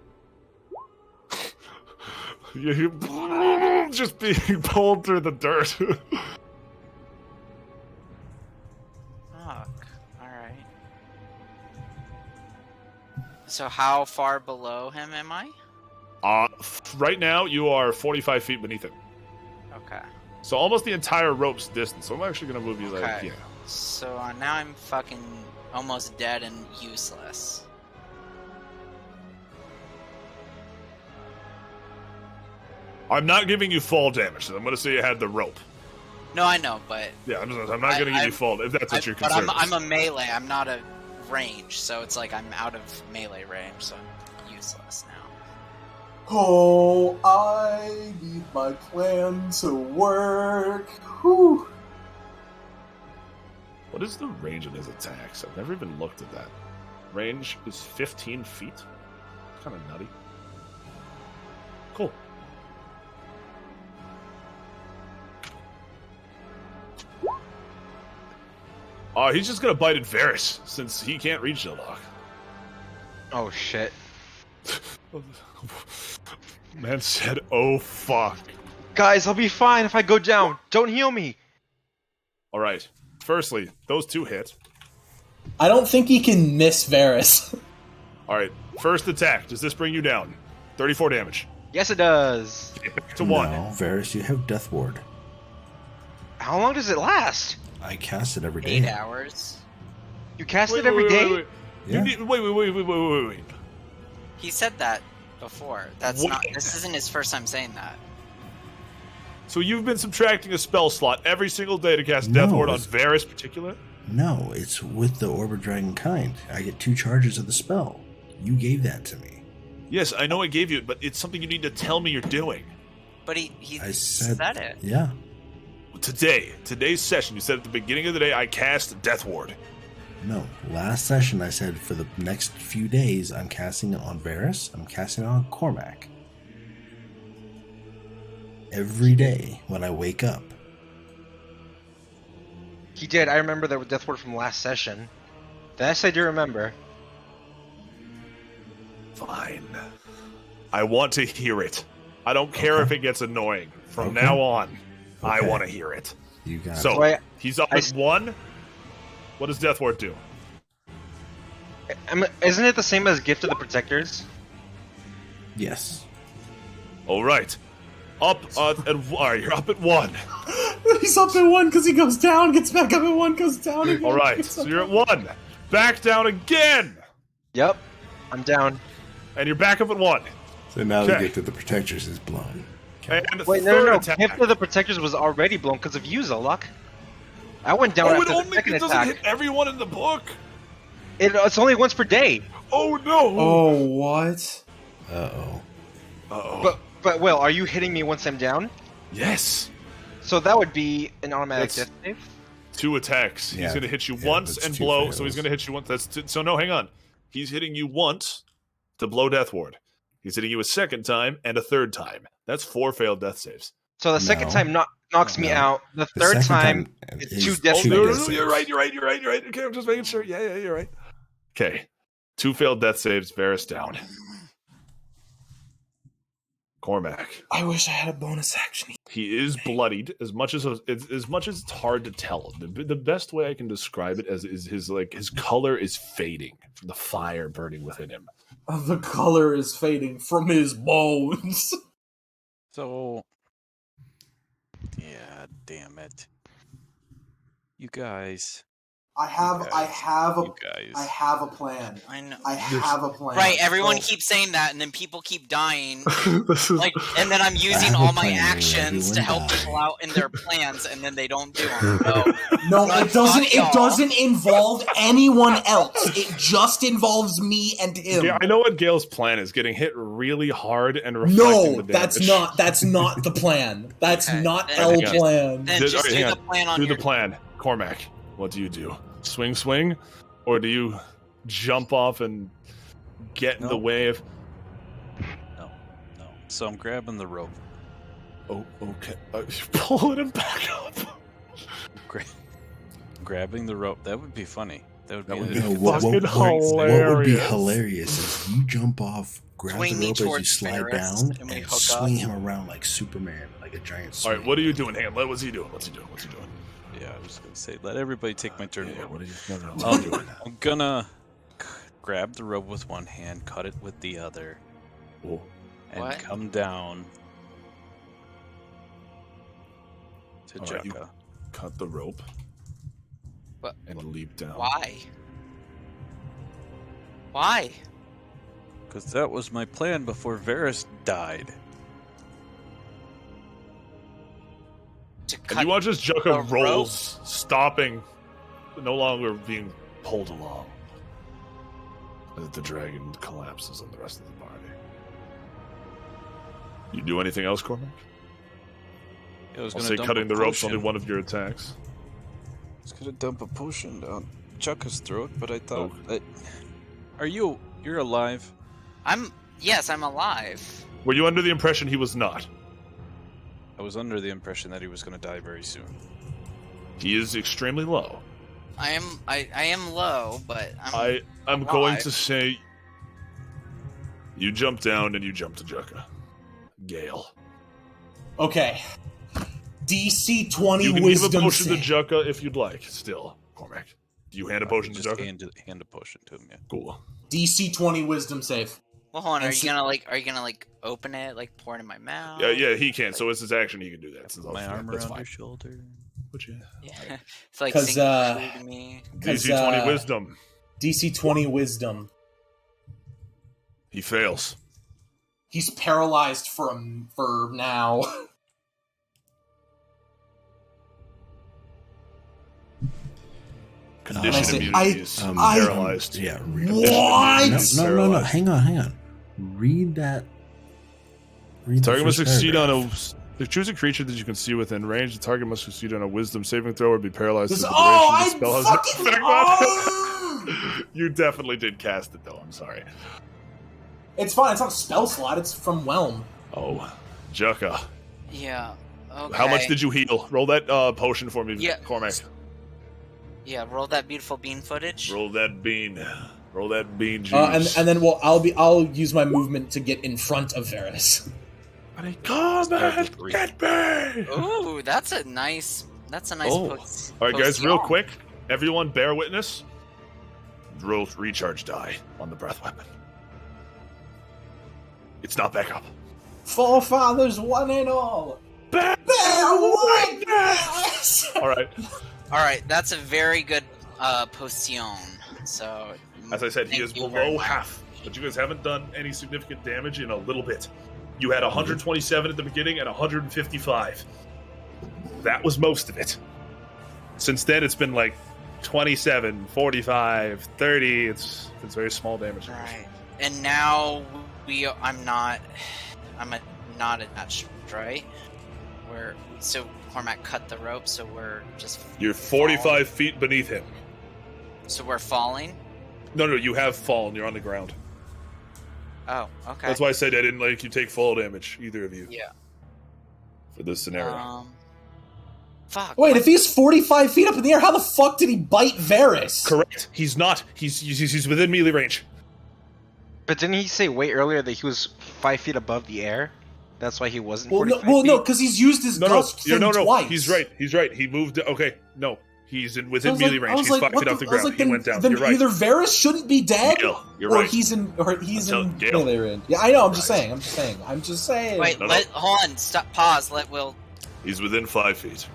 You just being pulled through the dirt. Fuck. Alright. So how far below him am I? Right now, you are 45 feet beneath him. Okay. So almost the entire rope's distance. So I'm actually going to move you like, Okay. yeah. So now I'm fucking almost dead and useless. I'm not giving you fall damage. So I'm going to say you had the rope. No, I know, but Yeah, I'm not going to give you fall if that's what you're but concerned. I'm a melee. I'm not a range, so it's like I'm out of melee range, so I'm useless now. Oh, I need my plan to work. Whew. What is the range of his attacks? I've never even looked at that. Range is 15 feet. Kind of nutty. Cool. He's just gonna bite at Varys, since he can't reach Zillock. Oh shit. Man said, oh fuck. Guys, I'll be fine if I go down. Don't heal me. Alright. Firstly, those two hit. I don't think he can miss Varys. Alright. First attack. Does this bring you down? 34 damage. Yes, it does. To 1. No, Varys, you have Death Ward. How long does it last? I cast it every day. 8 hours. You cast it every day? Wait. Yeah. Wait. He said that before. That's What? not. This isn't his first time saying that. So you've been subtracting a spell slot every single day to cast Death No, Ward on it's- Varys particular? No, it's with the Orb of Dragon kind. I get 2 charges of the spell. You gave that to me. Yes, I know I gave you it, but it's something you need to tell me you're doing. But he I said it. Yeah. Today's session, you said at the beginning of the day, I cast Death Ward. No, last session I said for the next few days I'm casting it on Varys, I'm casting it on Cormac. Every day when I wake up. He did. I remember that with Death Ward from last session. This I do remember. Fine. I want to hear it. I don't care if it gets annoying. From Okay. now on, I Okay. want to hear it. You got So, it. he's up at 1. What does Death Ward do? Isn't it the same as Gift of the Protectors? Yes. Alright. Alright, you're up at 1. He's up at 1 because he goes down, gets back up at 1, goes down again. Alright, so you're at 1. Back down again! Yep. I'm down. And you're back up at 1. So now the Okay. gift of the protectors is blown. And Wait, third no. attack. Gift of the Protectors was already blown because of you, Zolok. I went down Oh, it after the only second doesn't attack. hit everyone in the book. It's only once per day. Oh no! Oh, what? Uh-oh. But Will, are you hitting me once I'm down? Yes. So that would be an automatic death save? 2 attacks. He's going to hit you once and blow, so he's going to hit you once. So no, hang on. He's hitting you once to blow Death Ward. He's hitting you a second time and a third time. That's 4 failed death saves. So the second time knocks me out. The third time is 2 death saves. No, you're right. Okay, I'm just making sure. Yeah, you're right. Okay. 2 failed death saves. Varys down. Cormac. I wish I had a bonus action. He is bloodied as much as it's hard to tell. The best way I can describe it is his color is fading from the fire burning within him. The color is fading from his bones. So, yeah, damn it, you guys. I have a plan. I know. I have a plan. Right, everyone keeps saying that, and then people keep dying. And then I'm using all my actions to help people out in their plans, and then they don't do them. No, it doesn't. It doesn't involve anyone else. It just involves me and him. Yeah, I know what Gale's plan is: getting hit really hard and reflecting the damage. That's not the plan. That's not L plan. Then just do the plan on the plan, Cormac. What do you do? Swing, or do you jump off and get in the wave? No. So I'm grabbing the rope. Oh, okay. You're pulling him back up. Grabbing the rope. That would be funny. That would be hilarious. hilarious. What would be hilarious is you jump off, grab Swing the me rope as you towards slide Ferris, down, and we and hook swing up. him around like Superman, like a giant All swing. right, what are you doing, Ham? What's he doing? Yeah, I was gonna say, let everybody take my turn. What are you doing? I'm gonna grab the rope with one hand, cut it with the other, and come down to All right, you Jekka. cut the rope and leap down. Why? Because that was my plan before Varys died. And you watch as Jekka rolls, stopping, no longer being pulled along. As the dragon collapses on the rest of the party. You do anything else, Cormac? I was I'll gonna say dump cutting a the rope's potion. only one of your attacks. I was gonna dump a potion down Jekka's throat, but I thought that... You're alive? Yes, I'm alive. Were you under the impression he was not? I was under the impression that he was gonna die very soon. He is extremely low. I am low, but I'm I'm going to say you jump down and you jump to Jekka. Gale. Okay. DC 20 You can wisdom give a potion save. to Jekka if you'd like. Still, Cormac. Do you hand a potion to Just Jekka? hand a potion to him, yeah. Cool. DC 20 wisdom save. Well, hold on. Are And you so- gonna open it, pour it in my mouth? Yeah, he can. So it's his action. He can do that. Since My arm that's around fine. your shoulder. Would you? Yeah. It's like 'Cause, singing true to me. DC 20 wisdom. DC 20 wisdom. He fails. He's paralyzed for now. Condition immunity is paralyzed. Yeah. What? No. Hang on. Read that. Target must first succeed on paragraph. choose a creature that you can see within range. The target must succeed on a wisdom saving throw or be paralyzed. This- for the oh, duration the I spell has fucking- effect. You definitely did cast it, though. I'm sorry. It's fine. It's not a spell slot. It's from Whelm. Oh, Jekka. Yeah. Okay. How much did you heal? Roll that potion for me, Yeah. Cormac. Yeah, roll that beautiful bean footage. Roll that bean. Roll that bean juice. And then I'll use my movement to get in front of Varys. Cormac, get me! Ooh, that's a nice. All right, guys, real quick, everyone, bear witness. Roll recharge die on the breath weapon. It's not back up. Forefathers, one and all. Bear witness. All right. All right, that's a very good potion. So, As I said, he is below half, but you guys haven't done any significant damage in a little bit. You had 127 at the beginning and 155. That was most of it. Since then, it's been like 27, 45, 30. It's very small damage. Right. And now I'm not attached, right? So Cormac cut the rope, so we're just. You're 45 feet beneath him. So we're falling. No, you have fallen. You're on the ground. Oh, okay. That's why I said I didn't let you take fall damage, either of you. Yeah. For this scenario. Fuck. Wait, if he's 45 feet up in the air, how the fuck did he bite Varys? Correct. He's not. He's within melee range. But didn't he say way earlier that he was 5 feet above the air? That's why he wasn't. Well, no, because he's used his gust thing twice. He's right. He moved. Okay, no, he's within melee range. He's 5 feet off the ground. He went down. Then You're right. either Varys shouldn't be dead, You're or right. he's in melee range. Yeah, I know. I'm just saying. Wait, hold on. Stop. Pause. Let Will. He's within 5 feet.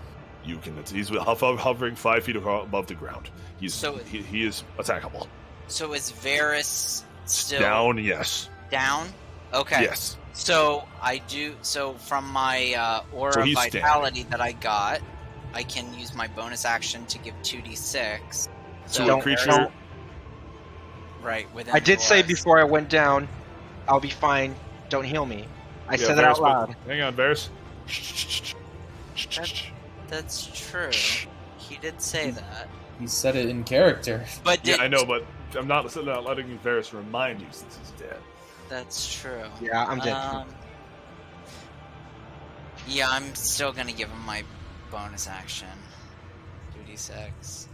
He's hovering 5 feet above the ground. He is attackable. So is Varys still down? Yes. Down. Okay. Yes. So from my aura of vitality that I got, I can use my bonus action to give 2d6 to a creature. Right. I did say before I went down, I'll be fine. Don't heal me. I said that out loud. Hang on, Varys. That's true. He did say that. He said it in character. But I know, but I'm not letting Varys remind you since he's dead. That's true. Yeah, I'm dead. Yeah, I'm still gonna give him my bonus action. 2d6.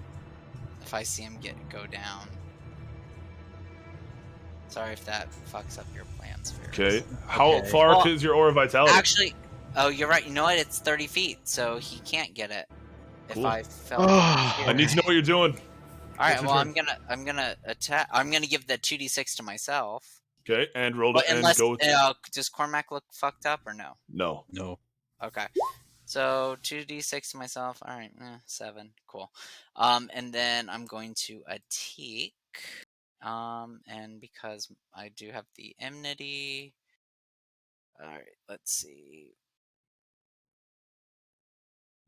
If I see him go down. Sorry if that fucks up your plans, Varys. Okay. How far is your aura of vitality? Actually, oh, you're right. You know what? It's 30 feet, so he can't get it. Cool. If I fell. I need to know what you're doing. All right. Well, I'm gonna attack. I'm gonna give the 2d6 to myself. Okay, and roll it and go. Does Cormac look fucked up or no? No. Okay. So 2d6 to myself. All right, 7. Cool. And then I'm going to attack. And because I do have the enmity. All right. Let's see.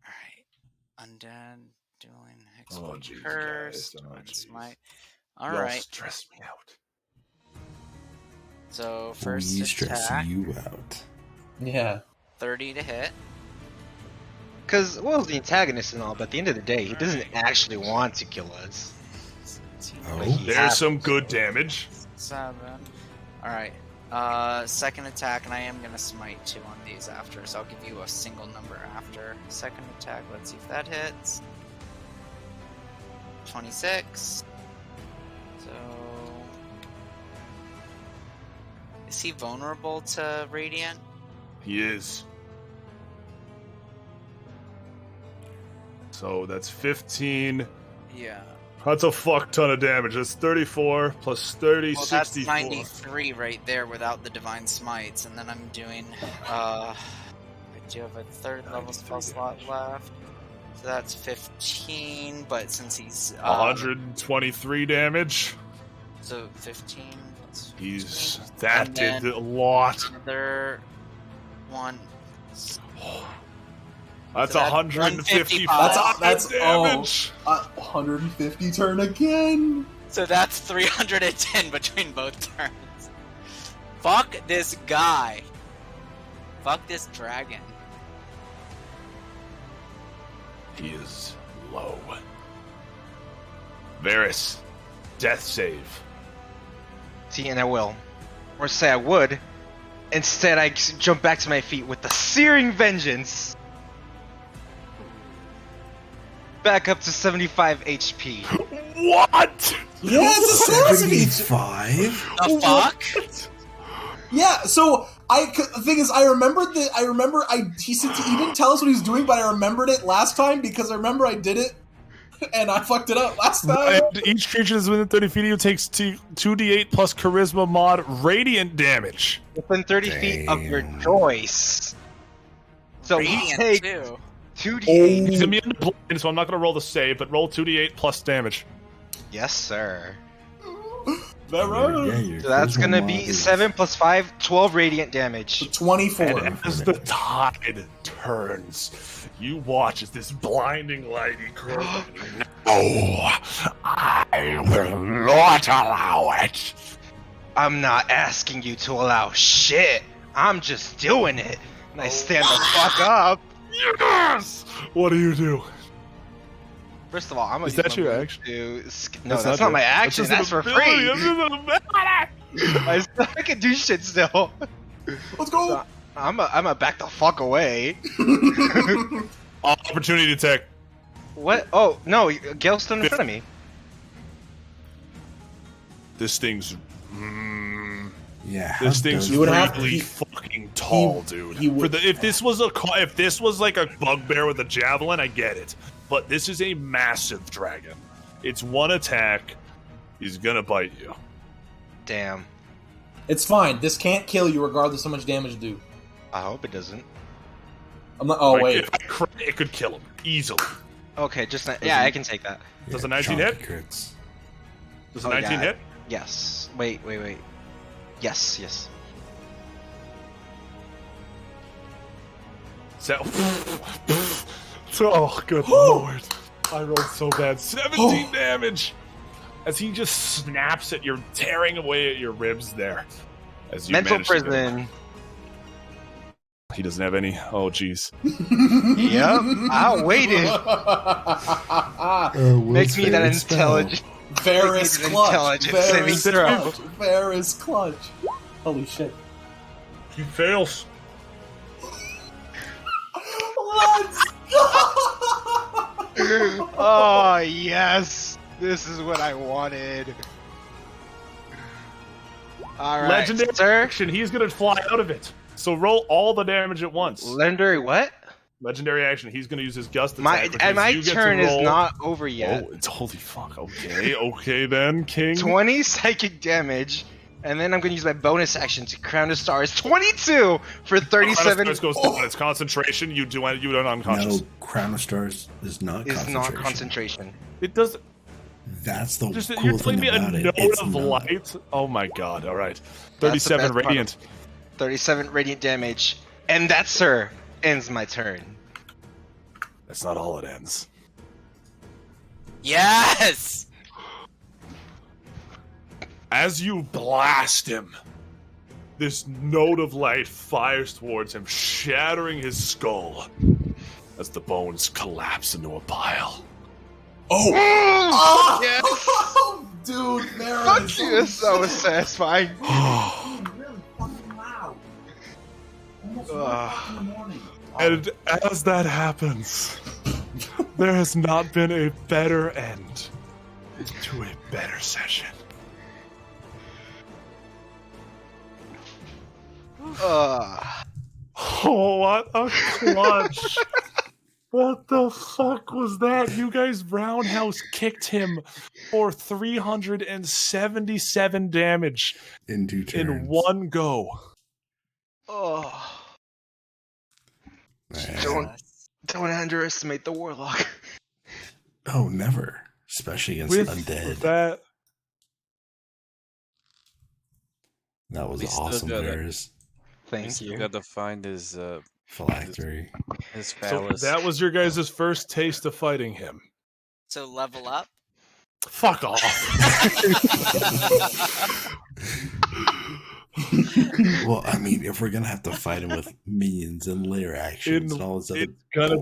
All right. Undead, dueling, Hexblade, curse, divine smite. All right. Stress me out. So first we attack. stress you out. Yeah. 30 to hit. Because Will's the antagonist and all, but at the end of the day, he doesn't actually want to kill us. There's some good damage. 7. All right. Second attack, and I am gonna smite 2 on these after, so I'll give you a single number after. Second attack. Let's see if that hits. 26. So. Is he vulnerable to Radiant? He is. So that's 15. Yeah. That's a fuck ton of damage. That's 34 plus 30, well, 64. That's 93 right there without the Divine Smites. And then I'm doing, I do have a 3rd level spell slot left. So that's 15, but since he's... 123 damage. So 15 plus 15. He's... That did a lot. Another one... That's 150. That's damage. 150 turn again. So that's 310 between both turns. Fuck this guy. Fuck this dragon. He is low. Varys, death save. See, and I will. Or say I would. Instead, I jump back to my feet with the Searing Vengeance. Back up to 75 HP. What? Yeah, it's a 75? The fuck? Yeah, so the thing is, I remembered that. He didn't tell us what he was doing, but I remembered it last time because I remember I did it, and I fucked it up last time. And each creature that's within 30 feet of you takes 2d8 plus charisma mod radiant damage. Within 30 feet of your choice. So we take too. 2d8. He's immune to blind, so I'm not going to roll the save, but roll 2d8 plus damage. Yes, sir. Yeah, so that's going to be 7 plus 5, 12 radiant damage. So 24. And as the tide turns, you watch as this blinding light occurs. No, I will not allow it. I'm not asking you to allow shit. I'm just doing it. And I stand the fuck up. Yes! What do you do? First of all, I'm gonna Is that use my your move action? No, that's not my action. That's for free. I can do shit still. Let's go. So, I'm a back the fuck away. Opportunity attack. What? Oh no, Gale's still in front of me. This thing's. Yeah. This thing's You would have- really he- fucking tall, dude. If this was like a bugbear with a javelin, I get it. But this is a massive dragon. It's one attack. He's gonna bite you. Damn. It's fine. This can't kill you regardless of how much damage you do. I hope it doesn't. I'm not. Oh Like, wait. if I crit, it could kill him easily. Okay, yeah, I can take that. Does a 19 hit? Crits. Does a 19 hit? Yes. Wait. Yes. So, oh, good lord. I rolled so bad. 17 damage! As he just snaps at your, tearing away at your ribs there. As you Mental manage to get prison. him. He doesn't have any. Oh, jeez. Yep. I waited. Makes me that intelligent. Varus clutch. Varus throw. clutch. Varus clutch. Holy shit. He fails. Let's go! Oh yes, this is what I wanted. All right, Legendary sir. action. He's gonna fly out of it. So roll all the damage at once. Legendary what? Legendary action. He's gonna use his gust attack. And my you get to turn is roll- not over yet. Oh, it's holy fuck. Okay, okay then, King. 20 psychic damage, and then I'm gonna use my bonus action to crown the stars. 22 for 37. Crown of Stars goes down. It's concentration. You do unconscious. No, Crown of Stars is not concentration. Not concentration. It does. That's the Just, cool you're telling thing me a about it. note It's of not. light? Oh my god! All right, That's the 37 best part. radiant. 37 radiant damage, and that, sir, ends my turn. That's not all it ends. Yes! As you blast him, this note of light fires towards him, shattering his skull as the bones collapse into a pile. Oh! Oh, yes. Dude, Varus. Fuck you, that's so satisfying. Really fucking loud. Almost 1 o'clock in the morning. And as that happens, there has not been a better end to a better session. Oh, what a clutch! What the fuck was that? You guys roundhouse kicked him for 377 damage in 2 turns. in one go. Oh. Man. Don't underestimate the warlock. Oh, never. Especially against With undead. That was We still awesome, gotta- Varus. Thank you. Got to find his Phylactery. his So phallus. that was your guys' first taste of fighting him. So level up. Fuck off. Well, I mean, if we're gonna have to fight him with minions and layer actions and all this other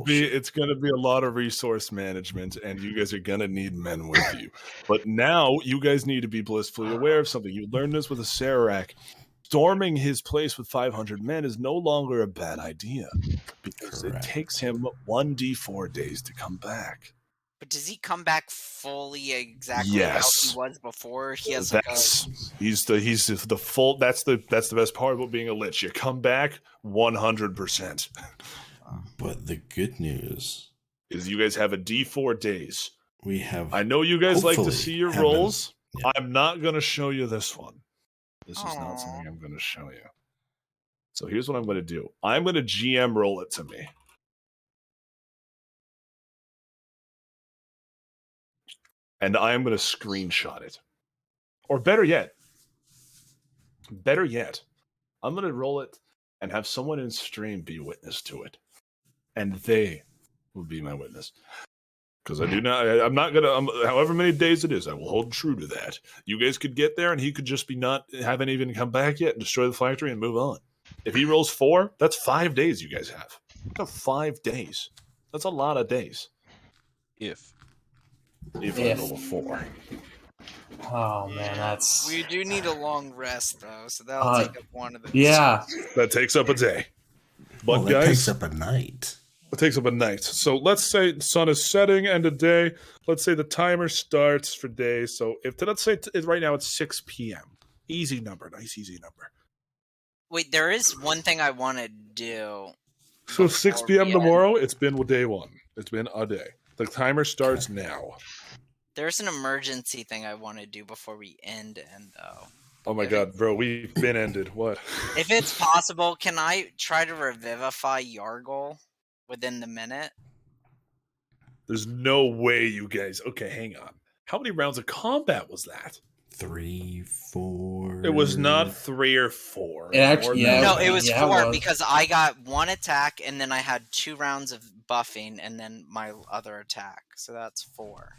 It's gonna be a lot of resource management, and you guys are gonna need men with you. But now you guys need to be blissfully aware of something. You learned this with a Sararak. Storming his place with 500 men is no longer a bad idea because it takes him 1d4 days to come back. But does he come back fully exactly Yes. how he was before? He has He's the full. That's the best part about being a lich. You come back 100%. But the good news is you guys have a d4 days. We have. I know you guys like to hopefully see your have rolls. I'm not going to show you this one. This is not something I'm going to show you. So here's what I'm going to do. I'm going to GM roll it to me. And I am going to screenshot it. Or better yet, I'm going to roll it and have someone in stream be witness to it. And they will be my witness. Because I do not. I'm not gonna. However many days it is, I will hold true to that. You guys could get there, and he could just be not haven't even come back yet and destroy the factory and move on. If he rolls 4, that's 5 days you guys have. Look at 5 days. That's a lot of days. If I roll a 4. Oh man, that's. We do need a long rest though, so that'll take up one of those. Yeah, that takes up a day. But that guys, takes up a night. It takes up a night. So let's say the sun is setting, end of day. Let's say the timer starts for day. So let's say right now it's 6 p.m. Easy number, nice easy number. Wait, there is one thing I want to do. So 6 p.m. tomorrow, it's been day 1. It's been a day. The timer starts now. There's an emergency thing I want to do before we end, though. Oh my god, bro, we've been ended. What? If it's possible, can I try to revivify Yargol within the minute? There's no way you guys... Okay, hang on. How many rounds of combat was that? 3, 4... It was not 3 or 4. It actually, no, it was 4 because I got 1 attack and then I had 2 rounds of buffing and then my other attack. So that's 4.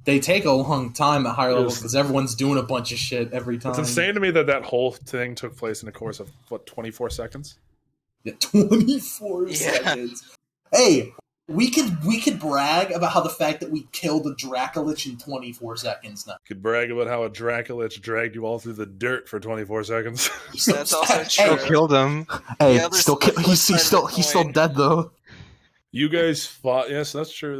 They take a long time at higher levels because everyone's doing a bunch of shit every time. It's insane to me that whole thing took place in the course of, 24 seconds? Yeah, 24 seconds. Hey, we could brag about how the fact that we killed a Dracolich in 24 seconds now. Could brag about how a Dracolich dragged you all through the dirt for 24 seconds. That's also true. Still killed him. Hey, he's still dead though. You guys fought. Yes, that's true.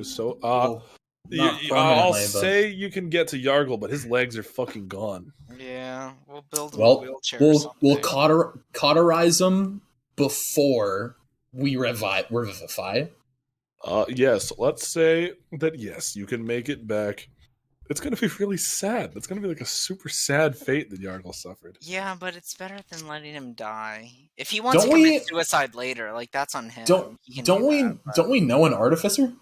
So, I'll say you can get to Yargol, but his legs are fucking gone. Yeah, we'll build him a wheelchair. We'll cauterize him before we revivify. Yes, let's say that yes, you can make it back. It's gonna be really sad. It's gonna be like a super sad fate that Yargol suffered. Yeah, but it's better than letting him die. If he wants to commit suicide later, like that's on him. Don't we know an artificer?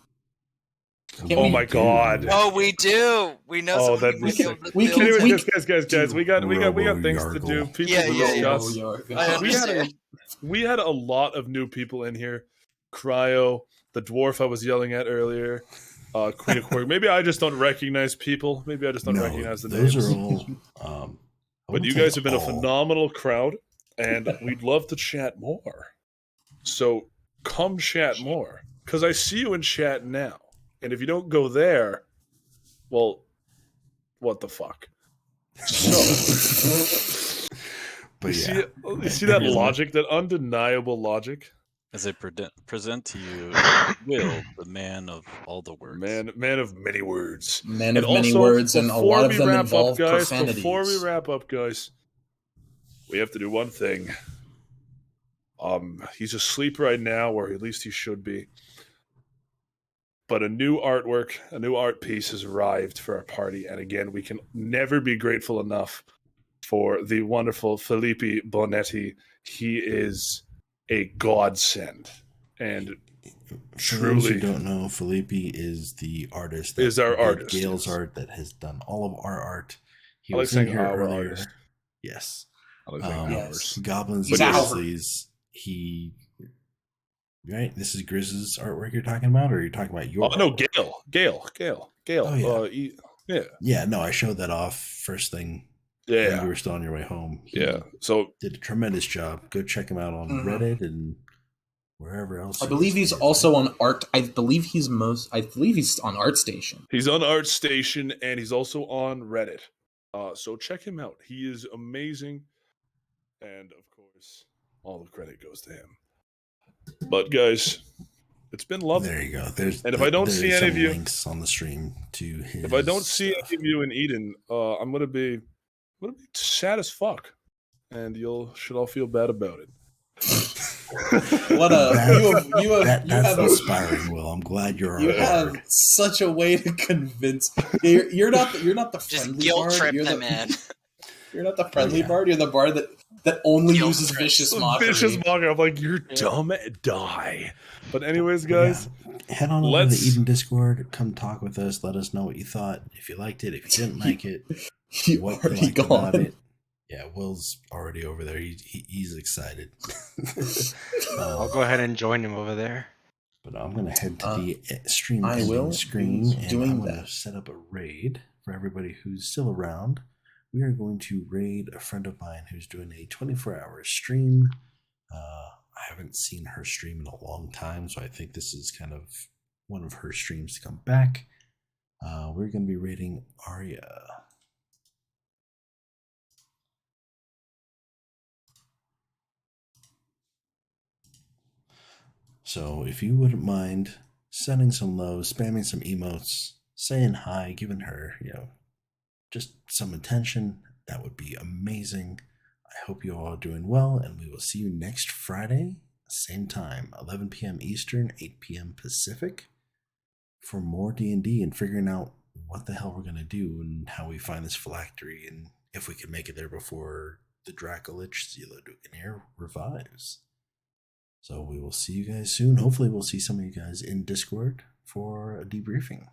Oh my god! Oh, we do. We know. Guys. We got things to do. People to discuss. We had a lot of new people in here. Cryo, the dwarf I was yelling at earlier, Queen of Quark. Maybe I just don't recognize people. Maybe I just don't recognize the names. Those are all. But you guys have been a phenomenal crowd, and we'd love to chat more. So come chat more, because I see you in chat now. And if you don't go there, well, what the fuck? So, you see that logic, that undeniable logic? As I present to you, Will, the man of all the words. Man of many words. Man of many words, and a lot of them involve profanities. Before we wrap up, guys, we have to do one thing. He's asleep right now, or at least he should be. But a new artwork, a new art piece has arrived for our party. And again, we can never be grateful enough for the wonderful Filippi Bonetti. He is a godsend. And for those who don't know, Filippi is the artist. Is our artist. Gale's art that has done all of our art. He was in here earlier. Artist. Yes. Yes. Goblins and Grizzlies. Right, this is Grizz's artwork you're talking about, or you're talking about your? Oh no, Gale. Oh, yeah. Yeah, no, I showed that off first thing. Yeah, when you were still on your way home. So did a tremendous job. Go check him out on Reddit and wherever else. I believe he's also on art. I believe he's on ArtStation. He's on ArtStation, and he's also on Reddit. So check him out. He is amazing, and of course, all the credit goes to him. But guys, it's been lovely. There you go. If I don't see any of you links on the stream to his if I don't see any of you in Eden, I'm gonna be sad as fuck, and you should all feel bad about it. That's inspiring, Will. I'm glad you're. You have such a way to convince. You're not the friendly guilt bard. trip them in. You're not the friendly bard. You're the bard that only uses vicious mockery. Vicious mockery. I'm like, you're dumb. Die. But anyways, guys, head on over to the Eden Discord. Come talk with us. Let us know what you thought. If you liked it, if you didn't like it, what you liked about it. Yeah, Will's already over there. He's excited. I'll go ahead and join him over there. But I'm going to head to the stream I ending will screen, be and doing I'm going that. to set up a raid for everybody who's still around. We are going to raid a friend of mine who's doing a 24-hour stream. I haven't seen her stream in a long time, so I think this is kind of one of her streams to come back. We're going to be raiding Arya. So if you wouldn't mind sending some lows, spamming some emotes, saying hi, giving her, just some attention, that would be amazing. I hope you all are doing well, and we will see you next Friday, same time, 11 p.m. Eastern, 8 p.m. Pacific, for more D&D and figuring out what the hell we're going to do and how we find this phylactery and if we can make it there before the Dracolich Zealoducanir revives. So we will see you guys soon. Hopefully we'll see some of you guys in Discord for a debriefing.